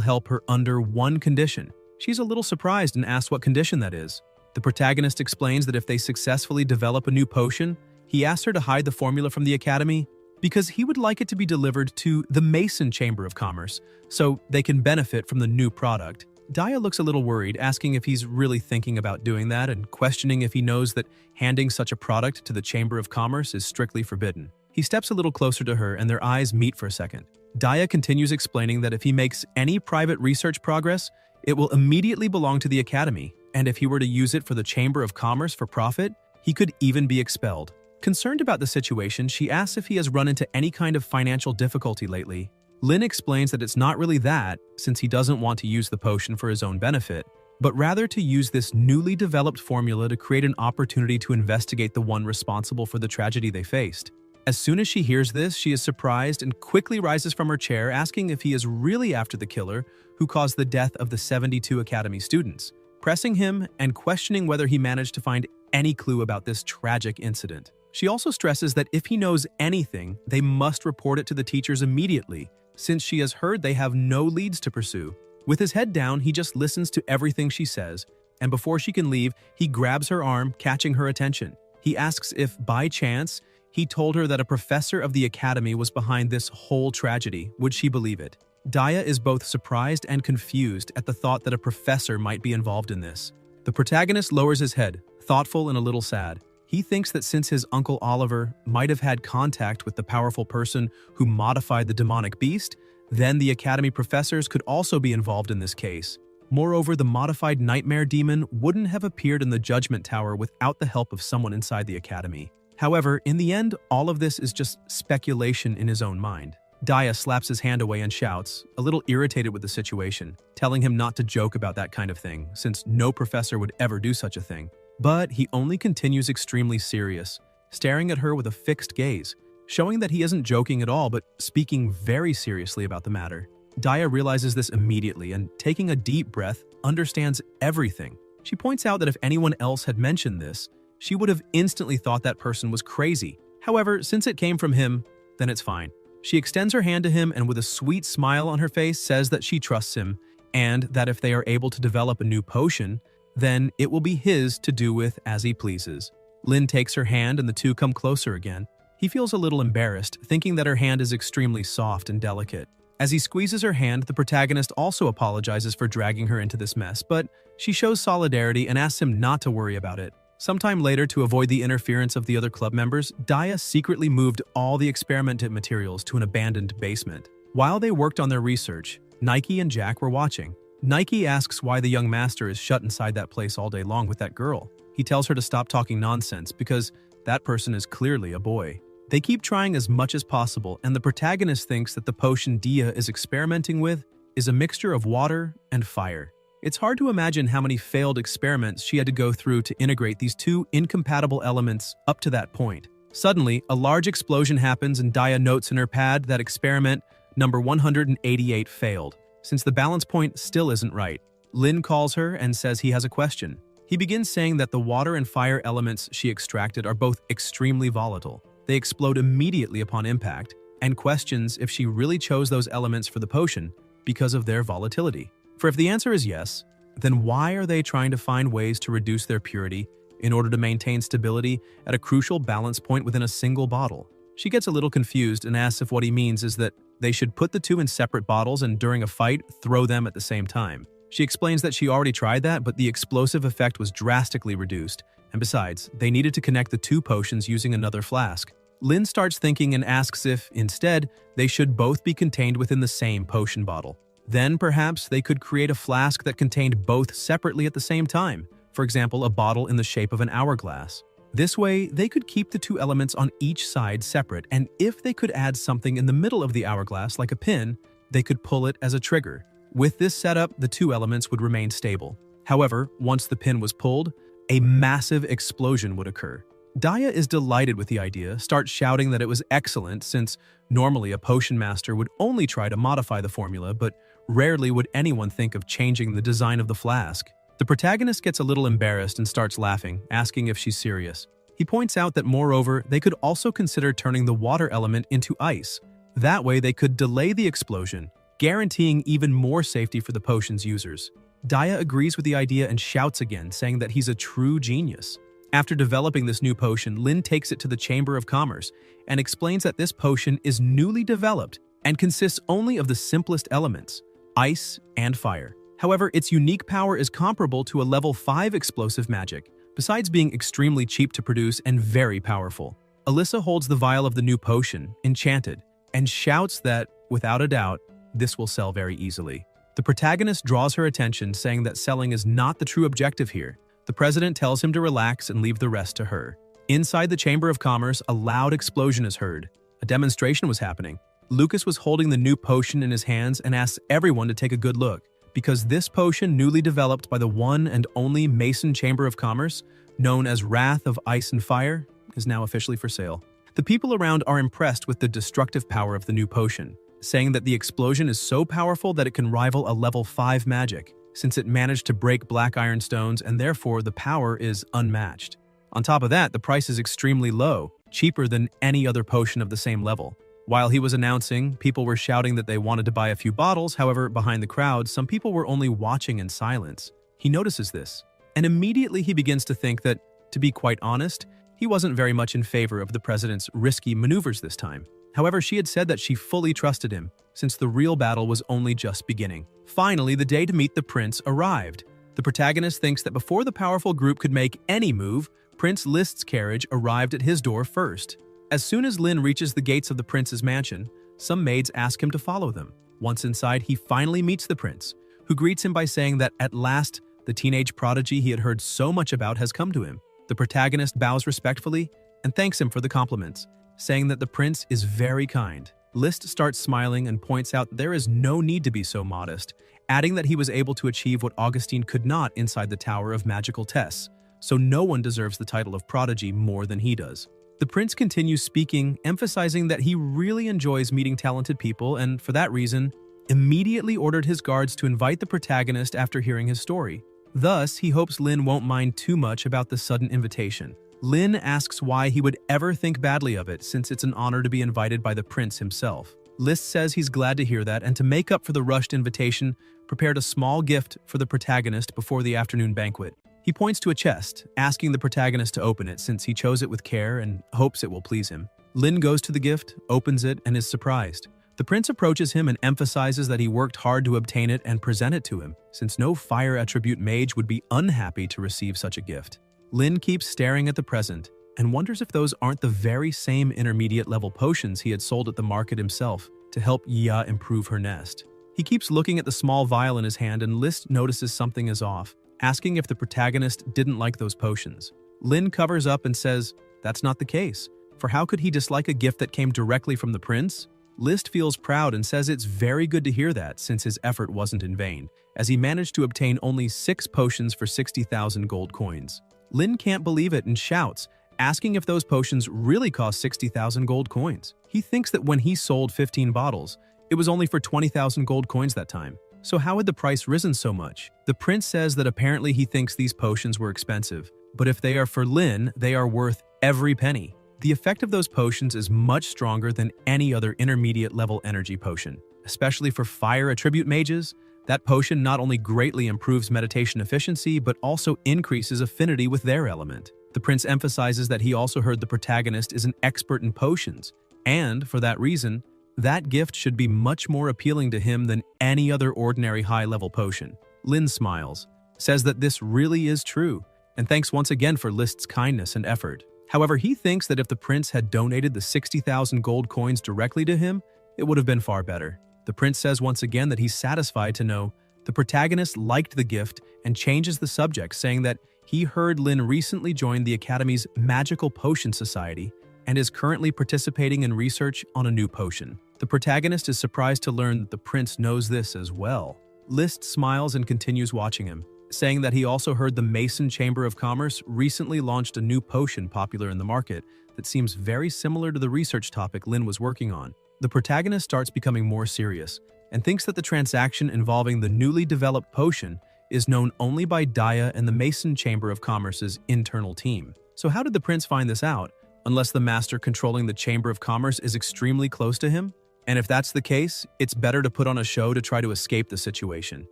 help her under one condition. She's a little surprised and asks what condition that is. The protagonist explains that if they successfully develop a new potion, he asks her to hide the formula from the academy because he would like it to be delivered to the Mason Chamber of Commerce so they can benefit from the new product. Daya looks a little worried, asking if he's really thinking about doing that and questioning if he knows that handing such a product to the Chamber of Commerce is strictly forbidden. He steps a little closer to her and their eyes meet for a second. Daya continues explaining that if he makes any private research progress, it will immediately belong to the academy, and if he were to use it for the Chamber of Commerce for profit, he could even be expelled. Concerned about the situation, she asks if he has run into any kind of financial difficulty lately. Lynn explains that it's not really that, since he doesn't want to use the potion for his own benefit, but rather to use this newly developed formula to create an opportunity to investigate the one responsible for the tragedy they faced. As soon as she hears this, she is surprised and quickly rises from her chair, asking if he is really after the killer who caused the death of the 72 Academy students, pressing him and questioning whether he managed to find any clue about this tragic incident. She also stresses that if he knows anything, they must report it to the teachers immediately, since she has heard they have no leads to pursue. With his head down, he just listens to everything she says, and before she can leave, he grabs her arm, catching her attention. He asks if, by chance, He told her that a professor of the academy was behind this whole tragedy. Would she believe it? Daya is both surprised and confused at the thought that a professor might be involved in this. The protagonist lowers his head, thoughtful and a little sad. He thinks that since his uncle Oliver might have had contact with the powerful person who modified the demonic beast, then the academy professors could also be involved in this case. Moreover, the modified nightmare demon wouldn't have appeared in the Judgment Tower without the help of someone inside the academy. However, in the end, all of this is just speculation in his own mind. Daya slaps his hand away and shouts, a little irritated with the situation, telling him not to joke about that kind of thing, since no professor would ever do such a thing. But he only continues extremely serious, staring at her with a fixed gaze, showing that he isn't joking at all but speaking very seriously about the matter. Daya realizes this immediately and, taking a deep breath, understands everything. She points out that if anyone else had mentioned this, she would have instantly thought that person was crazy. However, since it came from him, then it's fine. She extends her hand to him and with a sweet smile on her face says that she trusts him and that if they are able to develop a new potion, then it will be his to do with as he pleases. Lin takes her hand and the two come closer again. He feels a little embarrassed, thinking that her hand is extremely soft and delicate. As he squeezes her hand, the protagonist also apologizes for dragging her into this mess, but she shows solidarity and asks him not to worry about it. Sometime later, to avoid the interference of the other club members, Daya secretly moved all the experimental materials to an abandoned basement. While they worked on their research, Nike and Jack were watching. Nike asks why the young master is shut inside that place all day long with that girl. He tells her to stop talking nonsense because that person is clearly a boy. They keep trying as much as possible, and the protagonist thinks that the potion Dia is experimenting with is a mixture of water and fire. It's hard to imagine how many failed experiments she had to go through to integrate these two incompatible elements up to that point. Suddenly, a large explosion happens and Daya notes in her pad that experiment number 188 failed, since the balance point still isn't right. Lin calls her and says he has a question. He begins saying that the water and fire elements she extracted are both extremely volatile. They explode immediately upon impact, and questions if she really chose those elements for the potion because of their volatility. For if the answer is yes, then why are they trying to find ways to reduce their purity in order to maintain stability at a crucial balance point within a single bottle? She gets a little confused and asks if what he means is that they should put the two in separate bottles and during a fight, throw them at the same time. She explains that she already tried that, but the explosive effect was drastically reduced, and besides, they needed to connect the two potions using another flask. Lin starts thinking and asks if, instead, they should both be contained within the same potion bottle. Then, perhaps, they could create a flask that contained both separately at the same time, for example, a bottle in the shape of an hourglass. This way, they could keep the two elements on each side separate, and if they could add something in the middle of the hourglass, like a pin, they could pull it as a trigger. With this setup, the two elements would remain stable. However, once the pin was pulled, a massive explosion would occur. Daya is delighted with the idea, starts shouting that it was excellent since normally a potion master would only try to modify the formula, but rarely would anyone think of changing the design of the flask. The protagonist gets a little embarrassed and starts laughing, asking if she's serious. He points out that moreover, they could also consider turning the water element into ice. That way they could delay the explosion, guaranteeing even more safety for the potion's users. Daya agrees with the idea and shouts again, saying that he's a true genius. After developing this new potion, Lin takes it to the Chamber of Commerce and explains that this potion is newly developed and consists only of the simplest elements, ice and fire. However, its unique power is comparable to a level 5 explosive magic, besides being extremely cheap to produce and very powerful. Alyssa holds the vial of the new potion, Enchanted, and shouts that, without a doubt, this will sell very easily. The protagonist draws her attention, saying that selling is not the true objective here. The president tells him to relax and leave the rest to her. Inside the Chamber of Commerce, a loud explosion is heard. A demonstration was happening. Lucas was holding the new potion in his hands and asks everyone to take a good look, because this potion, newly developed by the one and only Mason Chamber of Commerce, known as Wrath of Ice and Fire, is now officially for sale. The people around are impressed with the destructive power of the new potion, saying that the explosion is so powerful that it can rival a level 5 magic, since it managed to break black iron stones and therefore the power is unmatched. On top of that, the price is extremely low, cheaper than any other potion of the same level. While he was announcing, people were shouting that they wanted to buy a few bottles. However, behind the crowd, some people were only watching in silence. He notices this, and immediately he begins to think that, to be quite honest, He wasn't very much in favor of the president's risky maneuvers this time. However, she had said that she fully trusted him, since the real battle was only just beginning. Finally, the day to meet the prince arrived. The protagonist thinks that before the powerful group could make any move, Prince List's carriage arrived at his door first. As soon as Lin reaches the gates of the prince's mansion, some maids ask him to follow them. Once inside, he finally meets the prince, who greets him by saying that at last, the teenage prodigy he had heard so much about has come to him. The protagonist bows respectfully and thanks him for the compliments, saying that the prince is very kind. List starts smiling and points out there is no need to be so modest, adding that he was able to achieve what Augustine could not inside the Tower of Magical Tests, so no one deserves the title of prodigy more than he does. The prince continues speaking, emphasizing that he really enjoys meeting talented people and, for that reason, immediately ordered his guards to invite the protagonist after hearing his story. Thus, he hopes Lin won't mind too much about the sudden invitation. Lin asks why he would ever think badly of it, since it's an honor to be invited by the prince himself. List says he's glad to hear that, and to make up for the rushed invitation, prepared a small gift for the protagonist before the afternoon banquet. He points to a chest, asking the protagonist to open it since he chose it with care and hopes it will please him. Lin goes to the gift, opens it, and is surprised. The prince approaches him and emphasizes that he worked hard to obtain it and present it to him, since no fire attribute mage would be unhappy to receive such a gift. Lin keeps staring at the present and wonders if those aren't the very same intermediate level potions he had sold at the market himself to help Yia improve her nest. He keeps looking at the small vial in his hand and List notices something is off, asking if the protagonist didn't like those potions. Lin covers up and says, that's not the case, for how could he dislike a gift that came directly from the prince? List feels proud and says it's very good to hear that since his effort wasn't in vain, as he managed to obtain only 6 potions for 60,000 gold coins. Lin can't believe it and shouts, asking if those potions really cost 60,000 gold coins. He thinks that when he sold 15 bottles, it was only for 20,000 gold coins that time. So how had the price risen so much? The prince says that apparently he thinks these potions were expensive, but if they are for Lin, they are worth every penny. The effect of those potions is much stronger than any other intermediate level energy potion. Especially for fire attribute mages, that potion not only greatly improves meditation efficiency, but also increases affinity with their element. The prince emphasizes that he also heard the protagonist is an expert in potions, and for that reason, that gift should be much more appealing to him than any other ordinary high-level potion. Lin smiles, says that this really is true, and thanks once again for List's kindness and effort. However, he thinks that if the prince had donated the 60,000 gold coins directly to him, it would have been far better. The prince says once again that he's satisfied to know the protagonist liked the gift and changes the subject, saying that he heard Lin recently joined the Academy's Magical Potion Society and is currently participating in research on a new potion. The protagonist is surprised to learn that the prince knows this as well. List smiles and continues watching him, saying that he also heard the Mason Chamber of Commerce recently launched a new potion popular in the market that seems very similar to the research topic Lin was working on. The protagonist starts becoming more serious and thinks that the transaction involving the newly developed potion is known only by Daya and the Mason Chamber of Commerce's internal team. So how did the prince find this out, unless the master controlling the Chamber of Commerce is extremely close to him? And if that's the case, it's better to put on a show to try to escape the situation.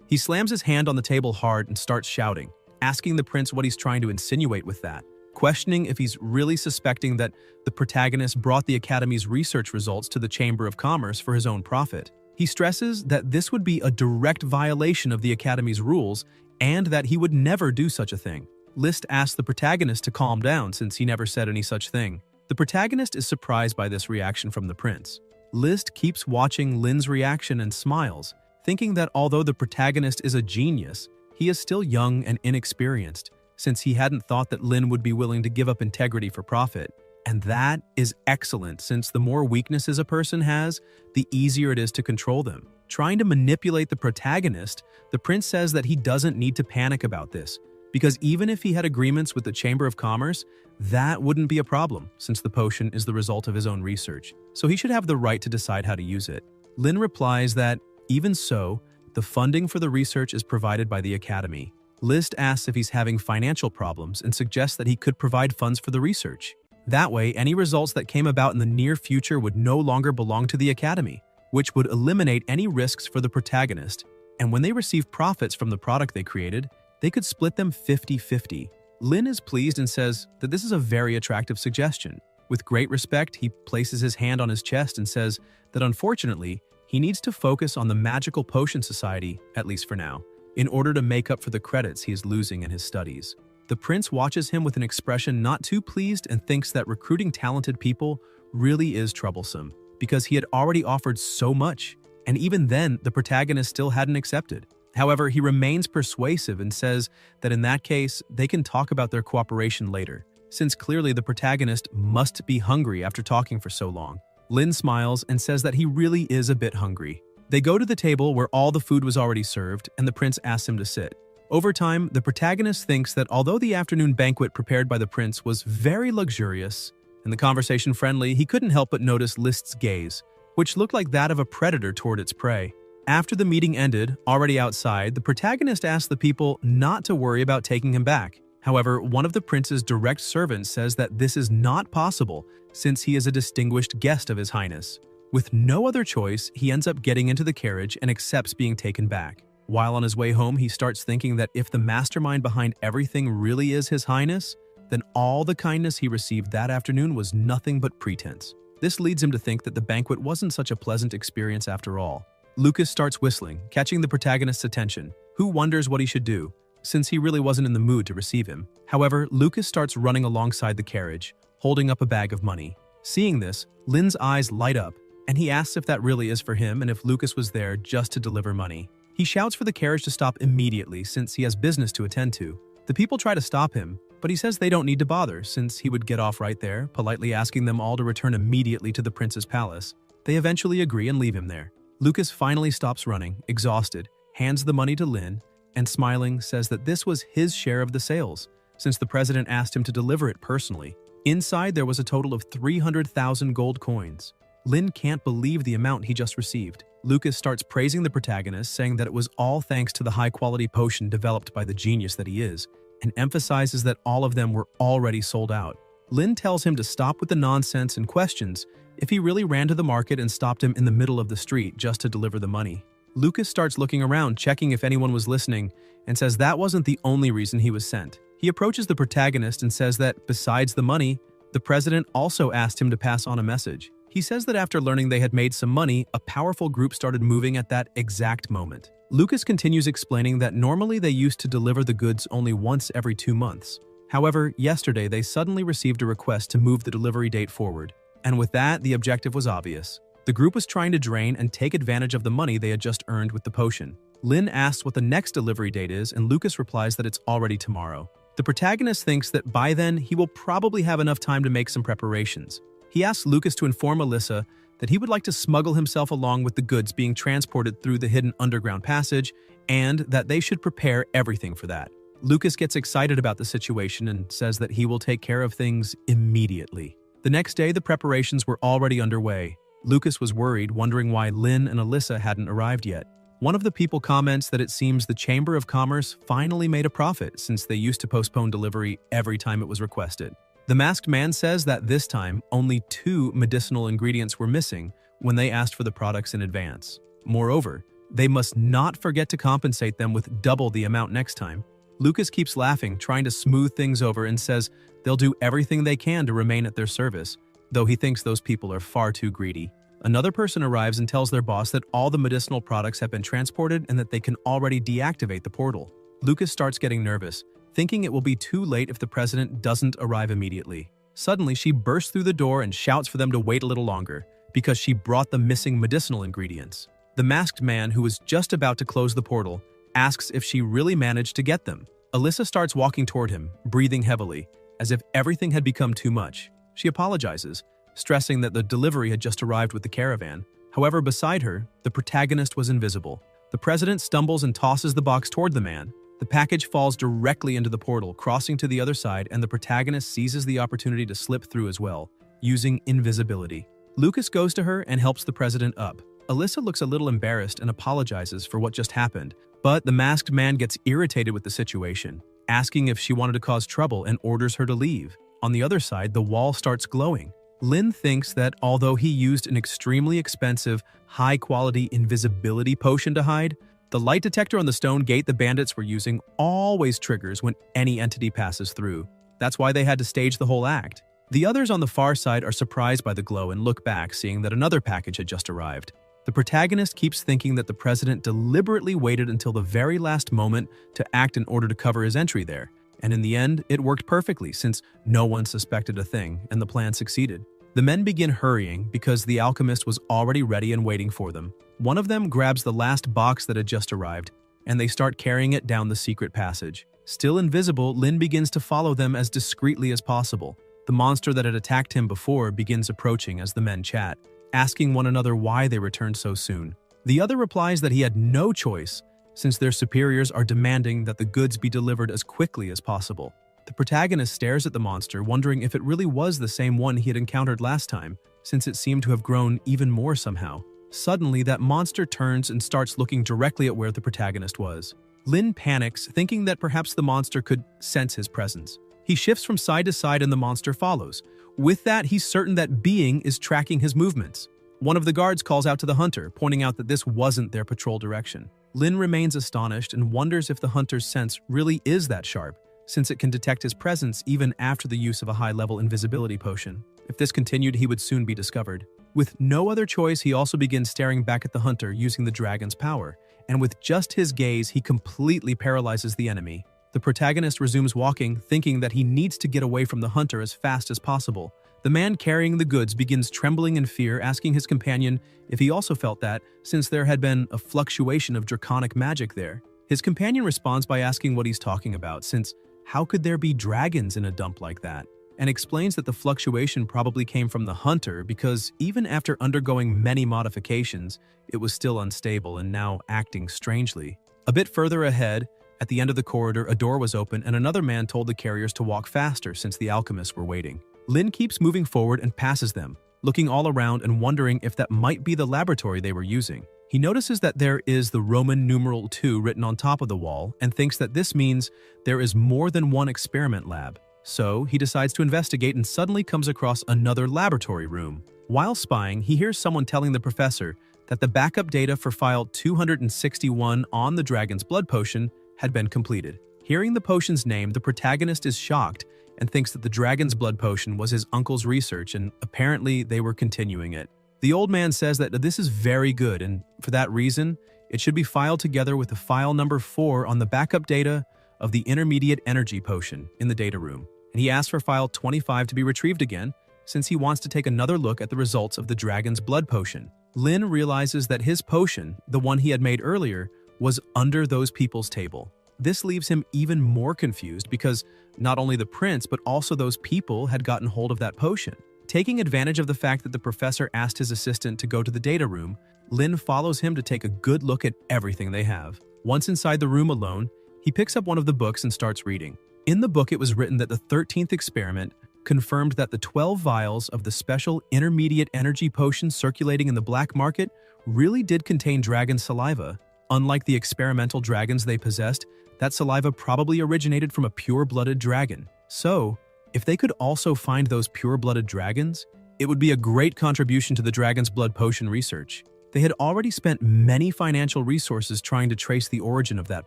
He slams his hand on the table hard and starts shouting, asking the prince what he's trying to insinuate with that, questioning if he's really suspecting that the protagonist brought the Academy's research results to the Chamber of Commerce for his own profit. He stresses that this would be a direct violation of the Academy's rules and that he would never do such a thing. List asks the protagonist to calm down since he never said any such thing. The protagonist is surprised by this reaction from the prince. List keeps watching Lin's reaction and smiles, thinking that although the protagonist is a genius, he is still young and inexperienced, since he hadn't thought that Lin would be willing to give up integrity for profit. And that is excellent, since the more weaknesses a person has, the easier it is to control them. Trying to manipulate the protagonist, the prince says that he doesn't need to panic about this, because even if he had agreements with the Chamber of Commerce, that wouldn't be a problem, since the potion is the result of his own research, so he should have the right to decide how to use it. Lin replies that, even so, the funding for the research is provided by the Academy. List asks if he's having financial problems and suggests that he could provide funds for the research. That way, any results that came about in the near future would no longer belong to the Academy, which would eliminate any risks for the protagonist, and when they receive profits from the product they created, they could split them 50-50. Lin is pleased and says that this is a very attractive suggestion. With great respect, he places his hand on his chest and says that unfortunately, he needs to focus on the Magical Potion Society, at least for now, in order to make up for the credits he is losing in his studies. The prince watches him with an expression not too pleased and thinks that recruiting talented people really is troublesome, because he had already offered so much, and even then, the protagonist still hadn't accepted. However, he remains persuasive and says that in that case, they can talk about their cooperation later, since clearly the protagonist must be hungry after talking for so long. Lin smiles and says that he really is a bit hungry. They go to the table where all the food was already served, and the prince asks him to sit. Over time, the protagonist thinks that although the afternoon banquet prepared by the prince was very luxurious and the conversation friendly, he couldn't help but notice List's gaze, which looked like that of a predator toward its prey. After the meeting ended, already outside, the protagonist asked the people not to worry about taking him back. However, one of the prince's direct servants says that this is not possible since he is a distinguished guest of His Highness. With no other choice, he ends up getting into the carriage and accepts being taken back. While on his way home, he starts thinking that if the mastermind behind everything really is His Highness, then all the kindness he received that afternoon was nothing but pretense. This leads him to think that the banquet wasn't such a pleasant experience after all. Lucas starts whistling, catching the protagonist's attention, who wonders what he should do, since he really wasn't in the mood to receive him. However, Lucas starts running alongside the carriage, holding up a bag of money. Seeing this, Lin's eyes light up, and he asks if that really is for him and if Lucas was there just to deliver money. He shouts for the carriage to stop immediately since he has business to attend to. The people try to stop him, but he says they don't need to bother since he would get off right there, politely asking them all to return immediately to the prince's palace. They eventually agree and leave him there. Lucas finally stops running, exhausted, hands the money to Lin, and smiling says that this was his share of the sales, since the president asked him to deliver it personally. Inside, there was a total of 300,000 gold coins. Lin can't believe the amount he just received. Lucas starts praising the protagonist, saying that it was all thanks to the high-quality potion developed by the genius that he is, and emphasizes that all of them were already sold out. Lin tells him to stop with the nonsense and questions if he really ran to the market and stopped him in the middle of the street just to deliver the money. Lucas starts looking around, checking if anyone was listening, and says that wasn't the only reason he was sent. He approaches the protagonist and says that, besides the money, the president also asked him to pass on a message. He says that after learning they had made some money, a powerful group started moving at that exact moment. Lucas continues explaining that normally they used to deliver the goods only once every 2 months. However, yesterday they suddenly received a request to move the delivery date forward. And with that, the objective was obvious. The group was trying to drain and take advantage of the money they had just earned with the potion. Lin asks what the next delivery date is, and Lucas replies that it's already tomorrow. The protagonist thinks that by then, he will probably have enough time to make some preparations. He asks Lucas to inform Alyssa that he would like to smuggle himself along with the goods being transported through the hidden underground passage, and that they should prepare everything for that. Lucas gets excited about the situation and says that he will take care of things immediately. The next day, the preparations were already underway. Lucas was worried, wondering why Lin and Alyssa hadn't arrived yet. One of the people comments that it seems the Chamber of Commerce finally made a profit since they used to postpone delivery every time it was requested. The masked man says that this time, only 2 medicinal ingredients were missing when they asked for the products in advance. Moreover, they must not forget to compensate them with double the amount next time. Lucas keeps laughing, trying to smooth things over, and says they'll do everything they can to remain at their service, though he thinks those people are far too greedy. Another person arrives and tells their boss that all the medicinal products have been transported and that they can already deactivate the portal. Lucas starts getting nervous, thinking it will be too late if the president doesn't arrive immediately. Suddenly, she bursts through the door and shouts for them to wait a little longer, because she brought the missing medicinal ingredients. The masked man, who was just about to close the portal, asks if she really managed to get them. Alyssa starts walking toward him, breathing heavily, as if everything had become too much. She apologizes, stressing that the delivery had just arrived with the caravan. However, beside her, the protagonist was invisible. The president stumbles and tosses the box toward the man. The package falls directly into the portal, crossing to the other side, and the protagonist seizes the opportunity to slip through as well, using invisibility. Lucas goes to her and helps the president up. Alyssa looks a little embarrassed and apologizes for what just happened, but the masked man gets irritated with the situation, asking if she wanted to cause trouble and orders her to leave. On the other side, the wall starts glowing. Lin thinks that although he used an extremely expensive, high-quality invisibility potion to hide, The light detector on the stone gate the bandits were using always triggers when any entity passes through. That's why they had to stage the whole act. The others on the far side are surprised by the glow and look back, seeing that another package had just arrived. The protagonist keeps thinking that the president deliberately waited until the very last moment to act in order to cover his entry there. And in the end, it worked perfectly since no one suspected a thing and the plan succeeded. The men begin hurrying because the alchemist was already ready and waiting for them. One of them grabs the last box that had just arrived, and they start carrying it down the secret passage. Still invisible, Lin begins to follow them as discreetly as possible. The monster that had attacked him before begins approaching as the men chat, asking one another why they returned so soon. The other replies that he had no choice, since their superiors are demanding that the goods be delivered as quickly as possible. The protagonist stares at the monster, wondering if it really was the same one he had encountered last time, since it seemed to have grown even more somehow. Suddenly, that monster turns and starts looking directly at where the protagonist was. Lin panics, thinking that perhaps the monster could sense his presence. He shifts from side to side and the monster follows. With that, he's certain that Being is tracking his movements. One of the guards calls out to the hunter, pointing out that this wasn't their patrol direction. Lin remains astonished and wonders if the hunter's sense really is that sharp, since it can detect his presence even after the use of a high-level invisibility potion. If this continued, he would soon be discovered. With no other choice, he also begins staring back at the hunter using the dragon's power, and with just his gaze, he completely paralyzes the enemy. The protagonist resumes walking, thinking that he needs to get away from the hunter as fast as possible. The man carrying the goods begins trembling in fear, asking his companion if he also felt that, since there had been a fluctuation of draconic magic there. His companion responds by asking what he's talking about, since how could there be dragons in a dump like that? And explains that the fluctuation probably came from the hunter because even after undergoing many modifications, it was still unstable and now acting strangely. A bit further ahead, at the end of the corridor, a door was open and another man told the carriers to walk faster since the alchemists were waiting. Lin keeps moving forward and passes them, looking all around and wondering if that might be the laboratory they were using. He notices that there is the Roman numeral 2 written on top of the wall and thinks that this means there is more than one experiment lab. So he decides to investigate and suddenly comes across another laboratory room. While spying, he hears someone telling the professor that the backup data for file 261 on the dragon's blood potion had been completed. Hearing the potion's name, the protagonist is shocked and thinks that the dragon's blood potion was his uncle's research and apparently they were continuing it. The old man says that this is very good and for that reason, it should be filed together with the file number 4 on the backup data of the intermediate energy potion in the data room. And he asks for file 25 to be retrieved again since he wants to take another look at the results of the dragon's blood potion. Lin realizes that his potion, the one he had made earlier, was under those people's table. This leaves him even more confused because not only the prince but also those people had gotten hold of that potion. Taking advantage of the fact that the professor asked his assistant to go to the data room, Lin follows him to take a good look at everything they have. Once inside the room alone, he picks up one of the books and starts reading. In the book, it was written that the 13th experiment confirmed that the 12 vials of the special intermediate energy potion circulating in the black market really did contain dragon saliva. Unlike the experimental dragons they possessed, that saliva probably originated from a pure-blooded dragon. So, if they could also find those pure-blooded dragons, it would be a great contribution to the dragon's blood potion research. They had already spent many financial resources trying to trace the origin of that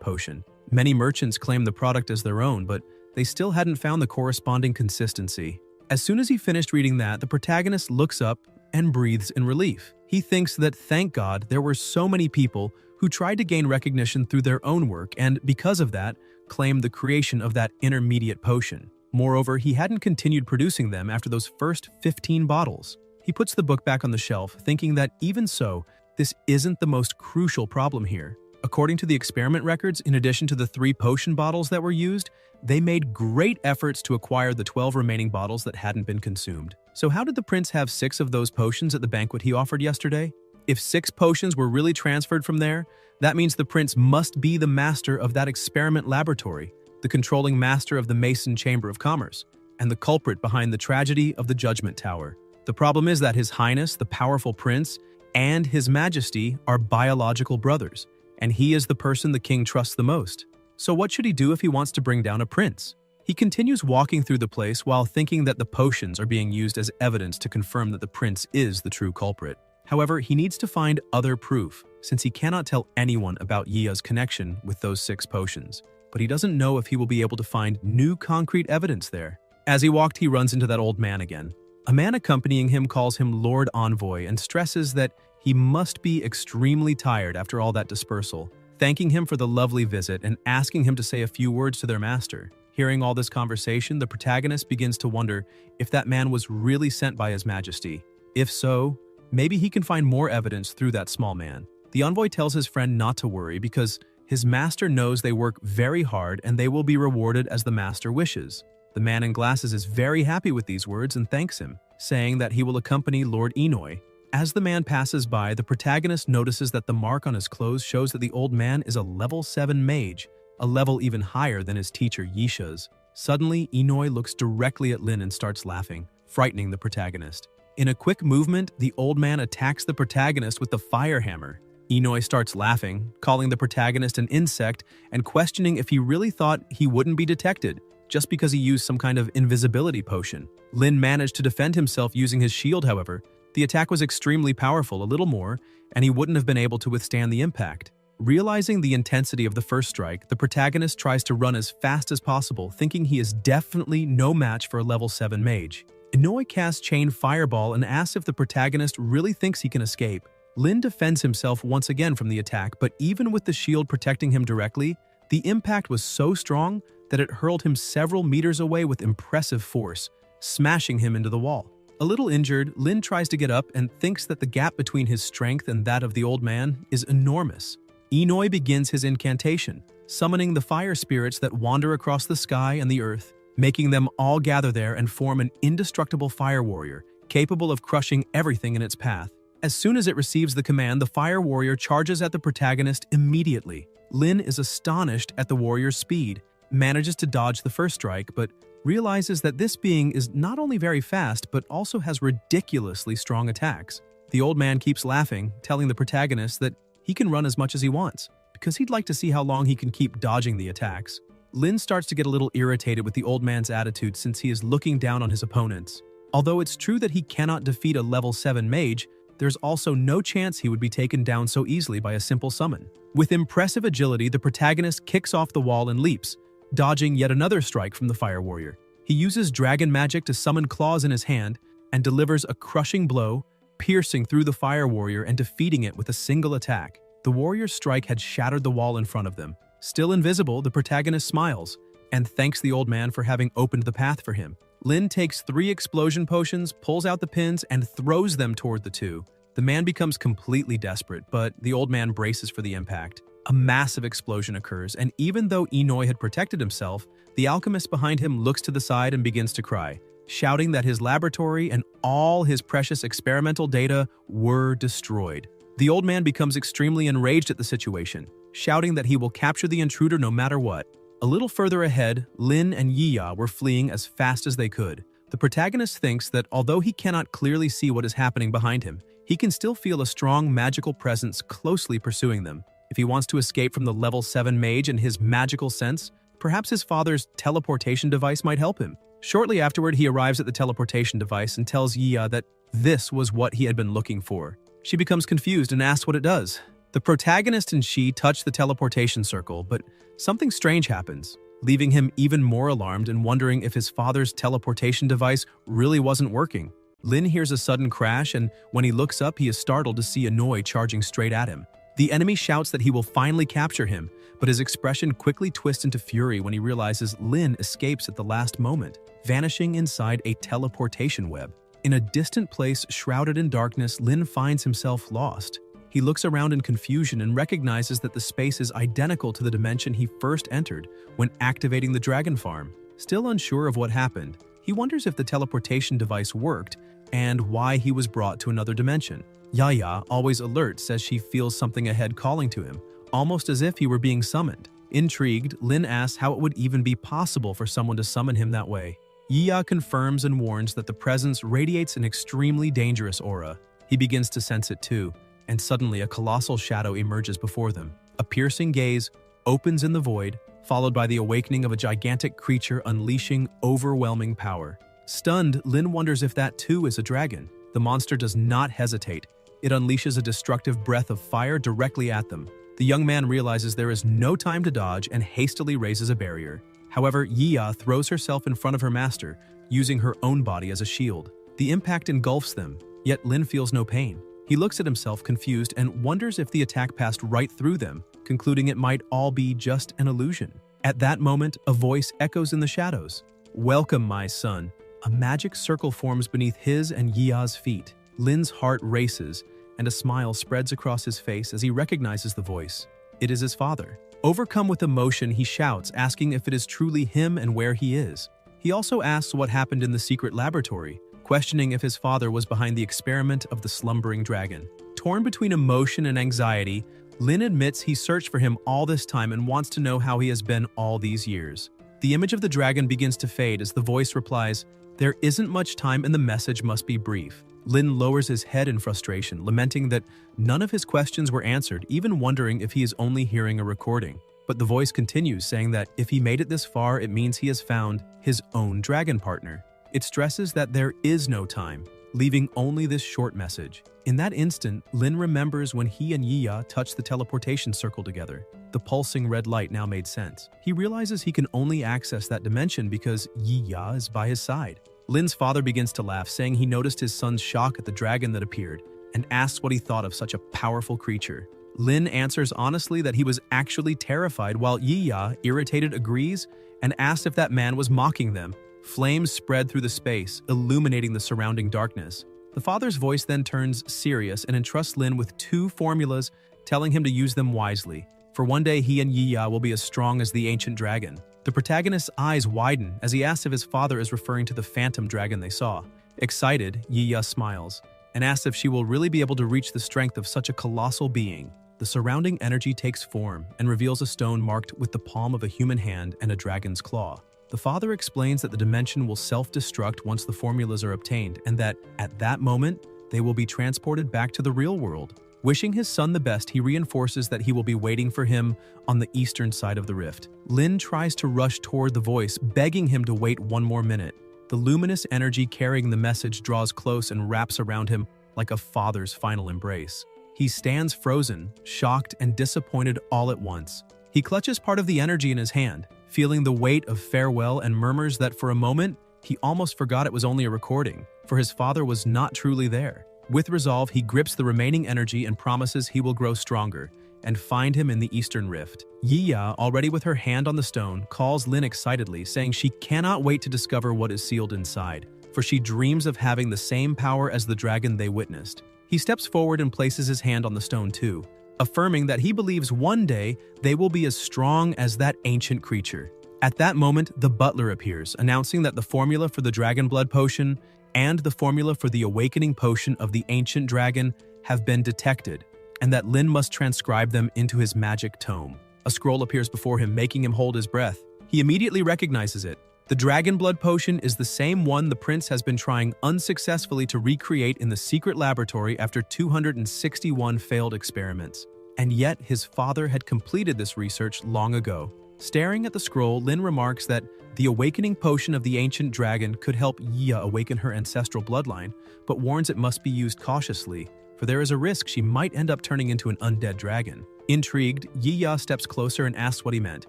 potion. Many merchants claimed the product as their own, but they still hadn't found the corresponding consistency. As soon as he finished reading that, the protagonist looks up and breathes in relief. He thinks that, thank God, there were so many people who tried to gain recognition through their own work and, because of that, claimed the creation of that intermediate potion. Moreover, he hadn't continued producing them after those first 15 bottles. He puts the book back on the shelf, thinking that even so, this isn't the most crucial problem here. According to the experiment records, in addition to the 3 potion bottles that were used, they made great efforts to acquire the 12 remaining bottles that hadn't been consumed. So how did the prince have 6 of those potions at the banquet he offered yesterday? If 6 potions were really transferred from there, that means the prince must be the master of that experiment laboratory, the controlling master of the Mason Chamber of Commerce, and the culprit behind the tragedy of the Judgment Tower. The problem is that His Highness, the powerful prince, and His Majesty are biological brothers, and he is the person the king trusts the most. So what should he do if he wants to bring down a prince? He continues walking through the place while thinking that the potions are being used as evidence to confirm that the prince is the true culprit. However, he needs to find other proof, since he cannot tell anyone about Yiya's connection with those 6 potions. But he doesn't know if he will be able to find new concrete evidence there. As he walked, he runs into that old man again. A man accompanying him calls him Lord Envoy and stresses that he must be extremely tired after all that dispersal, thanking him for the lovely visit and asking him to say a few words to their master. Hearing all this conversation, the protagonist begins to wonder if that man was really sent by His Majesty. If so, maybe he can find more evidence through that small man. The envoy tells his friend not to worry because his master knows they work very hard and they will be rewarded as the master wishes. The man in glasses is very happy with these words and thanks him, saying that he will accompany Lord Inoy. As the man passes by, the protagonist notices that the mark on his clothes shows that the old man is a level 7 mage, a level even higher than his teacher Yisha's. Suddenly, Inoy looks directly at Lin and starts laughing, frightening the protagonist. In a quick movement, the old man attacks the protagonist with the fire hammer. Inoy starts laughing, calling the protagonist an insect and questioning if he really thought he wouldn't be detected, just because he used some kind of invisibility potion. Lin managed to defend himself using his shield, however. The attack was extremely powerful, a little more, and he wouldn't have been able to withstand the impact. Realizing the intensity of the first strike, the protagonist tries to run as fast as possible, thinking he is definitely no match for a level 7 mage. Inoy casts Chain Fireball and asks if the protagonist really thinks he can escape. Lin defends himself once again from the attack, but even with the shield protecting him directly, the impact was so strong that it hurled him several meters away with impressive force, smashing him into the wall. A little injured, Lin tries to get up and thinks that the gap between his strength and that of the old man is enormous. Inoy begins his incantation, summoning the fire spirits that wander across the sky and the earth, making them all gather there and form an indestructible fire warrior, capable of crushing everything in its path. As soon as it receives the command, the fire warrior charges at the protagonist immediately. Lin is astonished at the warrior's speed, manages to dodge the first strike, but realizes that this being is not only very fast, but also has ridiculously strong attacks. The old man keeps laughing, telling the protagonist that he can run as much as he wants, because he'd like to see how long he can keep dodging the attacks. Lin starts to get a little irritated with the old man's attitude since he is looking down on his opponents. Although it's true that he cannot defeat a level 7 mage, there's also no chance he would be taken down so easily by a simple summon. With impressive agility, the protagonist kicks off the wall and leaps, dodging yet another strike from the fire warrior. He uses dragon magic to summon claws in his hand and delivers a crushing blow, piercing through the fire warrior and defeating it with a single attack. The warrior's strike had shattered the wall in front of them. Still invisible, the protagonist smiles and thanks the old man for having opened the path for him. Lin takes 3 explosion potions, pulls out the pins, and throws them toward the 2. The man becomes completely desperate, but the old man braces for the impact. A massive explosion occurs, and even though Inoy had protected himself, the alchemist behind him looks to the side and begins to cry, shouting that his laboratory and all his precious experimental data were destroyed. The old man becomes extremely enraged at the situation, shouting that he will capture the intruder no matter what. A little further ahead, Lin and Yiya were fleeing as fast as they could. The protagonist thinks that although he cannot clearly see what is happening behind him, he can still feel a strong magical presence closely pursuing them. If he wants to escape from the level 7 mage and his magical sense, perhaps his father's teleportation device might help him. Shortly afterward, he arrives at the teleportation device and tells Yiya that this was what he had been looking for. She becomes confused and asks what it does. The protagonist and she touch the teleportation circle, but something strange happens, leaving him even more alarmed and wondering if his father's teleportation device really wasn't working. Lin hears a sudden crash, and when he looks up, he is startled to see Inoy charging straight at him. The enemy shouts that he will finally capture him, but his expression quickly twists into fury when he realizes Lin escapes at the last moment, vanishing inside a teleportation web. In a distant place shrouded in darkness, Lin finds himself lost. He looks around in confusion and recognizes that the space is identical to the dimension he first entered when activating the dragon farm. Still unsure of what happened, he wonders if the teleportation device worked and why he was brought to another dimension. Yaya, always alert, says she feels something ahead calling to him, almost as if he were being summoned. Intrigued, Lin asks how it would even be possible for someone to summon him that way. Yiya confirms and warns that the presence radiates an extremely dangerous aura. He begins to sense it too, and suddenly a colossal shadow emerges before them. A piercing gaze opens in the void, followed by the awakening of a gigantic creature unleashing overwhelming power. Stunned, Lin wonders if that too is a dragon. The monster does not hesitate, it unleashes a destructive breath of fire directly at them. The young man realizes there is no time to dodge and hastily raises a barrier. However, Yiya throws herself in front of her master, using her own body as a shield. The impact engulfs them, yet Lin feels no pain. He looks at himself confused and wonders if the attack passed right through them, concluding it might all be just an illusion. At that moment, a voice echoes in the shadows. "Welcome, my son." A magic circle forms beneath his and Yiya's feet. Lin's heart races, and a smile spreads across his face as he recognizes the voice. It is his father. Overcome with emotion, he shouts, asking if it is truly him and where he is. He also asks what happened in the secret laboratory, questioning if his father was behind the experiment of the slumbering dragon. Torn between emotion and anxiety, Lin admits he searched for him all this time and wants to know how he has been all these years. The image of the dragon begins to fade as the voice replies, "There isn't much time and the message must be brief." Lin lowers his head in frustration, lamenting that none of his questions were answered, even wondering if he is only hearing a recording. But the voice continues, saying that if he made it this far, it means he has found his own dragon partner. It stresses that there is no time, leaving only this short message. In that instant, Lin remembers when he and Yiya touched the teleportation circle together. The pulsing red light now made sense. He realizes he can only access that dimension because Yiya is by his side. Lin's father begins to laugh, saying he noticed his son's shock at the dragon that appeared, and asks what he thought of such a powerful creature. Lin answers honestly that he was actually terrified, while Yiya, irritated, agrees and asks if that man was mocking them. Flames spread through the space, illuminating the surrounding darkness. The father's voice then turns serious and entrusts Lin with 2 formulas, telling him to use them wisely, for one day he and Yiya will be as strong as the ancient dragon. The protagonist's eyes widen as he asks if his father is referring to the phantom dragon they saw. Excited, Yiya smiles and asks if she will really be able to reach the strength of such a colossal being. The surrounding energy takes form and reveals a stone marked with the palm of a human hand and a dragon's claw. The father explains that the dimension will self-destruct once the formulas are obtained, and that, at that moment, they will be transported back to the real world. Wishing his son the best, he reinforces that he will be waiting for him on the eastern side of the rift. Lin tries to rush toward the voice, begging him to wait one more minute. The luminous energy carrying the message draws close and wraps around him like a father's final embrace. He stands frozen, shocked and disappointed all at once. He clutches part of the energy in his hand, feeling the weight of farewell, and murmurs that for a moment, he almost forgot it was only a recording, for his father was not truly there. With resolve, he grips the remaining energy and promises he will grow stronger and find him in the Eastern Rift. Yiya, already with her hand on the stone, calls Lin excitedly, saying she cannot wait to discover what is sealed inside, for she dreams of having the same power as the dragon they witnessed. He steps forward and places his hand on the stone too, affirming that he believes one day they will be as strong as that ancient creature. At that moment, the butler appears, announcing that the formula for the dragon blood potion and the formula for the awakening potion of the ancient dragon have been detected, and that Lin must transcribe them into his magic tome. A scroll appears before him, making him hold his breath. He immediately recognizes it. The dragon blood potion is the same one the prince has been trying unsuccessfully to recreate in the secret laboratory after 261 failed experiments. And yet his father had completed this research long ago. Staring at the scroll, Lin remarks that the awakening potion of the ancient dragon could help Yiya awaken her ancestral bloodline, but warns it must be used cautiously, for there is a risk she might end up turning into an undead dragon. Intrigued, Yiya steps closer and asks what he meant,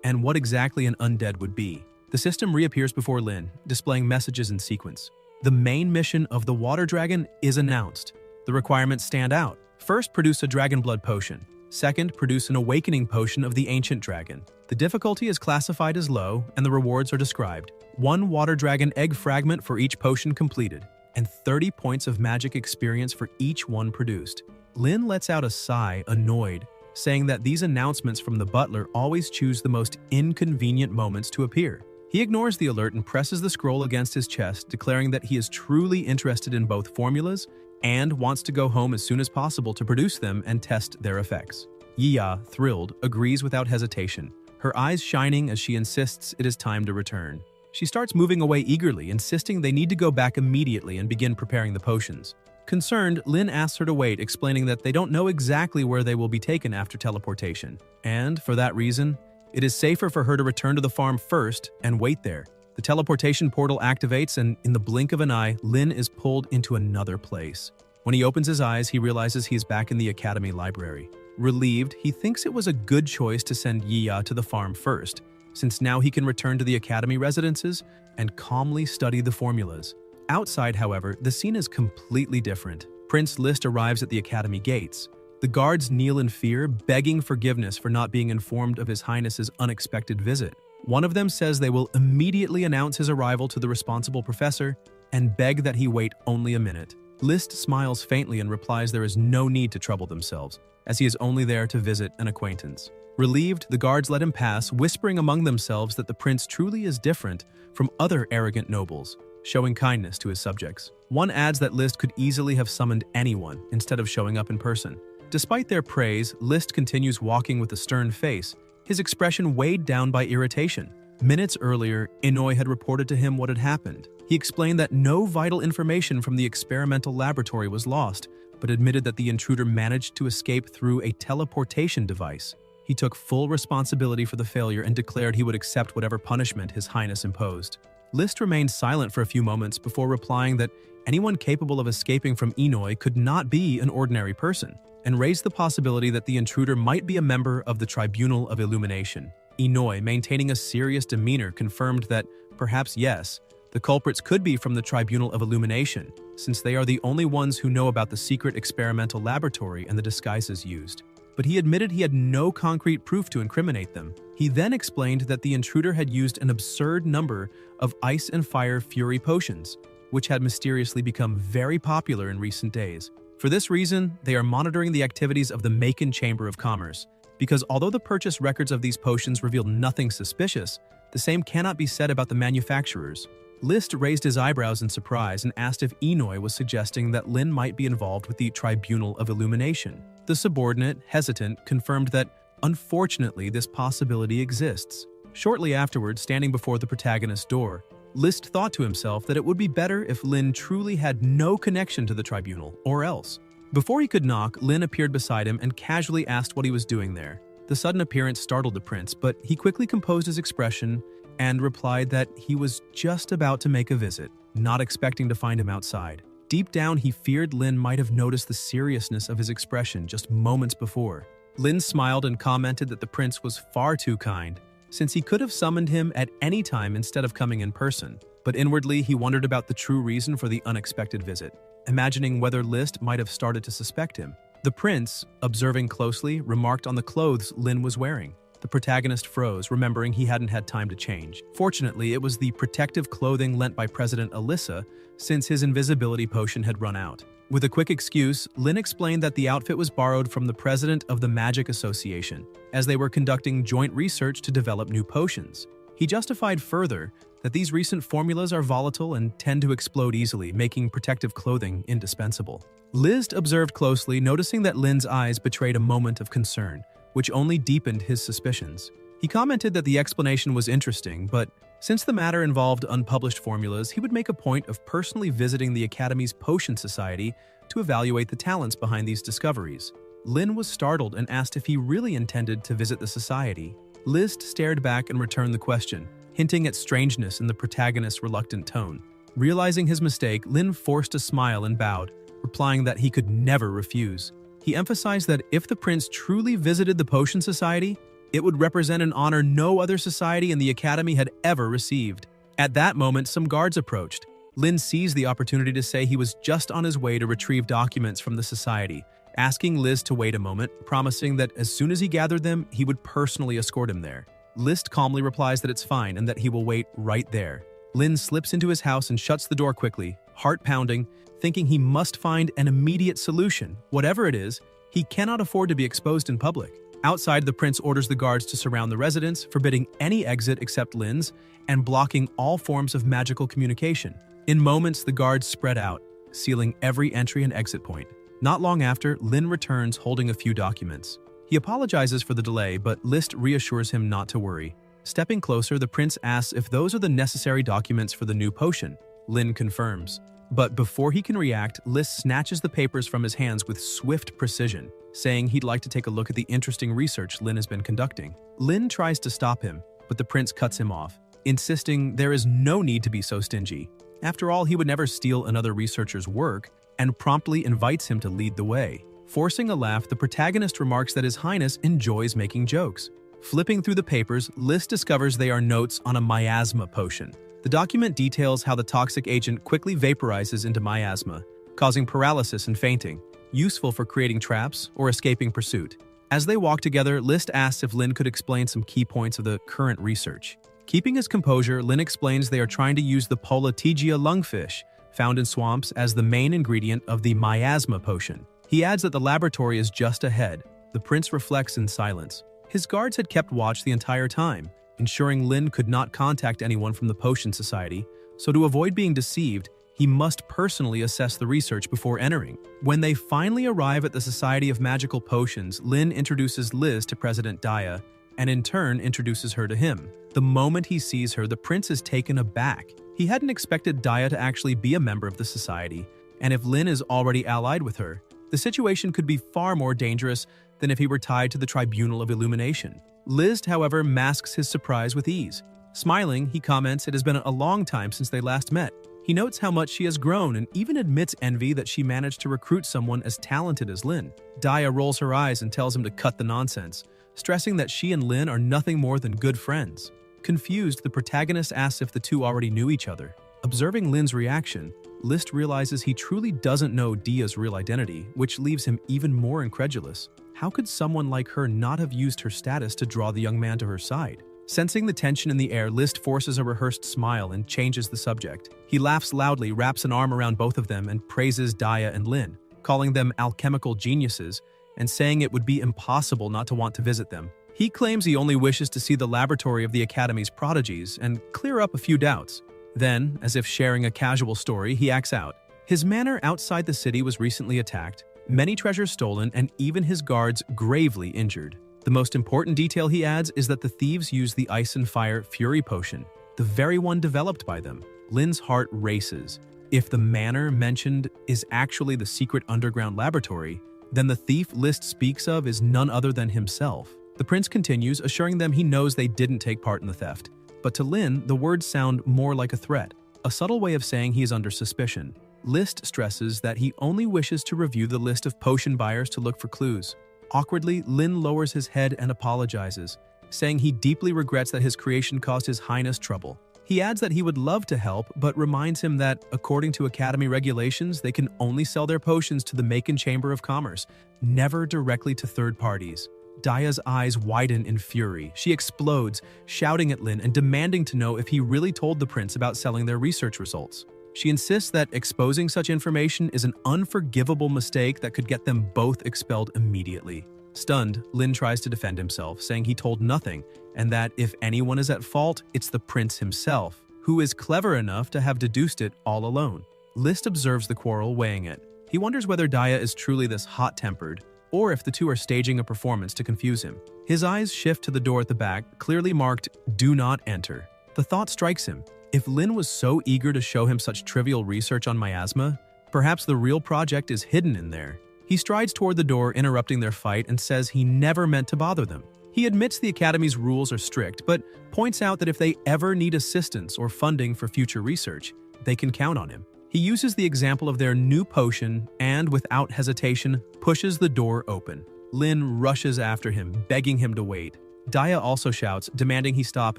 and what exactly an undead would be. The system reappears before Lin, displaying messages in sequence. The main mission of the water dragon is announced. The requirements stand out. First, produce a dragon blood potion. Second, produce an awakening potion of the ancient dragon. The difficulty is classified as low, and the rewards are described. 1 water dragon egg fragment for each potion completed, and 30 points of magic experience for each one produced. Lin lets out a sigh, annoyed, saying that these announcements from the butler always choose the most inconvenient moments to appear. He ignores the alert and presses the scroll against his chest, declaring that he is truly interested in both formulas and wants to go home as soon as possible to produce them and test their effects. Yiya, thrilled, agrees without hesitation, her eyes shining as she insists it is time to return. She starts moving away eagerly, insisting they need to go back immediately and begin preparing the potions. Concerned, Lin asks her to wait, explaining that they don't know exactly where they will be taken after teleportation, and, for that reason, it is safer for her to return to the farm first and wait there. The teleportation portal activates, and in the blink of an eye, Lin is pulled into another place. When he opens his eyes, he realizes he is back in the academy library. Relieved, he thinks it was a good choice to send Yiya to the farm first, since now he can return to the academy residences and calmly study the formulas. Outside, however, the scene is completely different. Prince List arrives at the academy gates. The guards kneel in fear, begging forgiveness for not being informed of His Highness's unexpected visit. One of them says they will immediately announce his arrival to the responsible professor and beg that he wait only a minute. List smiles faintly and replies there is no need to trouble themselves, as he is only there to visit an acquaintance. Relieved, the guards let him pass, whispering among themselves that the prince truly is different from other arrogant nobles, showing kindness to his subjects. One adds that List could easily have summoned anyone instead of showing up in person. Despite their praise, List continues walking with a stern face, his expression weighed down by irritation. Minutes earlier, Inouye had reported to him what had happened. He explained that no vital information from the experimental laboratory was lost, but admitted that the intruder managed to escape through a teleportation device. He took full responsibility for the failure and declared he would accept whatever punishment His Highness imposed. List remained silent for a few moments before replying that anyone capable of escaping from Inouye could not be an ordinary person, and raised the possibility that the intruder might be a member of the Tribunal of Illumination. Inouye, maintaining a serious demeanor, confirmed that, perhaps yes, the culprits could be from the Tribunal of Illumination, since they are the only ones who know about the secret experimental laboratory and the disguises used. But he admitted he had no concrete proof to incriminate them. He then explained that the intruder had used an absurd number of Ice and Fire Fury potions, which had mysteriously become very popular in recent days. For this reason, they are monitoring the activities of the Macon Chamber of Commerce, because although the purchase records of these potions revealed nothing suspicious, the same cannot be said about the manufacturers. List raised his eyebrows in surprise and asked if Inouye was suggesting that Lin might be involved with the Tribunal of Illumination. The subordinate, hesitant, confirmed that, unfortunately, this possibility exists. Shortly afterwards, standing before the protagonist's door, List thought to himself that it would be better if Lin truly had no connection to the tribunal, or else. Before he could knock, Lin appeared beside him and casually asked what he was doing there. The sudden appearance startled the prince, but he quickly composed his expression and replied that he was just about to make a visit, not expecting to find him outside. Deep down, he feared Lin might have noticed the seriousness of his expression just moments before. Lin smiled and commented that the prince was far too kind, since he could have summoned him at any time instead of coming in person. But inwardly, he wondered about the true reason for the unexpected visit, imagining whether List might have started to suspect him. The prince, observing closely, remarked on the clothes Lin was wearing. The protagonist froze, remembering he hadn't had time to change. Fortunately, it was the protective clothing lent by President Alyssa, since his invisibility potion had run out. With a quick excuse, Lin explained that the outfit was borrowed from the president of the Magic Association, as they were conducting joint research to develop new potions. He justified further that these recent formulas are volatile and tend to explode easily, making protective clothing indispensable. List observed closely, noticing that Lin's eyes betrayed a moment of concern, which only deepened his suspicions. He commented that the explanation was interesting, but since the matter involved unpublished formulas, he would make a point of personally visiting the Academy's Potion Society to evaluate the talents behind these discoveries. Lin was startled and asked if he really intended to visit the society. List stared back and returned the question, hinting at strangeness in the protagonist's reluctant tone. Realizing his mistake, Lin forced a smile and bowed, replying that he could never refuse. He emphasized that if the prince truly visited the Potion Society, it would represent an honor no other society in the Academy had ever received. At that moment, some guards approached. Lin seized the opportunity to say he was just on his way to retrieve documents from the society, asking Liz to wait a moment, promising that as soon as he gathered them, he would personally escort him there. List calmly replies that it's fine and that he will wait right there. Lin slips into his house and shuts the door quickly, heart pounding, thinking he must find an immediate solution. Whatever it is, he cannot afford to be exposed in public. Outside, the prince orders the guards to surround the residence, forbidding any exit except Lin's and blocking all forms of magical communication. In moments, the guards spread out, sealing every entry and exit point. Not long after, Lin returns holding a few documents. He apologizes for the delay, but List reassures him not to worry. Stepping closer, the prince asks if those are the necessary documents for the new potion. Lin confirms. But before he can react, List snatches the papers from his hands with swift precision, saying he'd like to take a look at the interesting research Lin has been conducting. Lin tries to stop him, but the prince cuts him off, insisting there is no need to be so stingy. After all, he would never steal another researcher's work, and promptly invites him to lead the way. Forcing a laugh, the protagonist remarks that His Highness enjoys making jokes. Flipping through the papers, Lys discovers they are notes on a miasma potion. The document details how the toxic agent quickly vaporizes into miasma, causing paralysis and fainting, useful for creating traps or escaping pursuit. As they walk together, Lys asks if Lin could explain some key points of the current research. Keeping his composure, Lin explains they are trying to use the Polytegia lungfish, found in swamps, as the main ingredient of the miasma potion. He adds that the laboratory is just ahead. The prince reflects in silence. His guards had kept watch the entire time, ensuring Lin could not contact anyone from the Potion Society, so to avoid being deceived, he must personally assess the research before entering. When they finally arrive at the Society of Magical Potions, Lin introduces Lys to President Daya, and in turn introduces her to him. The moment he sees her, the prince is taken aback. He hadn't expected Daya to actually be a member of the society, and if Lin is already allied with her, the situation could be far more dangerous than if he were tied to the Tribunal of Illumination. Lys, however, masks his surprise with ease. Smiling, he comments it has been a long time since they last met. He notes how much she has grown and even admits envy that she managed to recruit someone as talented as Lin. Daya rolls her eyes and tells him to cut the nonsense, stressing that she and Lin are nothing more than good friends. Confused, the protagonist asks if the two already knew each other. Observing Lin's reaction, Lys realizes he truly doesn't know Dia's real identity, which leaves him even more incredulous. How could someone like her not have used her status to draw the young man to her side? Sensing the tension in the air, Lys forces a rehearsed smile and changes the subject. He laughs loudly, wraps an arm around both of them, and praises Daya and Lin, calling them alchemical geniuses and saying it would be impossible not to want to visit them. He claims he only wishes to see the laboratory of the Academy's prodigies and clear up a few doubts. Then, as if sharing a casual story, he acts out. His manor outside the city was recently attacked, many treasures stolen, and even his guards gravely injured. The most important detail he adds is that the thieves used the Ice and Fire Fury Potion, the very one developed by them. Lin's heart races. If the manor mentioned is actually the secret underground laboratory, then the thief Lys speaks of is none other than himself. The prince continues, assuring them he knows they didn't take part in the theft. But to Lin, the words sound more like a threat, a subtle way of saying he is under suspicion. Lys stresses that he only wishes to review the list of potion buyers to look for clues. Awkwardly, Lin lowers his head and apologizes, saying he deeply regrets that his creation caused His Highness trouble. He adds that he would love to help, but reminds him that, according to Academy regulations, they can only sell their potions to the Macon Chamber of Commerce, never directly to third parties. Daya's eyes widen in fury. She explodes, shouting at Lin and demanding to know if he really told the prince about selling their research results. She insists that exposing such information is an unforgivable mistake that could get them both expelled immediately. Stunned, Lin tries to defend himself, saying he told nothing, and that if anyone is at fault, it's the prince himself, who is clever enough to have deduced it all alone. Lys observes the quarrel, weighing it. He wonders whether Daya is truly this hot-tempered, or if the two are staging a performance to confuse him. His eyes shift to the door at the back, clearly marked, "Do not enter." The thought strikes him. If Lin was so eager to show him such trivial research on miasma, perhaps the real project is hidden in there. He strides toward the door, interrupting their fight, and says he never meant to bother them. He admits the Academy's rules are strict, but points out that if they ever need assistance or funding for future research, they can count on him. He uses the example of their new potion and, without hesitation, pushes the door open. Lin rushes after him, begging him to wait. Daya also shouts, demanding he stop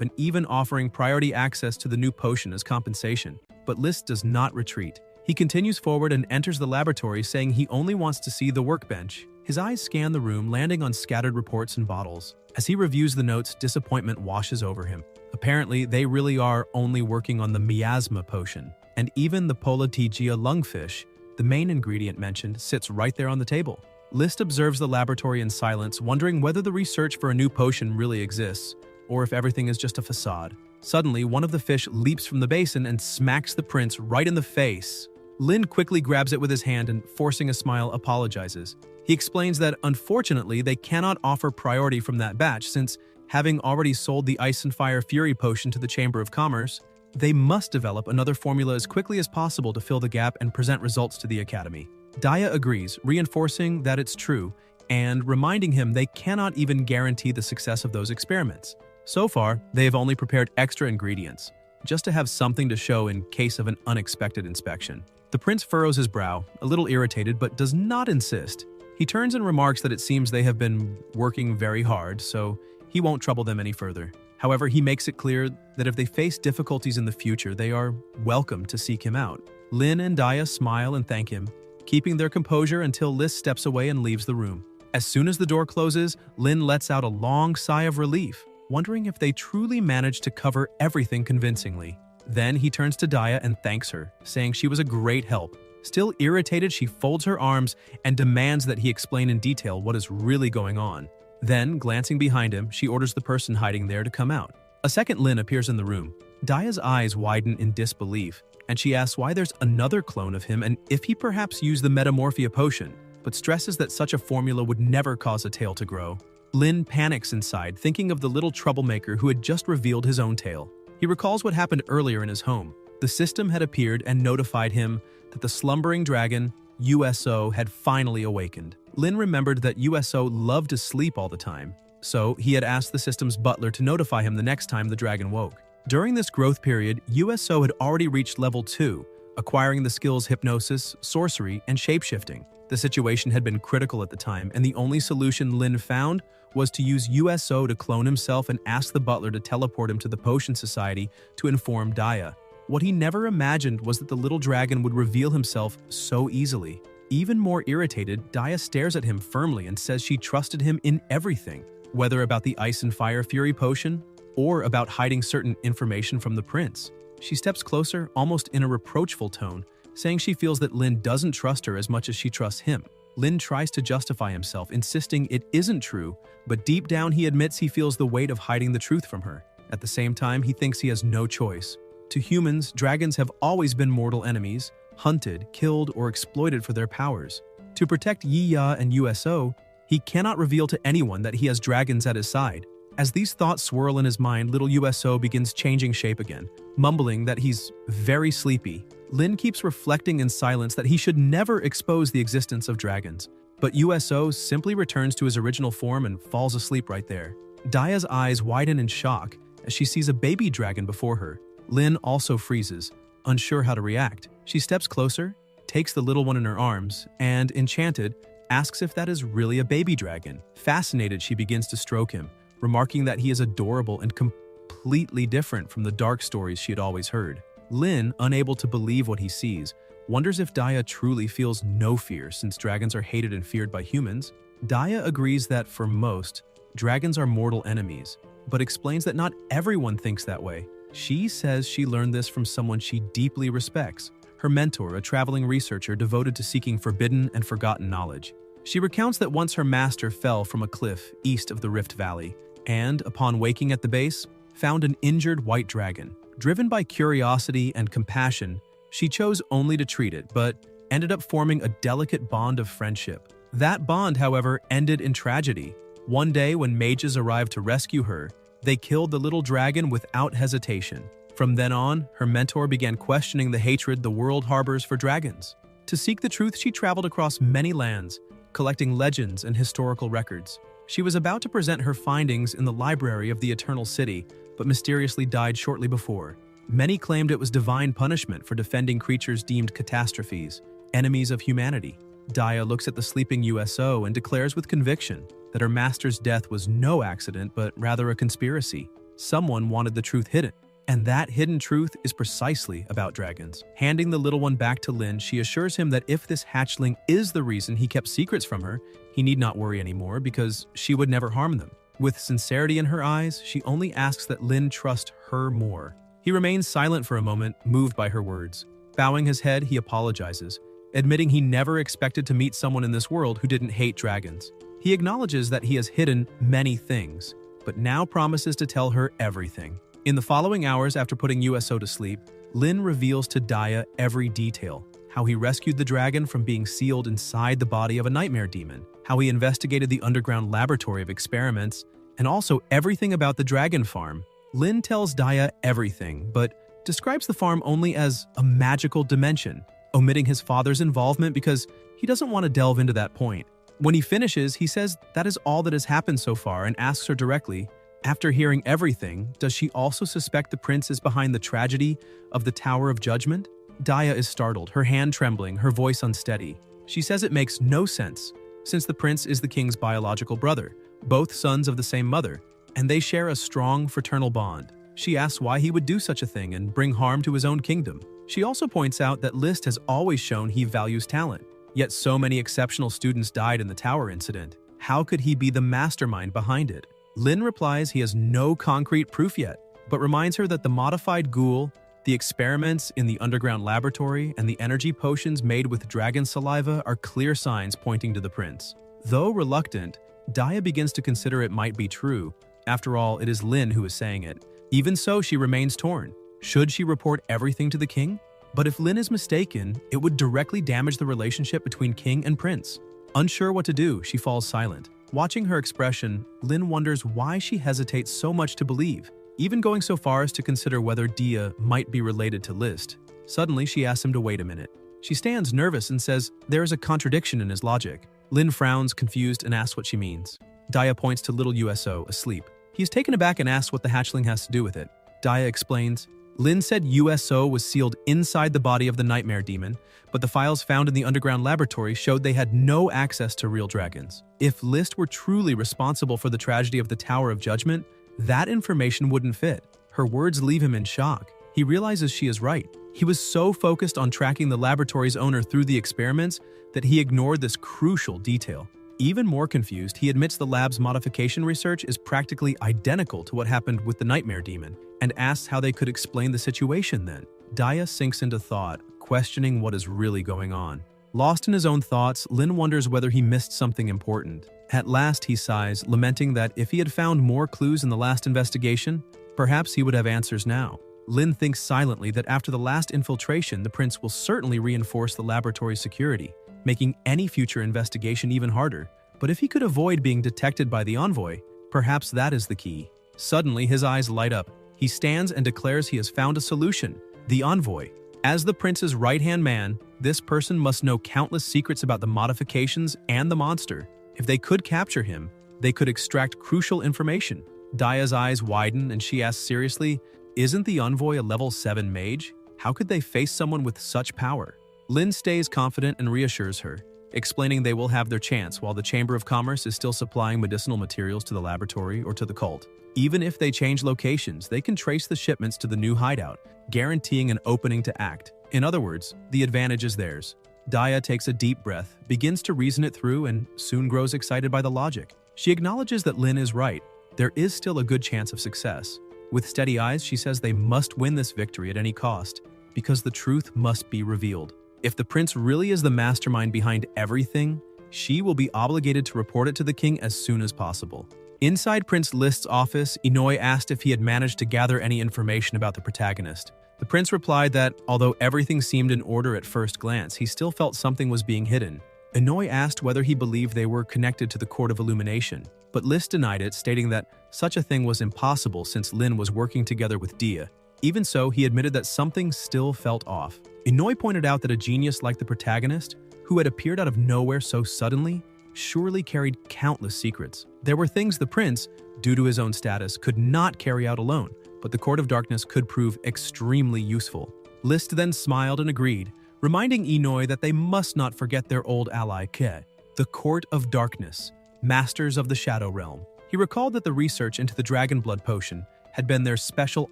and even offering priority access to the new potion as compensation. But Lys does not retreat. He continues forward and enters the laboratory, saying he only wants to see the workbench. His eyes scan the room, landing on scattered reports and bottles. As he reviews the notes, disappointment washes over him. Apparently, they really are only working on the miasma potion. And even the Polytegia lungfish, the main ingredient mentioned, sits right there on the table. Lys observes the laboratory in silence, wondering whether the research for a new potion really exists, or if everything is just a facade. Suddenly, one of the fish leaps from the basin and smacks the prince right in the face. Lin quickly grabs it with his hand and, forcing a smile, apologizes. He explains that, unfortunately, they cannot offer priority from that batch since, having already sold the Ice and Fire Fury potion to the Chamber of Commerce, they must develop another formula as quickly as possible to fill the gap and present results to the Academy. Daya agrees, reinforcing that it's true, and reminding him they cannot even guarantee the success of those experiments. So far, they have only prepared extra ingredients, just to have something to show in case of an unexpected inspection. The prince furrows his brow, a little irritated, but does not insist. He turns and remarks that it seems they have been working very hard, so he won't trouble them any further. However, he makes it clear that if they face difficulties in the future, they are welcome to seek him out. Lin and Daya smile and thank him, keeping their composure until Lis steps away and leaves the room. As soon as the door closes, Lin lets out a long sigh of relief, wondering if they truly managed to cover everything convincingly. Then he turns to Daya and thanks her, saying she was a great help. Still irritated, she folds her arms and demands that he explain in detail what is really going on. Then, glancing behind him, she orders the person hiding there to come out. A second Lin appears in the room. Daya's eyes widen in disbelief, and she asks why there's another clone of him and if he perhaps used the Metamorphia potion, but stresses that such a formula would never cause a tail to grow. Lin panics inside, thinking of the little troublemaker who had just revealed his own tail. He recalls what happened earlier in his home. The system had appeared and notified him that the slumbering dragon, USO, had finally awakened. Lin remembered that USO loved to sleep all the time, so he had asked the system's butler to notify him the next time the dragon woke. During this growth period, USO had already reached level 2, acquiring the skills hypnosis, sorcery, and shapeshifting. The situation had been critical at the time, and the only solution Lin found was to use USO to clone himself and ask the butler to teleport him to the Potion Society to inform Daya. What he never imagined was that the little dragon would reveal himself so easily. Even more irritated, Daya stares at him firmly and says she trusted him in everything, whether about the Ice and Fire Fury potion or about hiding certain information from the prince. She steps closer, almost in a reproachful tone, saying she feels that Lin doesn't trust her as much as she trusts him. Lin tries to justify himself, insisting it isn't true, but deep down he admits he feels the weight of hiding the truth from her. At the same time, he thinks he has no choice. To humans, dragons have always been mortal enemies, hunted, killed, or exploited for their powers. To protect Yiya and USO, he cannot reveal to anyone that he has dragons at his side. As these thoughts swirl in his mind, little USO begins changing shape again, mumbling that he's very sleepy. Lin keeps reflecting in silence that he should never expose the existence of dragons, but USO simply returns to his original form and falls asleep right there. Daya's eyes widen in shock as she sees a baby dragon before her. Lin also freezes, unsure how to react. She steps closer, takes the little one in her arms, and, enchanted, asks if that is really a baby dragon. Fascinated, she begins to stroke him, remarking that he is adorable and completely different from the dark stories she had always heard. Lin, unable to believe what he sees, wonders if Daya truly feels no fear since dragons are hated and feared by humans. Daya agrees that, for most, dragons are mortal enemies, but explains that not everyone thinks that way. She says she learned this from someone she deeply respects, her mentor, a traveling researcher devoted to seeking forbidden and forgotten knowledge. She recounts that once her master fell from a cliff east of the Rift Valley and, upon waking at the base, found an injured white dragon. Driven by curiosity and compassion, she chose only to treat it, but ended up forming a delicate bond of friendship. That bond, however, ended in tragedy. One day, when mages arrived to rescue her, they killed the little dragon without hesitation. From then on, her mentor began questioning the hatred the world harbors for dragons. To seek the truth, she traveled across many lands, collecting legends and historical records. She was about to present her findings in the library of the Eternal City, but mysteriously died shortly before. Many claimed it was divine punishment for defending creatures deemed catastrophes, enemies of humanity. Daya looks at the sleeping USO and declares with conviction that her master's death was no accident, but rather a conspiracy. Someone wanted the truth hidden, and that hidden truth is precisely about dragons. Handing the little one back to Lin, she assures him that if this hatchling is the reason he kept secrets from her, he need not worry anymore because she would never harm them. With sincerity in her eyes, she only asks that Lin trust her more. He remains silent for a moment, moved by her words. Bowing his head, he apologizes, admitting he never expected to meet someone in this world who didn't hate dragons. He acknowledges that he has hidden many things, but now promises to tell her everything. In the following hours after putting USO to sleep, Lin reveals to Daya every detail: how he rescued the dragon from being sealed inside the body of a nightmare demon, how he investigated the underground laboratory of experiments, and also everything about the dragon farm. Lin tells Daya everything, but describes the farm only as a magical dimension, omitting his father's involvement because he doesn't want to delve into that point. When he finishes, he says that is all that has happened so far and asks her directly, after hearing everything, does she also suspect the prince is behind the tragedy of the Tower of Judgment? Daya is startled, her hand trembling, her voice unsteady. She says it makes no sense, since the prince is the king's biological brother, both sons of the same mother, and they share a strong fraternal bond. She asks why he would do such a thing and bring harm to his own kingdom. She also points out that List has always shown he values talent, yet so many exceptional students died in the tower incident. How could he be the mastermind behind it? Lin replies he has no concrete proof yet, but reminds her that the modified ghoul, the experiments in the underground laboratory, and the energy potions made with dragon saliva are clear signs pointing to the prince. Though reluctant, Daya begins to consider it might be true. After all, it is Lin who is saying it. Even so, she remains torn. Should she report everything to the king? But if Lin is mistaken, it would directly damage the relationship between king and prince. Unsure what to do, she falls silent. Watching her expression, Lin wonders why she hesitates so much to believe, even going so far as to consider whether Dia might be related to List. Suddenly, she asks him to wait a minute. She stands nervous and says there is a contradiction in his logic. Lin frowns, confused, and asks what she means. Daya points to little USO, asleep. He is taken aback and asks what the hatchling has to do with it. Daya explains, Lin said USO was sealed inside the body of the nightmare demon, but the files found in the underground laboratory showed they had no access to real dragons. If List were truly responsible for the tragedy of the Tower of Judgment, that information wouldn't fit. Her words leave him in shock. He realizes she is right. He was so focused on tracking the laboratory's owner through the experiments that he ignored this crucial detail. Even more confused, he admits the lab's modification research is practically identical to what happened with the nightmare demon, and asks how they could explain the situation then. Daya sinks into thought, questioning what is really going on. Lost in his own thoughts, Lin wonders whether he missed something important. At last he sighs, lamenting that if he had found more clues in the last investigation, perhaps he would have answers now. Lin thinks silently that after the last infiltration, the prince will certainly reinforce the laboratory's security, making any future investigation even harder. But if he could avoid being detected by the envoy, perhaps that is the key. Suddenly, his eyes light up. He stands and declares he has found a solution: the envoy. As the prince's right-hand man, this person must know countless secrets about the modifications and the monster. If they could capture him, they could extract crucial information. Daya's eyes widen and she asks seriously, isn't the envoy a level 7 mage? How could they face someone with such power? Lin stays confident and reassures her, explaining they will have their chance while the Chamber of Commerce is still supplying medicinal materials to the laboratory or to the cult. Even if they change locations, they can trace the shipments to the new hideout, guaranteeing an opening to act. In other words, the advantage is theirs. Daya takes a deep breath, begins to reason it through, and soon grows excited by the logic. She acknowledges that Lin is right. There is still a good chance of success. With steady eyes, she says they must win this victory at any cost, because the truth must be revealed. If the prince really is the mastermind behind everything, she will be obligated to report it to the king as soon as possible. Inside Prince List's office, Inoi asked if he had managed to gather any information about the protagonist. The prince replied that, although everything seemed in order at first glance, he still felt something was being hidden. Inoi asked whether he believed they were connected to the Court of Illumination, but List denied it, stating that such a thing was impossible since Lin was working together with Dia. Even so, he admitted that something still felt off. Inoi pointed out that a genius like the protagonist, who had appeared out of nowhere so suddenly, surely carried countless secrets. There were things the prince, due to his own status, could not carry out alone, but the Court of Darkness could prove extremely useful. List then smiled and agreed, reminding Inoi that they must not forget their old ally Ke, the Court of Darkness, masters of the Shadow Realm. He recalled that the research into the Dragon Blood Potion had been their special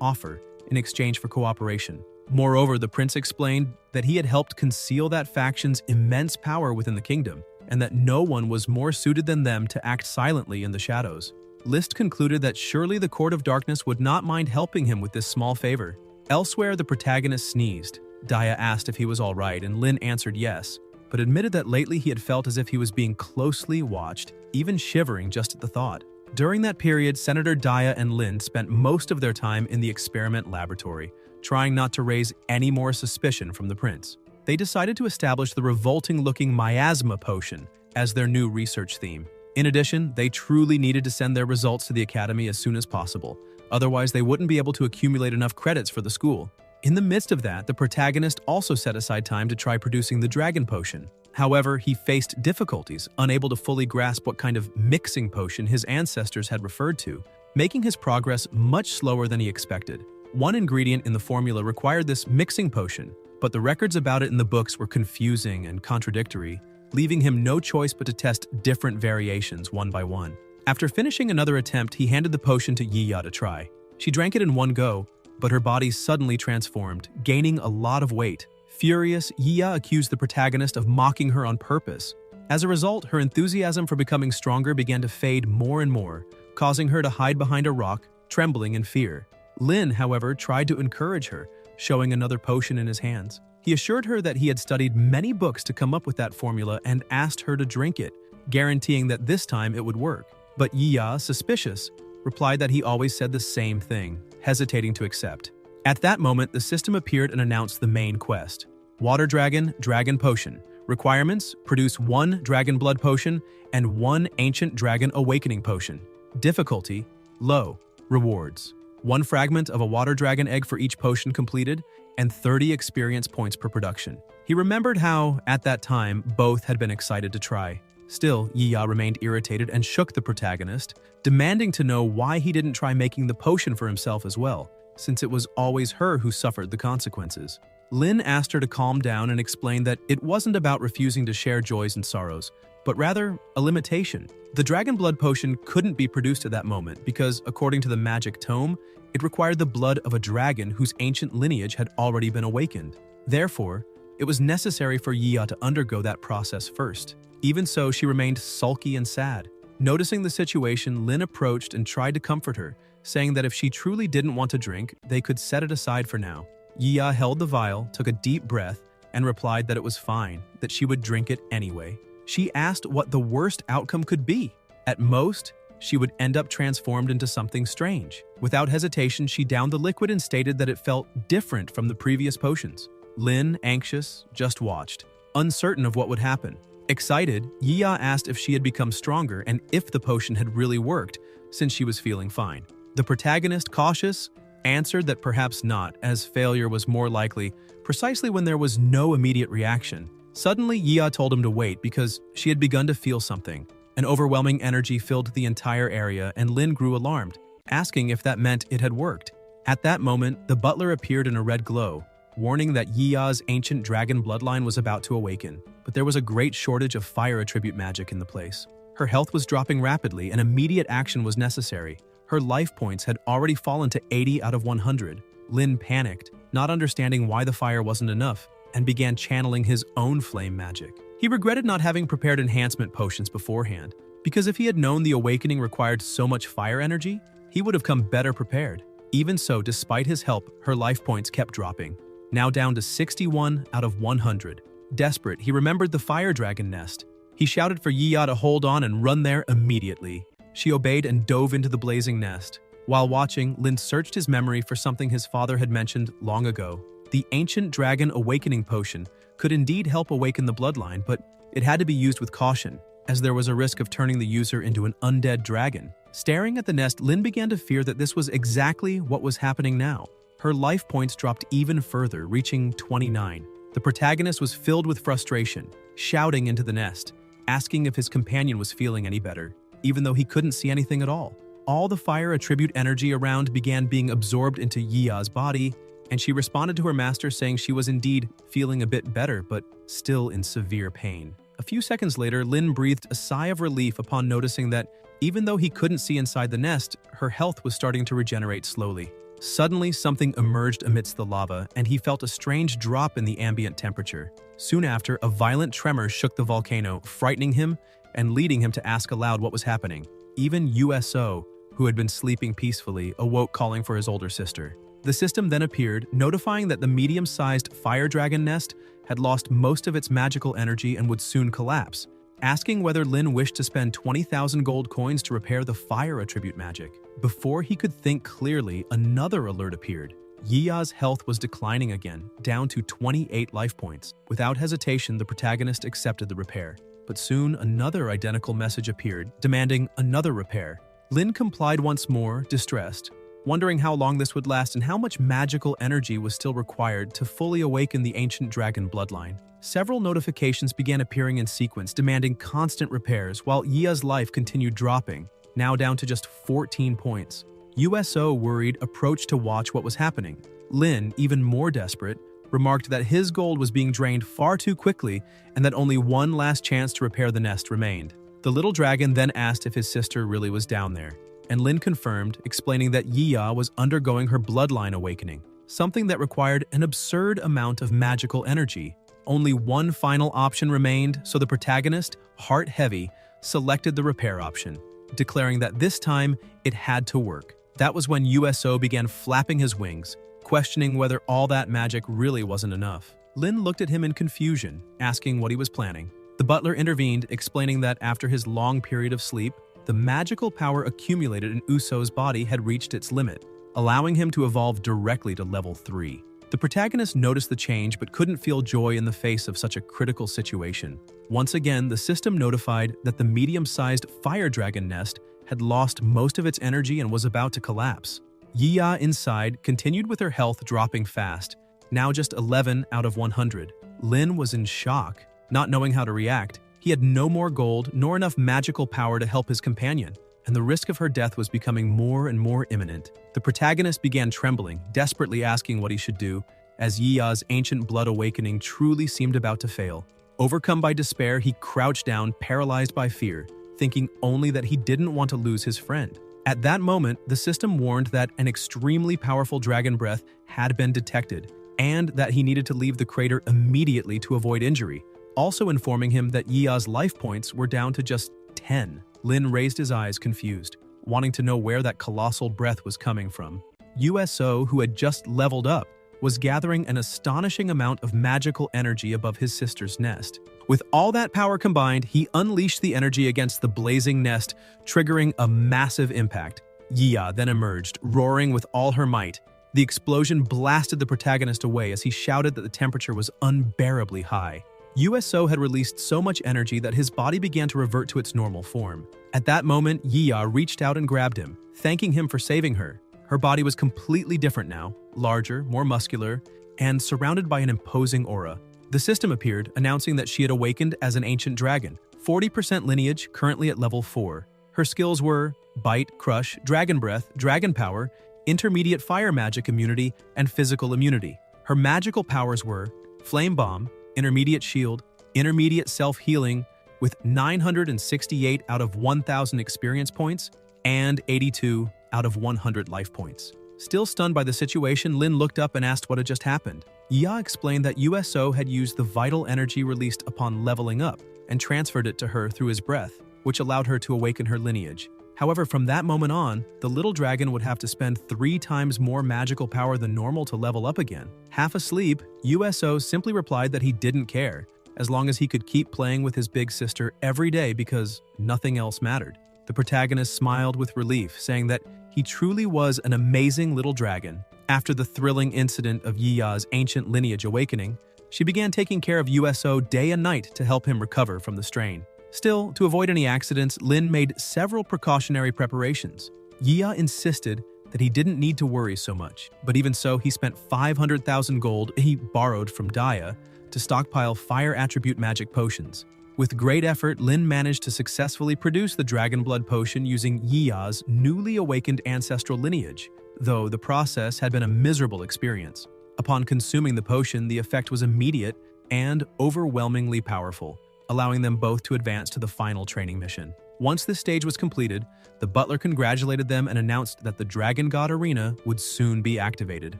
offer in exchange for cooperation. Moreover, the prince explained that he had helped conceal that faction's immense power within the kingdom, and that no one was more suited than them to act silently in the shadows. List concluded that surely the Court of Darkness would not mind helping him with this small favor. Elsewhere, the protagonist sneezed. Daya asked if he was all right, and Lin answered yes, but admitted that lately he had felt as if he was being closely watched, even shivering just at the thought. During that period, Senator Daya and Lin spent most of their time in the experiment laboratory, trying not to raise any more suspicion from the prince. They decided to establish the revolting-looking miasma potion as their new research theme. In addition, they truly needed to send their results to the academy as soon as possible, otherwise they wouldn't be able to accumulate enough credits for the school. In the midst of that, the protagonist also set aside time to try producing the dragon potion. However, he faced difficulties, unable to fully grasp what kind of mixing potion his ancestors had referred to, making his progress much slower than he expected. One ingredient in the formula required this mixing potion, but the records about it in the books were confusing and contradictory, leaving him no choice but to test different variations one by one. After finishing another attempt, he handed the potion to Yiya to try. She drank it in one go, but her body suddenly transformed, gaining a lot of weight. Furious, Yiya accused the protagonist of mocking her on purpose. As a result, her enthusiasm for becoming stronger began to fade more and more, causing her to hide behind a rock, trembling in fear. Lin, however, tried to encourage her, showing another potion in his hands. He assured her that he had studied many books to come up with that formula and asked her to drink it, guaranteeing that this time it would work. But Yiya, suspicious, replied that he always said the same thing, hesitating to accept. At that moment, the system appeared and announced the main quest. Water Dragon, Dragon Potion. Requirements: produce 1 Dragon Blood Potion and 1 Ancient Dragon Awakening Potion. Difficulty: low. Rewards: 1 fragment of a Water Dragon egg for each potion completed, and 30 experience points per production. He remembered how, at that time, both had been excited to try. Still, Yiya remained irritated and shook the protagonist, demanding to know why he didn't try making the potion for himself as well, since it was always her who suffered the consequences. Lin asked her to calm down and explained that it wasn't about refusing to share joys and sorrows, but rather a limitation. The Dragon Blood Potion couldn't be produced at that moment because, according to the magic tome, it required the blood of a dragon whose ancient lineage had already been awakened. Therefore, it was necessary for Yiya to undergo that process first. Even so, she remained sulky and sad. Noticing the situation, Lin approached and tried to comfort her, saying that if she truly didn't want to drink, they could set it aside for now. Yiya held the vial, took a deep breath, and replied that it was fine, that she would drink it anyway. She asked what the worst outcome could be. At most, she would end up transformed into something strange. Without hesitation, she downed the liquid and stated that it felt different from the previous potions. Lin, anxious, just watched, uncertain of what would happen. Excited, Yiya asked if she had become stronger and if the potion had really worked, since she was feeling fine. The protagonist, cautious, answered that perhaps not, as failure was more likely precisely when there was no immediate reaction. Suddenly, Yiya told him to wait because she had begun to feel something. An overwhelming energy filled the entire area, and Lin grew alarmed, asking if that meant it had worked. At that moment, the butler appeared in a red glow, warning that Yiya's ancient dragon bloodline was about to awaken. But there was a great shortage of fire attribute magic in the place. Her health was dropping rapidly, and immediate action was necessary. Her life points had already fallen to 80 out of 100. Lin panicked, not understanding why the fire wasn't enough, and began channeling his own flame magic. He regretted not having prepared enhancement potions beforehand, because if he had known the awakening required so much fire energy, he would have come better prepared. Even so, despite his help, her life points kept dropping, now down to 61 out of 100. Desperate, he remembered the fire dragon nest. He shouted for Yiya to hold on and run there immediately. She obeyed and dove into the blazing nest. While watching, Lin searched his memory for something his father had mentioned long ago. The ancient dragon awakening potion could indeed help awaken the bloodline, but it had to be used with caution, as there was a risk of turning the user into an undead dragon. Staring at the nest, Lin began to fear that this was exactly what was happening now. Her life points dropped even further, reaching 29. The protagonist was filled with frustration, shouting into the nest, asking if his companion was feeling any better, even though he couldn't see anything at all. All the fire attribute energy around began being absorbed into Yiya's body, and she responded to her master saying she was indeed feeling a bit better, but still in severe pain. A few seconds later, Lin breathed a sigh of relief upon noticing that even though he couldn't see inside the nest, her health was starting to regenerate slowly. Suddenly, something emerged amidst the lava, and he felt a strange drop in the ambient temperature. Soon after, a violent tremor shook the volcano, frightening him and leading him to ask aloud what was happening. Even USO, who had been sleeping peacefully, awoke calling for his older sister. The system then appeared, notifying that the medium-sized fire dragon nest had lost most of its magical energy and would soon collapse, asking whether Lin wished to spend 20,000 gold coins to repair the fire attribute magic. Before he could think clearly, another alert appeared. Yiya's health was declining again, down to 28 life points. Without hesitation, the protagonist accepted the repair. But soon, another identical message appeared, demanding another repair. Lin complied once more, distressed, wondering how long this would last and how much magical energy was still required to fully awaken the ancient dragon bloodline. Several notifications began appearing in sequence, demanding constant repairs, while Yiya's life continued dropping, now down to just 14 points. USO, worried, approached to watch what was happening. Lin, even more desperate, remarked that his gold was being drained far too quickly and that only one last chance to repair the nest remained. The little dragon then asked if his sister really was down there, and Lin confirmed, explaining that Yiya was undergoing her bloodline awakening, something that required an absurd amount of magical energy. Only one final option remained, so the protagonist, heart-heavy, selected the repair option, declaring that this time it had to work. That was when USO began flapping his wings, questioning whether all that magic really wasn't enough. Lin looked at him in confusion, asking what he was planning. The butler intervened, explaining that after his long period of sleep, the magical power accumulated in Uso's body had reached its limit, allowing him to evolve directly to level 3. The protagonist noticed the change but couldn't feel joy in the face of such a critical situation. Once again, the system notified that the medium-sized fire dragon nest had lost most of its energy and was about to collapse. Yiya inside continued with her health dropping fast, now just 11 out of 100. Lin was in shock, not knowing how to react. He had no more gold nor enough magical power to help his companion, and the risk of her death was becoming more and more imminent. The protagonist began trembling, desperately asking what he should do, as Yiya's ancient blood awakening truly seemed about to fail. Overcome by despair, he crouched down, paralyzed by fear, thinking only that he didn't want to lose his friend. At that moment, the system warned that an extremely powerful dragon breath had been detected, and that he needed to leave the crater immediately to avoid injury, also informing him that Yiya's life points were down to just 10. Lin raised his eyes, confused, wanting to know where that colossal breath was coming from. USO, who had just leveled up, was gathering an astonishing amount of magical energy above his sister's nest. With all that power combined, he unleashed the energy against the blazing nest, triggering a massive impact. Yiya then emerged, roaring with all her might. The explosion blasted the protagonist away as he shouted that the temperature was unbearably high. USO had released so much energy that his body began to revert to its normal form. At that moment, Yiya reached out and grabbed him, thanking him for saving her. Her body was completely different now, larger, more muscular, and surrounded by an imposing aura. The system appeared, announcing that she had awakened as an ancient dragon, 40% lineage, currently at level 4. Her skills were Bite, Crush, Dragon Breath, Dragon Power, Intermediate Fire Magic Immunity, and Physical Immunity. Her magical powers were Flame Bomb, Intermediate Shield, Intermediate Self-Healing, with 968 out of 1,000 experience points, and 82 out of 100 life points. Still stunned by the situation, Lin looked up and asked what had just happened. Yiya explained that USO had used the vital energy released upon leveling up and transferred it to her through his breath, which allowed her to awaken her lineage. However, from that moment on, the little dragon would have to spend 3 times more magical power than normal to level up again. Half asleep, USO simply replied that he didn't care, as long as he could keep playing with his big sister every day because nothing else mattered. The protagonist smiled with relief, saying that he truly was an amazing little dragon. After the thrilling incident of Yiya's ancient lineage awakening, she began taking care of USO day and night to help him recover from the strain. Still, to avoid any accidents, Lin made several precautionary preparations. Yiya insisted that he didn't need to worry so much, but even so, he spent 500,000 gold he borrowed from Daya to stockpile fire attribute magic potions. With great effort, Lin managed to successfully produce the Dragon Blood Potion using Yiya's newly awakened ancestral lineage, though the process had been a miserable experience. Upon consuming the potion, the effect was immediate and overwhelmingly powerful, allowing them both to advance to the final training mission. Once this stage was completed, the butler congratulated them and announced that the Dragon God Arena would soon be activated.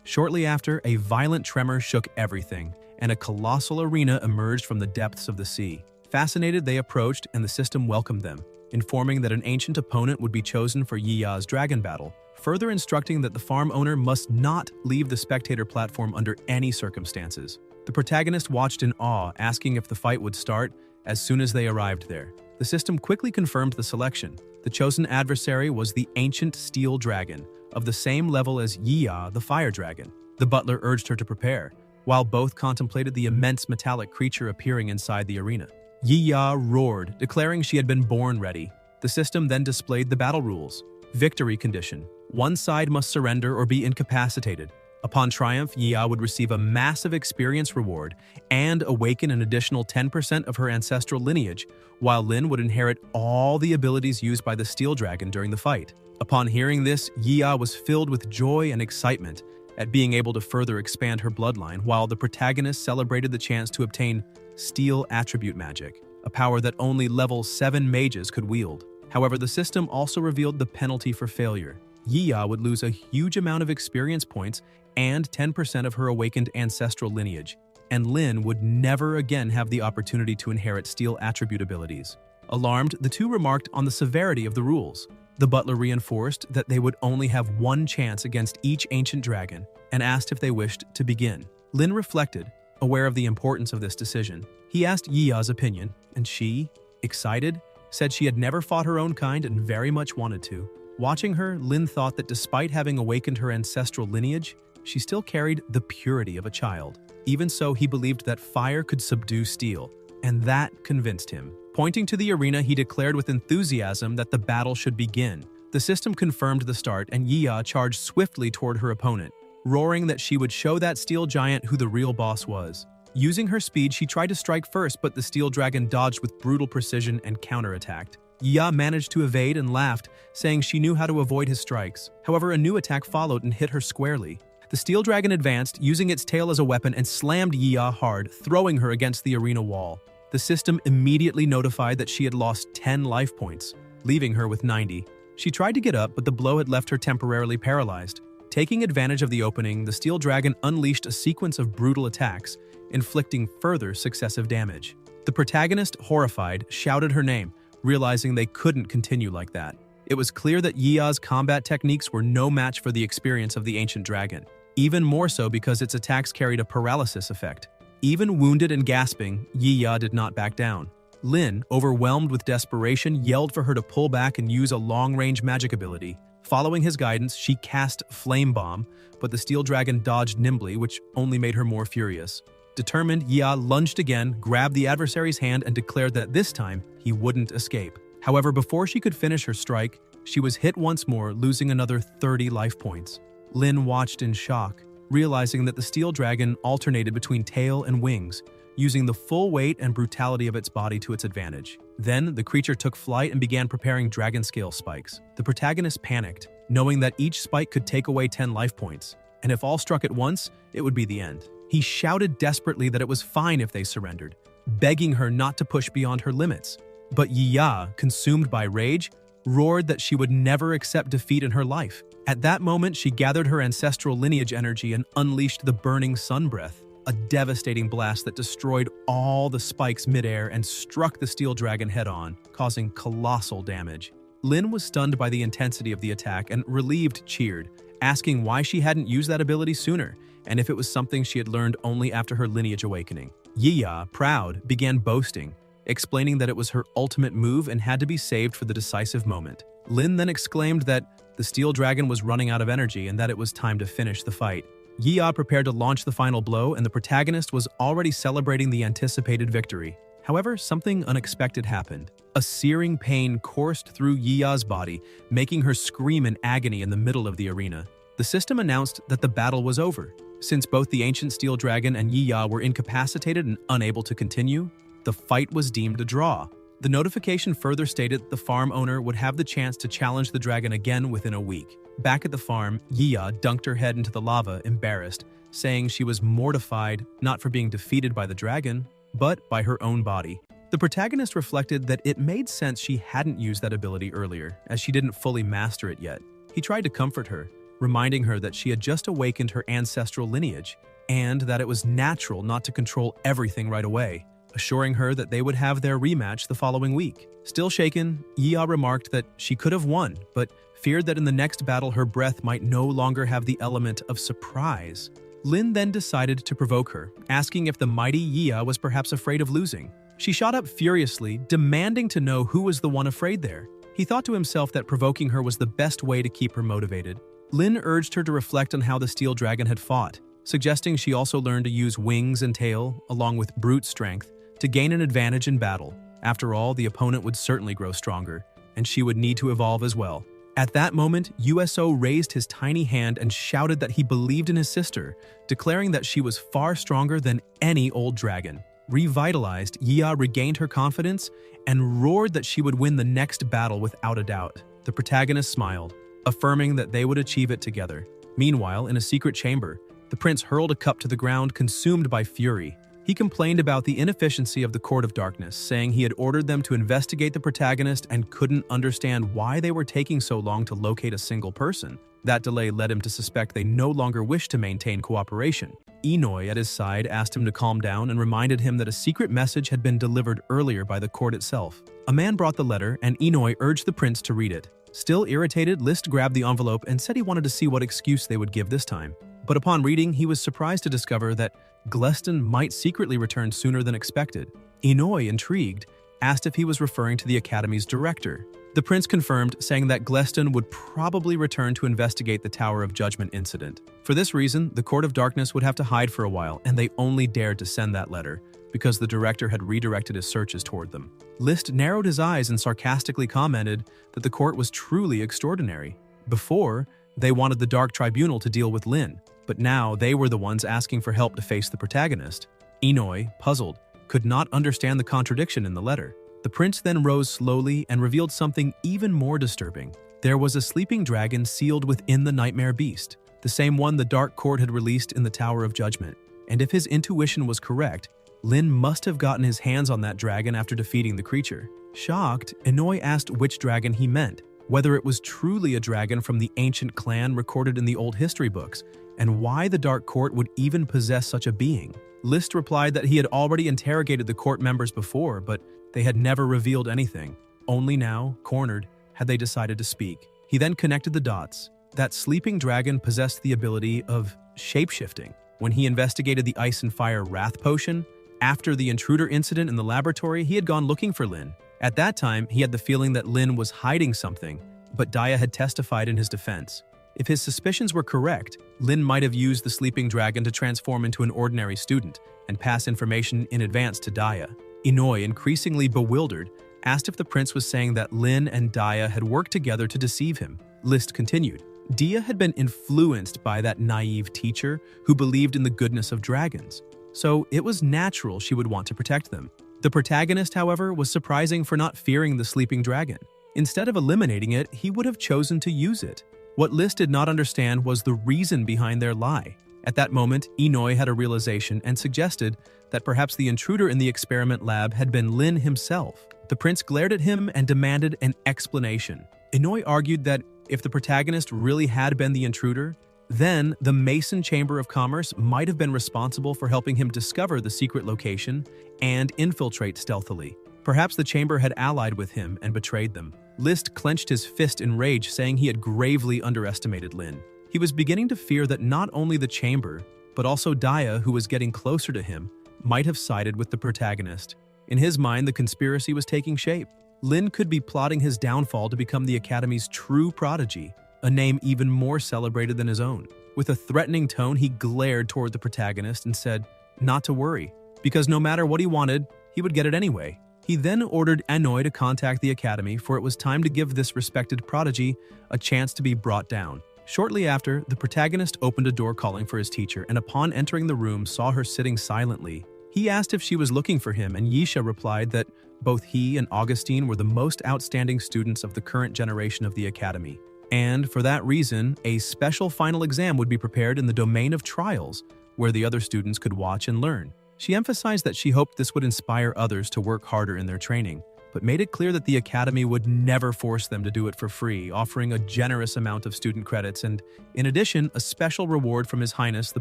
Shortly after, a violent tremor shook everything, and a colossal arena emerged from the depths of the sea. Fascinated, they approached, and the system welcomed them, informing that an ancient opponent would be chosen for Yiya's dragon battle, further instructing that the farm owner must not leave the spectator platform under any circumstances. The protagonist watched in awe, asking if the fight would start as soon as they arrived there. The system quickly confirmed the selection. The chosen adversary was the ancient steel dragon, of the same level as Yiya, the fire dragon. The butler urged her to prepare, while both contemplated the immense metallic creature appearing inside the arena. Yiya roared, declaring she had been born ready. The system then displayed the battle rules. Victory condition: one side must surrender or be incapacitated. Upon triumph, Yiya would receive a massive experience reward and awaken an additional 10% of her ancestral lineage, while Lin would inherit all the abilities used by the steel dragon during the fight. Upon hearing this, Yiya was filled with joy and excitement, at being able to further expand her bloodline, while the protagonist celebrated the chance to obtain Steel Attribute Magic, a power that only level 7 mages could wield. However, the system also revealed the penalty for failure. Yiya would lose a huge amount of experience points and 10% of her awakened ancestral lineage, and Lin would never again have the opportunity to inherit Steel Attribute abilities. Alarmed, the two remarked on the severity of the rules. The butler reinforced that they would only have one chance against each ancient dragon and asked if they wished to begin. Lin reflected, aware of the importance of this decision. He asked Yiya's opinion, and she, excited, said she had never fought her own kind and very much wanted to. Watching her, Lin thought that despite having awakened her ancestral lineage, she still carried the purity of a child. Even so, he believed that fire could subdue steel, and that convinced him. Pointing to the arena, he declared with enthusiasm that the battle should begin. The system confirmed the start, and Yiya charged swiftly toward her opponent, roaring that she would show that steel giant who the real boss was. Using her speed, she tried to strike first, but the steel dragon dodged with brutal precision and counterattacked. Yiya managed to evade and laughed, saying she knew how to avoid his strikes. However, a new attack followed and hit her squarely. The steel dragon advanced, using its tail as a weapon, and slammed Yiya hard, throwing her against the arena wall. The system immediately notified that she had lost 10 life points, leaving her with 90. She tried to get up, but the blow had left her temporarily paralyzed. Taking advantage of the opening, the steel dragon unleashed a sequence of brutal attacks, inflicting further successive damage. The protagonist, horrified, shouted her name, realizing they couldn't continue like that. It was clear that Yiya's combat techniques were no match for the experience of the ancient dragon, even more so because its attacks carried a paralysis effect. Even wounded and gasping, Yiya did not back down. Lin, overwhelmed with desperation, yelled for her to pull back and use a long-range magic ability. Following his guidance, she cast Flame Bomb, but the steel dragon dodged nimbly, which only made her more furious. Determined, Yiya lunged again, grabbed the adversary's hand, and declared that this time he wouldn't escape. However, before she could finish her strike, she was hit once more, losing another 30 life points. Lin watched in shock, realizing that the steel dragon alternated between tail and wings, using the full weight and brutality of its body to its advantage. Then, the creature took flight and began preparing dragon-scale spikes. The protagonist panicked, knowing that each spike could take away 10 life points, and if all struck at once, it would be the end. He shouted desperately that it was fine if they surrendered, begging her not to push beyond her limits. But Yiya, consumed by rage, roared that she would never accept defeat in her life. At that moment, she gathered her ancestral lineage energy and unleashed the burning sun breath, a devastating blast that destroyed all the spikes midair and struck the steel dragon head-on, causing colossal damage. Lin was stunned by the intensity of the attack and, relieved, cheered, asking why she hadn't used that ability sooner, and if it was something she had learned only after her lineage awakening. Yiya, proud, began boasting, explaining that it was her ultimate move and had to be saved for the decisive moment. Lin then exclaimed that the steel dragon was running out of energy and that it was time to finish the fight. Yiya prepared to launch the final blow, and the protagonist was already celebrating the anticipated victory. However, something unexpected happened. A searing pain coursed through Yiya's body, making her scream in agony in the middle of the arena. The system announced that the battle was over. Since both the ancient steel dragon and Yiya were incapacitated and unable to continue, the fight was deemed a draw. The notification further stated the farm owner would have the chance to challenge the dragon again within a week. Back at the farm, Yiya dunked her head into the lava, embarrassed, saying she was mortified not for being defeated by the dragon, but by her own body. The protagonist reflected that it made sense she hadn't used that ability earlier, as she didn't fully master it yet. He tried to comfort her, reminding her that she had just awakened her ancestral lineage, and that it was natural not to control everything right away, assuring her that they would have their rematch the following week. Still shaken, Yiya remarked that she could have won, but feared that in the next battle her breath might no longer have the element of surprise. Lin then decided to provoke her, asking if the mighty Yiya was perhaps afraid of losing. She shot up furiously, demanding to know who was the one afraid there. He thought to himself that provoking her was the best way to keep her motivated. Lin urged her to reflect on how the steel dragon had fought, suggesting she also learn to use wings and tail, along with brute strength, to gain an advantage in battle. After all, the opponent would certainly grow stronger, and she would need to evolve as well. At that moment, USO raised his tiny hand and shouted that he believed in his sister, declaring that she was far stronger than any old dragon. Revitalized, Yiya regained her confidence and roared that she would win the next battle without a doubt. The protagonist smiled, affirming that they would achieve it together. Meanwhile, in a secret chamber, the prince hurled a cup to the ground, consumed by fury. He complained about the inefficiency of the Court of Darkness, saying he had ordered them to investigate the protagonist and couldn't understand why they were taking so long to locate a single person. That delay led him to suspect they no longer wished to maintain cooperation. Inoue, at his side, asked him to calm down and reminded him that a secret message had been delivered earlier by the court itself. A man brought the letter, and Inoue urged the prince to read it. Still irritated, List grabbed the envelope and said he wanted to see what excuse they would give this time. But upon reading, he was surprised to discover that Gleston might secretly return sooner than expected. Inoue, intrigued, asked if he was referring to the Academy's director. The prince confirmed, saying that Gleston would probably return to investigate the Tower of Judgment incident. For this reason, the Court of Darkness would have to hide for a while, and they only dared to send that letter because the director had redirected his searches toward them. List narrowed his eyes and sarcastically commented that the court was truly extraordinary. Before, they wanted the Dark Tribunal to deal with Lin, but now they were the ones asking for help to face the protagonist. Inoue, puzzled, could not understand the contradiction in the letter. The prince then rose slowly and revealed something even more disturbing. There was a sleeping dragon sealed within the Nightmare Beast, the same one the Dark Court had released in the Tower of Judgment. And if his intuition was correct, Lin must have gotten his hands on that dragon after defeating the creature. Shocked, Inoue asked which dragon he meant, whether it was truly a dragon from the ancient clan recorded in the old history books, and why the Dark Court would even possess such a being. List replied that he had already interrogated the court members before, but they had never revealed anything. Only now, cornered, had they decided to speak. He then connected the dots. That sleeping dragon possessed the ability of shapeshifting. When he investigated the Ice and Fire Wrath Potion, after the intruder incident in the laboratory, he had gone looking for Lin. At that time, he had the feeling that Lin was hiding something, but Daya had testified in his defense. If his suspicions were correct, Lin might have used the sleeping dragon to transform into an ordinary student and pass information in advance to Daya. Inoue, increasingly bewildered, asked if the prince was saying that Lin and Daya had worked together to deceive him. List continued. Dia had been influenced by that naive teacher who believed in the goodness of dragons, so it was natural she would want to protect them. The protagonist, however, was surprising for not fearing the sleeping dragon. Instead of eliminating it, he would have chosen to use it. What List did not understand was the reason behind their lie. At that moment, Inoue had a realization and suggested that perhaps the intruder in the experiment lab had been Lin himself. The prince glared at him and demanded an explanation. Inoue argued that if the protagonist really had been the intruder, then the Mason Chamber of Commerce might have been responsible for helping him discover the secret location and infiltrate stealthily. Perhaps the chamber had allied with him and betrayed them. List clenched his fist in rage, saying he had gravely underestimated Lin. He was beginning to fear that not only the chamber, but also Daya, who was getting closer to him, might have sided with the protagonist. In his mind, the conspiracy was taking shape. Lin could be plotting his downfall to become the Academy's true prodigy, a name even more celebrated than his own. With a threatening tone, he glared toward the protagonist and said, not to worry, because no matter what he wanted, he would get it anyway. He then ordered Inoue to contact the Academy, for it was time to give this respected prodigy a chance to be brought down. Shortly after, the protagonist opened a door calling for his teacher, and upon entering the room saw her sitting silently. He asked if she was looking for him, and Yisha replied that both he and Augustine were the most outstanding students of the current generation of the Academy. And for that reason, a special final exam would be prepared in the domain of trials, where the other students could watch and learn. She emphasized that she hoped this would inspire others to work harder in their training, but made it clear that the Academy would never force them to do it for free, offering a generous amount of student credits and, in addition, a special reward from His Highness the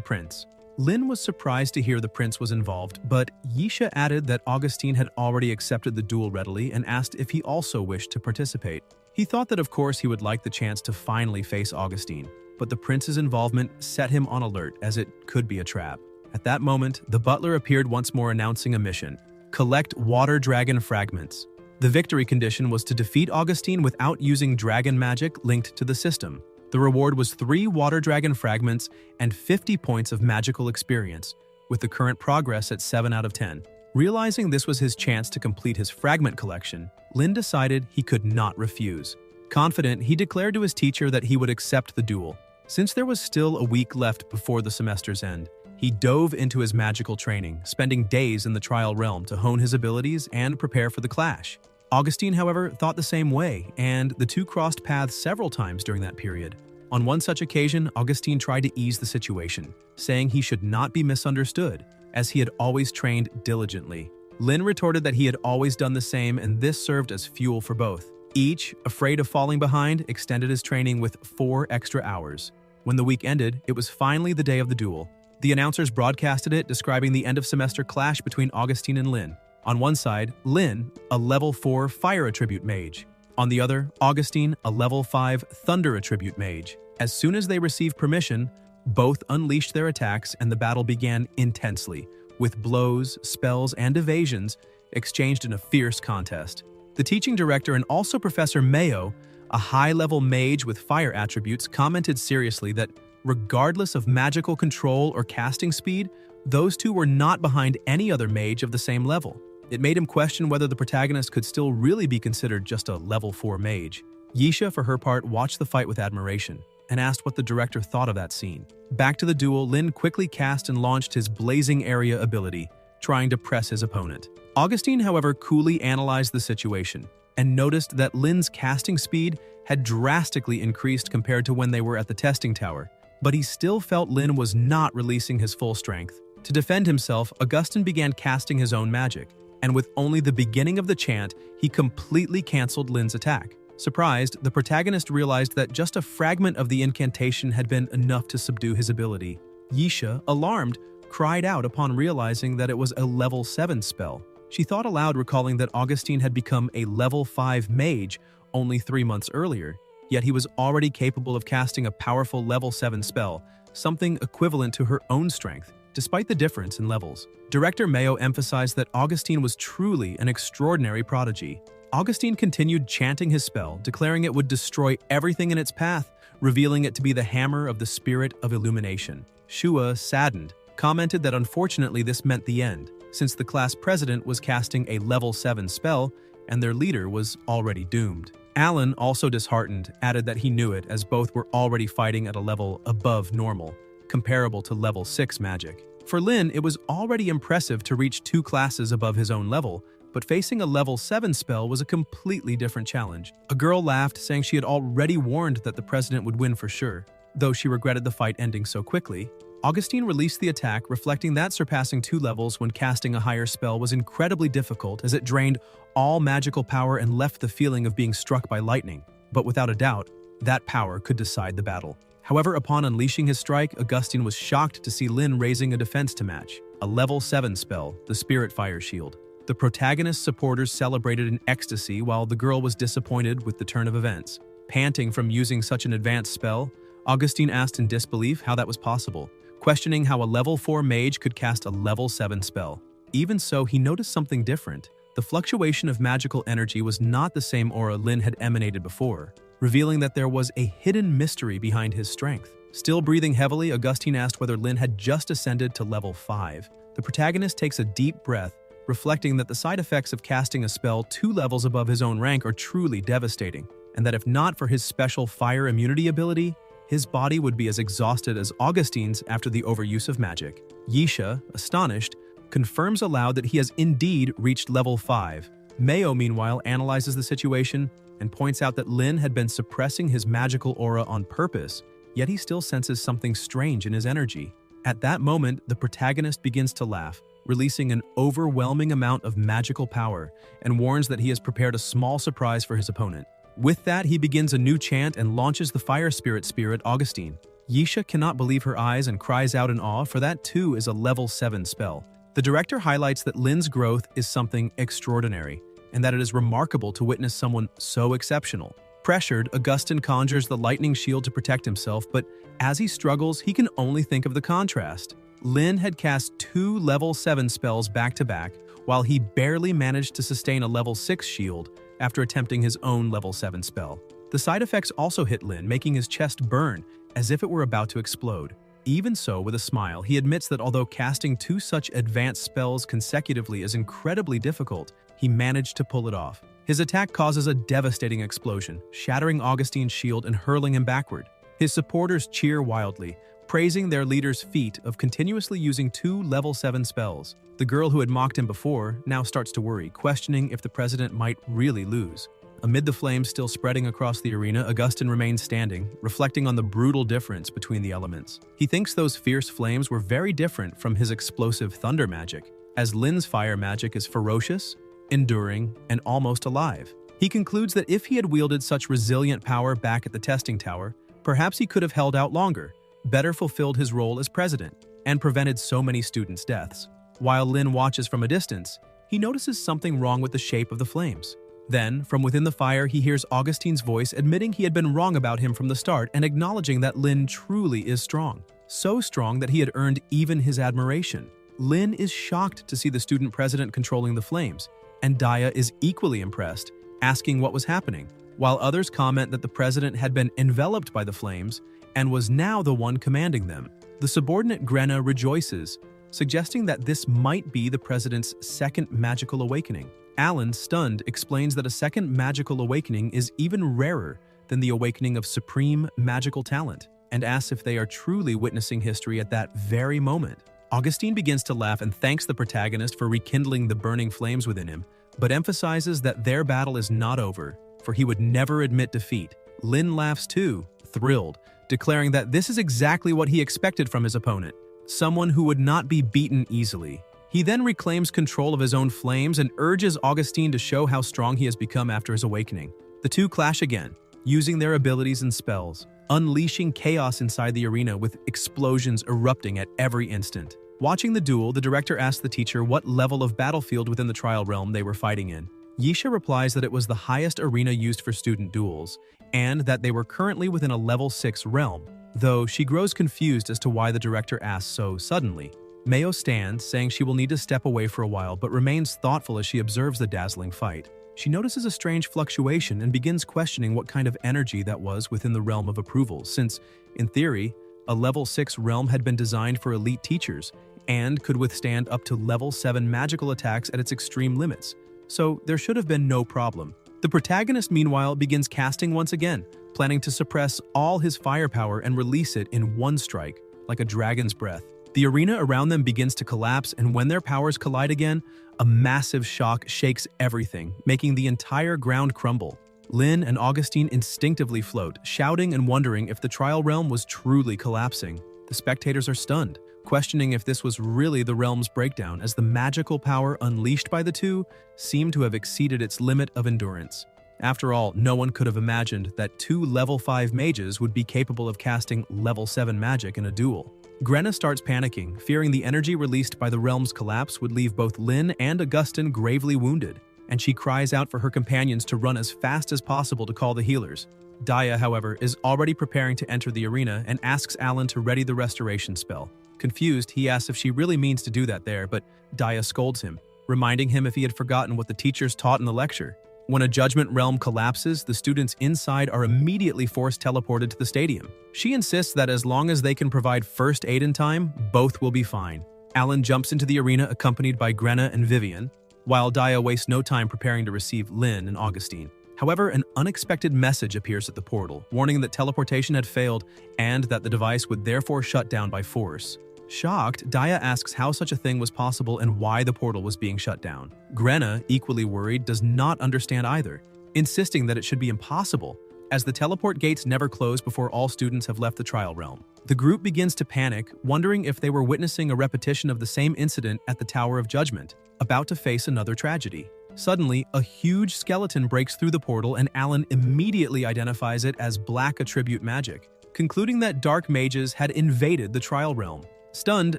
Prince. Lin was surprised to hear the prince was involved, but Yisha added that Augustine had already accepted the duel readily and asked if he also wished to participate. He thought that of course he would like the chance to finally face Augustine, but the prince's involvement set him on alert, as it could be a trap. At that moment, the butler appeared once more, announcing a mission: collect water dragon fragments. The victory condition was to defeat Augustine without using dragon magic linked to the system. The reward was 3 water dragon fragments and 50 points of magical experience, with the current progress at 7 out of 10. Realizing this was his chance to complete his fragment collection, Lin decided he could not refuse. Confident, he declared to his teacher that he would accept the duel. Since there was still a week left before the semester's end, he dove into his magical training, spending days in the trial realm to hone his abilities and prepare for the clash. Augustine, however, thought the same way, and the two crossed paths several times during that period. On one such occasion, Augustine tried to ease the situation, saying he should not be misunderstood, as he had always trained diligently. Lin retorted that he had always done the same, and this served as fuel for both. Each, afraid of falling behind, extended his training with 4 extra hours. When the week ended, it was finally the day of the duel. The announcers broadcasted it, describing the end-of-semester clash between Augustine and Lin. On one side, Lin, a level 4 fire attribute mage. On the other, Augustine, a level 5 thunder attribute mage. As soon as they received permission, both unleashed their attacks and the battle began intensely, with blows, spells, and evasions exchanged in a fierce contest. The teaching director and also Professor Mayo, a high-level mage with fire attributes, commented seriously that regardless of magical control or casting speed, those two were not behind any other mage of the same level. It made him question whether the protagonist could still really be considered just a level 4 mage. Yisha, for her part, watched the fight with admiration and asked what the director thought of that scene. Back to the duel, Lin quickly cast and launched his Blazing Area ability, trying to press his opponent. Augustine, however, coolly analyzed the situation and noticed that Lin's casting speed had drastically increased compared to when they were at the testing tower, but he still felt Lin was not releasing his full strength. To defend himself, Augustine began casting his own magic, and with only the beginning of the chant, he completely canceled Lin's attack. Surprised, the protagonist realized that just a fragment of the incantation had been enough to subdue his ability. Yisha, alarmed, cried out upon realizing that it was a level 7 spell. She thought aloud, recalling that Augustine had become a level 5 mage only 3 months earlier, yet he was already capable of casting a powerful level 7 spell, something equivalent to her own strength, despite the difference in levels. Director Mayo emphasized that Augustine was truly an extraordinary prodigy. Augustine continued chanting his spell, declaring it would destroy everything in its path, revealing it to be the hammer of the spirit of illumination. Shua, saddened, commented that unfortunately this meant the end, since the class president was casting a level 7 spell and their leader was already doomed. Alan, also disheartened, added that he knew it, as both were already fighting at a level above normal, comparable to level 6 magic. For Lin, it was already impressive to reach 2 classes above his own level, but facing a level 7 spell was a completely different challenge. A girl laughed, saying she had already warned that the president would win for sure. Though she regretted the fight ending so quickly, Augustine released the attack, reflecting that surpassing 2 levels when casting a higher spell was incredibly difficult, as it drained all magical power and left the feeling of being struck by lightning. But without a doubt, that power could decide the battle. However, upon unleashing his strike, Augustine was shocked to see Lin raising a defense to match, a level 7 spell, the Spirit Fire Shield. The protagonist's supporters celebrated in ecstasy, while the girl was disappointed with the turn of events. Panting from using such an advanced spell, Augustine asked in disbelief how that was possible, questioning how a level 4 mage could cast a level 7 spell. Even so, he noticed something different. The fluctuation of magical energy was not the same aura Lin had emanated before, revealing that there was a hidden mystery behind his strength. Still breathing heavily, Augustine asked whether Lin had just ascended to level 5. The protagonist takes a deep breath, reflecting that the side effects of casting a spell 2 levels above his own rank are truly devastating, and that if not for his special fire immunity ability, his body would be as exhausted as Augustine's after the overuse of magic. Yisha, astonished, confirms aloud that he has indeed reached level 5. Mayo, meanwhile, analyzes the situation and points out that Lin had been suppressing his magical aura on purpose, yet he still senses something strange in his energy. At that moment, the protagonist begins to laugh, releasing an overwhelming amount of magical power, and warns that he has prepared a small surprise for his opponent. With that, he begins a new chant and launches the fire spirit Augustine. Yisha cannot believe her eyes and cries out in awe, for that too is a level 7 spell. The director highlights that Lin's growth is something extraordinary, and that it is remarkable to witness someone so exceptional. Pressured, Augustine conjures the lightning shield to protect himself, but as he struggles, he can only think of the contrast. Lin had cast 2 level 7 spells back-to-back, while he barely managed to sustain a level 6 shield after attempting his own level 7 spell. The side effects also hit Lin, making his chest burn as if it were about to explode. Even so, with a smile, he admits that although casting 2 such advanced spells consecutively is incredibly difficult, he managed to pull it off. His attack causes a devastating explosion, shattering Augustine's shield and hurling him backward. His supporters cheer wildly, praising their leader's feat of continuously using 2 level 7 spells. The girl who had mocked him before now starts to worry, questioning if the president might really lose. Amid the flames still spreading across the arena, Augustin remains standing, reflecting on the brutal difference between the elements. He thinks those fierce flames were very different from his explosive thunder magic, as Lin's fire magic is ferocious, enduring, and almost alive. He concludes that if he had wielded such resilient power back at the testing tower, perhaps he could have held out longer, better fulfilled his role as president, and prevented so many students' deaths. While Lin watches from a distance, he notices something wrong with the shape of the flames. Then, from within the fire, he hears Augustine's voice admitting he had been wrong about him from the start and acknowledging that Lin truly is strong. So strong that he had earned even his admiration. Lin is shocked to see the student president controlling the flames, and Daya is equally impressed, asking what was happening, while others comment that the president had been enveloped by the flames and was now the one commanding them. The subordinate Grenna rejoices, suggesting that this might be the president's second magical awakening. Alan, stunned, explains that a second magical awakening is even rarer than the awakening of supreme magical talent, and asks if they are truly witnessing history at that very moment. Augustine begins to laugh and thanks the protagonist for rekindling the burning flames within him, but emphasizes that their battle is not over, for he would never admit defeat. Lin laughs too, thrilled, declaring that this is exactly what he expected from his opponent, someone who would not be beaten easily. He then reclaims control of his own flames and urges Augustine to show how strong he has become after his awakening. The two clash again, using their abilities and spells, unleashing chaos inside the arena with explosions erupting at every instant. Watching the duel, the director asks the teacher what level of battlefield within the trial realm they were fighting in. Yisha replies that it was the highest arena used for student duels, and that they were currently within a level 6 realm, though she grows confused as to why the director asks so suddenly. Mayo stands, saying she will need to step away for a while, but remains thoughtful as she observes the dazzling fight. She notices a strange fluctuation and begins questioning what kind of energy that was within the realm of approval, since, in theory, a level 6 realm had been designed for elite teachers and could withstand up to level 7 magical attacks at its extreme limits, so there should have been no problem. The protagonist, meanwhile, begins casting once again, planning to suppress all his firepower and release it in one strike, like a dragon's breath. The arena around them begins to collapse, and when their powers collide again, a massive shock shakes everything, making the entire ground crumble. Lin and Augustine instinctively float, shouting and wondering if the trial realm was truly collapsing. The spectators are stunned, questioning if this was really the realm's breakdown, as the magical power unleashed by the two seemed to have exceeded its limit of endurance. After all, no one could have imagined that two level 5 mages would be capable of casting level 7 magic in a duel. Grenna starts panicking, fearing the energy released by the realm's collapse would leave both Lin and Augustine gravely wounded, and she cries out for her companions to run as fast as possible to call the healers. Daya, however, is already preparing to enter the arena and asks Alan to ready the restoration spell. Confused, he asks if she really means to do that there, but Daya scolds him, reminding him if he had forgotten what the teachers taught in the lecture. When a judgment realm collapses, the students inside are immediately force teleported to the stadium. She insists that as long as they can provide first aid in time, both will be fine. Alan jumps into the arena accompanied by Grenna and Vivian, while Daya wastes no time preparing to receive Lin and Augustine. However, an unexpected message appears at the portal, warning that teleportation had failed and that the device would therefore shut down by force. Shocked, Daya asks how such a thing was possible and why the portal was being shut down. Grenna, equally worried, does not understand either, insisting that it should be impossible, as the teleport gates never close before all students have left the trial realm. The group begins to panic, wondering if they were witnessing a repetition of the same incident at the Tower of Judgment, about to face another tragedy. Suddenly, a huge skeleton breaks through the portal and Alan immediately identifies it as black attribute magic, concluding that dark mages had invaded the trial realm. Stunned,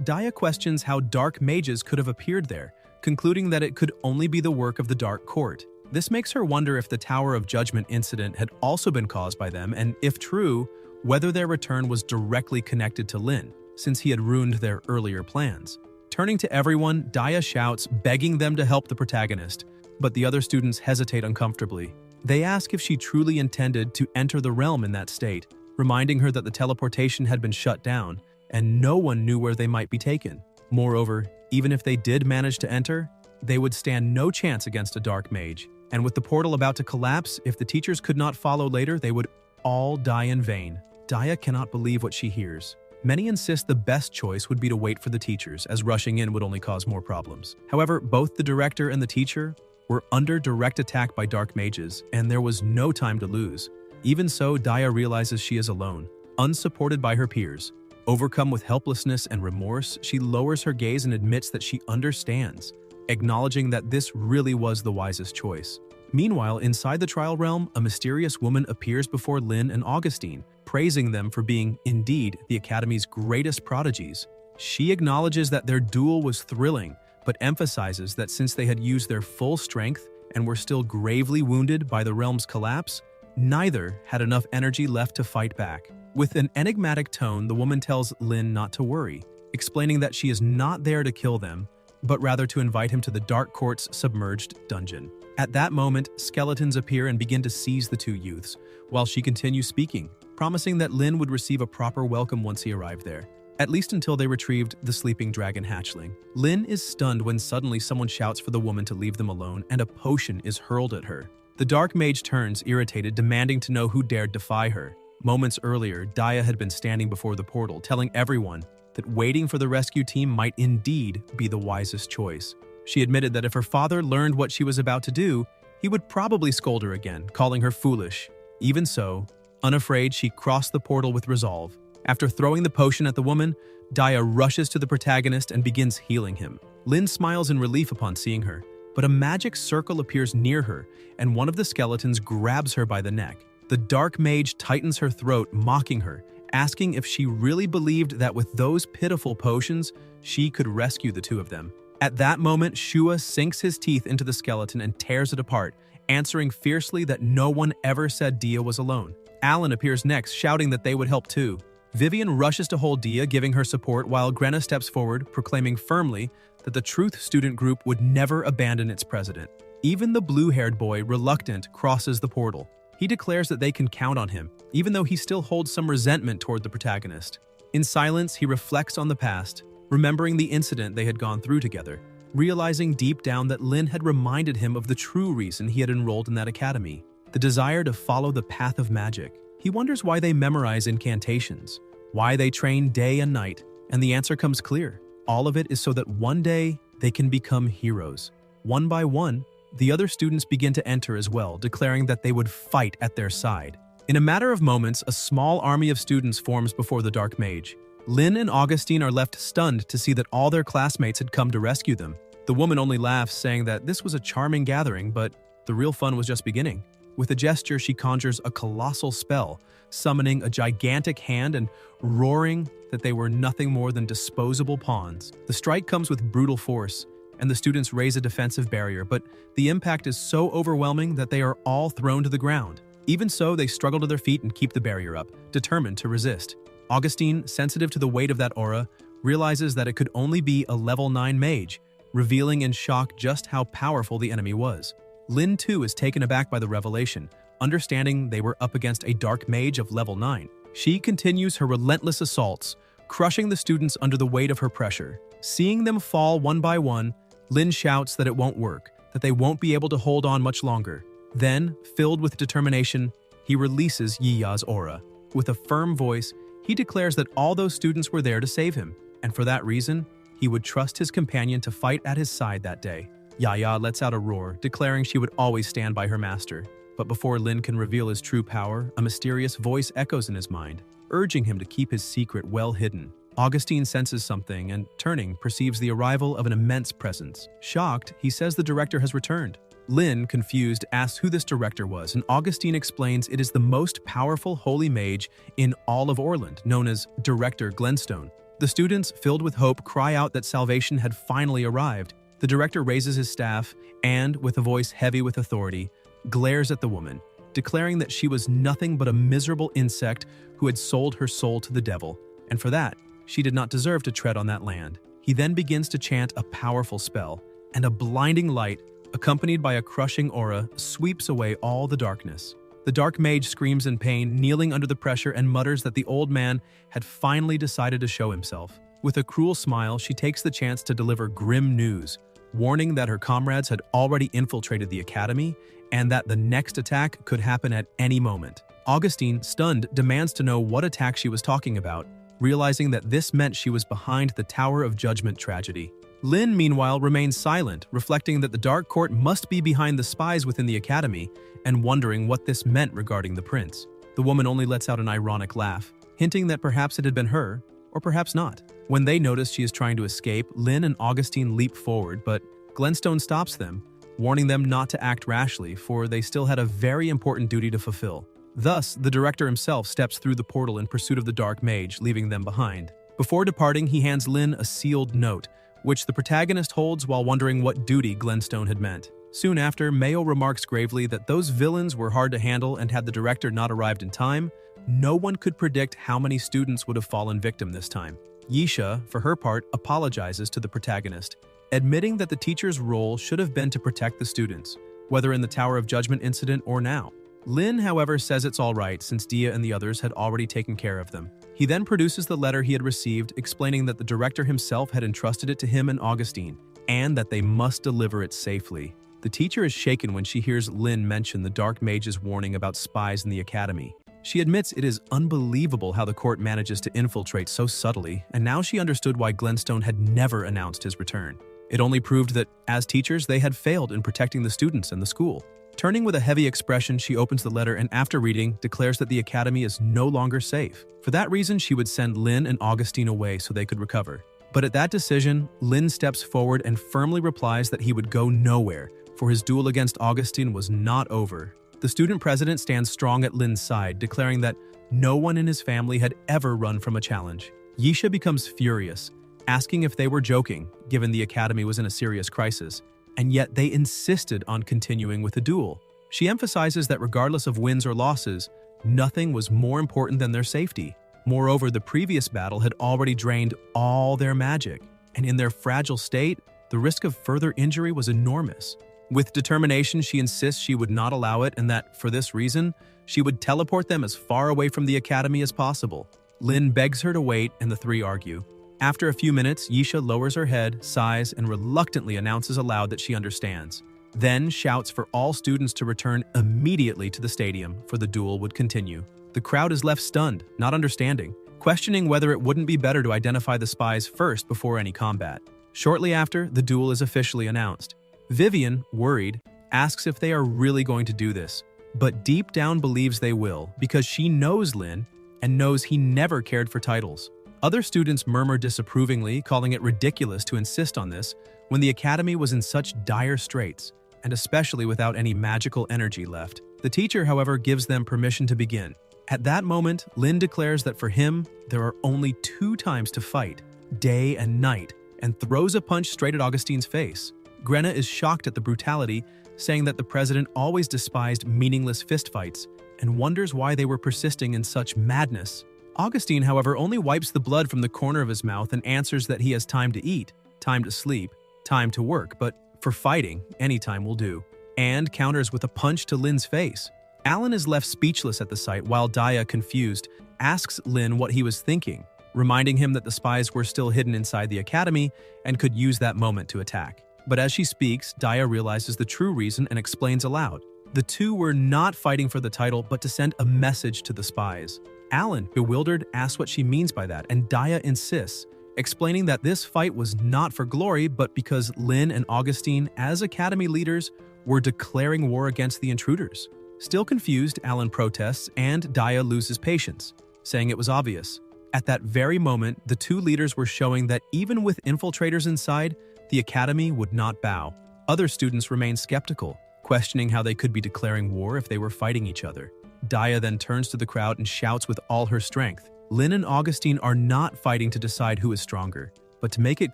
Daya questions how dark mages could have appeared there, concluding that it could only be the work of the Dark Court. This makes her wonder if the Tower of Judgment incident had also been caused by them, and if true, whether their return was directly connected to Lin, since he had ruined their earlier plans. Turning to everyone, Daya shouts, begging them to help the protagonist, but the other students hesitate uncomfortably. They ask if she truly intended to enter the realm in that state, reminding her that the teleportation had been shut down, and no one knew where they might be taken. Moreover, even if they did manage to enter, they would stand no chance against a dark mage, and with the portal about to collapse, if the teachers could not follow later, they would all die in vain. Daya cannot believe what she hears. Many insist the best choice would be to wait for the teachers, as rushing in would only cause more problems. However, both the director and the teacher were under direct attack by dark mages, and there was no time to lose. Even so, Daya realizes she is alone, unsupported by her peers. Overcome with helplessness and remorse, she lowers her gaze and admits that she understands, acknowledging that this really was the wisest choice. Meanwhile, inside the trial realm, a mysterious woman appears before Lin and Augustine, praising them for being, indeed, the Academy's greatest prodigies. She acknowledges that their duel was thrilling, but emphasizes that since they had used their full strength and were still gravely wounded by the realm's collapse, neither had enough energy left to fight back. With an enigmatic tone, the woman tells Lin not to worry, explaining that she is not there to kill them, but rather to invite him to the Dark Court's submerged dungeon. At that moment, skeletons appear and begin to seize the two youths, while she continues speaking, promising that Lin would receive a proper welcome once he arrived there, at least until they retrieved the sleeping dragon hatchling. Lin is stunned when suddenly someone shouts for the woman to leave them alone and a potion is hurled at her. The dark mage turns, irritated, demanding to know who dared defy her. Moments earlier, Daya had been standing before the portal, telling everyone that waiting for the rescue team might indeed be the wisest choice. She admitted that if her father learned what she was about to do, he would probably scold her again, calling her foolish. Even so, unafraid, she crossed the portal with resolve. After throwing the potion at the woman, Daya rushes to the protagonist and begins healing him. Lin smiles in relief upon seeing her, but a magic circle appears near her, and one of the skeletons grabs her by the neck. The dark mage tightens her throat, mocking her, asking if she really believed that with those pitiful potions, she could rescue the two of them. At that moment, Shua sinks his teeth into the skeleton and tears it apart, answering fiercely that no one ever said Dia was alone. Alan appears next, shouting that they would help too. Vivian rushes to hold Dia, giving her support, while Grenna steps forward, proclaiming firmly that the Truth Student Group would never abandon its president. Even the blue-haired boy, reluctant, crosses the portal. He declares that they can count on him, even though he still holds some resentment toward the protagonist. In silence, he reflects on the past, remembering the incident they had gone through together, realizing deep down that Lin had reminded him of the true reason he had enrolled in that academy, the desire to follow the path of magic. He wonders why they memorize incantations, why they train day and night, and the answer comes clear. All of it is so that one day they can become heroes. One by one, the other students begin to enter as well, declaring that they would fight at their side. In a matter of moments, a small army of students forms before the Dark Mage. Lin and Augustine are left stunned to see that all their classmates had come to rescue them. The woman only laughs, saying that this was a charming gathering, but the real fun was just beginning. With a gesture, she conjures a colossal spell, summoning a gigantic hand and roaring that they were nothing more than disposable pawns. The strike comes with brutal force, and the students raise a defensive barrier, but the impact is so overwhelming that they are all thrown to the ground. Even so, they struggle to their feet and keep the barrier up, determined to resist. Augustine, sensitive to the weight of that aura, realizes that it could only be a level 9 mage, revealing in shock just how powerful the enemy was. Lin too is taken aback by the revelation, understanding they were up against a dark mage of level 9. She continues her relentless assaults, crushing the students under the weight of her pressure. Seeing them fall one by one, Lin shouts that it won't work, that they won't be able to hold on much longer. Then, filled with determination, he releases Yiya's aura. With a firm voice, he declares that all those students were there to save him, and for that reason, he would trust his companion to fight at his side that day. Yiya lets out a roar, declaring she would always stand by her master. But before Lin can reveal his true power, a mysterious voice echoes in his mind, urging him to keep his secret well hidden. Augustine senses something and, turning, perceives the arrival of an immense presence. Shocked, he says the director has returned. Lin, confused, asks who this director was, and Augustine explains it is the most powerful holy mage in all of Orland, known as Director Glenstone. The students, filled with hope, cry out that salvation had finally arrived. The director raises his staff and, with a voice heavy with authority, glares at the woman, declaring that she was nothing but a miserable insect who had sold her soul to the devil, and for that, she did not deserve to tread on that land. He then begins to chant a powerful spell, and a blinding light, accompanied by a crushing aura, sweeps away all the darkness. The dark mage screams in pain, kneeling under the pressure, and mutters that the old man had finally decided to show himself. With a cruel smile, she takes the chance to deliver grim news, warning that her comrades had already infiltrated the academy and that the next attack could happen at any moment. Augustine, stunned, demands to know what attack she was talking about, realizing that this meant she was behind the Tower of Judgment tragedy. Lin, meanwhile, remains silent, reflecting that the Dark Court must be behind the spies within the academy and wondering what this meant regarding the prince. The woman only lets out an ironic laugh, hinting that perhaps it had been her, or perhaps not. When they notice she is trying to escape, Lin and Augustine leap forward, but Glenstone stops them, warning them not to act rashly, for they still had a very important duty to fulfill. Thus, the director himself steps through the portal in pursuit of the Dark Mage, leaving them behind. Before departing, he hands Lin a sealed note, which the protagonist holds while wondering what duty Glenstone had meant. Soon after, Mayo remarks gravely that those villains were hard to handle, and had the director not arrived in time, no one could predict how many students would have fallen victim this time. Yisha, for her part, apologizes to the protagonist, admitting that the teacher's role should have been to protect the students, whether in the Tower of Judgment incident or now. Lin, however, says it's all right since Dia and the others had already taken care of them. He then produces the letter he had received, explaining that the director himself had entrusted it to him and Augustine, and that they must deliver it safely. The teacher is shaken when she hears Lin mention the Dark Mage's warning about spies in the academy. She admits it is unbelievable how the court manages to infiltrate so subtly, and now she understood why Glenstone had never announced his return. It only proved that, as teachers, they had failed in protecting the students and the school. Turning with a heavy expression, she opens the letter and, after reading, declares that the academy is no longer safe. For that reason, she would send Lin and Augustine away so they could recover. But at that decision, Lin steps forward and firmly replies that he would go nowhere, for his duel against Augustine was not over. The student president stands strong at Lin's side, declaring that no one in his family had ever run from a challenge. Yisha becomes furious, asking if they were joking, given the academy was in a serious crisis, and yet they insisted on continuing with the duel. She emphasizes that regardless of wins or losses, nothing was more important than their safety. Moreover, the previous battle had already drained all their magic, and in their fragile state, the risk of further injury was enormous. With determination, she insists she would not allow it, and that, for this reason, she would teleport them as far away from the academy as possible. Lin begs her to wait, and the three argue. After a few minutes, Yisha lowers her head, sighs, and reluctantly announces aloud that she understands. Then shouts for all students to return immediately to the stadium, for the duel would continue. The crowd is left stunned, not understanding, questioning whether it wouldn't be better to identify the spies first before any combat. Shortly after, the duel is officially announced. Vivian, worried, asks if they are really going to do this, but deep down believes they will because she knows Lin and knows he never cared for titles. Other students murmur disapprovingly, calling it ridiculous to insist on this when the academy was in such dire straits, and especially without any magical energy left. The teacher, however, gives them permission to begin. At that moment, Lin declares that for him, there are only 2 times to fight, day and night, and throws a punch straight at Augustine's face. Grenna is shocked at the brutality, saying that the president always despised meaningless fistfights and wonders why they were persisting in such madness. Augustine, however, only wipes the blood from the corner of his mouth and answers that he has time to eat, time to sleep, time to work, but for fighting, any time will do, and counters with a punch to Lin's face. Alan is left speechless at the sight while Dia, confused, asks Lin what he was thinking, reminding him that the spies were still hidden inside the academy and could use that moment to attack. But as she speaks, Dia realizes the true reason and explains aloud. The two were not fighting for the title, but to send a message to the spies. Alan, bewildered, asks what she means by that, and Dia insists, explaining that this fight was not for glory, but because Lin and Augustine, as academy leaders, were declaring war against the intruders. Still confused, Alan protests, and Dia loses patience, saying it was obvious. At that very moment, the two leaders were showing that even with infiltrators inside, the academy would not bow. Other students remained skeptical, questioning how they could be declaring war if they were fighting each other. Dia then turns to the crowd and shouts with all her strength, Lin and Augustine are not fighting to decide who is stronger, but to make it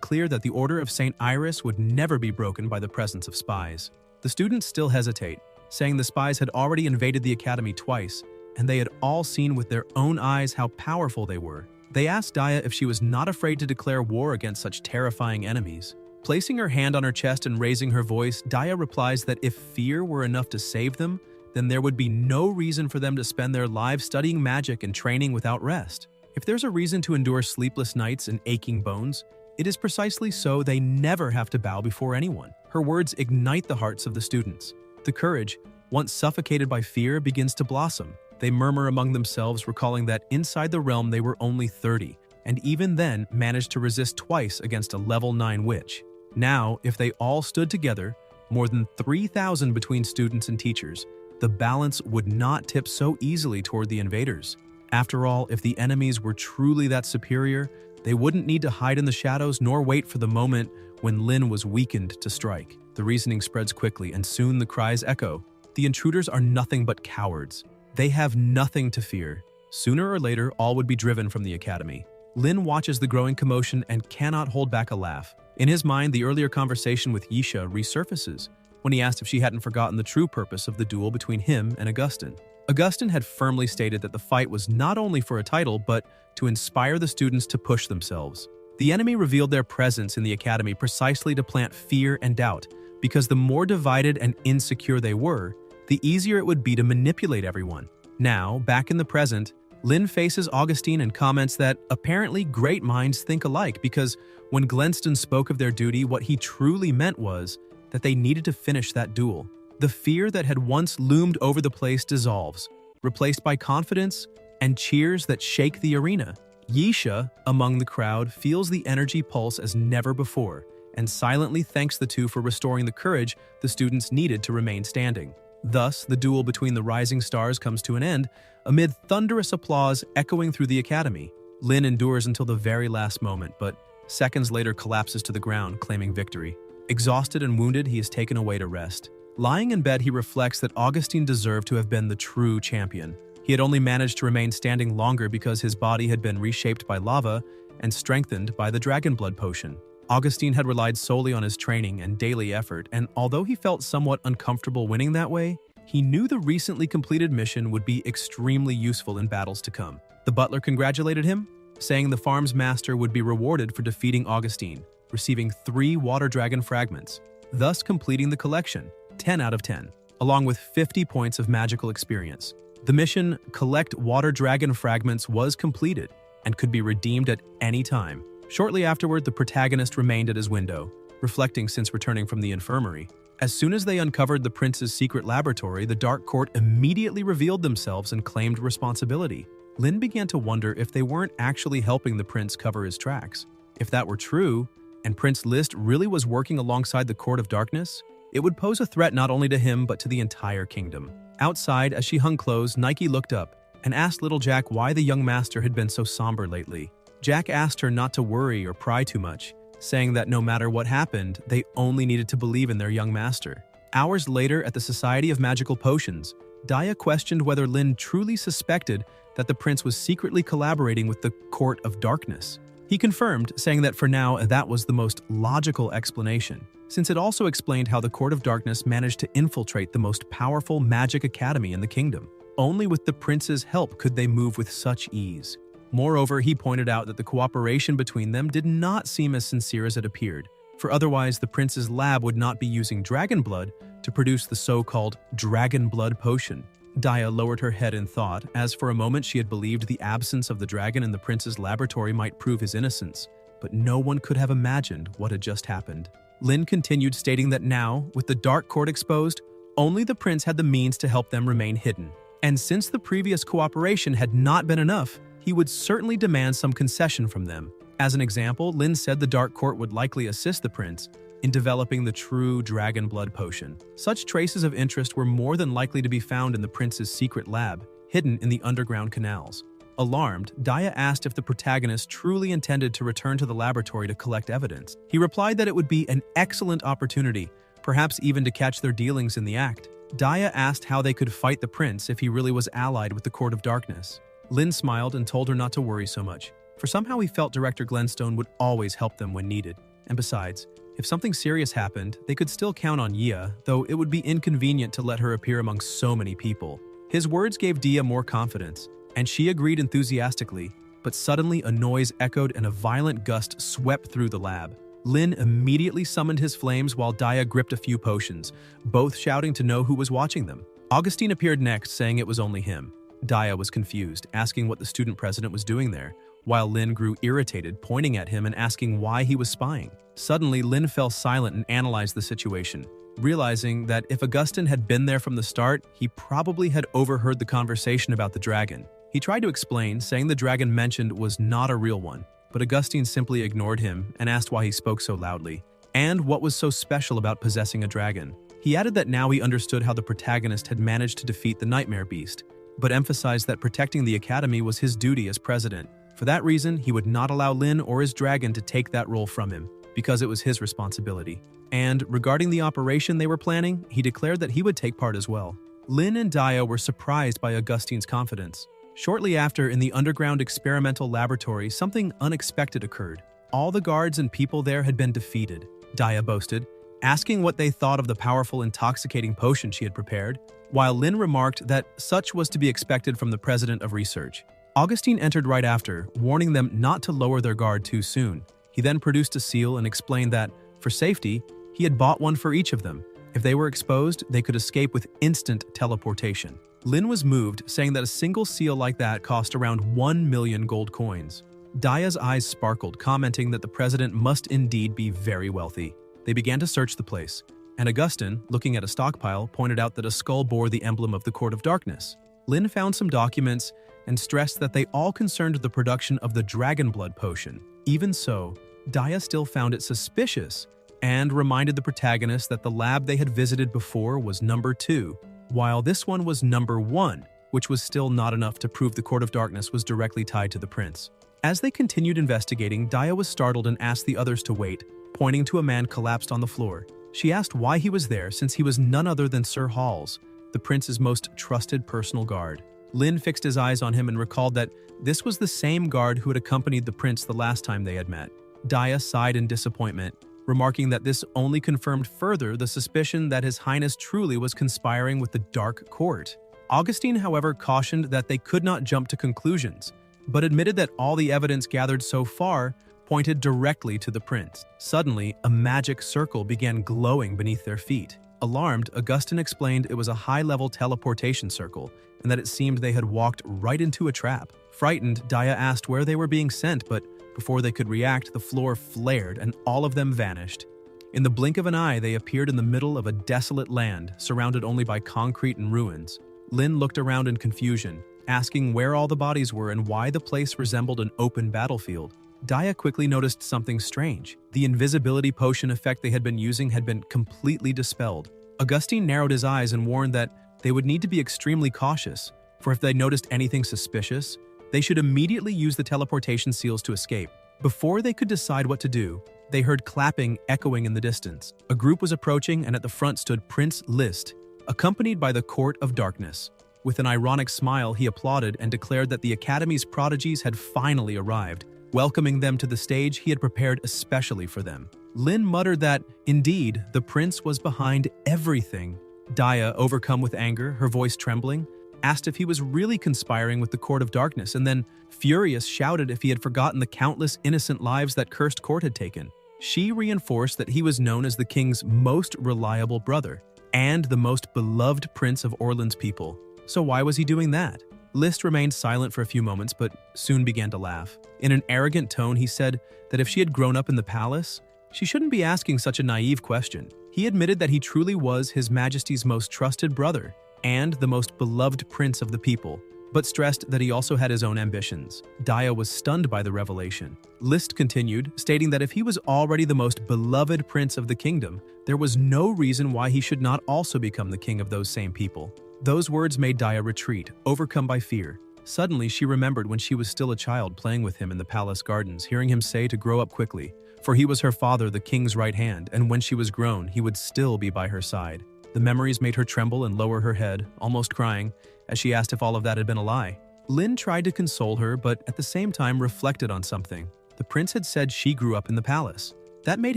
clear that the Order of St. Iris would never be broken by the presence of spies. The students still hesitate, saying the spies had already invaded the academy twice, and they had all seen with their own eyes how powerful they were. They asked Dia if she was not afraid to declare war against such terrifying enemies. Placing her hand on her chest and raising her voice, Dia replies that if fear were enough to save them, then there would be no reason for them to spend their lives studying magic and training without rest. If there's a reason to endure sleepless nights and aching bones, it is precisely so they never have to bow before anyone. Her words ignite the hearts of the students. The courage, once suffocated by fear, begins to blossom. They murmur among themselves, recalling that inside the realm they were only 30, and even then managed to resist twice against a level 9 witch. Now, if they all stood together, more than 3,000 between students and teachers, the balance would not tip so easily toward the invaders. After all, if the enemies were truly that superior, they wouldn't need to hide in the shadows nor wait for the moment when Lin was weakened to strike. The reasoning spreads quickly, and soon the cries echo. The intruders are nothing but cowards. They have nothing to fear. Sooner or later, all would be driven from the academy. Lin watches the growing commotion and cannot hold back a laugh. In his mind, the earlier conversation with Yisha resurfaces when he asked if she hadn't forgotten the true purpose of the duel between him and Augustin. Augustin had firmly stated that the fight was not only for a title, but to inspire the students to push themselves. The enemy revealed their presence in the academy precisely to plant fear and doubt, because the more divided and insecure they were, the easier it would be to manipulate everyone. Now, back in the present, Lin faces Augustine and comments that apparently great minds think alike, because when Glenston spoke of their duty, what he truly meant was that they needed to finish that duel. The fear that had once loomed over the place dissolves, replaced by confidence and cheers that shake the arena. Yisha, among the crowd, feels the energy pulse as never before, and silently thanks the two for restoring the courage the students needed to remain standing. Thus, the duel between the rising stars comes to an end, amid thunderous applause echoing through the academy. Lin endures until the very last moment, but seconds later collapses to the ground, claiming victory. Exhausted and wounded, he is taken away to rest. Lying in bed, he reflects that Augustine deserved to have been the true champion. He had only managed to remain standing longer because his body had been reshaped by lava and strengthened by the dragon blood potion. Augustine had relied solely on his training and daily effort, and although he felt somewhat uncomfortable winning that way, he knew the recently completed mission would be extremely useful in battles to come. The butler congratulated him, saying the farm's master would be rewarded for defeating Augustine, receiving 3 water dragon fragments, thus completing the collection, 10 out of 10, along with 50 points of magical experience. The mission, Collect Water Dragon Fragments, was completed and could be redeemed at any time. Shortly afterward, the protagonist remained at his window, reflecting since returning from the infirmary. As soon as they uncovered the prince's secret laboratory, the Dark Court immediately revealed themselves and claimed responsibility. Lin began to wonder if they weren't actually helping the prince cover his tracks. If that were true, and Prince Liszt really was working alongside the Court of Darkness, it would pose a threat not only to him but to the entire kingdom. Outside, as she hung clothes, Nike looked up and asked little Jack why the young master had been so somber lately. Jack asked her not to worry or pry too much, saying that no matter what happened, they only needed to believe in their young master. Hours later, at the Society of Magical Potions, Daya questioned whether Lin truly suspected that the prince was secretly collaborating with the Court of Darkness. He confirmed, saying that for now that was the most logical explanation, since it also explained how the Court of Darkness managed to infiltrate the most powerful magic academy in the kingdom. Only with the prince's help could they move with such ease. Moreover, he pointed out that the cooperation between them did not seem as sincere as it appeared, for otherwise the prince's lab would not be using dragon blood to produce the so-called dragon blood potion. Daya lowered her head in thought, as for a moment she had believed the absence of the dragon in the prince's laboratory might prove his innocence, but no one could have imagined what had just happened. Lin continued, stating that now, with the Dark Court exposed, only the prince had the means to help them remain hidden. And since the previous cooperation had not been enough, he would certainly demand some concession from them. As an example, Lin said the Dark Court would likely assist the prince in developing the true dragon blood potion. Such traces of interest were more than likely to be found in the prince's secret lab, hidden in the underground canals. Alarmed, Daya asked if the protagonist truly intended to return to the laboratory to collect evidence. He replied that it would be an excellent opportunity, perhaps even to catch their dealings in the act. Daya asked how they could fight the prince if he really was allied with the Court of Darkness. Lin smiled and told her not to worry so much, for somehow he felt Director Glenstone would always help them when needed. And besides, if something serious happened, they could still count on Yia, though it would be inconvenient to let her appear among so many people. His words gave Dia more confidence, and she agreed enthusiastically, but suddenly a noise echoed and a violent gust swept through the lab. Lin immediately summoned his flames while Daya gripped a few potions, both shouting to know who was watching them. Augustine appeared next, saying it was only him. Daya was confused, asking what the student president was doing there, while Lin grew irritated, pointing at him and asking why he was spying. Suddenly, Lin fell silent and analyzed the situation, realizing that if Augustine had been there from the start, he probably had overheard the conversation about the dragon. He tried to explain, saying the dragon mentioned was not a real one, but Augustine simply ignored him and asked why he spoke so loudly. and what was so special about possessing a dragon. He added that now he understood how the protagonist had managed to defeat the Nightmare Beast, but emphasized that protecting the Academy was his duty as president. For that reason, he would not allow Lin or his dragon to take that role from him, because it was his responsibility. And regarding the operation they were planning, he declared that he would take part as well. Lin and Daya were surprised by Augustine's confidence. Shortly after, in the underground experimental laboratory, something unexpected occurred. All the guards and people there had been defeated, Daya boasted, asking what they thought of the powerful intoxicating potion she had prepared, while Lin remarked that such was to be expected from the president of research. Augustine entered right after, warning them not to lower their guard too soon. He then produced a seal and explained that, for safety, he had bought one for each of them. If they were exposed, they could escape with instant teleportation. Lin was moved, saying that a single seal like that cost around 1 million gold coins. Daya's eyes sparkled, commenting that the president must indeed be very wealthy. They began to search the place, and Augustine, looking at a stockpile, pointed out that a skull bore the emblem of the Court of Darkness. Lin found some documents and stressed that they all concerned the production of the dragon blood potion. Even so, Daya still found it suspicious and reminded the protagonist that the lab they had visited before was number 2, while this one was number 1, which was still not enough to prove the Court of Darkness was directly tied to the prince. As they continued investigating, Daya was startled and asked the others to wait, pointing to a man collapsed on the floor. She asked why he was there since he was none other than Sir Halls, the prince's most trusted personal guard. Lin fixed his eyes on him and recalled that this was the same guard who had accompanied the prince the last time they had met. Daya sighed in disappointment, remarking that this only confirmed further the suspicion that His Highness truly was conspiring with the Dark Court. Augustine, however, cautioned that they could not jump to conclusions, but admitted that all the evidence gathered so far pointed directly to the prince. Suddenly, a magic circle began glowing beneath their feet. Alarmed, Augustine explained it was a high-level teleportation circle, and that it seemed they had walked right into a trap. Frightened, Daya asked where they were being sent, but before they could react, the floor flared and all of them vanished. In the blink of an eye, they appeared in the middle of a desolate land, surrounded only by concrete and ruins. Lin looked around in confusion, asking where all the bodies were and why the place resembled an open battlefield. Daya quickly noticed something strange. The invisibility potion effect they had been using had been completely dispelled. Augustine narrowed his eyes and warned that they would need to be extremely cautious, for if they noticed anything suspicious, they should immediately use the teleportation seals to escape. Before they could decide what to do, they heard clapping echoing in the distance. A group was approaching, and at the front stood Prince Liszt, accompanied by the Court of Darkness. With an ironic smile, he applauded and declared that the Academy's prodigies had finally arrived, welcoming them to the stage he had prepared especially for them. Lin muttered that, indeed, the prince was behind everything. Daya, overcome with anger, her voice trembling, asked if he was really conspiring with the Court of Darkness, and then, furious, shouted if he had forgotten the countless innocent lives that cursed court had taken. She reinforced that he was known as the king's most reliable brother and the most beloved prince of Orland's people. So why was he doing that? Liszt remained silent for a few moments, but soon began to laugh. In an arrogant tone, he said that if she had grown up in the palace, she shouldn't be asking such a naive question. He admitted that he truly was His Majesty's most trusted brother and the most beloved prince of the people, but stressed that he also had his own ambitions. Daya was stunned by the revelation. Liszt continued, stating that if he was already the most beloved prince of the kingdom, there was no reason why he should not also become the king of those same people. Those words made Daya retreat, overcome by fear. Suddenly, she remembered when she was still a child playing with him in the palace gardens, hearing him say to grow up quickly, for he was her father, the king's right hand, and when she was grown, he would still be by her side. The memories made her tremble and lower her head, almost crying, as she asked if all of that had been a lie. Lin tried to console her, but at the same time reflected on something. The prince had said she grew up in the palace. That made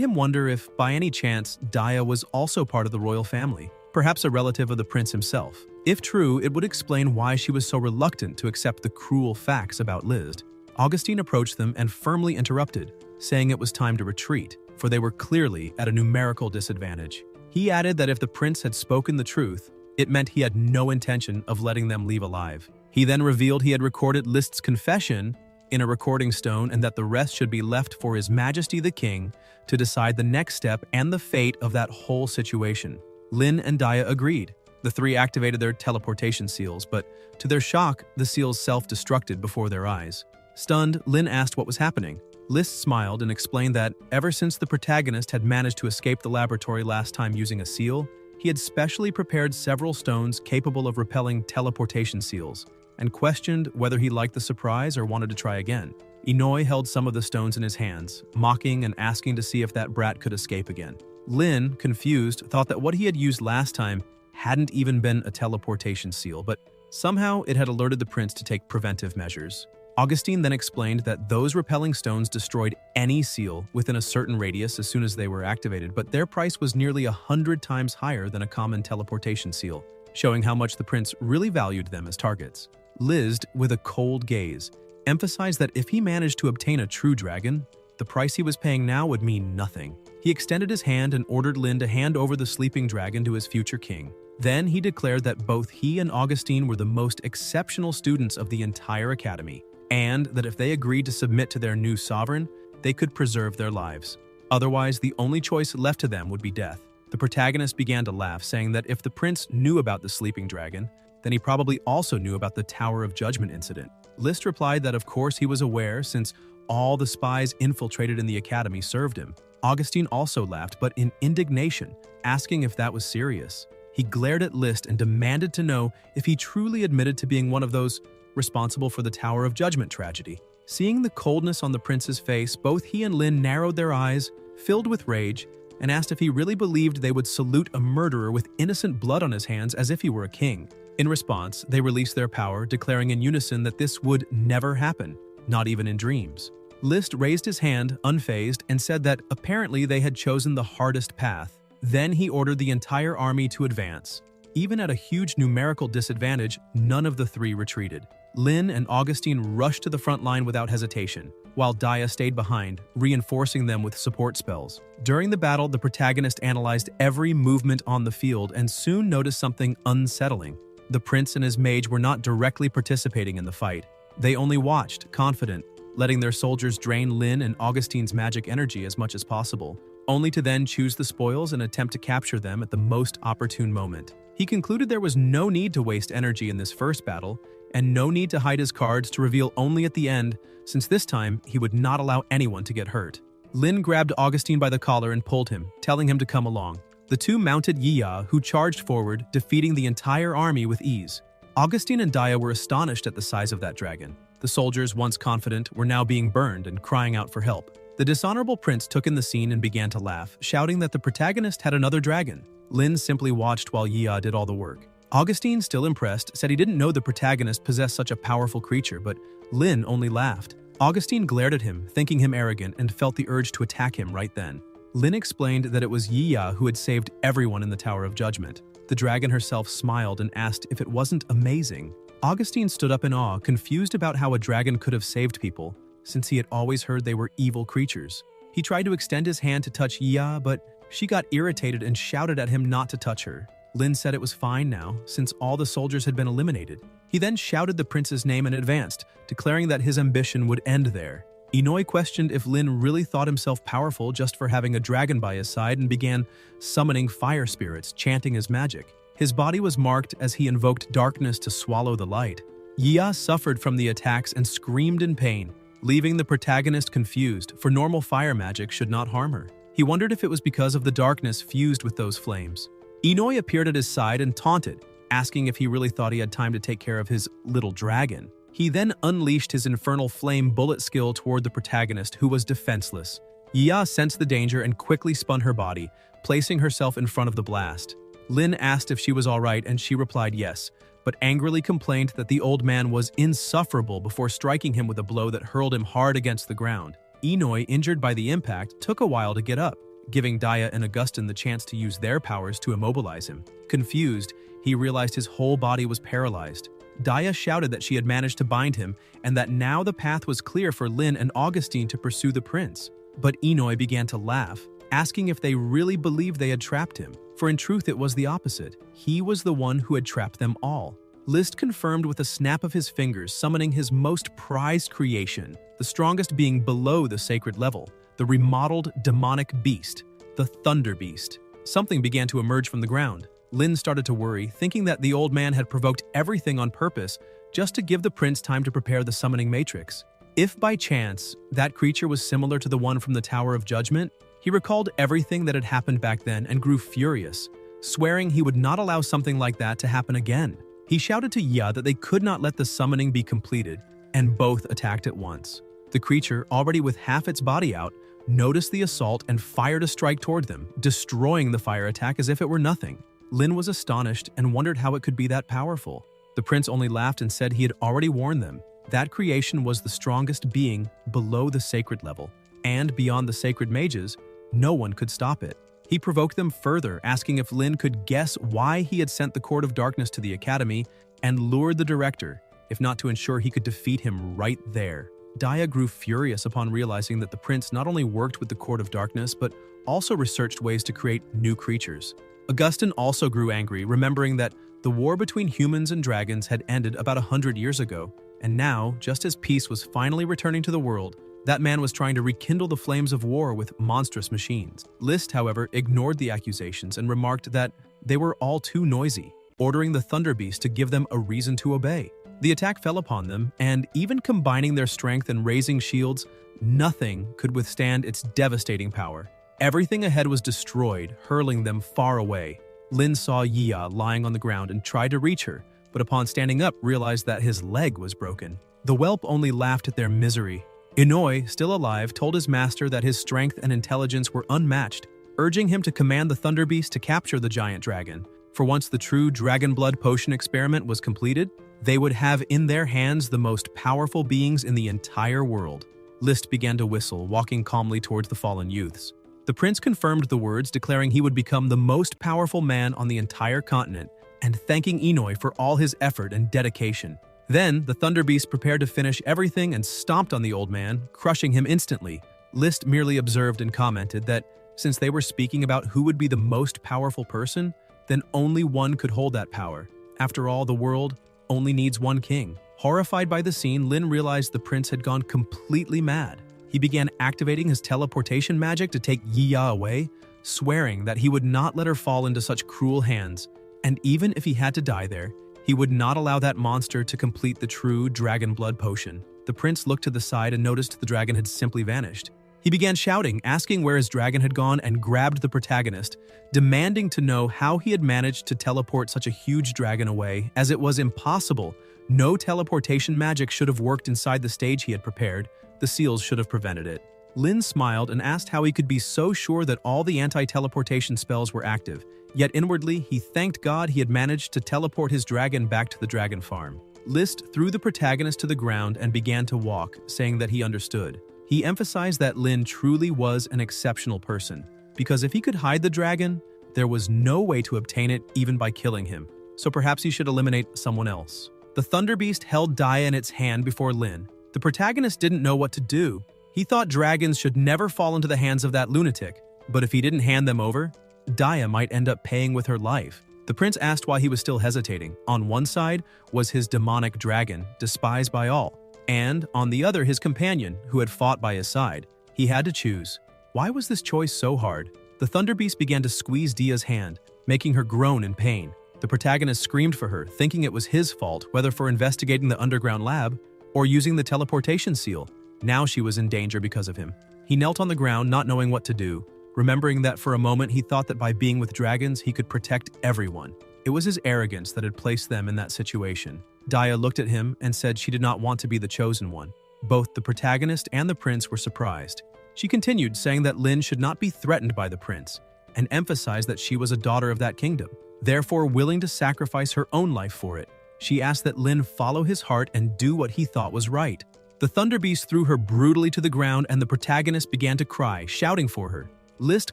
him wonder if, by any chance, Daya was also part of the royal family, perhaps a relative of the prince himself. If true, it would explain why she was so reluctant to accept the cruel facts about Liszt. Augustine approached them and firmly interrupted, saying it was time to retreat, for they were clearly at a numerical disadvantage. He added that if the prince had spoken the truth, it meant he had no intention of letting them leave alive. He then revealed he had recorded Liszt's confession in a recording stone and that the rest should be left for His Majesty the King to decide the next step and the fate of that whole situation. Lin and Daya agreed. The three activated their teleportation seals, but to their shock, the seals self-destructed before their eyes. Stunned, Lin asked what was happening. List smiled and explained that ever since the protagonist had managed to escape the laboratory last time using a seal, he had specially prepared several stones capable of repelling teleportation seals, and questioned whether he liked the surprise or wanted to try again. Inoi held some of the stones in his hands, mocking and asking to see if that brat could escape again. Lin, confused, thought that what he had used last time hadn't even been a teleportation seal, but somehow it had alerted the prince to take preventive measures. Augustine then explained that those repelling stones destroyed any seal within a certain radius as soon as they were activated, but their price was nearly 100 times higher than a common teleportation seal, showing how much the prince really valued them as targets. Liszt, with a cold gaze, emphasized that if he managed to obtain a true dragon, the price he was paying now would mean nothing. He extended his hand and ordered Lin to hand over the sleeping dragon to his future king. Then he declared that both he and Augustine were the most exceptional students of the entire academy, and that if they agreed to submit to their new sovereign, they could preserve their lives. Otherwise, the only choice left to them would be death. The protagonist began to laugh, saying that if the prince knew about the sleeping dragon, then he probably also knew about the Tower of Judgment incident. Liszt replied that of course he was aware, since all the spies infiltrated in the academy served him. Augustine also laughed, but in indignation, asking if that was serious. He glared at Liszt and demanded to know if he truly admitted to being one of those responsible for the Tower of Judgment tragedy. Seeing the coldness on the prince's face, both he and Lin narrowed their eyes, filled with rage, and asked if he really believed they would salute a murderer with innocent blood on his hands as if he were a king. In response, they released their power, declaring in unison that this would never happen, not even in dreams. Liszt raised his hand, unfazed, and said that apparently they had chosen the hardest path. Then he ordered the entire army to advance. Even at a huge numerical disadvantage, none of the three retreated. Lin and Augustine rushed to the front line without hesitation, while Daya stayed behind, reinforcing them with support spells. During the battle, the protagonist analyzed every movement on the field and soon noticed something unsettling. The prince and his mage were not directly participating in the fight. They only watched, confident, letting their soldiers drain Lin and Augustine's magic energy as much as possible, only to then choose the spoils and attempt to capture them at the most opportune moment. He concluded there was no need to waste energy in this first battle, and no need to hide his cards to reveal only at the end, since this time he would not allow anyone to get hurt. Lin grabbed Augustine by the collar and pulled him, telling him to come along. The two mounted Yiya, who charged forward, defeating the entire army with ease. Augustine and Daya were astonished at the size of that dragon. The soldiers, once confident, were now being burned and crying out for help. The dishonorable prince took in the scene and began to laugh, shouting that the protagonist had another dragon. Lin simply watched while Yiya did all the work. Augustine, still impressed, said he didn't know the protagonist possessed such a powerful creature, but Lin only laughed. Augustine glared at him, thinking him arrogant, and felt the urge to attack him right then. Lin explained that it was Yiya who had saved everyone in the Tower of Judgment. The dragon herself smiled and asked if it wasn't amazing. Augustine stood up in awe, confused about how a dragon could have saved people, since he had always heard they were evil creatures. He tried to extend his hand to touch Yiya, but she got irritated and shouted at him not to touch her. Lin said it was fine now, since all the soldiers had been eliminated. He then shouted the prince's name and advanced, declaring that his ambition would end there. Inoi questioned if Lin really thought himself powerful just for having a dragon by his side and began summoning fire spirits, chanting his magic. His body was marked as he invoked darkness to swallow the light. Yiya suffered from the attacks and screamed in pain, leaving the protagonist confused, for normal fire magic should not harm her. He wondered if it was because of the darkness fused with those flames. Inoi appeared at his side and taunted, asking if he really thought he had time to take care of his little dragon. He then unleashed his infernal flame bullet skill toward the protagonist, who was defenseless. Yiya sensed the danger and quickly spun her body, placing herself in front of the blast. Lin asked if she was alright and she replied yes, but angrily complained that the old man was insufferable before striking him with a blow that hurled him hard against the ground. Inoi, injured by the impact, took a while to get up, giving Daya and Augustine the chance to use their powers to immobilize him. Confused, he realized his whole body was paralyzed. Daya shouted that she had managed to bind him and that now the path was clear for Lin and Augustine to pursue the prince. But Inoi began to laugh, asking if they really believed they had trapped him, for in truth it was the opposite. He was the one who had trapped them all. Liszt confirmed with a snap of his fingers, summoning his most prized creation, the strongest being below the sacred level, the remodeled demonic beast, the Thunder Beast. Something began to emerge from the ground. Lin started to worry, thinking that the old man had provoked everything on purpose just to give the prince time to prepare the summoning matrix. If by chance that creature was similar to the one from the Tower of Judgment, he recalled everything that had happened back then and grew furious, swearing he would not allow something like that to happen again. He shouted to Ya that they could not let the summoning be completed, and both attacked at once. The creature, already with half its body out, noticed the assault and fired a strike toward them, destroying the fire attack as if it were nothing. Lin was astonished and wondered how it could be that powerful. The prince only laughed and said he had already warned them. That creation was the strongest being below the sacred level, and beyond the sacred mages, no one could stop it. He provoked them further, asking if Lin could guess why he had sent the Court of Darkness to the Academy and lured the director, if not to ensure he could defeat him right there. Daya grew furious upon realizing that the prince not only worked with the Court of Darkness, but also researched ways to create new creatures. Augustin also grew angry, remembering that the war between humans and dragons had ended about 100 years ago, and now, just as peace was finally returning to the world, that man was trying to rekindle the flames of war with monstrous machines. Liszt, however, ignored the accusations and remarked that they were all too noisy, ordering the Thunder Beast to give them a reason to obey. The attack fell upon them, and even combining their strength and raising shields, nothing could withstand its devastating power. Everything ahead was destroyed, hurling them far away. Lin saw Yia lying on the ground and tried to reach her, but upon standing up realized that his leg was broken. The whelp only laughed at their misery. Inoi, still alive, told his master that his strength and intelligence were unmatched, urging him to command the Thunder Beast to capture the giant dragon. For once the true dragon blood potion experiment was completed, they would have in their hands the most powerful beings in the entire world. Liszt began to whistle, walking calmly towards the fallen youths. The prince confirmed the words, declaring he would become the most powerful man on the entire continent, and thanking Inoi for all his effort and dedication. Then, the Thunder Beast prepared to finish everything and stomped on the old man, crushing him instantly. Liszt merely observed and commented that, since they were speaking about who would be the most powerful person, then only one could hold that power. After all, the world only needs one king. Horrified by the scene, Lin realized the prince had gone completely mad. He began activating his teleportation magic to take Yiya away, swearing that he would not let her fall into such cruel hands, and even if he had to die there, he would not allow that monster to complete the true dragon blood potion. The prince looked to the side and noticed the dragon had simply vanished. He began shouting, asking where his dragon had gone, and grabbed the protagonist, demanding to know how he had managed to teleport such a huge dragon away, as it was impossible. No teleportation magic should have worked inside the stage he had prepared. The seals should have prevented it. Lin smiled and asked how he could be so sure that all the anti-teleportation spells were active, yet inwardly he thanked God he had managed to teleport his dragon back to the dragon farm. Liszt threw the protagonist to the ground and began to walk, saying that he understood. He emphasized that Lin truly was an exceptional person, because if he could hide the dragon, there was no way to obtain it even by killing him, so perhaps he should eliminate someone else. The Thunder Beast held Daya in its hand before Lin. The protagonist didn't know what to do. He thought dragons should never fall into the hands of that lunatic, but if he didn't hand them over, Daya might end up paying with her life. The prince asked why he was still hesitating. On one side was his demonic dragon, despised by all, and on the other his companion, who had fought by his side. He had to choose. Why was this choice so hard? The Thunder Beast began to squeeze Dia's hand, making her groan in pain. The protagonist screamed for her, thinking it was his fault, whether for investigating the underground lab or using the teleportation seal. Now she was in danger because of him. He knelt on the ground, not knowing what to do, remembering that for a moment he thought that by being with dragons he could protect everyone. It was his arrogance that had placed them in that situation. Daya looked at him and said she did not want to be the chosen one. Both the protagonist and the prince were surprised. She continued, saying that Lin should not be threatened by the prince, and emphasized that she was a daughter of that kingdom, therefore willing to sacrifice her own life for it. She asked that Lin follow his heart and do what he thought was right. The Thunder Beast threw her brutally to the ground, and the protagonist began to cry, shouting for her. Liszt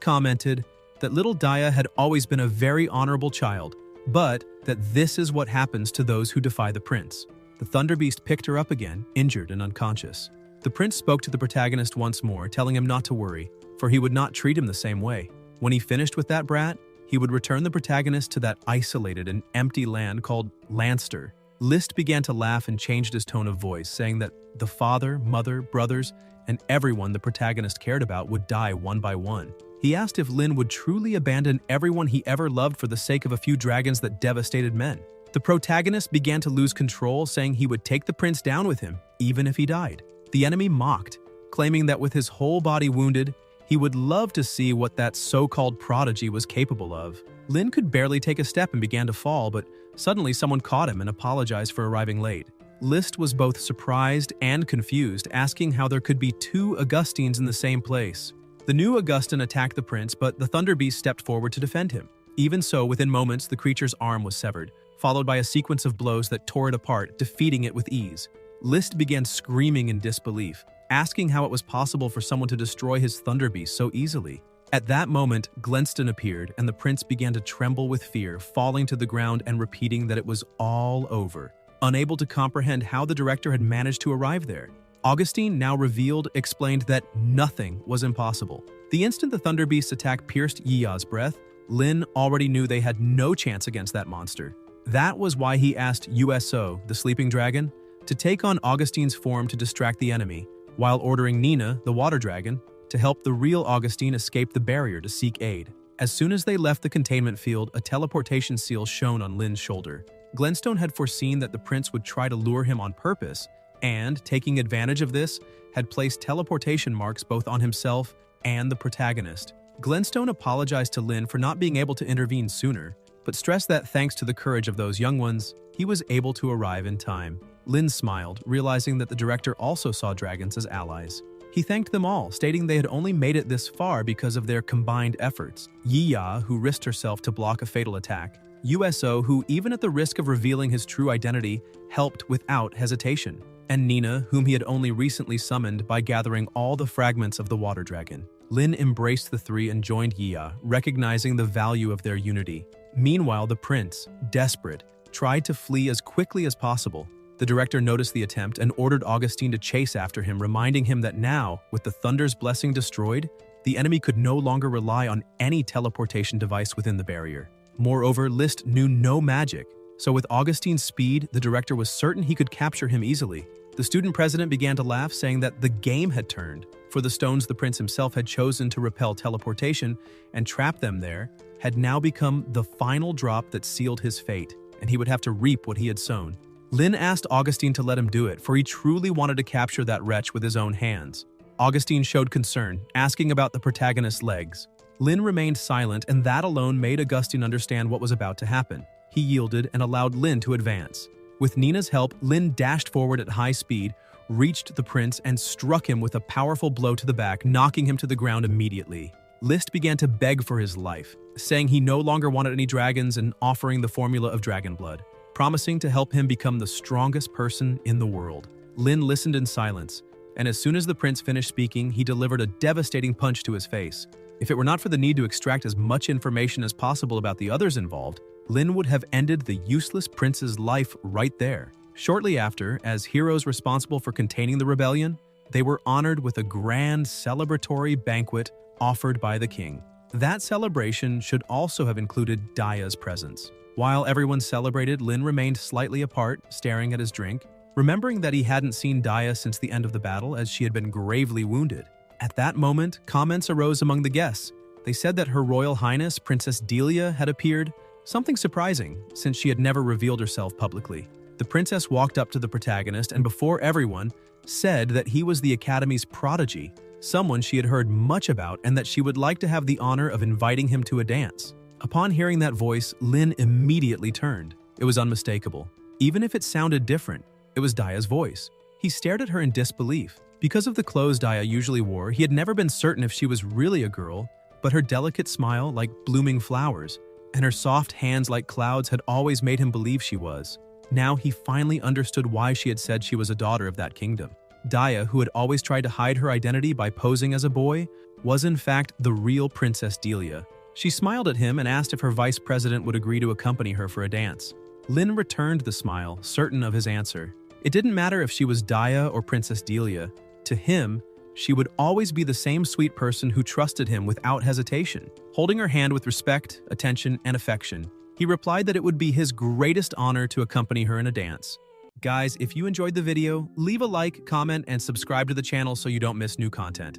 commented that little Daya had always been a very honorable child, but that this is what happens to those who defy the prince. The Thunder Beast picked her up again, injured and unconscious. The prince spoke to the protagonist once more, telling him not to worry, for he would not treat him the same way. When he finished with that brat, he would return the protagonist to that isolated and empty land called Lanster. Liszt began to laugh and changed his tone of voice, saying that the father, mother, brothers, and everyone the protagonist cared about would die one by one. He asked if Lin would truly abandon everyone he ever loved for the sake of a few dragons that devastated men. The protagonist began to lose control, saying he would take the prince down with him, even if he died. The enemy mocked, claiming that with his whole body wounded, he would love to see what that so-called prodigy was capable of. Lin could barely take a step and began to fall, but suddenly someone caught him and apologized for arriving late. Liszt was both surprised and confused, asking how there could be two Augustines in the same place. The new Augustin attacked the prince, but the Thunder Beast stepped forward to defend him. Even so, within moments, the creature's arm was severed, followed by a sequence of blows that tore it apart, defeating it with ease. Liszt began screaming in disbelief, asking how it was possible for someone to destroy his Thunder Beast so easily. At that moment, Glenston appeared, and the prince began to tremble with fear, falling to the ground and repeating that it was all over, unable to comprehend how the director had managed to arrive there. Augustine, now revealed, explained that nothing was impossible. The instant the Thunder Beast's attack pierced Yiya's breath, Lin already knew they had no chance against that monster. That was why he asked USO, the sleeping dragon, to take on Augustine's form to distract the enemy, while ordering Nina, the water dragon, to help the real Augustine escape the barrier to seek aid. As soon as they left the containment field, a teleportation seal shone on Lin's shoulder. Glenstone had foreseen that the prince would try to lure him on purpose, and, taking advantage of this, had placed teleportation marks both on himself and the protagonist. Glenstone apologized to Lin for not being able to intervene sooner, but stressed that thanks to the courage of those young ones, he was able to arrive in time. Lin smiled, realizing that the director also saw dragons as allies. He thanked them all, stating they had only made it this far because of their combined efforts. Yiya, who risked herself to block a fatal attack. USO, who, even at the risk of revealing his true identity, helped without hesitation. And Nina, whom he had only recently summoned by gathering all the fragments of the water dragon. Lin embraced the three and joined Yiya, recognizing the value of their unity. Meanwhile, the prince, desperate, tried to flee as quickly as possible. The director noticed the attempt and ordered Augustine to chase after him, reminding him that now, with the Thunder's blessing destroyed, the enemy could no longer rely on any teleportation device within the barrier. Moreover, Liszt knew no magic, so with Augustine's speed, the director was certain he could capture him easily. The student president began to laugh, saying that the game had turned, for the stones the prince himself had chosen to repel teleportation and trap them there had now become the final drop that sealed his fate, and he would have to reap what he had sown. Lin asked Augustine to let him do it, for he truly wanted to capture that wretch with his own hands. Augustine showed concern, asking about the protagonist's legs. Lin remained silent, and that alone made Augustine understand what was about to happen. He yielded and allowed Lin to advance. With Nina's help, Lin dashed forward at high speed, reached the prince, and struck him with a powerful blow to the back, knocking him to the ground immediately. Liszt began to beg for his life, saying he no longer wanted any dragons and offering the formula of dragon blood, promising to help him become the strongest person in the world. Lin listened in silence, and as soon as the prince finished speaking, he delivered a devastating punch to his face. If it were not for the need to extract as much information as possible about the others involved, Lin would have ended the useless prince's life right there. Shortly after, as heroes responsible for containing the rebellion, they were honored with a grand celebratory banquet offered by the king. That celebration should also have included Daya's presence. While everyone celebrated, Lin remained slightly apart, staring at his drink, remembering that he hadn't seen Daya since the end of the battle, as she had been gravely wounded. At that moment, comments arose among the guests. They said that Her Royal Highness Princess Delia had appeared, something surprising, since she had never revealed herself publicly. The princess walked up to the protagonist and before everyone, said that he was the Academy's prodigy, someone she had heard much about, and that she would like to have the honor of inviting him to a dance. Upon hearing that voice, Lin immediately turned. It was unmistakable. Even if it sounded different, it was Daya's voice. He stared at her in disbelief. Because of the clothes Daya usually wore, he had never been certain if she was really a girl, but her delicate smile, like blooming flowers, and her soft hands like clouds had always made him believe she was. Now he finally understood why she had said she was a daughter of that kingdom. Daya, who had always tried to hide her identity by posing as a boy, was in fact the real Princess Delia. She smiled at him and asked if her vice president would agree to accompany her for a dance. Lin returned the smile, certain of his answer. It didn't matter if she was Daya or Princess Delia. To him, she would always be the same sweet person who trusted him without hesitation. Holding her hand with respect, attention, and affection, he replied that it would be his greatest honor to accompany her in a dance. Guys, if you enjoyed the video, leave a like, comment, and subscribe to the channel so you don't miss new content.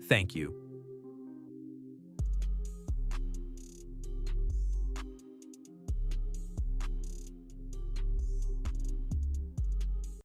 Thank you.